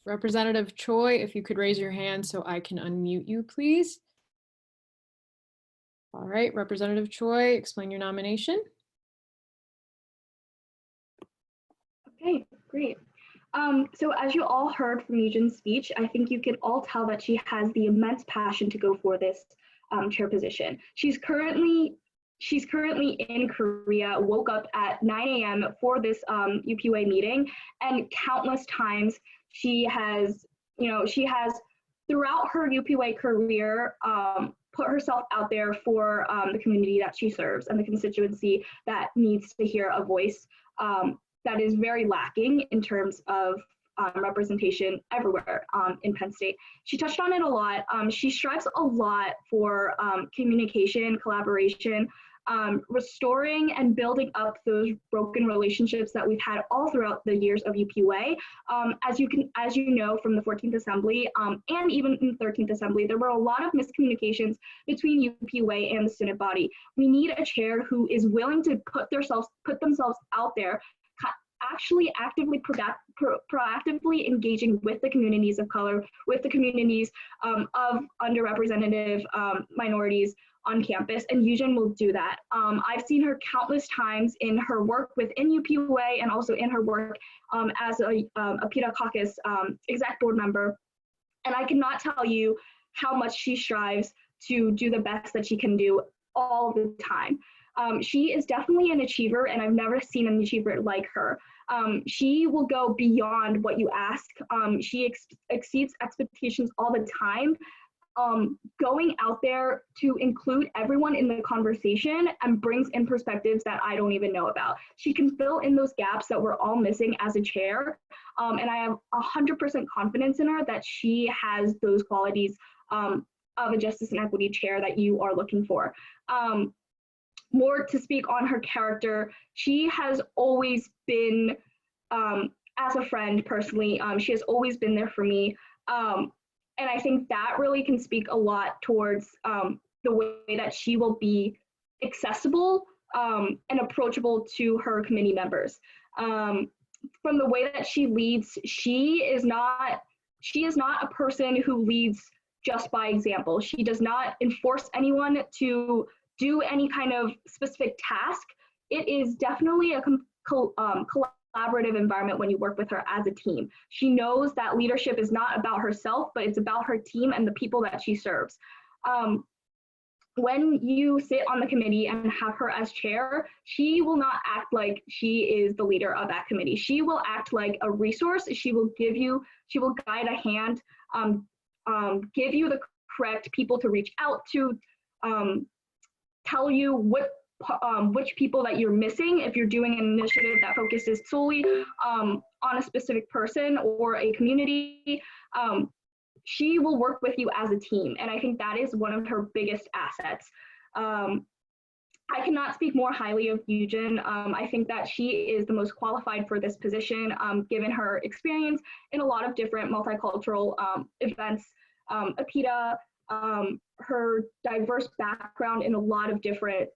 Representative Choi, if you could raise your hand so I can unmute you, please. All right, Representative Choi, explain your nomination. Okay, great. So as you all heard from Eugen's speech, I think you can all tell that she has the immense passion to go for this chair position. She's currently in Korea, woke up at 9 a.m. for this UPUA meeting, and countless times she has throughout her UPUA career put herself out there for the community that she serves and the constituency that needs to hear a voice that is very lacking in terms of representation everywhere in Penn State. She touched on it a lot. She strives a lot for communication, collaboration, restoring and building up those broken relationships that we've had all throughout the years of UPUA. As you know from the 14th Assembly and even in the 13th Assembly, there were a lot of miscommunications between UPUA and the Senate body. We need a chair who is willing to put themselves out there, actually actively, proactively engaging with the communities of color, with the communities of underrepresented minorities on campus, and Eugen will do that. I've seen her countless times in her work within UPUA and also in her work as a PETA caucus exec board member, and I cannot tell you how much she strives to do the best that she can do all the time. She is definitely an achiever, and I've never seen an achiever like her. She will go beyond what you ask. She exceeds expectations all the time, going out there to include everyone in the conversation and brings in perspectives that I don't even know about. She can fill in those gaps that we're all missing as a chair, and I have 100% confidence in her that she has those qualities of a justice and equity chair that you are looking for. More to speak on her character, she has always been, as a friend personally, she has always been there for me. And I think that really can speak a lot towards the way that she will be accessible and approachable to her committee members. From the way that she leads, she is not a person who leads just by example. She does not enforce anyone to do any kind of specific task. It is definitely a collaborative environment when you work with her as a team. She knows that leadership is not about herself, but it's about her team and the people that she serves. When you sit on the committee and have her as chair, she will not act like she is the leader of that committee. She will act like a resource. She will guide a hand, give you the correct people to reach out to, tell you which people that you're missing if you're doing an initiative that focuses solely on a specific person or a community. She will work with you as a team, and I think that is one of her biggest assets. I cannot speak more highly of Eugen. I think that she is the most qualified for this position, given her experience in a lot of different multicultural events, APITA, her diverse background in a lot of different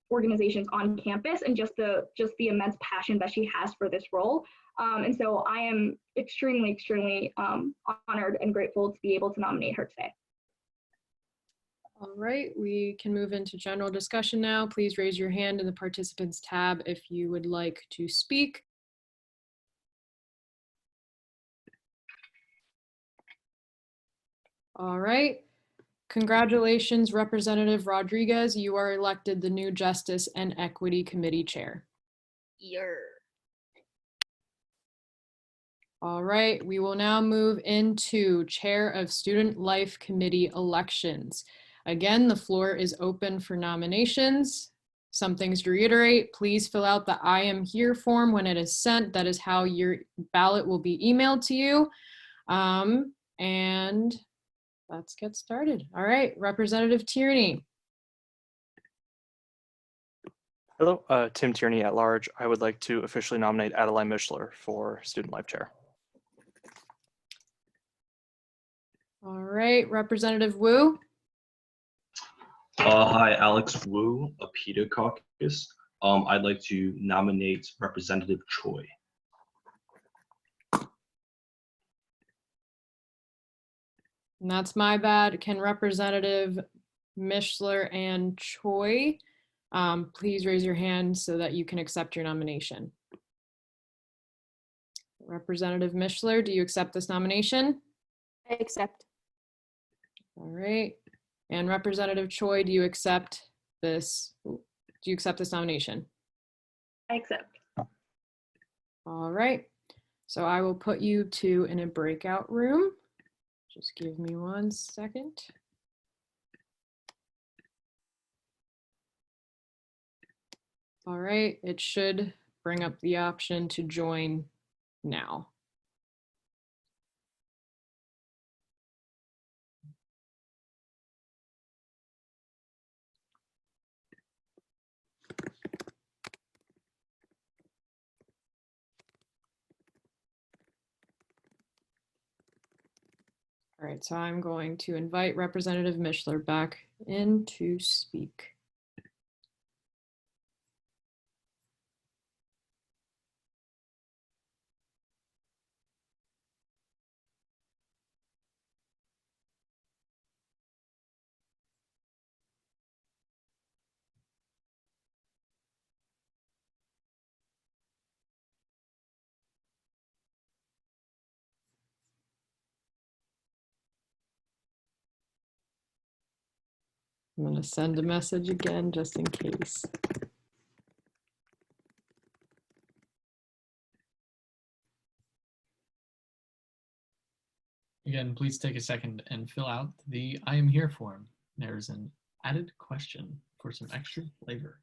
organizations on campus, and just the immense passion that she has for this role. And so I am extremely, extremely honored and grateful to be able to nominate her today. All right, we can move into general discussion now. Please raise your hand in the participants tab if you would like to speak. All right. Congratulations, Representative Rodriguez. You are elected the new Justice and Equity Committee Chair. All right, we will now move into Chair of Student Life Committee elections. Again, the floor is open for nominations. Some things to reiterate, please fill out the I am here form when it is sent. That is how your ballot will be emailed to you. And let's get started. All right, Representative Tierney. Hello, Tim Tierney at large. I would like to officially nominate Adeline Mishler for Student Life Chair. All right, Representative Wu. Hi, Alex Wu, APITA Caucus. I'd like to nominate Representative Choi. And that's my bad. Can Representative Mishler and Choi please raise your hand so that you can accept your nomination? Representative Mishler, do you accept this nomination? I accept. All right. And Representative Choi, do you accept this? Do you accept this nomination? I accept. All right. So I will put you two in a breakout room. Just give me 1 second. All right, it should bring up the option to join now. All right, so I'm going to invite Representative Mishler back in to speak. I'm going to send a message again just in case. Again, please take a second and fill out the I am here form. There's an added question for some extra flavor.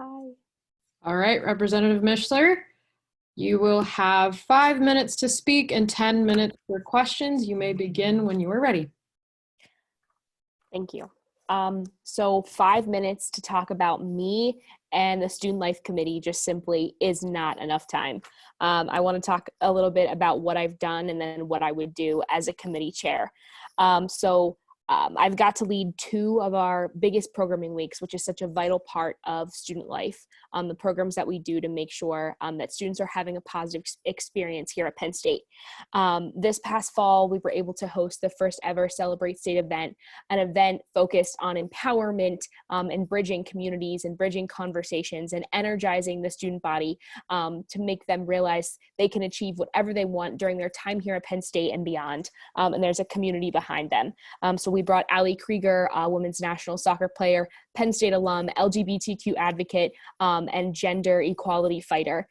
Hi. All right, Representative Mishler, you will have 5 minutes to speak and 10 minutes for questions. You may begin when you are ready. Thank you. So 5 minutes to talk about me and the Student Life Committee just simply is not enough time. I want to talk a little bit about what I've done and then what I would do as a committee chair. I've got to lead 2 of our biggest programming weeks, which is such a vital part of student life, the programs that we do to make sure that students are having a positive experience here at Penn State. This past fall, we were able to host the first ever Celebrate State event, an event focused on empowerment and bridging communities and bridging conversations and energizing the student body to make them realize they can achieve whatever they want during their time here at Penn State and beyond. And there's a community behind them. So we brought Ali Krieger, a women's national soccer player, Penn State alum, LGBTQ advocate, and gender equality fighter.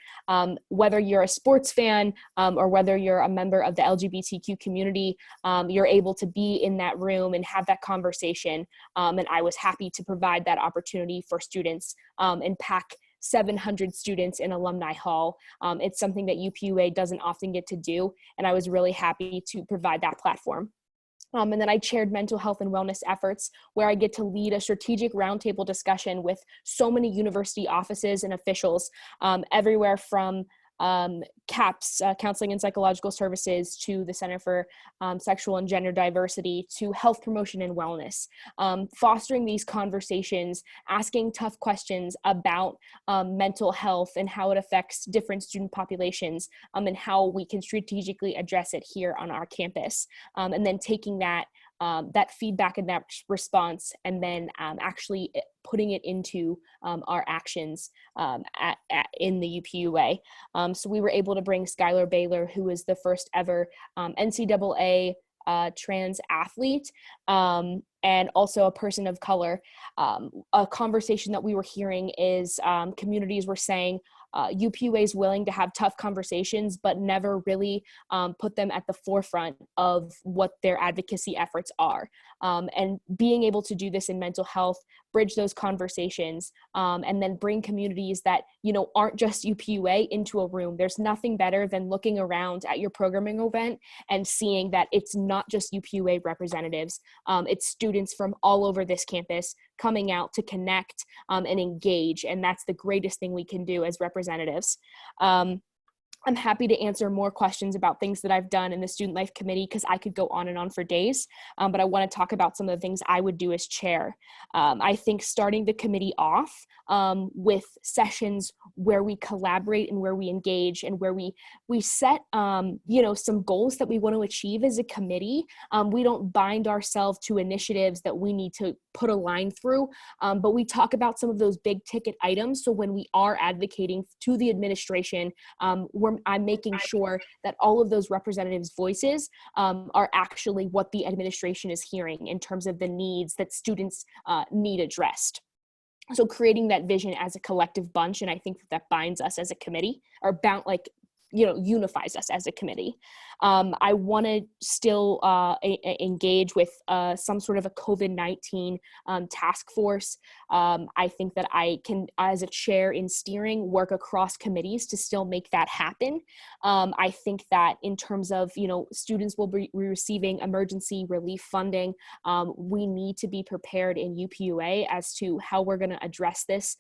Whether you're a sports fan or whether you're a member of the LGBTQ community, you're able to be in that room and have that conversation. And I was happy to provide that opportunity for students and pack 700 students in Alumni Hall. It's something that UPUA doesn't often get to do, and I was really happy to provide that platform. And then I chaired mental health and wellness efforts, where I get to lead a strategic roundtable discussion with so many university offices and officials, everywhere from CAPS, Counseling and Psychological Services, to the Center for Sexual and Gender Diversity, to health promotion and wellness, fostering these conversations, asking tough questions about mental health and how it affects different student populations, and how we can strategically address it here on our campus, and then taking that feedback and that response, and then actually putting it into our actions in the UPUA. So we were able to bring Skylar Baylor, who is the first ever NCAA trans athlete, and also a person of color. A conversation that we were hearing is communities were saying, UPUA is willing to have tough conversations, but never really put them at the forefront of what their advocacy efforts are. And being able to do this in mental health, bridge those conversations, and then bring communities that, aren't just UPUA into a room. There's nothing better than looking around at your programming event and seeing that it's not just UPUA representatives, it's students from all over this campus coming out to connect and engage. And that's the greatest thing we can do as representatives. I'm happy to answer more questions about things that I've done in the Student Life Committee, because I could go on and on for days, but I want to talk about some of the things I would do as chair. I think starting the committee off with sessions where we collaborate and where we engage and where we set, some goals that we want to achieve as a committee. We don't bind ourselves to initiatives that we need to put a line through, but we talk about some of those big ticket items. So when we are advocating to the administration, I'm making sure that all of those representatives' voices are actually what the administration is hearing in terms of the needs that students need addressed. So creating that vision as a collective bunch, and I think that binds us as a committee, or unifies us as a committee. I want to still engage with some sort of a COVID-19 task force. I think that I can, as a chair in steering, work across committees to still make that happen. I think that in terms of, students will be receiving emergency relief funding. We need to be prepared in UPUA as to how we're going to address this,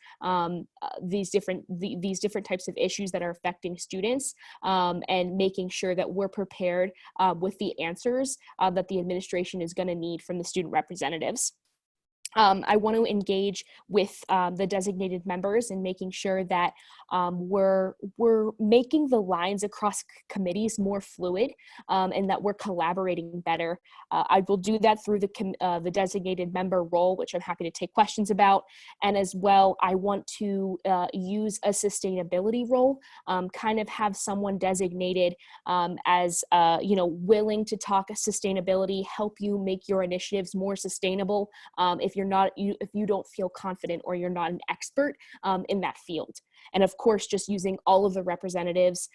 these different types of issues that are affecting students. And making sure that we're prepared with the answers that the administration is going to need from the student representatives. I want to engage with the designated members and making sure that we're making the lines across committees more fluid, and that we're collaborating better. I will do that through the designated member role, which I'm happy to take questions about. And as well, I want to use a sustainability role, kind of have someone designated as willing to talk sustainability, help you make your initiatives more sustainable. If you don't feel confident or you're not an expert in that field. And of course, just using all of the representatives'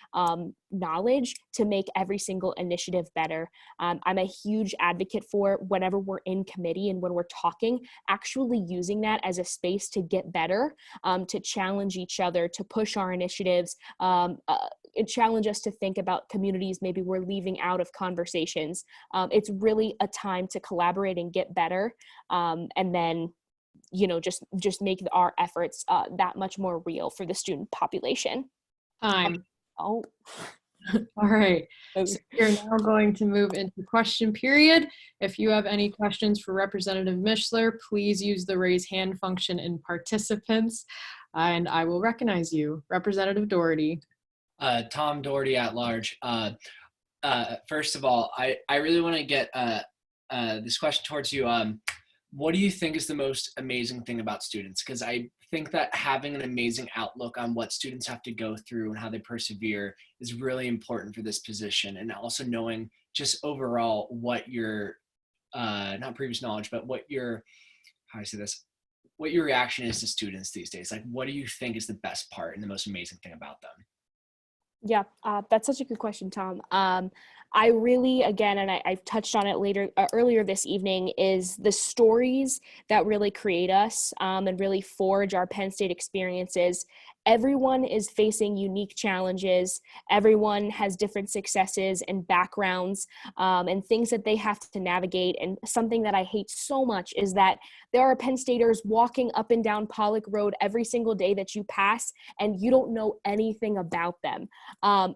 knowledge to make every single initiative better. I'm a huge advocate for, whenever we're in committee and when we're talking, actually using that as a space to get better, to challenge each other, to push our initiatives, challenge us to think about communities maybe we're leaving out of conversations. It's really a time to collaborate and get better, and then just make our efforts that much more real for the student population. Time. All right. So we're now going to move into question period. If you have any questions for Representative Mishler, please use the raise hand function in participants, and I will recognize you. Representative Doherty. Tom Doherty at large. First of all, I really want to get this question towards you. What do you think is the most amazing thing about students? Because I think that having an amazing outlook on what students have to go through and how they persevere is really important for this position. And also knowing just overall what your, not previous knowledge, but what your, how do I say this? What your reaction is to students these days. Like, what do you think is the best part and the most amazing thing about them? Yeah, that's such a good question, Tom. I really, again, and I've touched on it earlier this evening, is the stories that really create us and really forge our Penn State experiences. Everyone is facing unique challenges. Everyone has different successes and backgrounds and things that they have to navigate. And something that I hate so much is that there are Penn Staters walking up and down Pollock Road every single day that you pass, and you don't know anything about them.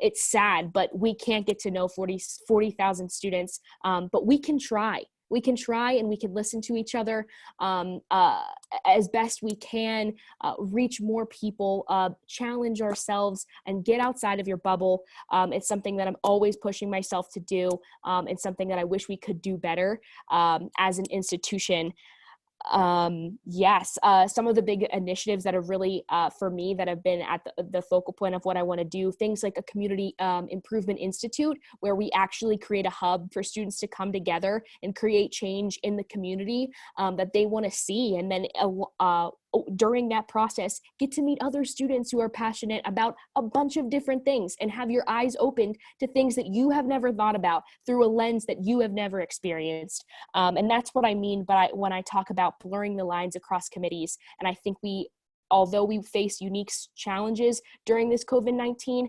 It's sad, but we can't get to know 40,000 students, but we can try. We can try, and we can listen to each other as best we can, reach more people, challenge ourselves, and get outside of your bubble. It's something that I'm always pushing myself to do, and something that I wish we could do better as an institution. Yes, some of the big initiatives that have really, for me, that have been at the focal point of what I want to do, things like a community improvement institute, where we actually create a hub for students to come together and create change in the community that they want to see. And then during that process, get to meet other students who are passionate about a bunch of different things and have your eyes opened to things that you have never thought about through a lens that you have never experienced. And that's what I mean when I talk about blurring the lines across committees. And I think although we face unique challenges during this COVID-19,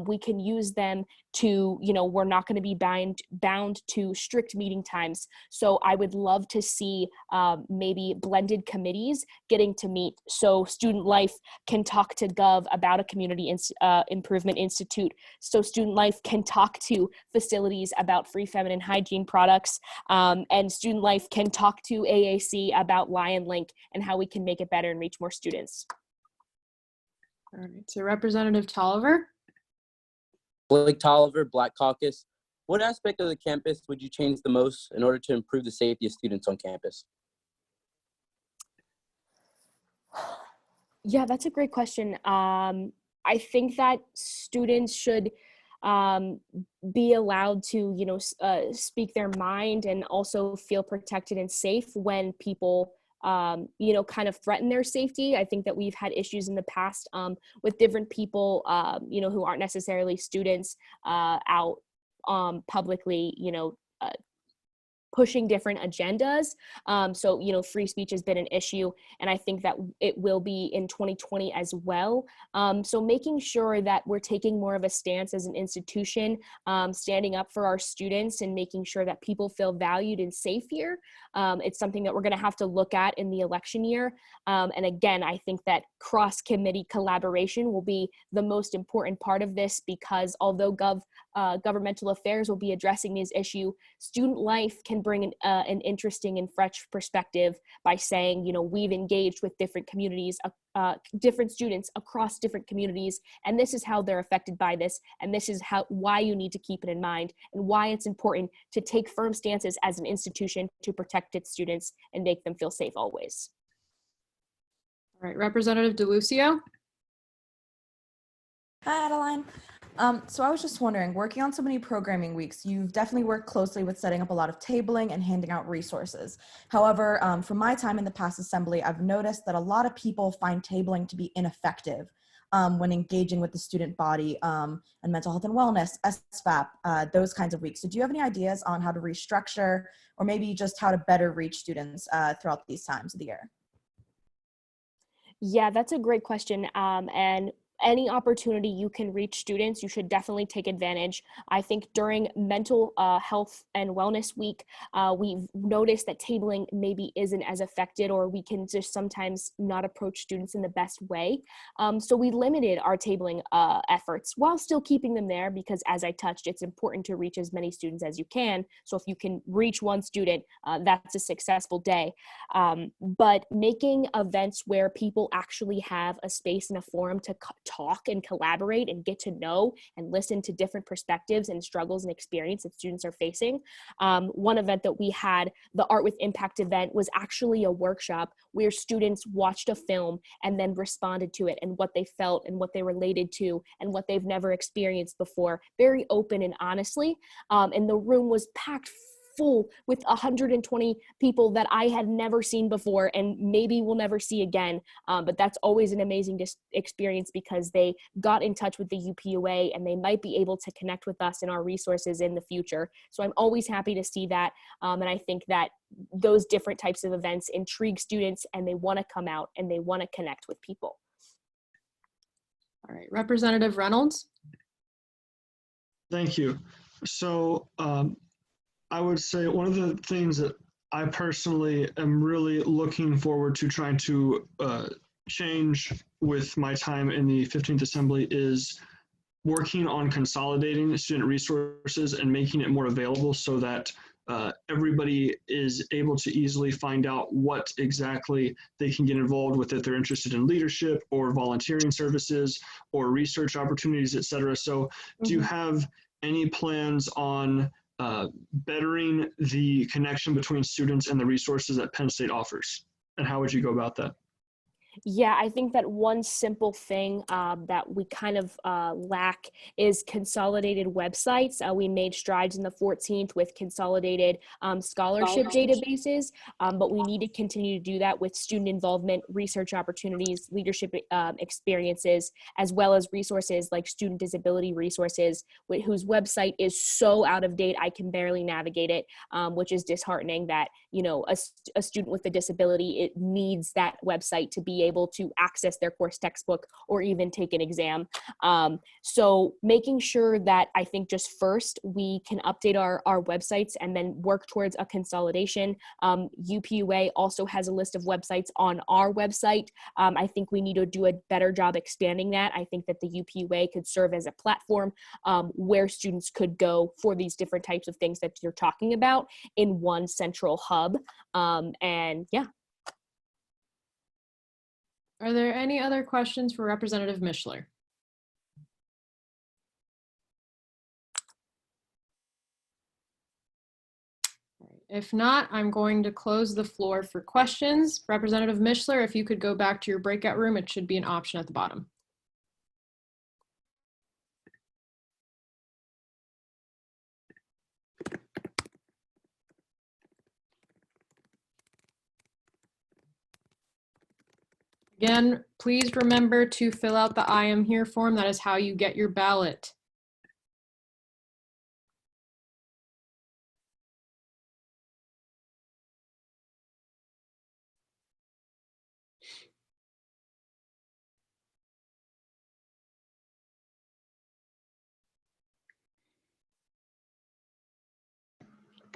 we can use them to, we're not going to be bound to strict meeting times. So I would love to see maybe blended committees getting to meet, so Student Life can talk to Gov about a community improvement institute, so Student Life can talk to facilities about free feminine hygiene products, and Student Life can talk to AAC about Lion Link and how we can make it better and reach more students. All right, so Representative Tolliver. Blake Tolliver, Black Caucus. What aspect of the campus would you change the most in order to improve the safety of students on campus? Yeah, that's a great question. I think that students should be allowed to, speak their mind and also feel protected and safe when people kind of threaten their safety. I think that we've had issues in the past with different people, who aren't necessarily students out publicly, pushing different agendas. So, free speech has been an issue, and I think that it will be in 2020 as well. So making sure that we're taking more of a stance as an institution, standing up for our students and making sure that people feel valued and safe here. It's something that we're going to have to look at in the election year. And again, I think that cross-committee collaboration will be the most important part of this, because although governmental affairs will be addressing this issue, Student Life can bring an interesting and fresh perspective by saying, we've engaged with different communities, different students across different communities, and this is how they're affected by this, and this is why you need to keep it in mind, and why it's important to take firm stances as an institution to protect its students and make them feel safe always. All right, Representative DeLucio. Hi, Adeline. So I was just wondering, working on so many programming weeks, you've definitely worked closely with setting up a lot of tabling and handing out resources. However, from my time in the past assembly, I've noticed that a lot of people find tabling to be ineffective when engaging with the student body and mental health and wellness, SFAP, those kinds of weeks. So do you have any ideas on how to restructure, or maybe just how to better reach students throughout these times of the year? Yeah, that's a great question. And any opportunity you can reach students, you should definitely take advantage. I think during Mental Health and Wellness Week, we've noticed that tabling maybe isn't as effective, or we can just sometimes not approach students in the best way. So we limited our tabling efforts while still keeping them there, because as I touched, it's important to reach as many students as you can. So if you can reach one student, that's a successful day. But making events where people actually have a space and a forum to talk and collaborate and get to know and listen to different perspectives and struggles and experience that students are facing. One event that we had, the Art with Impact event, was actually a workshop where students watched a film and then responded to it and what they felt and what they related to and what they've never experienced before, very open and honestly. And the room was packed full with 120 people that I had never seen before and maybe will never see again. But that's always an amazing experience because they got in touch with the UPUA and they might be able to connect with us and our resources in the future. So I'm always happy to see that. And I think that those different types of events intrigue students and they want to come out and they want to connect with people. All right, Representative Reynolds. Thank you. So I would say one of the things that I personally am really looking forward to trying to change with my time in the 15th Assembly is working on consolidating student resources and making it more available so that everybody is able to easily find out what exactly they can get involved with if they're interested in leadership or volunteering services or research opportunities, et cetera. So do you have any plans on bettering the connection between students and the resources that Penn State offers? And how would you go about that? Yeah, I think that one simple thing that we kind of lack is consolidated websites. We made strides in the 14th with consolidated scholarship databases, but we need to continue to do that with student involvement, research opportunities, leadership experiences, as well as resources like student disability resources, whose website is so out of date, I can barely navigate it, which is disheartening that, you know, a student with a disability, it needs that website to be able to access their course textbook or even take an exam. So making sure that I think just first we can update our websites and then work towards a consolidation. UPUA also has a list of websites on our website. I think we need to do a better job expanding that. I think that the UPUA could serve as a platform where students could go for these different types of things that you're talking about in one central hub. And yeah. Are there any other questions for Representative Mishler? If not, I'm going to close the floor for questions. Representative Mishler, if you could go back to your breakout room, it should be an option at the bottom. Again, please remember to fill out the I am here form. That is how you get your ballot.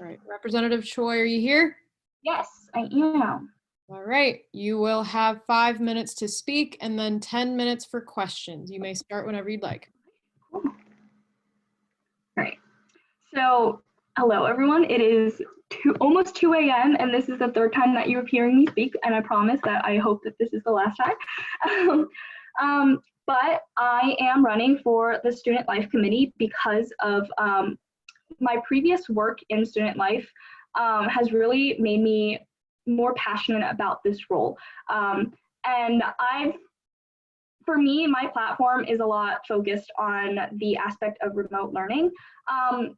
All right, Representative Choi, are you here? Yes, I am. All right, you will have 5 minutes to speak and then 10 minutes for questions. You may start whenever you'd like. All right. So, hello everyone. It is almost 2 a.m. and this is the third time that you're hearing me speak, and I promise that I hope that this is the last time. But I am running for the Student Life Committee because of my previous work in student life has really made me more passionate about this role. And for me, my platform is a lot focused on the aspect of remote learning.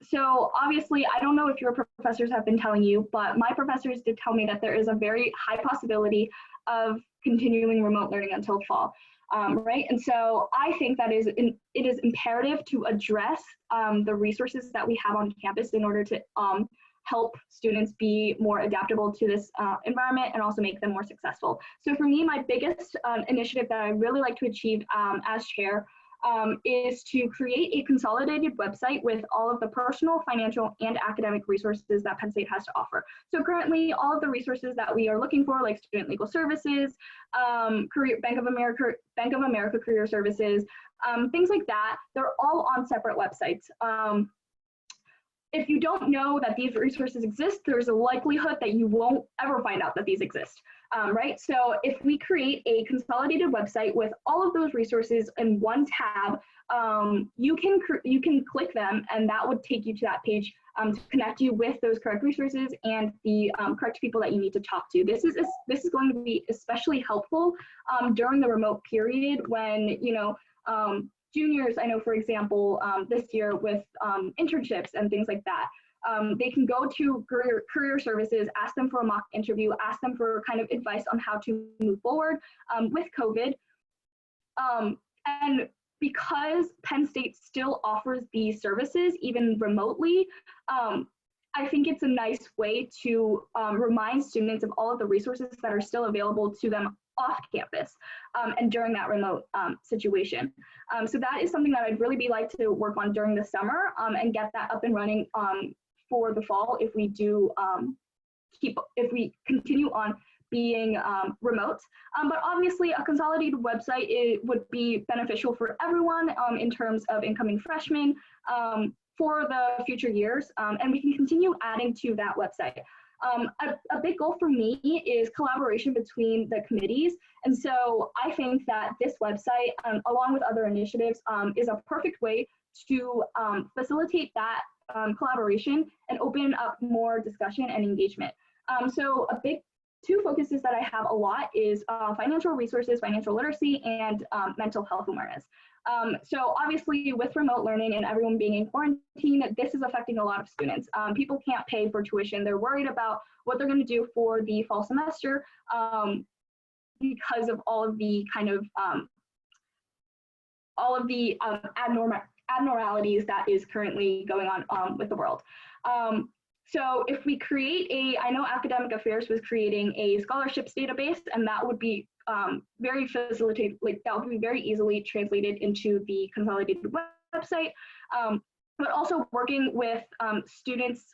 So obviously, I don't know if your professors have been telling you, but my professors did tell me that there is a very high possibility of continuing remote learning until fall. Right, and so I think that it is imperative to address the resources that we have on campus in order to help students be more adaptable to this environment and also make them more successful. So for me, my biggest initiative that I really like to achieve as chair is to create a consolidated website with all of the personal, financial, and academic resources that Penn State has to offer. So currently, all of the resources that we are looking for, like student legal services, Bank of America career services, things like that, they're all on separate websites. If you don't know that these resources exist, there's a likelihood that you won't ever find out that these exist, right? So if we create a consolidated website with all of those resources in one tab, you can click them and that would take you to that page to connect you with those correct resources and the correct people that you need to talk to. This is going to be especially helpful during the remote period when, you know, juniors, I know, for example, this year with internships and things like that, They can go to career services, ask them for a mock interview, ask them for kind of advice on how to move forward with COVID. And because Penn State still offers these services, even remotely, I think it's a nice way to remind students of all of the resources that are still available to them off campus and during that remote situation. So that is something that I'd really be like to work on during the summer and get that up and running for the fall if we do if we continue on being remote. But obviously a consolidated website would be beneficial for everyone in terms of incoming freshmen for the future years, and we can continue adding to that website. A big goal for me is collaboration between the committees. And so I think that this website, along with other initiatives, is a perfect way to facilitate that collaboration and open up more discussion and engagement. So a big two focuses that I have a lot is financial resources, financial literacy, and mental health awareness. So obviously with remote learning and everyone being in quarantine, this is affecting a lot of students. People can't pay for tuition. They're worried about what they're going to do for the fall semester because of all of the kind of abnormalities that is currently going on with the world. So if we create I know Academic Affairs was creating a scholarships database, and that would be very facilitated, like that would be very easily translated into the consolidated website. But also working with students,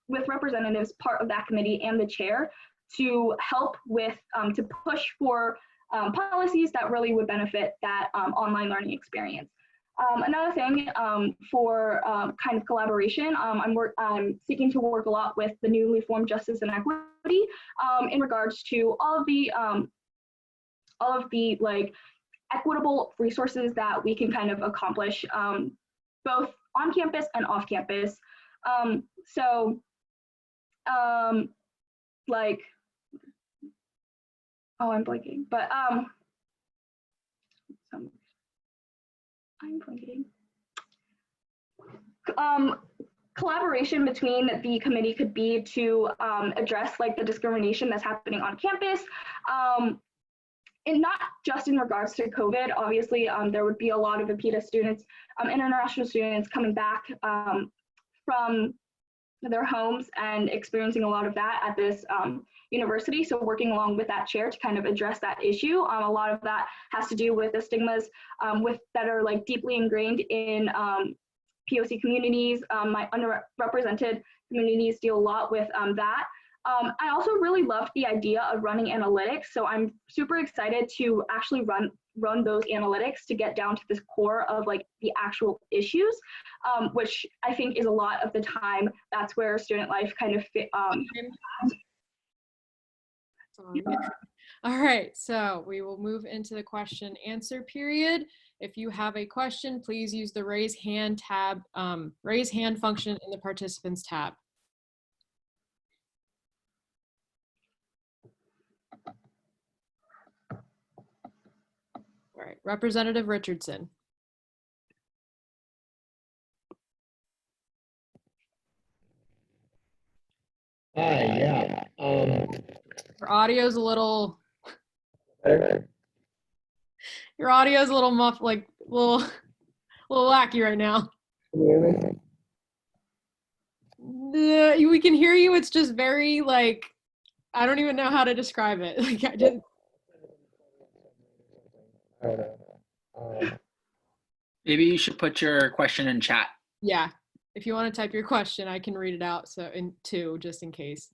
with representatives, part of that committee and the chair to help with, to push for policies that really would benefit that online learning experience. Another thing for kind of collaboration, I'm seeking to work a lot with the newly formed Justice and Equity in regards to all of the like equitable resources that we can kind of accomplish both on campus and off campus. Like, oh, I'm blanking, but I'm blanking. Collaboration between the committee could be to address like the discrimination that's happening on campus, and not just in regards to COVID. Obviously, there would be a lot of UPUA students, international students coming back from their homes and experiencing a lot of that at this university. So working along with that chair to kind of address that issue. A lot of that has to do with the stigmas that are like deeply ingrained in POC communities. My underrepresented communities deal a lot with that. I also really love the idea of running analytics. So I'm super excited to actually run those analytics to get down to this core of like the actual issues, which I think is a lot of the time, that's where student life kind of fit. All right, so we will move into the question answer period. If you have a question, please use the raise hand tab, raise hand function in the participants tab. All right, Representative Richardson. Hi, yeah. Your audio's a little. Your audio's a little like a little wacky right now. Can you hear me? We can hear you. It's just very like, I don't even know how to describe it. Like I didn't. Maybe you should put your question in chat. Yeah, if you want to type your question, I can read it out. So in two, just in case.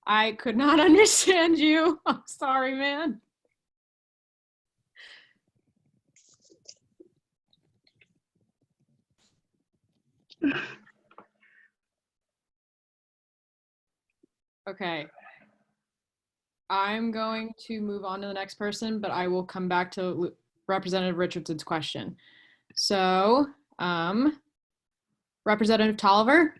I could not understand you. I'm sorry, man. Okay. I'm going to move on to the next person, but I will come back to Representative Richardson's question. So, Representative Tolliver.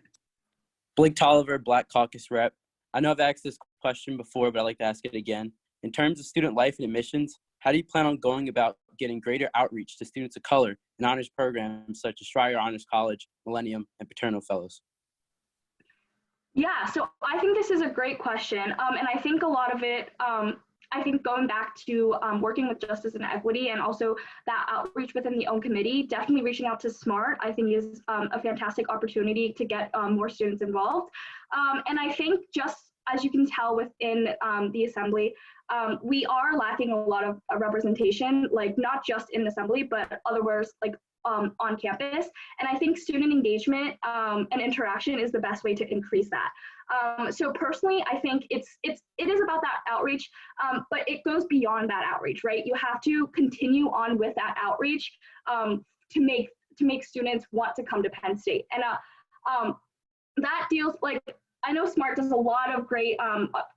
Blake Tolliver, Black Caucus Rep. I know I've asked this question before, but I'd like to ask it again. In terms of student life and admissions, How do you plan on going about getting greater outreach to students of color in honors programs such as Schreier Honors College, Millennium, and Paterno Fellows? Yeah, so I think this is a great question. And I think a lot of it, I think going back to working with justice and equity and also that outreach within the own committee, definitely reaching out to SMART, I think is a fantastic opportunity to get more students involved. And I think just as you can tell within the assembly, we are lacking a lot of representation, like not just in assembly, but otherwise like on campus. And I think student engagement and interaction is the best way to increase that. So personally, I think it is about that outreach, but it goes beyond that outreach, right? You have to continue on with that outreach to make students want to come to Penn State. And that deals like, I know SMART does a lot of great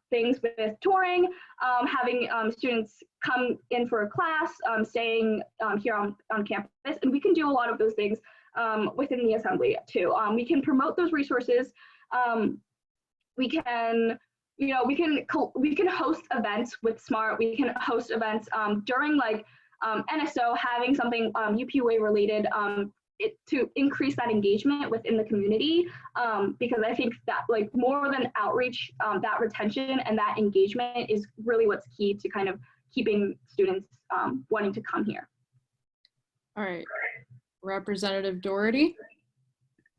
things with touring, having students come in for a class, staying here on campus, and we can do a lot of those things within the assembly too. We can promote those resources. We can, we can host events with SMART. We can host events during like NSO, having something UPUA related to increase that engagement within the community, because I think that like more than outreach, that retention and that engagement is really what's key to kind of keeping students wanting to come here. All right, Representative Doherty.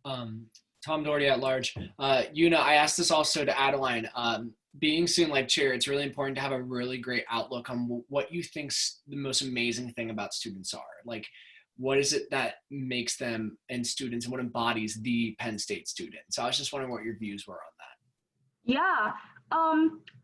Tom Doherty at large. Una, I asked this also to Adeline. Being student life chair, it's really important to have a really great outlook on what you think's the most amazing thing about students are. Like, what is it that makes them and students and what embodies the Penn State student? So I was just wondering what your views were on that. Yeah,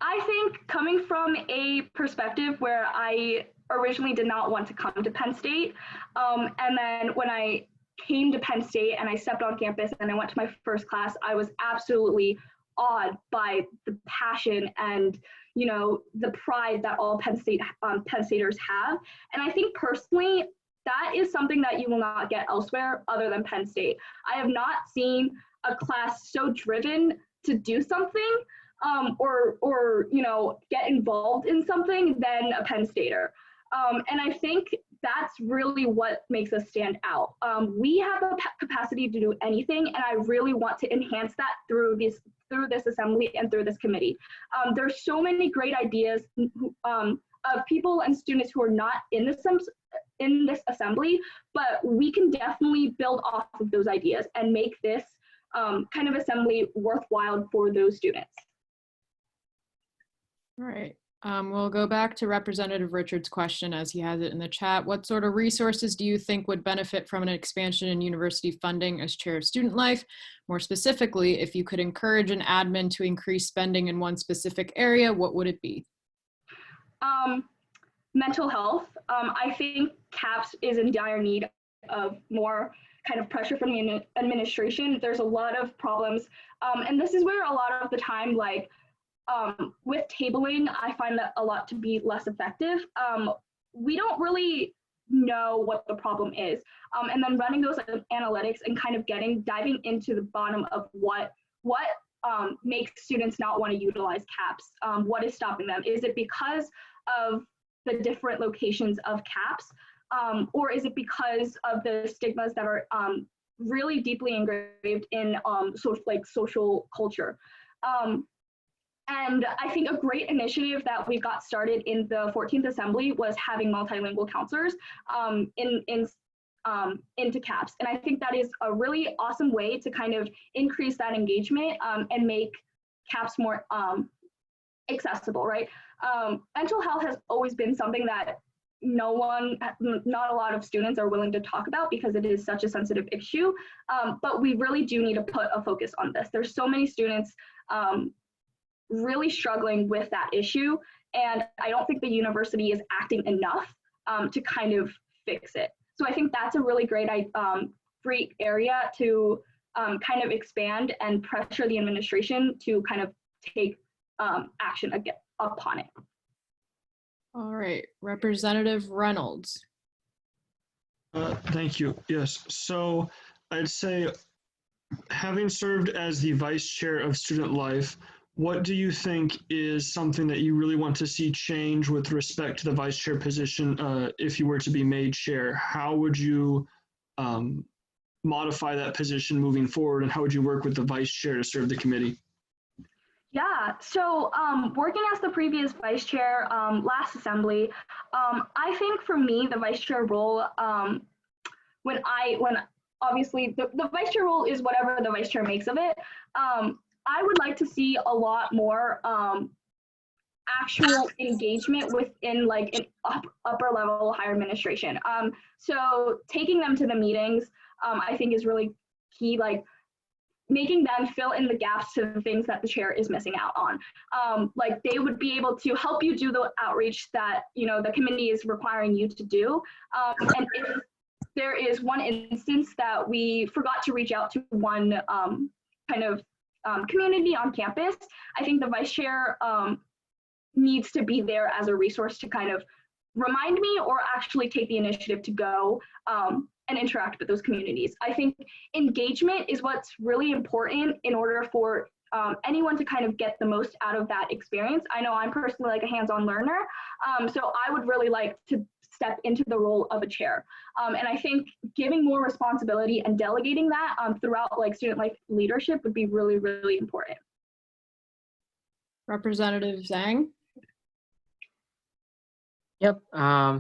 I think coming from a perspective where I originally did not want to come to Penn State, and then when I came to Penn State and I stepped on campus and I went to my first class, I was absolutely awed by the passion and the pride that all Penn Staters have. And I think personally, that is something that you will not get elsewhere other than Penn State. I have not seen a class so driven to do something or get involved in something than a Penn Stater. And I think that's really what makes us stand out. We have the capacity to do anything, and I really want to enhance that through this assembly and through this committee. There's so many great ideas of people and students who are not in this assembly, but we can definitely build off of those ideas and make this kind of assembly worthwhile for those students. All right. We'll go back to Representative Richards' question as he has it in the chat. What sort of resources do you think would benefit from an expansion in university funding as chair of student life? More specifically, if you could encourage an admin to increase spending in one specific area, what would it be? Mental health. I think CAPS is in dire need of more kind of pressure from the administration. There's a lot of problems. And this is where a lot of the time, like with tabling, I find that a lot to be less effective. We don't really know what the problem is. And then running those analytics and kind of diving into the bottom of what makes students not want to utilize CAPS. What is stopping them? Is it because of the different locations of CAPS? Or is it because of the stigmas that are really deeply engraved in social culture? And I think a great initiative that we got started in the 14th Assembly was having multilingual counselors into CAPS. And I think that is a really awesome way to kind of increase that engagement and make CAPS more accessible, right? Mental health has always been something that not a lot of students are willing to talk about because it is such a sensitive issue, but we really do need to put a focus on this. There's so many students really struggling with that issue, and I don't think the university is acting enough to kind of fix it. So I think that's a really great area to kind of expand and pressure the administration to kind of take action upon it. All right, Representative Reynolds. Thank you. Yes, so I'd say having served as the vice chair of student life, what do you think is something that you really want to see change with respect to the vice chair position if you were to be made chair? How would you modify that position moving forward, and how would you work with the vice chair to serve the committee? Yeah, so working as the previous vice chair last assembly, I think for me, the vice chair role, when obviously the vice chair role is whatever the vice chair makes of it, I would like to see a lot more actual engagement within like an upper level higher administration. So taking them to the meetings, I think is really key, like making them fill in the gaps to the things that the chair is missing out on. Like they would be able to help you do the outreach that, you know, the committee is requiring you to do. And if there is one instance that we forgot to reach out to one kind of community on campus, I think the vice chair needs to be there as a resource to kind of remind me or actually take the initiative to go and interact with those communities. I think engagement is what's really important in order for anyone to kind of get the most out of that experience. I know I'm personally like a hands-on learner, so I would really like to step into the role of a chair. And I think giving more responsibility and delegating that throughout like student life leadership would be really, really important. Representative Zhang. Yep,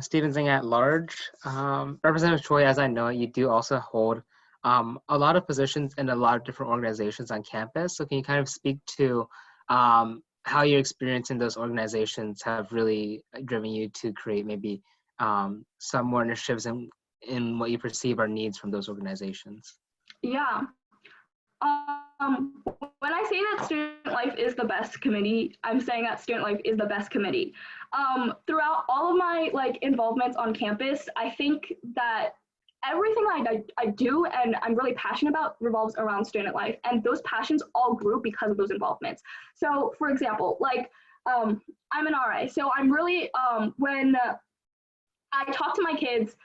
Stephen Zhang at large. Representative Choi, as I know, you do also hold a lot of positions in a lot of different organizations on campus. So can you kind of speak to how your experience in those organizations have really driven you to create maybe some more initiatives in what you perceive are needs from those organizations? Yeah. When I say that student life is the best committee, I'm saying that student life is the best committee. Throughout all of my like involvements on campus, I think that everything I do and I'm really passionate about revolves around student life, and those passions all grew because of those involvements. So for example, like I'm an RA, so I'm really when I talk to my kids,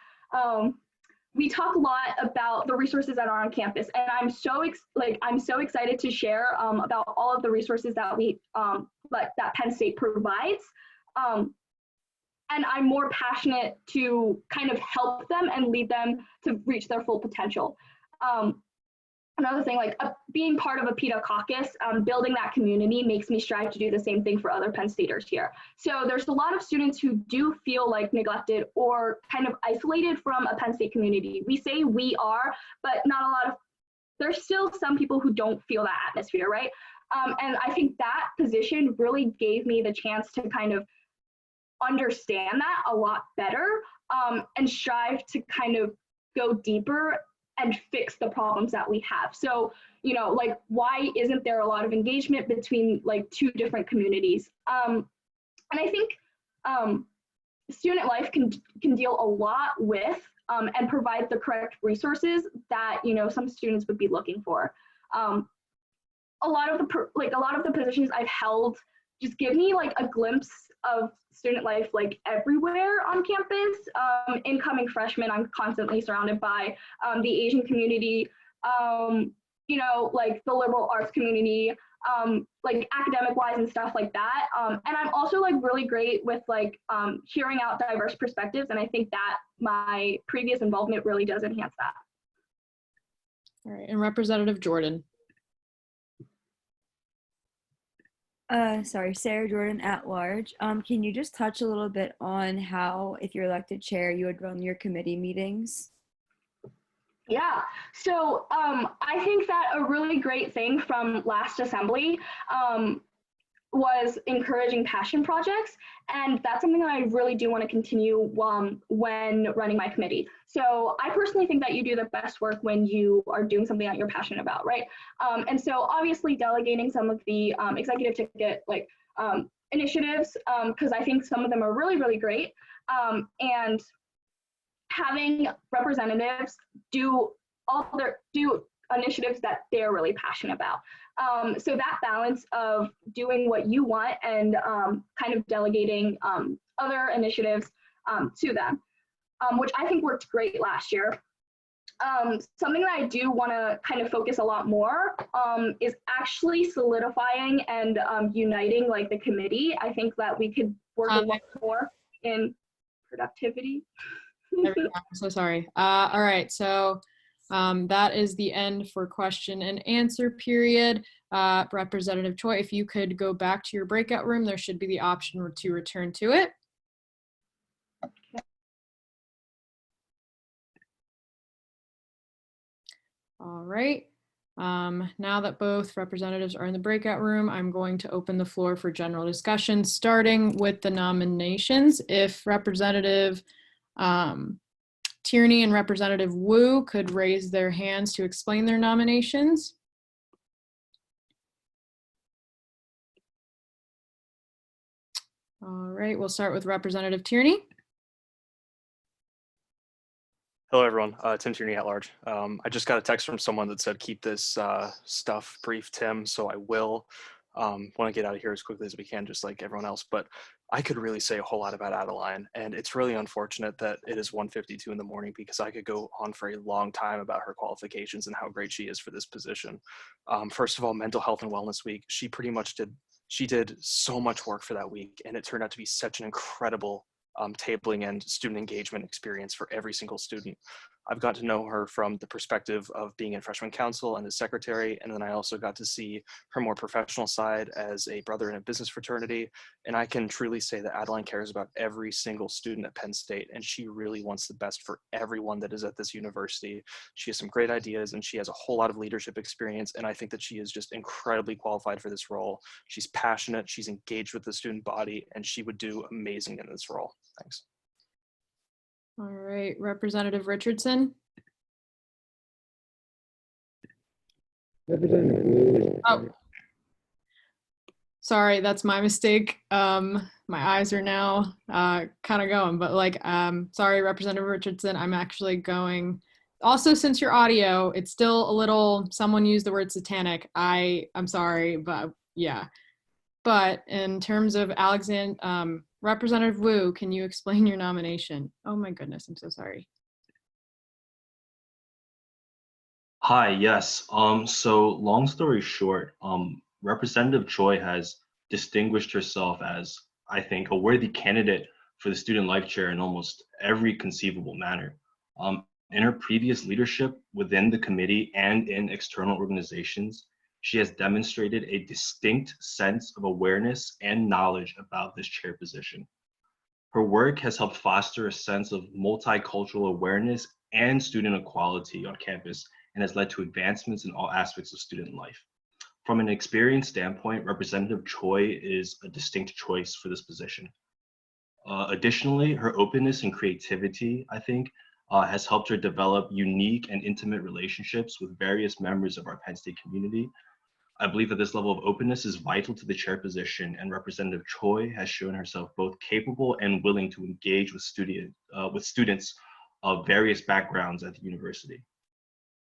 we talk a lot about the resources that are on campus, and I'm so excited to share about all of the resources that we that Penn State provides. And I'm more passionate to kind of help them and lead them to reach their full potential. Another thing, like being part of a PETA caucus, building that community makes me strive to do the same thing for other Penn Staters here. So there's a lot of students who do feel like neglected or kind of isolated from a Penn State community. We say we are, but not a lot of, there's still some people who don't feel that atmosphere, right? And I think that position really gave me the chance to kind of understand that a lot better and strive to kind of go deeper and fix the problems that we have. So, you know, like, why isn't there a lot of engagement between like two different communities? And I think student life can deal a lot with and provide the correct resources that, you know, some students would be looking for. A lot of the positions I've held just give me like a glimpse of student life like everywhere on campus. Incoming freshmen, I'm constantly surrounded by the Asian community, you know, like the liberal arts community, like academic wise and stuff like that. And I'm also like really great with like hearing out diverse perspectives. And I think that my previous involvement really does enhance that. All right, and Representative Jordan. Sorry, Sarah Jordan at large. Can you just touch a little bit on how, if you're elected chair, you would run your committee meetings? Yeah, so I think that a really great thing from last assembly was encouraging passion projects, and that's something that I really do want to continue when running my committee. So I personally think that you do the best work when you are doing something that you're passionate about, right? And so obviously delegating some of the executive ticket like initiatives, because I think some of them are really, really great, and having representatives do initiatives that they're really passionate about. So that balance of doing what you want and kind of delegating other initiatives to them, which I think worked great last year. something that I do want to kind of focus a lot more is actually solidifying and uniting like the committee. I think that we could work a lot more in productivity. I'm so sorry. All right, so that is the end for question and answer period. Representative Choi, if you could go back to your breakout room, there should be the option to return to it. All right. Now that both representatives are in the breakout room, I'm going to open the floor for general discussion, starting with the nominations. If Representative Tierney and Representative Wu could raise their hands to explain their nominations. All right, we'll start with Representative Tierney. Hello, everyone. Tim Tierney at large. I just got a text from someone that said keep this stuff brief, Tim, so I will. Want to get out of here as quickly as we can, just like everyone else. But I could really say a whole lot about Adeline, and it's really unfortunate that it is 1:52 in the morning because I could go on for a long time about her qualifications and how great she is for this position. First of all, Mental Health and Wellness Week. She did so much work for that week, and it turned out to be such an incredible tabling and student engagement experience for every single student. I've got to know her from the perspective of being in freshman council and as secretary, and then I also got to see her more professional side as a brother in a business fraternity, and I can truly say that Adeline cares about every single student at Penn State, and she really wants the best for everyone that is at this university. She has some great ideas, and she has a whole lot of leadership experience, and I think that she is just incredibly qualified for this role. She's passionate, she's engaged with the student body, and she would do amazing in this role. Thanks. All right, Representative Richardson. Oh, sorry, that's my mistake. My eyes are now kind of going, but like, sorry, Representative Richardson, I'm actually going. Also, since your audio, it's still a little, someone used the word satanic. I'm sorry, but yeah. But in terms of Representative Wu, can you explain your nomination? Oh my goodness, I'm so sorry. Hi, yes. So long story short, Representative Choi has distinguished herself as, I think, a worthy candidate for the Student Life Chair in almost every conceivable manner. In her previous leadership within the committee and in external organizations, she has demonstrated a distinct sense of awareness and knowledge about this chair position. Her work has helped foster a sense of multicultural awareness and student equality on campus and has led to advancements in all aspects of student life. From an experience standpoint, Representative Choi is a distinct choice for this position. Additionally, her openness and creativity, I think, has helped her develop unique and intimate relationships with various members of our Penn State community. I believe that this level of openness is vital to the chair position, and Representative Choi has shown herself both capable and willing to engage with students of various backgrounds at the university.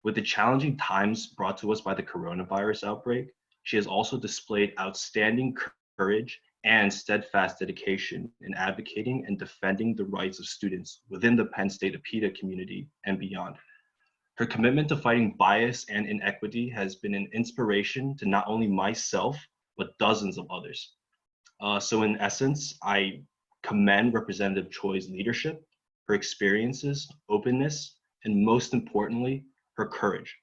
With the challenging times brought to us by the coronavirus outbreak, she has also displayed outstanding courage and steadfast dedication in advocating and defending the rights of students within the Penn State UPUA community and beyond. Her commitment to fighting bias and inequity has been an inspiration to not only myself, but dozens of others. So in essence, I commend Representative Choi's leadership, her experiences, openness, and most importantly, her courage,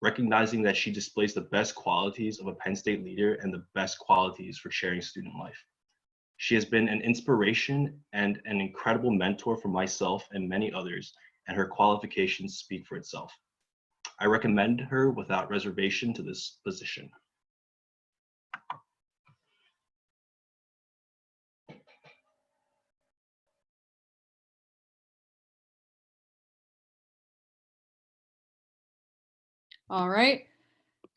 recognizing that she displays the best qualities of a Penn State leader and the best qualities for sharing student life. She has been an inspiration and an incredible mentor for myself and many others, and her qualifications speak for itself. I recommend her without reservation to this position. All right.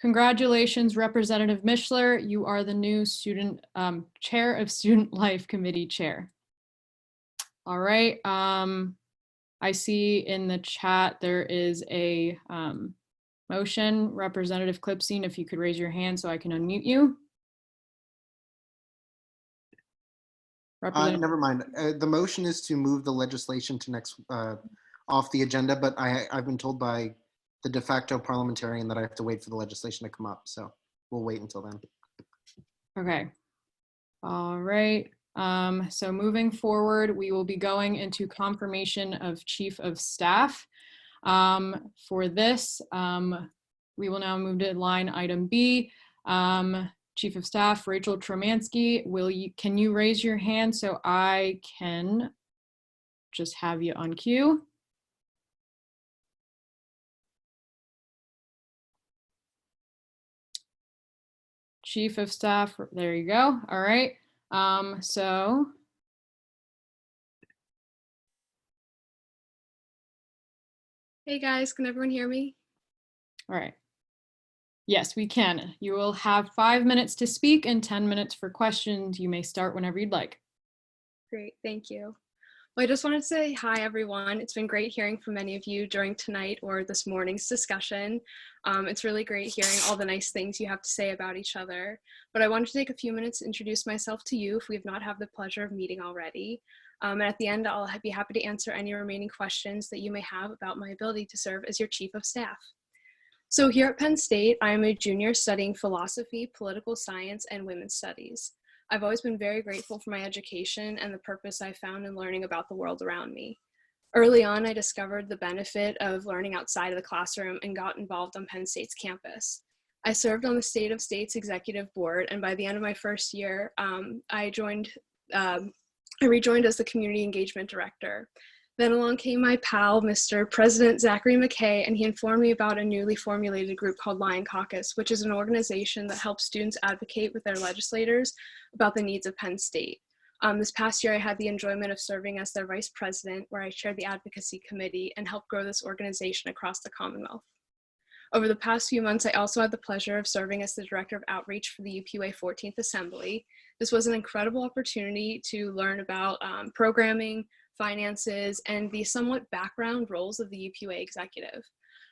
Congratulations, Representative Mishler. You are the new student chair of Student Life Committee chair. All right. I see in the chat there is a motion. Representative Klipstein, if you could raise your hand so I can unmute you. Never mind. The motion is to move the legislation to next off the agenda, but I've been told by the de facto parliamentarian that I have to wait for the legislation to come up. So we'll wait until then. Okay. All right. So moving forward, we will be going into confirmation of Chief of Staff. For this, we will now move to line item B. Chief of Staff, Rachel Tromansky, can you raise your hand so I can just have you on cue? Chief of Staff, there you go. All right. So Hey guys, can everyone hear me? all right. Yes, we can. You will have 5 minutes to speak and 10 minutes for questions. You may start whenever you'd like. Great, thank you. Well, I just wanted to say hi, everyone. It's been great hearing from many of you during tonight or this morning's discussion. It's really great hearing all the nice things you have to say about each other. But I wanted to take a few minutes to introduce myself to you if we have not had the pleasure of meeting already. And at the end, I'll be happy to answer any remaining questions that you may have about my ability to serve as your Chief of Staff. So here at Penn State, I am a junior studying philosophy, political science, and women's studies. I've always been very grateful for my education and the purpose I found in learning about the world around me. Early on, I discovered the benefit of learning outside of the classroom and got involved on Penn State's campus. I served on the State of State's executive board, and by the end of my first year, I rejoined as the community engagement director. Then along came my pal, Mr. President Zachary McKay, and he informed me about a newly formulated group called Lion Caucus, which is an organization that helps students advocate with their legislators about the needs of Penn State. This past year, I had the enjoyment of serving as their vice president, where I chaired the advocacy committee and helped grow this organization across the Commonwealth. Over the past few months, I also had the pleasure of serving as the director of outreach for the UPUA 14th Assembly. This was an incredible opportunity to learn about programming, finances, and the somewhat background roles of the UPUA executive.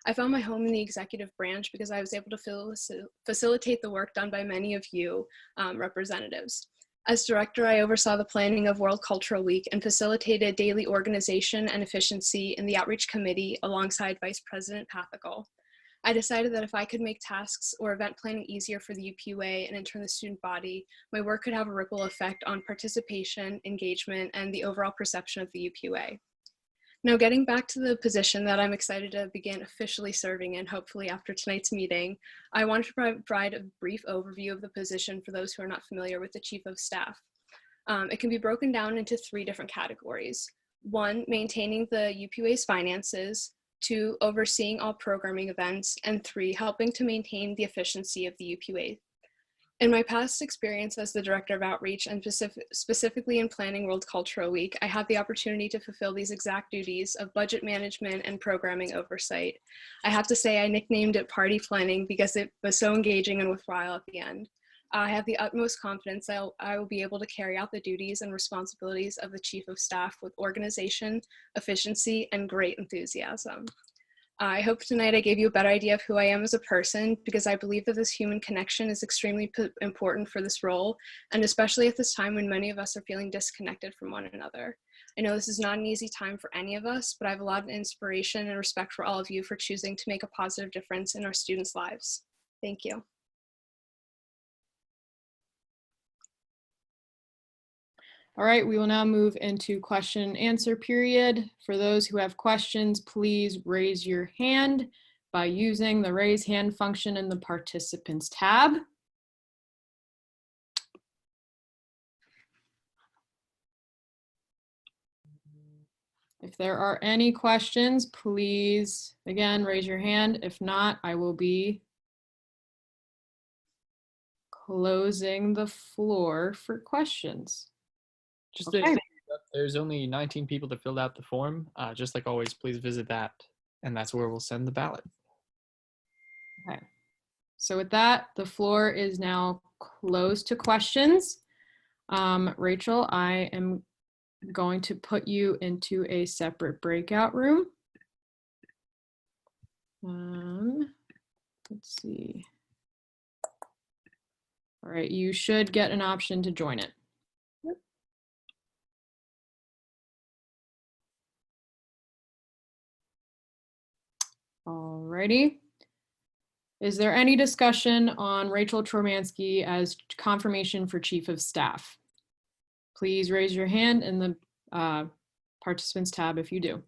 I found my home in the executive branch because I was able to facilitate the work done by many of you representatives. As director, I oversaw the planning of World Cultural Week and facilitated daily organization and efficiency in the outreach committee alongside Vice President Pathical. I decided that if I could make tasks or event planning easier for the UPUA and in turn the student body, my work could have a ripple effect on participation, engagement, and the overall perception of the UPUA. Now, getting back to the position that I'm excited to begin officially serving in, hopefully after tonight's meeting, I wanted to provide a brief overview of the position for those who are not familiar with the Chief of Staff. It can be broken down into 3 different categories. 1, maintaining the UPUA's finances. 2, overseeing all programming events, and 3, helping to maintain the efficiency of the UPUA. In my past experience as the Director of Outreach and specifically in planning World Cultural Week, I had the opportunity to fulfill these exact duties of budget management and programming oversight. I have to say I nicknamed it party planning because it was so engaging and worthwhile at the end. I have the utmost confidence that I will be able to carry out the duties and responsibilities of the Chief of Staff with organization, efficiency, and great enthusiasm. I hope tonight I gave you a better idea of who I am as a person, because I believe that this human connection is extremely important for this role, and especially at this time when many of us are feeling disconnected from one another. I know this is not an easy time for any of us, but I have a lot of inspiration and respect for all of you for choosing to make a positive difference in our students' lives. Thank you. All right, we will now move into question and answer period. For those who have questions, please raise your hand by using the raise hand function in the participants tab. If there are any questions, please, again, raise your hand. If not, I will be closing the floor for questions. Just a thing, there's only 19 people that filled out the form. Just like always, please visit that, and that's where we'll send the ballot. Okay. So with that, the floor is now closed to questions. Rachel, I am going to put you into a separate breakout room. Let's see. All right, you should get an option to join it. Alrighty. Is there any discussion on Rachel Tromansky as confirmation for Chief of Staff? Please raise your hand in the participants tab if you do.